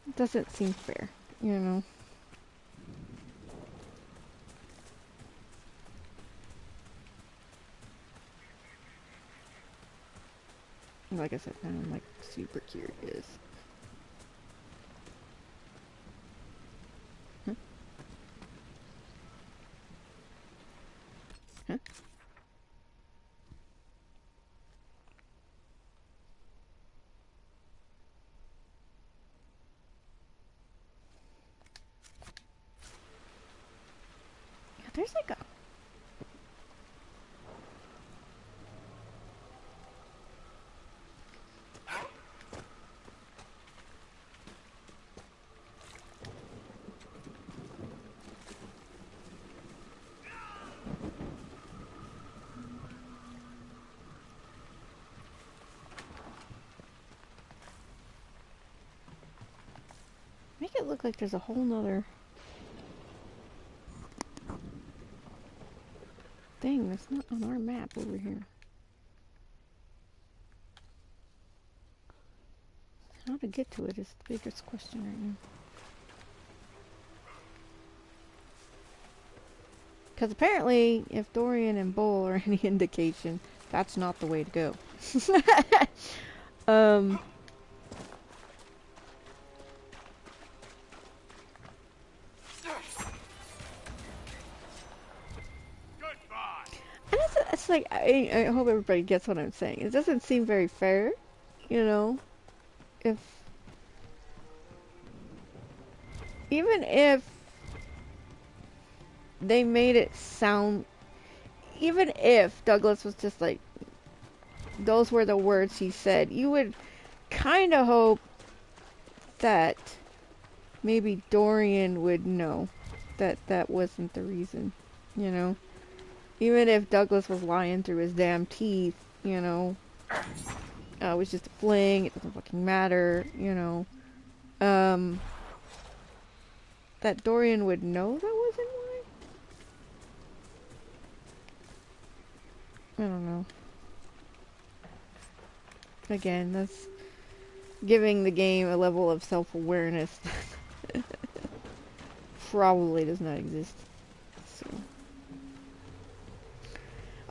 It doesn't seem fair, you know. Like I said, now I'm like super curious. Huh? Huh? Yeah, there's like a... Make it look like there's a whole nother thing that's not on our map over here. How to get to it is the biggest question right now. Because apparently, if Dorian and Bull are any indication, that's not the way to go. And it's like, I hope everybody gets what I'm saying. It doesn't seem very fair, you know? even if they made it sound, even if Douglas was just like, those were the words he said, you would kind of hope that maybe Dorian would know that that wasn't the reason, you know? Even if Douglas was lying through his damn teeth, you know? It was just a fling, it doesn't fucking matter, you know? That Dorian would know that wasn't why? I don't know. Again, that's giving the game a level of self-awareness that probably does not exist. So.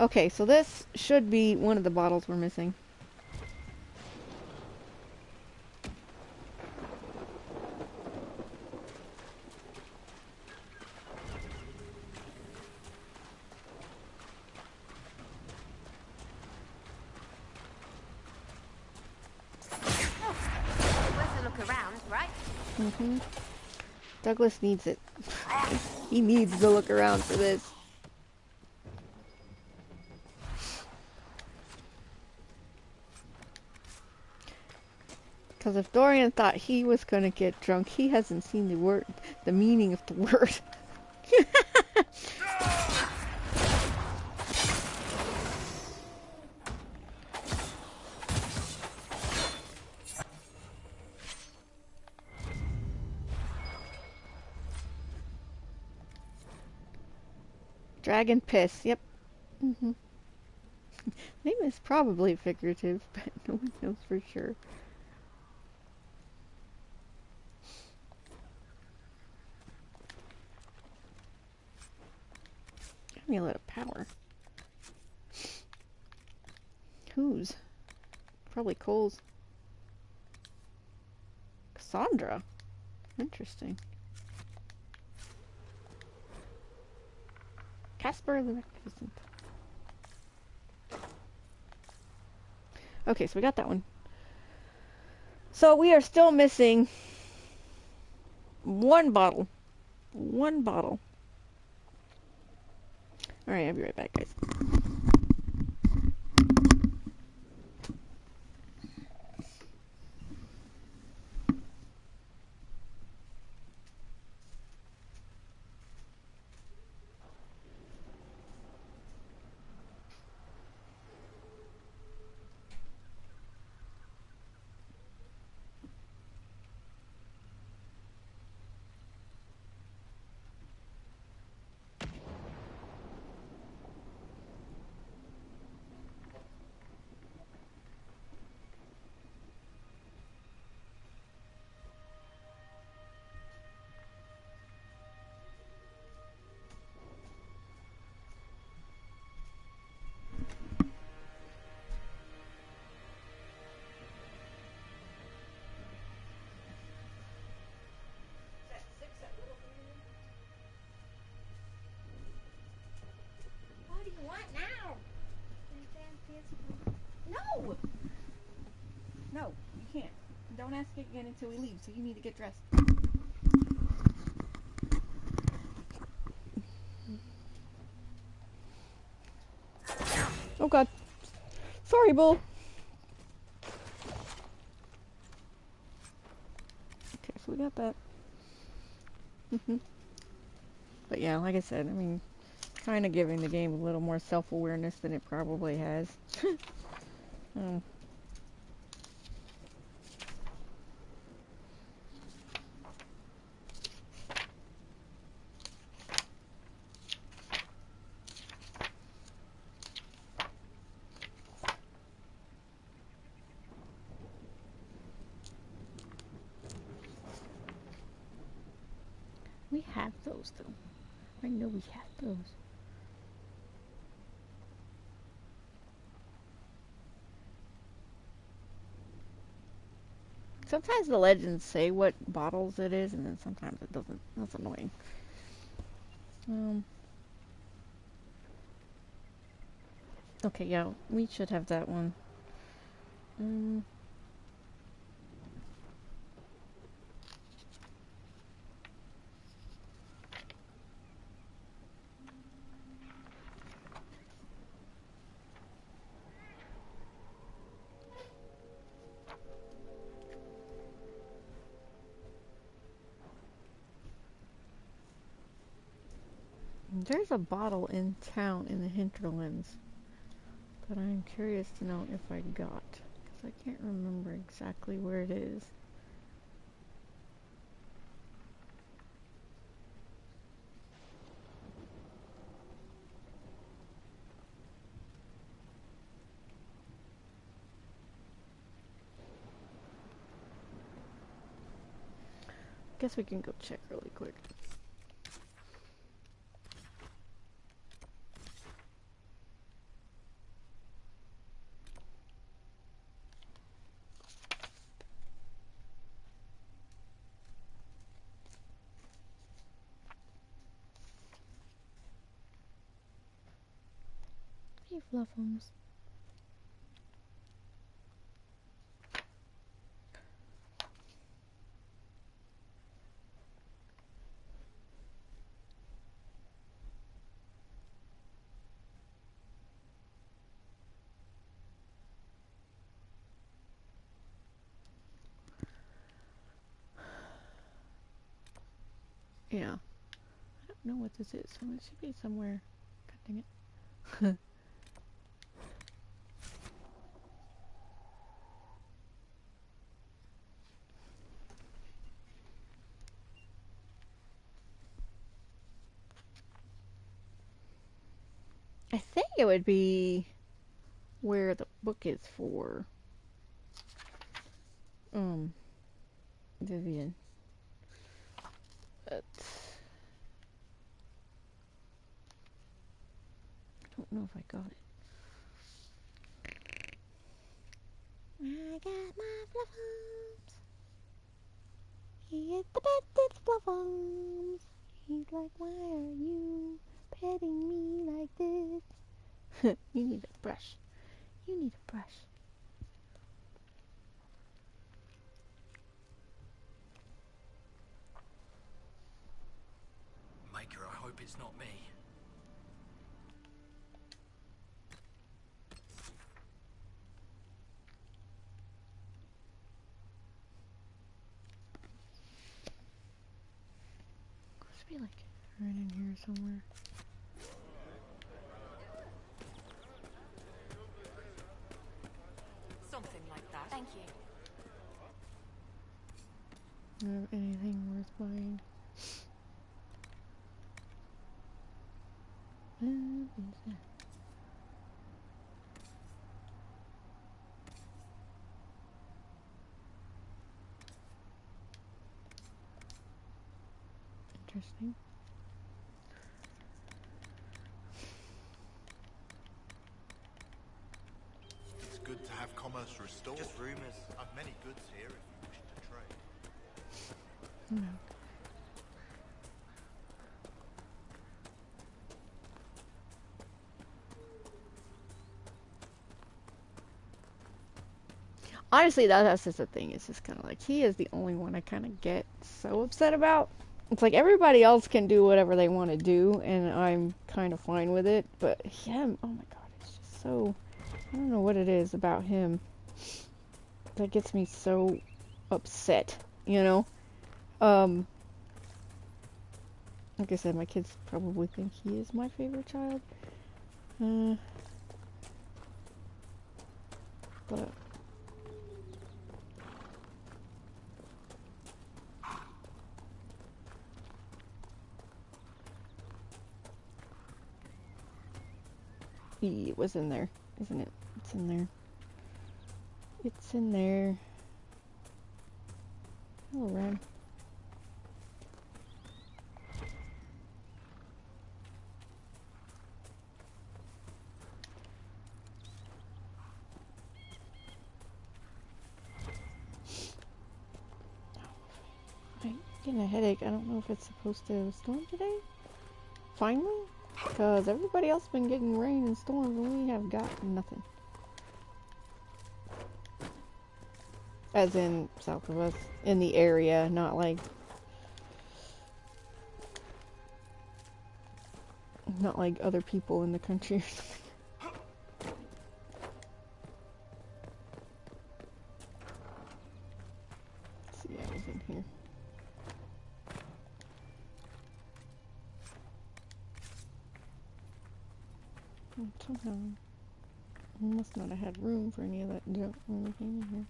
Okay, so this should be one of the bottles we're missing. Douglas needs it. He needs to look around for this. Because if Dorian thought he was gonna get drunk, he hasn't seen the meaning of the word. Dragon piss, yep. Name is probably figurative, but no one knows for sure. Amulet of power. Whose? Probably Cole's. Cassandra. Interesting. Casper the Magnificent. Okay, so we got that one. So we are still missing one bottle. One bottle. Alright, I'll be right back, guys. No, you can't. Don't ask it again until we leave, so you need to get dressed. Oh god. Sorry, Bull. Okay, so we got that. But yeah, like I said, I mean, kind of giving the game a little more self-awareness than it probably has. We have those, though. I know we have those. Sometimes the legends say what bottles it is, and then sometimes it doesn't. That's annoying. Okay, yeah, we should have that one. There's a bottle in town in the hinterlands that I'm curious to know if I got, because I can't remember exactly where it is. Guess we can go check really quick. Hey, Fluffums. Yeah. I don't know what this is, so it should be somewhere. God dang it. I think it would be where the book is for Vivian. But I don't know if I got it. I got my Fluffums. He is the bestest Fluffums. He's like, why are you petting me like this? You need a brush. You need a brush. Maker, I hope it's not me. Must be like right in here somewhere. Something like that. Thank you. Do I have anything worth buying? What is that? Interesting. It's good to have commerce restored. Just rumors. I've many goods here if you wish to trade. No. Honestly, that's just the thing. It's just kind of like, he is the only one I kind of get so upset about. It's like everybody else can do whatever they want to do, and I'm kind of fine with it. But him, oh my god, it's just so... I don't know what it is about him that gets me so upset, you know? Like I said, my kids probably think he is my favorite child. But... it was in there, isn't it? It's in there. It's in there. Hello, Ren. I'm getting a headache. I don't know if it's supposed to storm today. Finally? Because everybody else has been getting rain and storms and we have got nothing. As in south of us. In the area, not like... not like other people in the country or something. Let's see, I was in here. Somehow, I must not have had room for any of that junk when we came in here.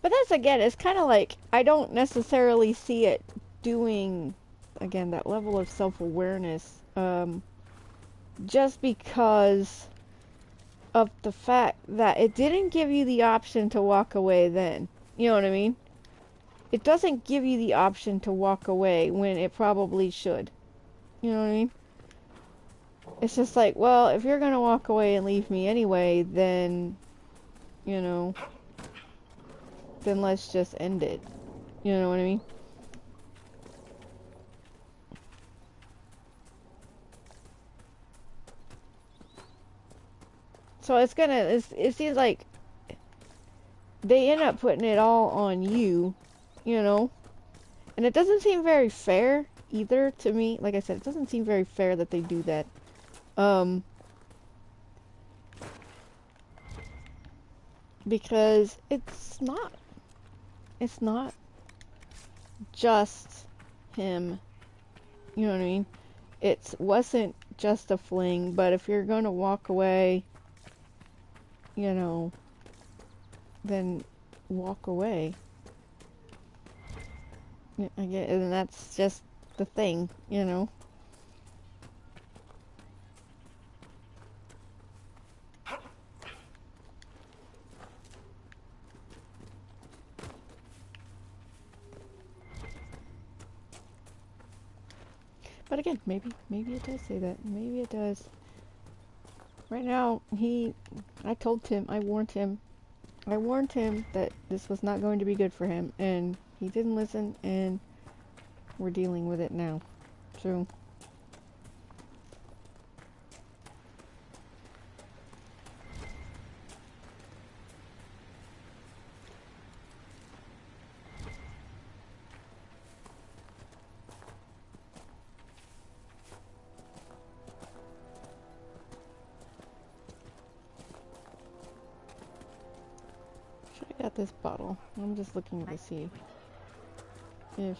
But that's, again, it's kind of like, I don't necessarily see it doing, again, that level of self-awareness, just because of the fact that it didn't give you the option to walk away then. You know what I mean? It doesn't give you the option to walk away when it probably should. You know what I mean? It's just like, well, if you're gonna walk away and leave me anyway, then, you know, then let's just end it. You know what I mean? So it's gonna, it seems like they end up putting it all on you, you know? And it doesn't seem very fair either to me. Like I said, it doesn't seem very fair that they do that. Because it's not just him. You know what I mean? It wasn't just a fling, but if you're gonna walk away, you know, then walk away. I get, and that's just the thing, you know. But again, maybe it does say that. Maybe it does. Right now, I told him, I warned him that this was not going to be good for him, and he didn't listen, and we're dealing with it now. So, I got this bottle. I'm just looking to see if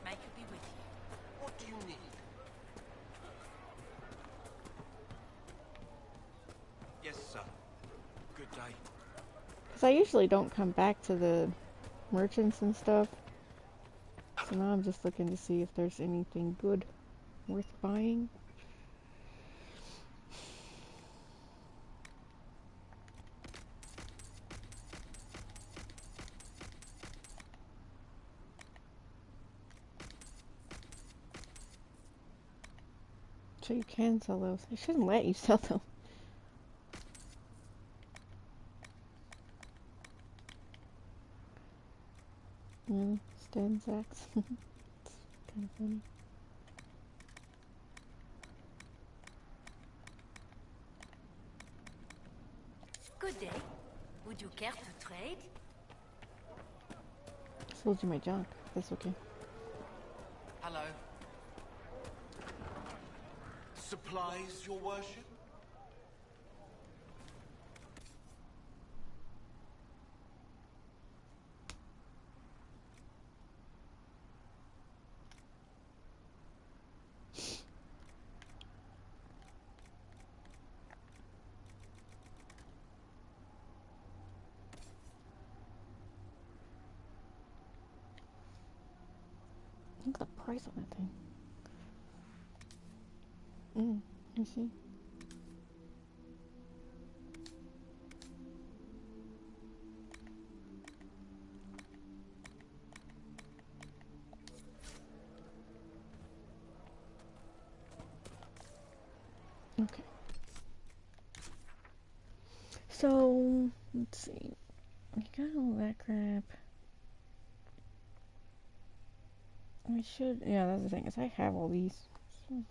May it be with you. What do you need? Yes, sir. Good day. because I usually don't come back to the merchants and stuff. So now I'm just looking to see if there's anything good worth buying. So you can sell those. It shouldn't let you sell them. Really? Stan's axe. It's kind of funny. Good day. Would you care to trade? Sold you my junk. That's okay. Hello. Supplies, your worship? Look at the price on that thing. You see? Okay. So, let's see. I got all that crap. I should, yeah, that's the thing, is I have all these. So.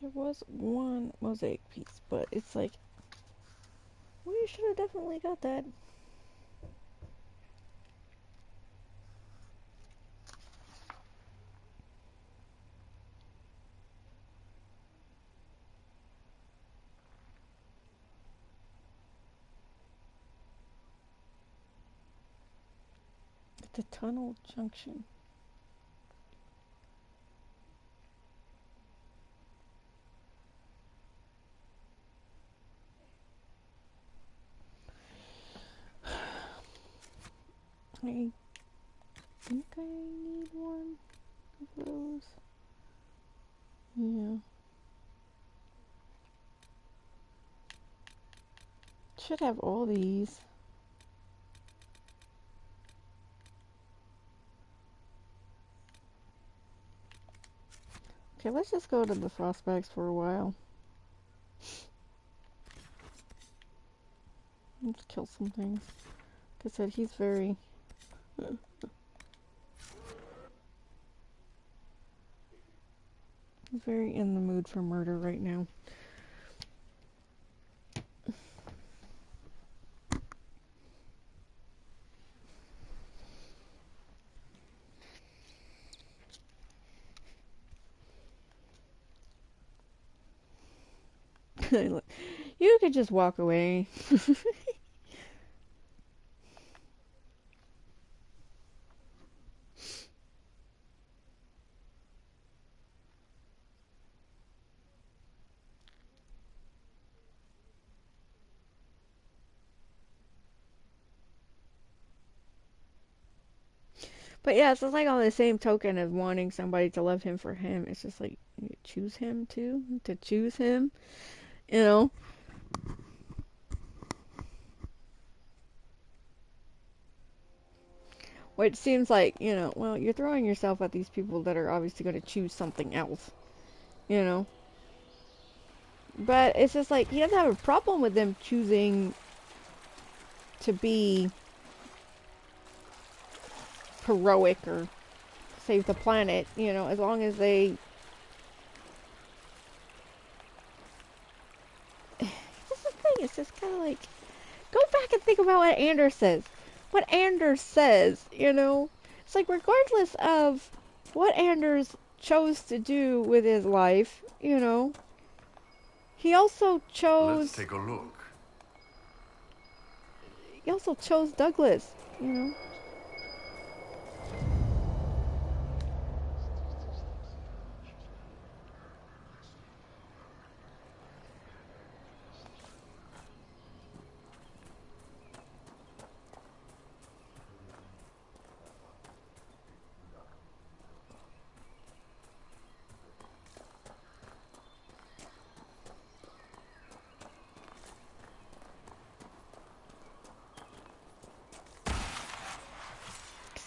There was one mosaic piece, but it's like, we should have definitely got that. The tunnel junction. I think I need one of those. Yeah. Should have all these. Okay, let's just go to the Frostbacks for a while. Let's kill some things. Like I said, he's very... he's very in the mood for murder right now. You could just walk away. But yeah, it's just like on the same token of wanting somebody to love him for him. It's just like, you choose him too? To choose him? You know? Which seems like, you know, well, you're throwing yourself at these people that are obviously going to choose something else. You know? But it's just like, he doesn't have a problem with them choosing to be heroic or save the planet, you know, as long as they... That's the thing, it's just kind of like, go back and think about what Anders says. What Anders says, you know, it's like regardless of what Anders chose to do with his life, you know, he also chose... Let's take a look. He also chose Douglas, you know.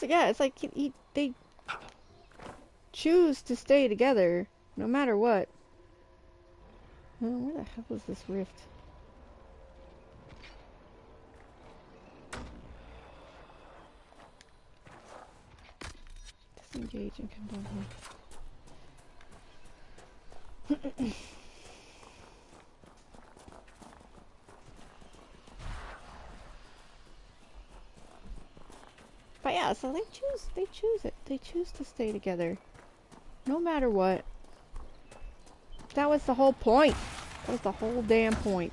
Yeah, it's like they choose to stay together no matter what. Where the hell is this rift? Disengage and come down here. But yeah, so they choose it. They choose to stay together. No matter what. That was the whole point. That was the whole damn point.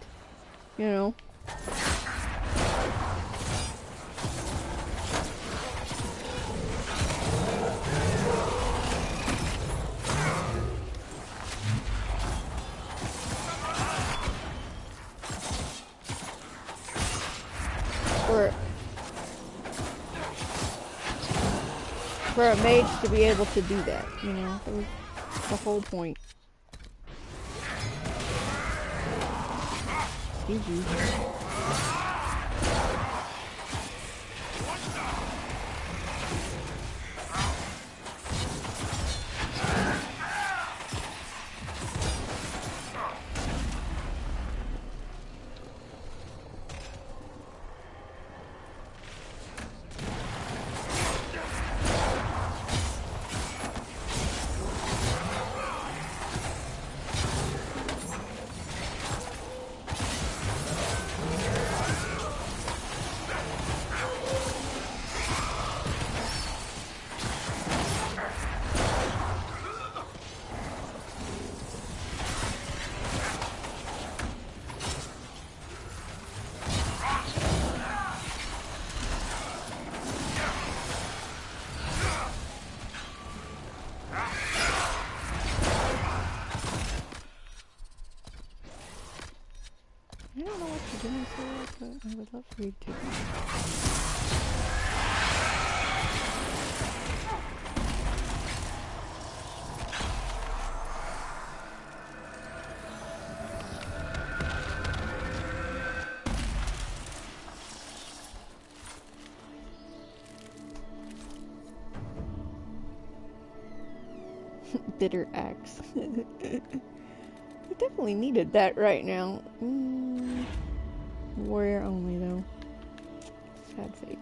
You know? For a mage to be able to do that, you know, that was the whole point. Excuse you. doing so, but I would love for you to. Bitter axe. I definitely needed that right now. Warrior only though. Sad face.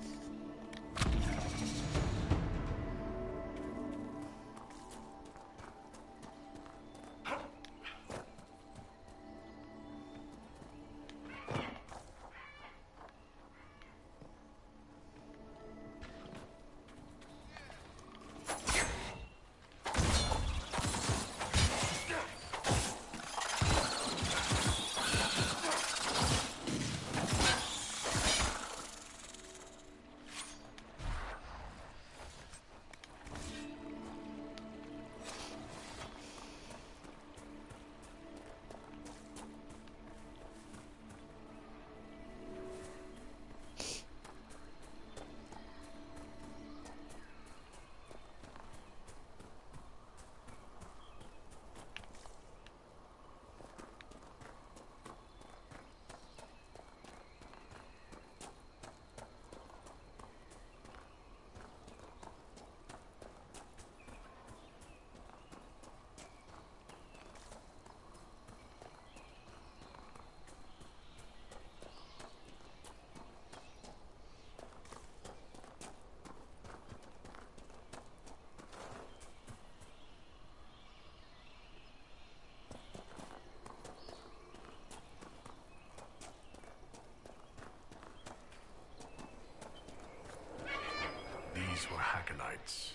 These were Hackonites.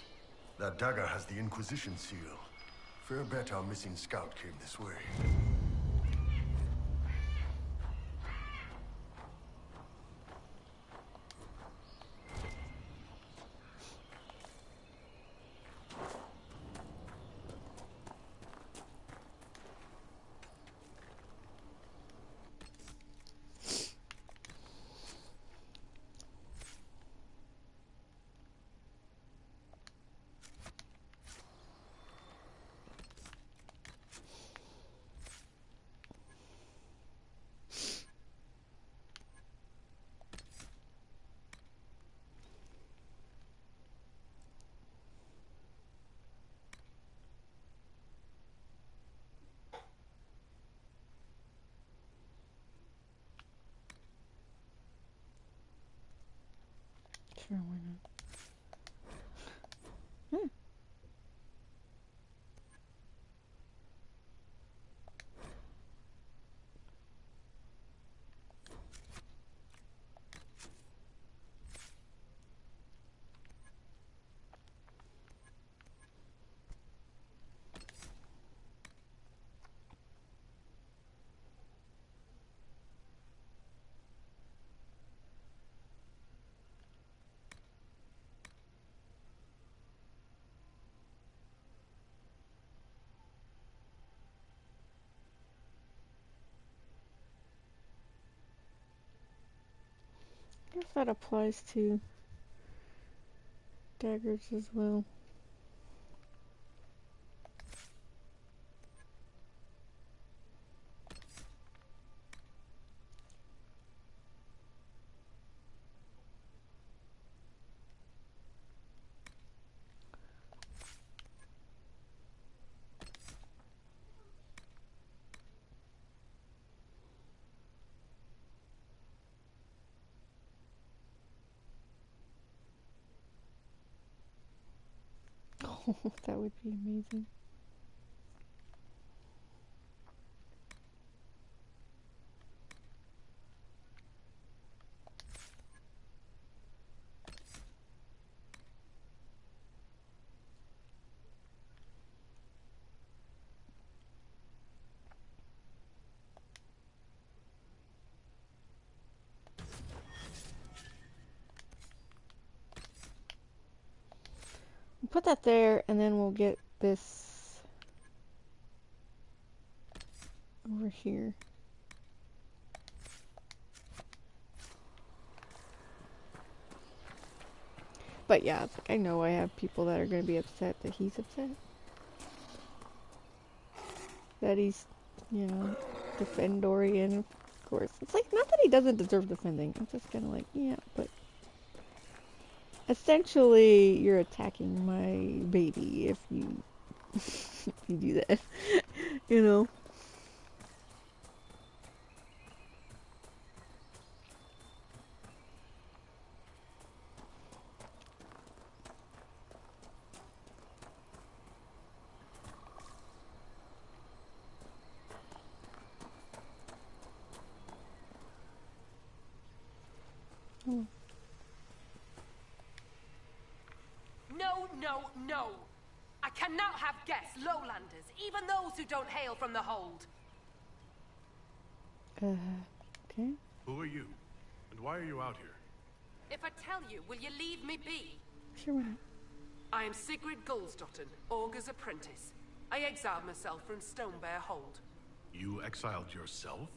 That dagger has the Inquisition seal. Fair bet our missing scout came this way. Sure, why not? I guess that applies to daggers as well. Oh, that would be amazing. Put that there, and then we'll get this over here. But yeah, it's like I know I have people that are going to be upset that he's upset. That he's, you know, defend Dorian, of course. It's like, not that he doesn't deserve defending. I'm just kind of like, yeah, but essentially you're attacking my baby if you, if you do that, you know? No, no, no! I cannot have guests, lowlanders, even those who don't hail from the hold. Okay. Who are you? And why are you out here? If I tell you, will you leave me be? Sure, why not? I am Sigrid Gulsdotten, Augur's apprentice. I exiled myself from Stonebear Hold. You exiled yourself?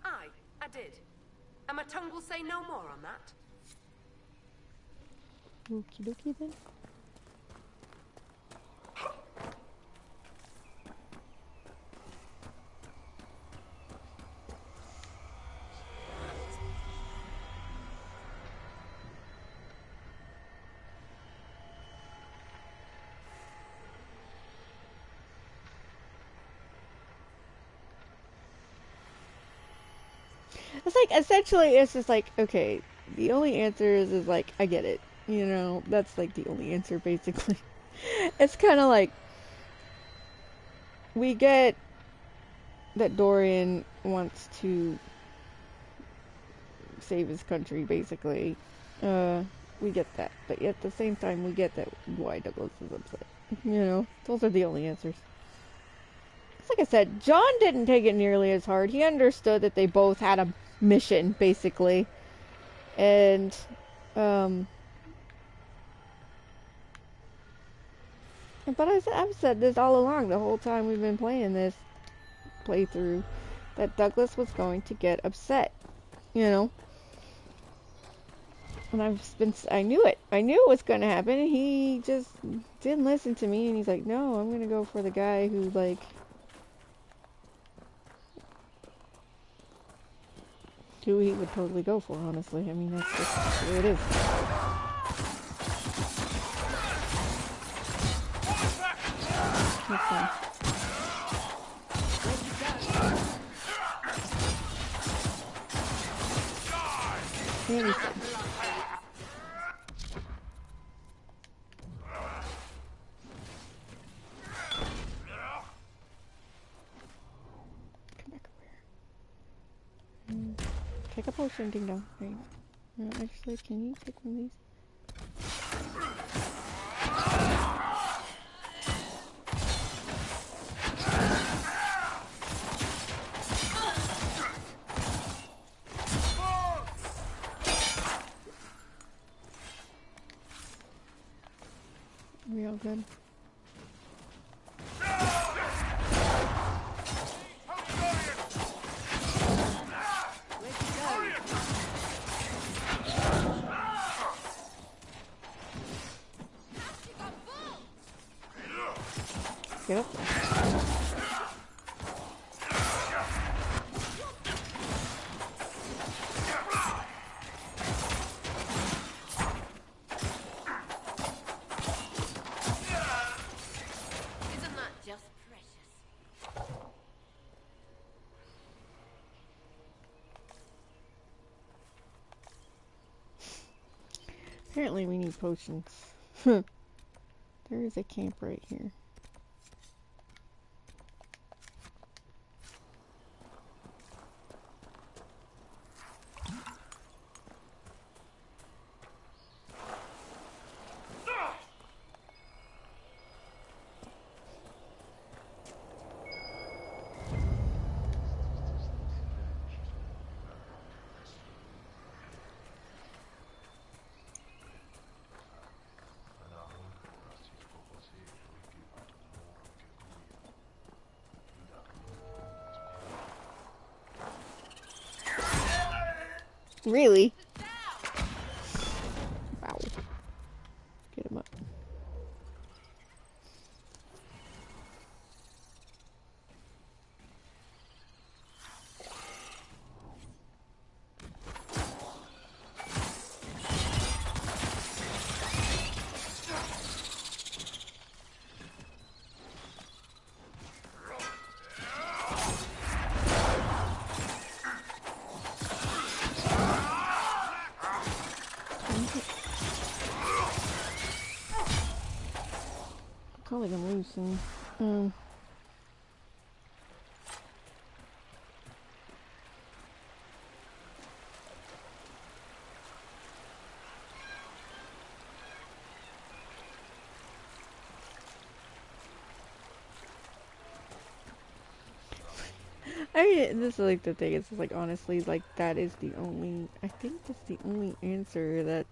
Aye, I did. And my tongue will say no more on that. Okie dokie then. It's like, essentially, it's just like, okay, the only answer is like, I get it. You know, that's like the only answer, basically. It's kind of like, we get that Dorian wants to save his country, basically. We get that. But yet at the same time, we get that why Douglas is upset. You know, those are the only answers. Like I said, John didn't take it nearly as hard. He understood that they both had a mission, basically. And, but I've said this all along, the whole time we've been playing this playthrough, that Douglas was going to get upset, you know? And I knew it. I knew it was going to happen, and he just didn't listen to me, and he's like, no, I'm going to go for the guy who, like, who he would totally go for, honestly. I mean, that's just the way it is. That's fine. And he's dead. Come back over here. Take a potion, ding dong. There you go. Actually, can you take one of these? Are we all good? Get up there. Isn't that just precious? Apparently we need potions. There is a camp right here. Really? Wow. Probably gonna lose soon. I mean, this is like the thing. It's like honestly, like that is the only. I think that's the only answer that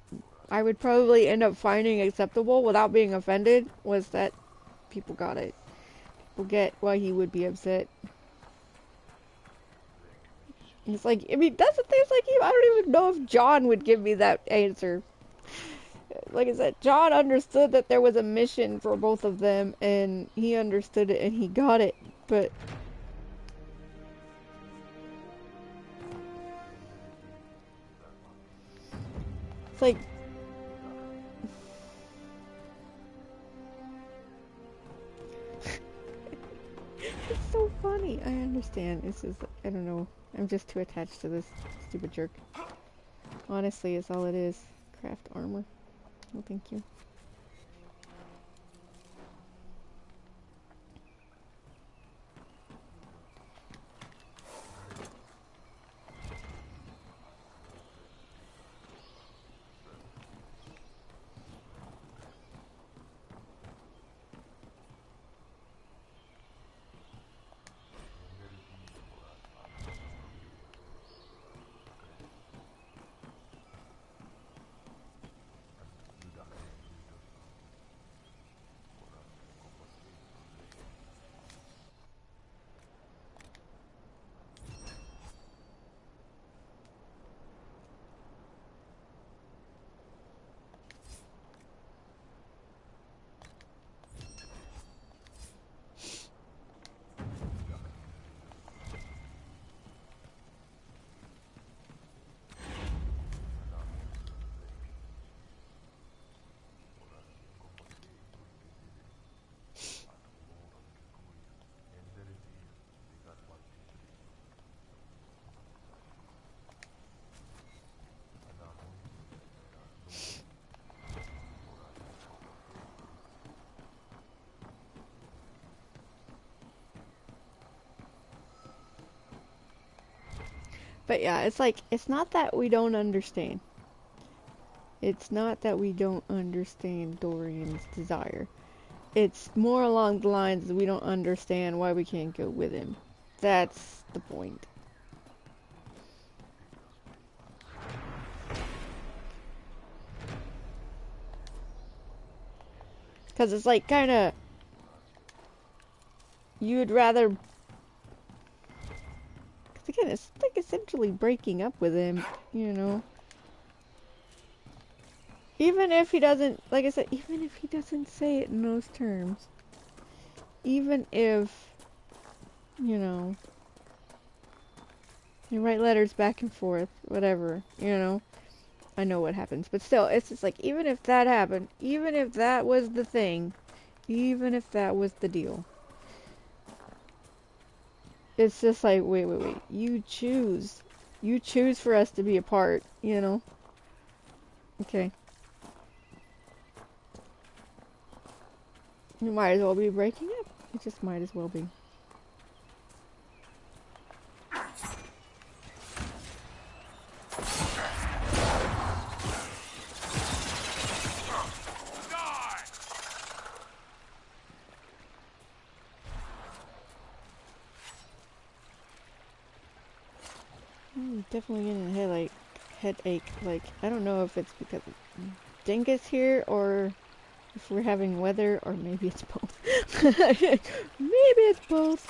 I would probably end up finding acceptable without being offended. Was that people got it? People get why he would be upset. And it's like, I mean, that's the thing. It's like, I don't even know if John would give me that answer. Like I said, John understood that there was a mission for both of them, and he understood it, and he got it. But it's like, it's so funny. I understand. It's just, I don't know. I'm just too attached to this stupid jerk. Honestly, it's all it is. Craft armor. No, thank you. But yeah, it's like, it's not that we don't understand. It's not that we don't understand Dorian's desire. It's more along the lines that we don't understand why we can't go with him. That's the point. Because it's like, kind of, you would rather... Again, it's like essentially breaking up with him, you know. Even if he doesn't, like I said, even if he doesn't say it in those terms. Even if, you know, you write letters back and forth, whatever, you know. I know what happens, but still, it's just like, even if that happened, even if that was the thing, even if that was the deal. It's just like, wait. You choose for us to be apart, you know? Okay. You might as well be breaking up. It just might as well be. Definitely getting a headache. Like, I don't know if it's because of Dingus here, or if we're having weather, or maybe it's both. Maybe it's both.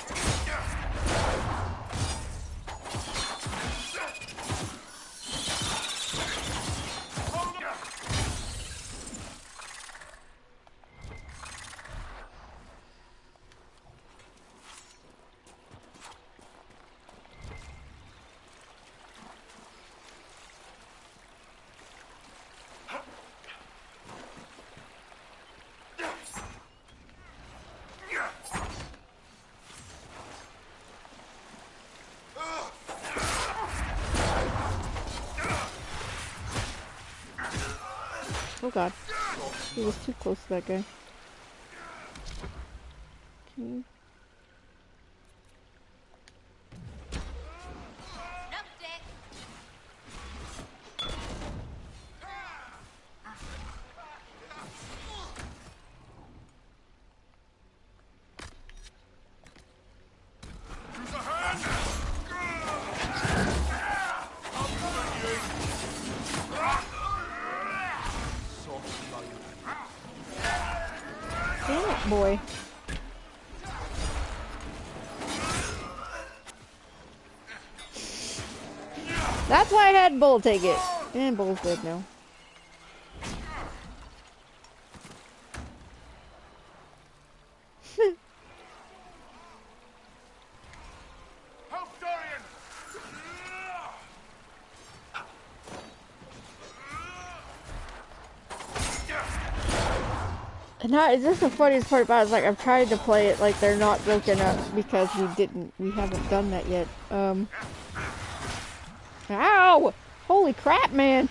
god. He was too close to that guy. Okay. Damn it, boy. That's why I had Bull take it. And Bull's dead now. No, this is the funniest part about it. Is like I've tried to play it like they're not broken up because we haven't done that yet. Ow! Holy crap, man!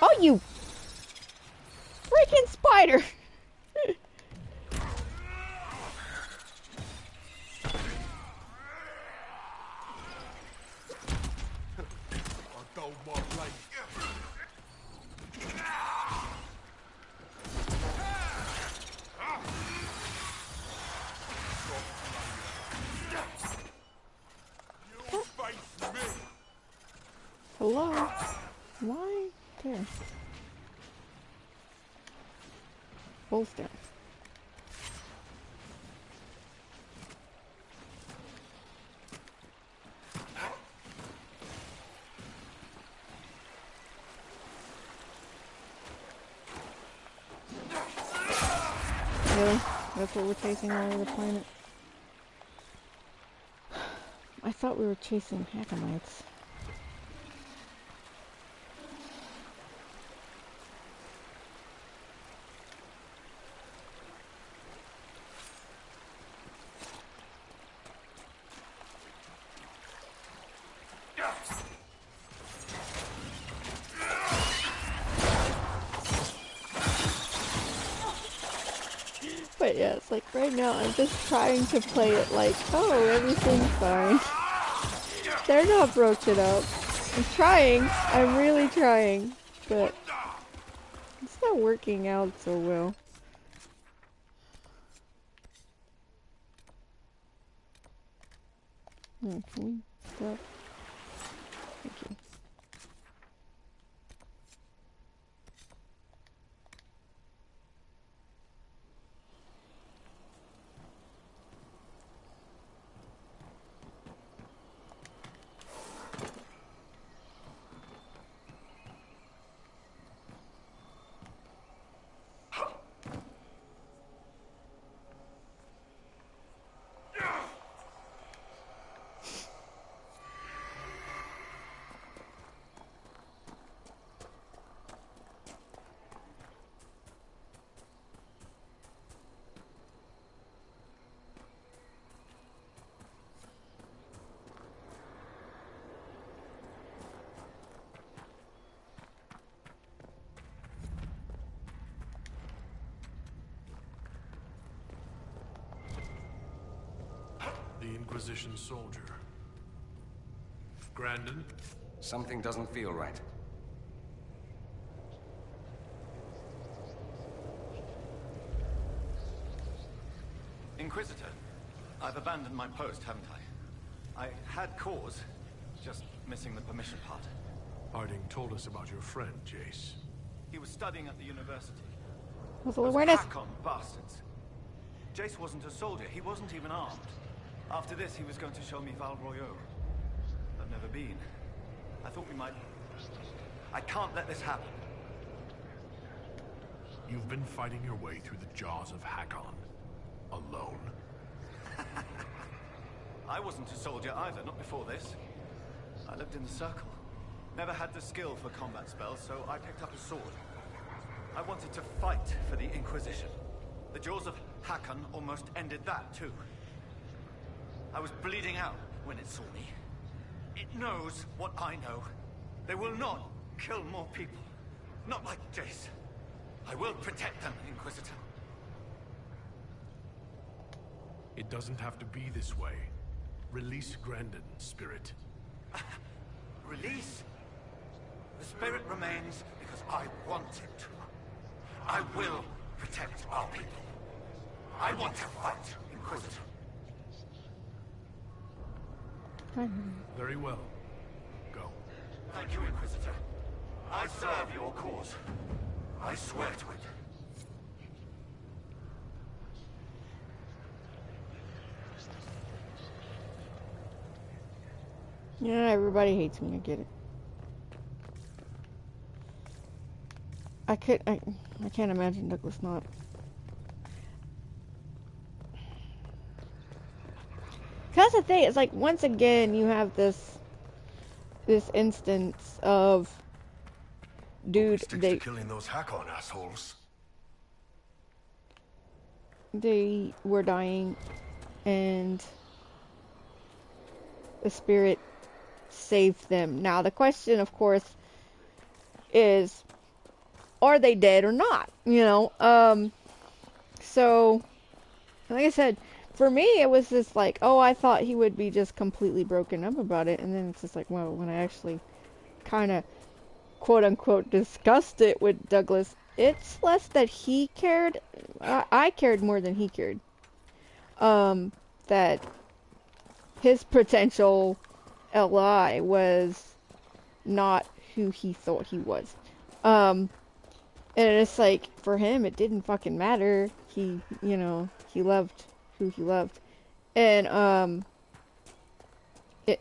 Oh, you freaking spider! Hello? Why? There. Both down. Really? That's what we're chasing all over the planet? I thought we were chasing Hackamites. But yeah, it's like right now I'm just trying to play it like, oh, everything's fine. They're not broken up. I'm trying. I'm really trying. But it's not working out so well. Can we stop? Thank you. The Inquisition soldier. Grandin? Something doesn't feel right. Inquisitor, I've abandoned my post, haven't I? I had cause, just missing the permission part. Harding told us about your friend, Jace. He was studying at the university. With Those awareness. Hakon bastards. Jace wasn't a soldier, he wasn't even armed. After this, he was going to show me Val Royeaux. I've never been. I thought we might... I can't let this happen. You've been fighting your way through the jaws of Hakon. Alone. I wasn't a soldier either, not before this. I lived in the Circle. Never had the skill for combat spells, so I picked up a sword. I wanted to fight for the Inquisition. The jaws of Hakon almost ended that, too. I was bleeding out when it saw me. It knows what I know. They will not kill more people. Not like Jace. I will protect them, Inquisitor. It doesn't have to be this way. Release Grandin, Spirit. Release? The spirit remains because I want it to. I will protect our people. I want to fight, Inquisitor. Very well. Go. Thank you, Inquisitor. I serve your cause. I swear to it. Yeah, everybody hates me, I get it. I can't imagine Douglas not. That's the thing, it's like, once again, you have this instance of, dude, to killing those Hakon assholes. They were dying, and the spirit saved them. Now, the question, of course, is, are they dead or not? You know, so, like I said, for me, it was just like, oh, I thought he would be just completely broken up about it, and then it's just like, well, when I actually kind of, quote-unquote, discussed it with Douglas, it's less that he cared, I cared more than he cared, that his potential ally was not who he thought he was, and it's like, for him, it didn't fucking matter, he, you know, he loved who he loved, and it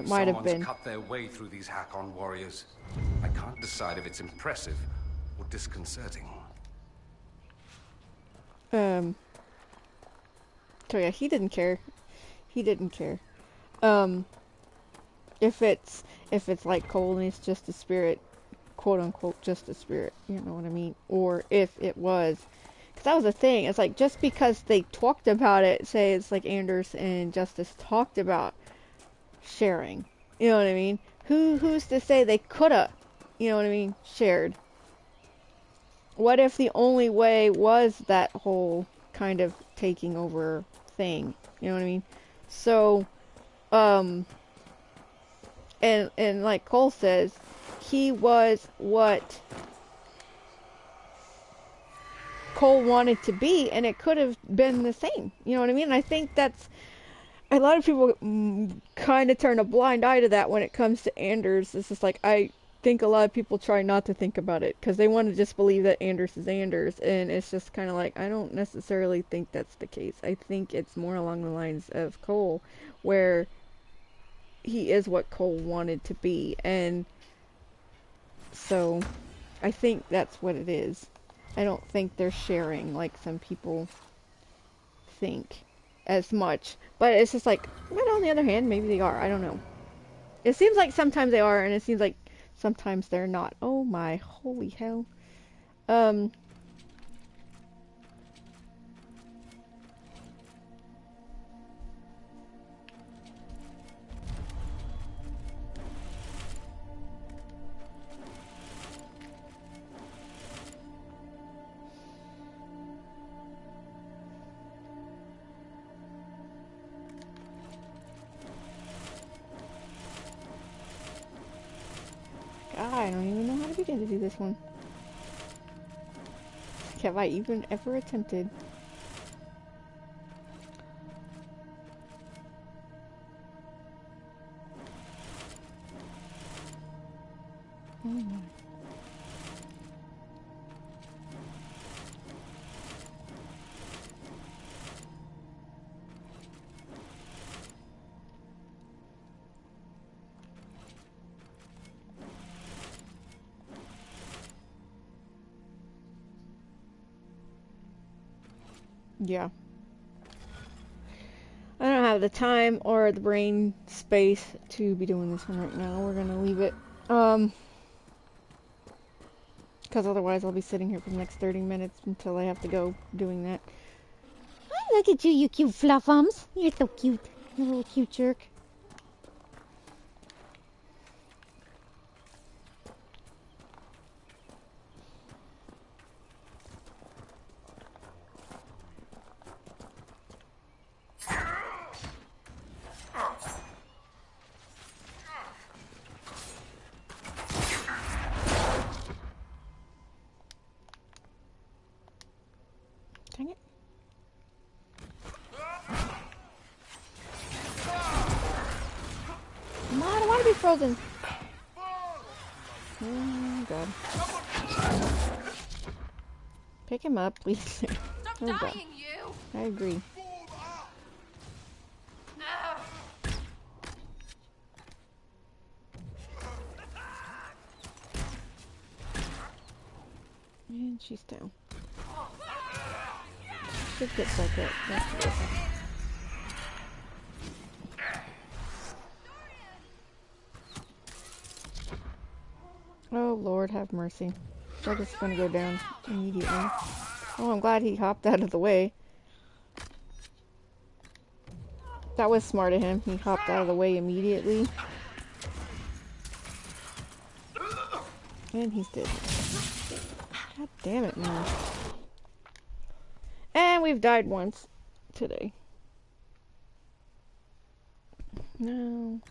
might have been. Someone's cut their way through these Hakon warriors. I can't decide if it's impressive or disconcerting. So yeah, he didn't care. He didn't care. If it's like Cole and it's just a spirit, quote unquote, just a spirit, you know what I mean? Or if it was. That was the thing. It's like, just because they talked about it, say it's like Anders and Justice talked about sharing. You know what I mean? Who's to say they coulda, you know what I mean, shared? What if the only way was that whole kind of taking over thing? You know what I mean? So, and like Cole says, he was what Cole wanted to be, and it could have been the same. You know what I mean? I think that's, a lot of people kind of turn a blind eye to that when it comes to Anders. It's just like, I think a lot of people try not to think about it because they want to just believe that Anders is Anders, and it's just kind of like, I don't necessarily think that's the case. I think it's more along the lines of Cole, where he is what Cole wanted to be, and so I think that's what it is. I don't think they're sharing like some people think as much. But it's just like, but on the other hand, maybe they are. I don't know. It seems like sometimes they are, and it seems like sometimes they're not. Oh my holy hell. I don't even know how to begin to do this one. Have I even ever attempted? Oh my. Yeah. I don't have the time or the brain space to be doing this one right now. We're gonna leave it. Because otherwise I'll be sitting here for the next 30 minutes until I have to go doing that. Oh, look at you, you cute fluffums. You're so cute. You little cute jerk. Dang it. Come on, I don't want to be frozen. Oh, God. Pick him up, please. Stop Oh, God. dying, you! I agree. And she's down. Should get back up. That's good. Oh, Lord, have mercy. Douglas is gonna go down immediately. Oh, I'm glad he hopped out of the way. That was smart of him. He hopped out of the way immediately. And he's dead. God damn it, man. And we've died once today. No.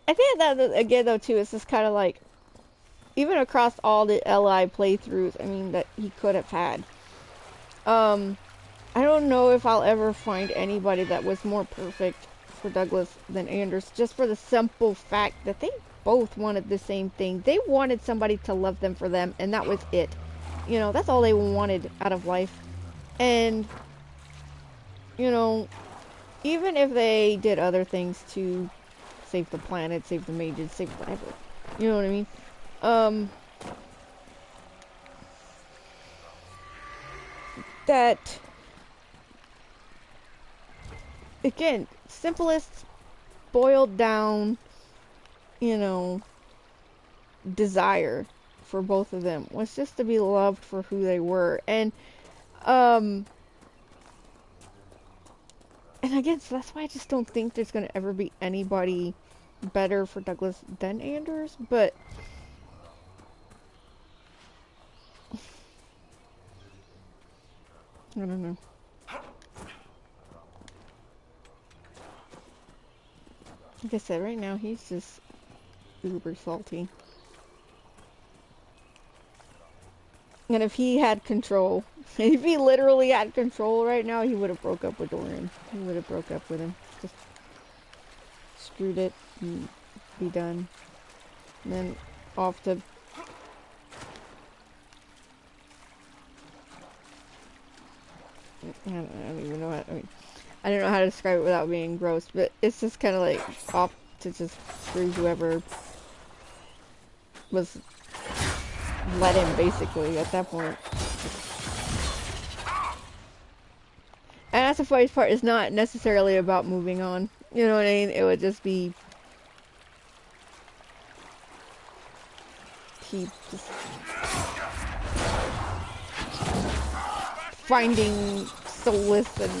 I think that, again, though, too, it's just kind of like, even across all the LI playthroughs, I mean, that he could have had. I don't know if I'll ever find anybody that was more perfect for Douglas than Anders, just for the simple fact that they both wanted the same thing. They wanted somebody to love them for them, and that was it. You know, that's all they wanted out of life. And, you know, even if they did other things to save the planet, save the mages, save whatever. You know what I mean? That, again, simplest, boiled down, you know, desire for both of them was just to be loved for who they were. And again, so that's why I just don't think there's going to ever be anybody better for Douglas than Anders, but I don't know. Like I said, right now he's just uber salty. And if he had control, if he literally had control right now, he would have broke up with Dorian. He would have broke up with him. Just screwed it and be done. And then off to... I don't even know how... I don't know how to describe it without being gross, but it's just kind of like off to just screw whoever was... let him, basically, at that point. And that's the funniest part. It's not necessarily about moving on. You know what I mean? It would just be... he just... finding solace and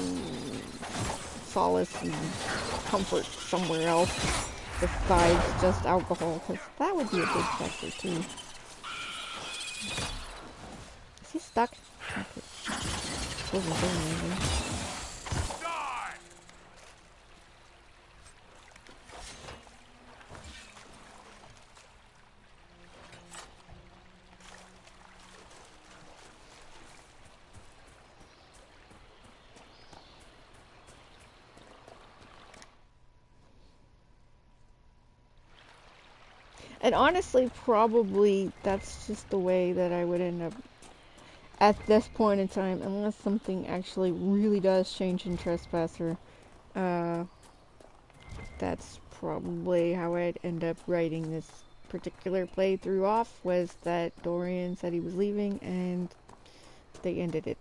comfort somewhere else besides just alcohol, because that would be a big factor, too. Is he stuck? Okay. Wasn't doing anything. And honestly, probably that's just the way that I would end up at this point in time, unless something actually really does change in Trespasser. That's probably how I'd end up writing this particular playthrough off, was that Dorian said he was leaving and they ended it.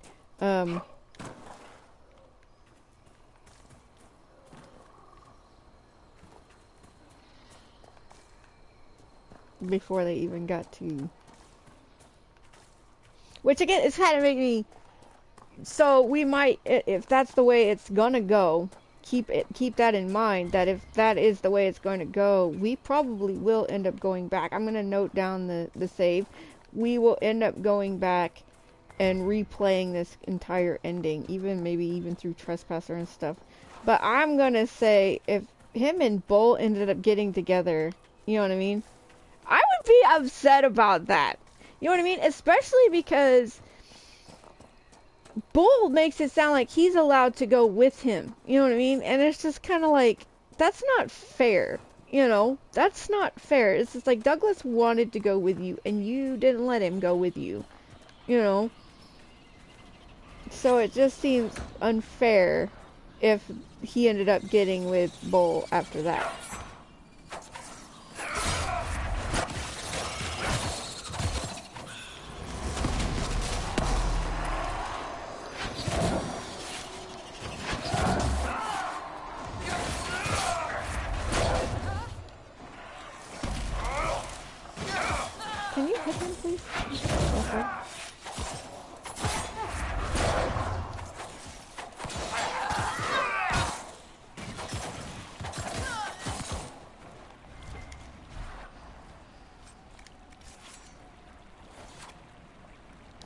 before they even got to. Which again, it's kind of making me. So we might, if that's the way it's gonna go, keep that in mind. That if that is the way it's going to go, we probably will end up going back. I'm gonna note down the save. We will end up going back and replaying this entire ending, maybe even through Trespasser and stuff. But I'm gonna say if him and Bull ended up getting together, you know what I mean? I would be upset about that. You know what I mean? Especially because Bull makes it sound like he's allowed to go with him. You know what I mean? And it's just kind of like, that's not fair. You know? That's not fair. It's just like Douglas wanted to go with you and you didn't let him go with you. You know? So it just seems unfair if he ended up getting with Bull after that. Can you hit him, please? Okay.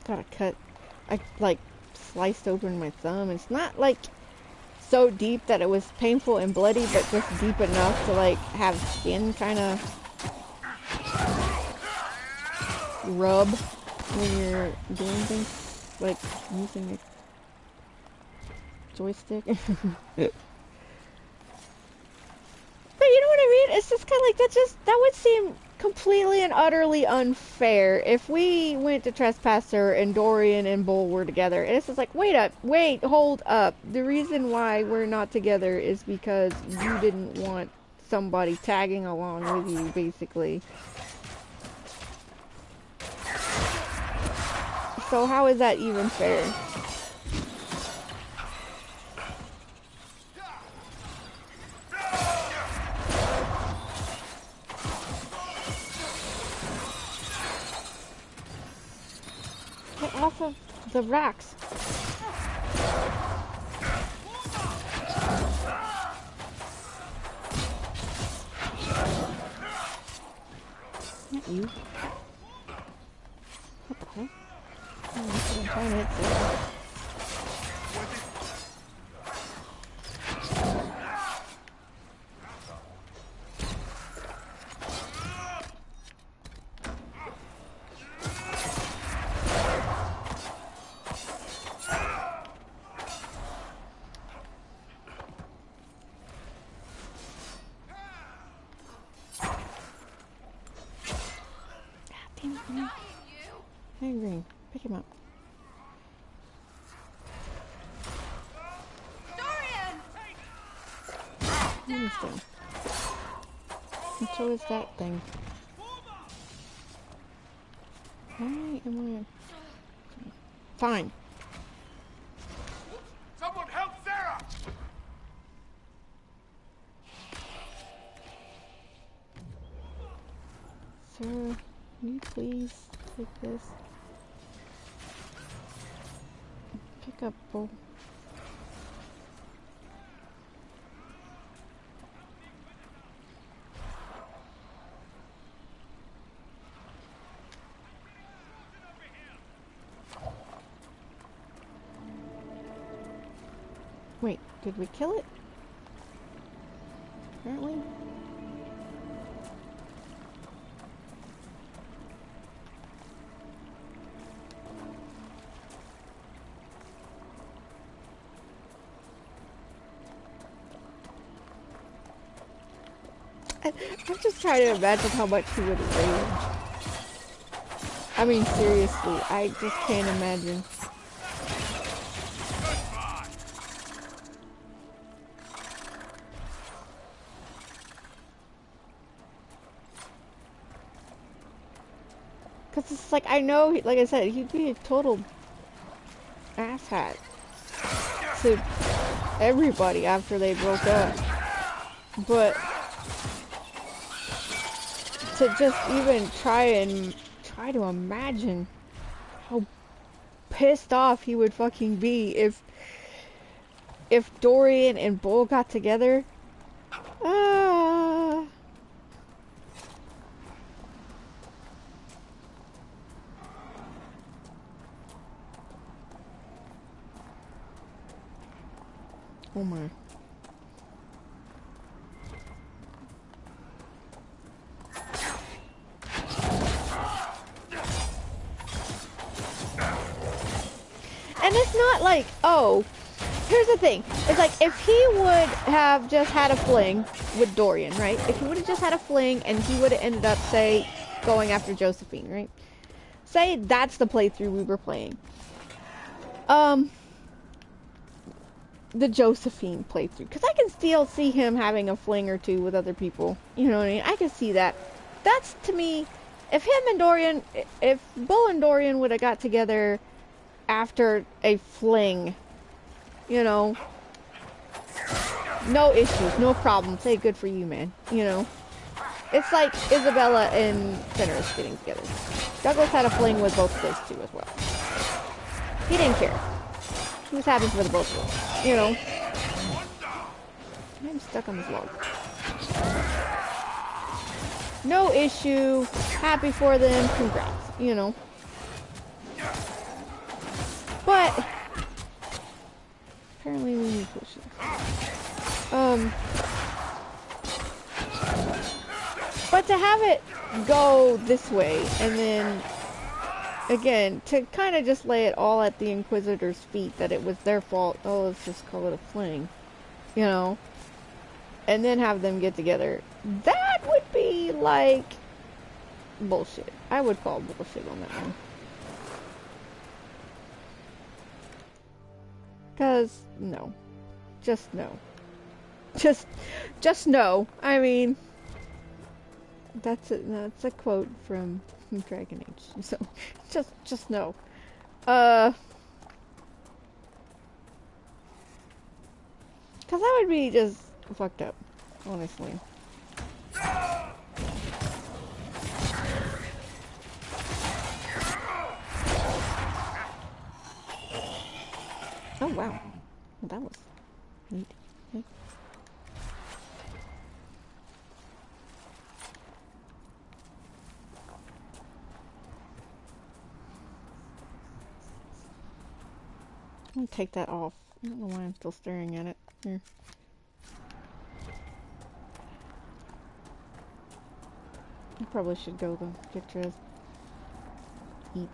Gotta cut. I like sliced open my thumb. It's not like so deep that it was painful and bloody, but just deep enough to like have skin kind of rub when you're doing things, like using a joystick. But you know what I mean? It's just kind of like that would seem completely and utterly unfair if we went to Trespasser and Dorian and Bull were together. And it's just like, hold up. The reason why we're not together is because you didn't want somebody tagging along with you, basically. So how is that even fair? Get off of the racks. Not you. What the heck? I'm trying to hit something. Hey, Green, pick him up. Dorian! And so is that thing. Why am I... Fine. Someone help Sarah! Sir, can you please take this? Pick up Bull. Wait, did we kill it? Apparently. I'm just trying to imagine how much he would rage. I mean, seriously, I just can't imagine. Because it's like, I know, like I said, he'd be a total asshat to everybody after they broke up. But to just even try to imagine how pissed off he would fucking be if Dorian and Bull got together. Oh my. And it's not like, oh, here's the thing. It's like, if he would have just had a fling with Dorian, right? If he would have just had a fling and he would have ended up, say, going after Josephine, right? Say that's the playthrough we were playing. The Josephine playthrough. Because I can still see him having a fling or two with other people. You know what I mean? I can see that. That's, to me, if him and Dorian, if Bull and Dorian would have got together after a fling, you know, no issues, no problems. Hey, good for you, man. You know, it's like Isabella and Fenris getting together. Douglas had a fling with both of those two as well. He didn't care. He was happy for the both of them, you know. I'm stuck on this log. No issue. Happy for them. Congrats, you know. But apparently we need pushes. But to have it go this way and then again to kind of just lay it all at the Inquisitor's feet that it was their fault. Oh, let's just call it a fling, you know, and then have them get together. That would be like bullshit. I would call bullshit on that one. Cause no, just no, just no. I mean, that's a quote from Dragon Age. So just no. Cause that would be just fucked up, honestly. Oh wow, well, that was neat. Okay. I'm gonna take that off. I don't know why I'm still staring at it. Here. I probably should go though. Get dressed. Eat.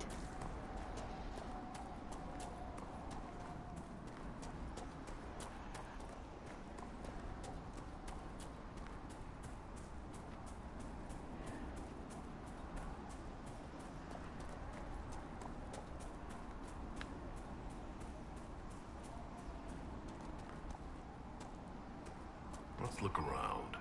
Let's look around.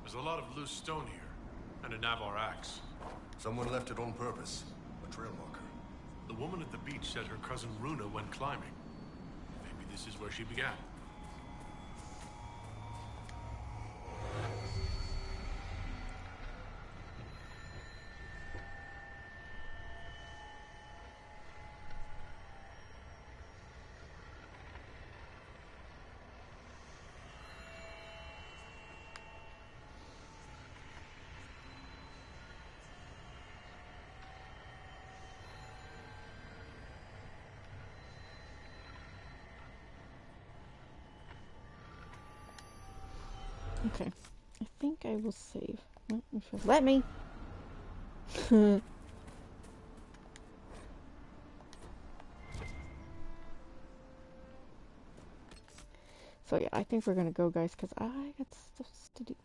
There's a lot of loose stone here, and a Navarre axe. Someone left it on purpose. A trail marker. The woman at the beach said her cousin Runa went climbing. Maybe this is where she began. Okay, I think I will save. No, let me. So yeah, I think we're gonna go, guys, because I got stuff to do.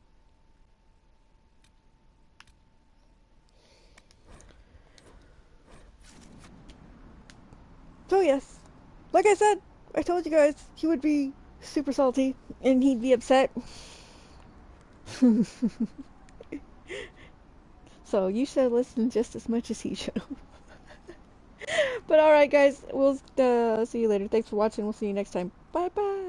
So yes, like I said, I told you guys he would be super salty and he'd be upset. So you should listen just as much as he should. But alright guys, we'll see you later. Thanks for watching. We'll see you next time. Bye bye.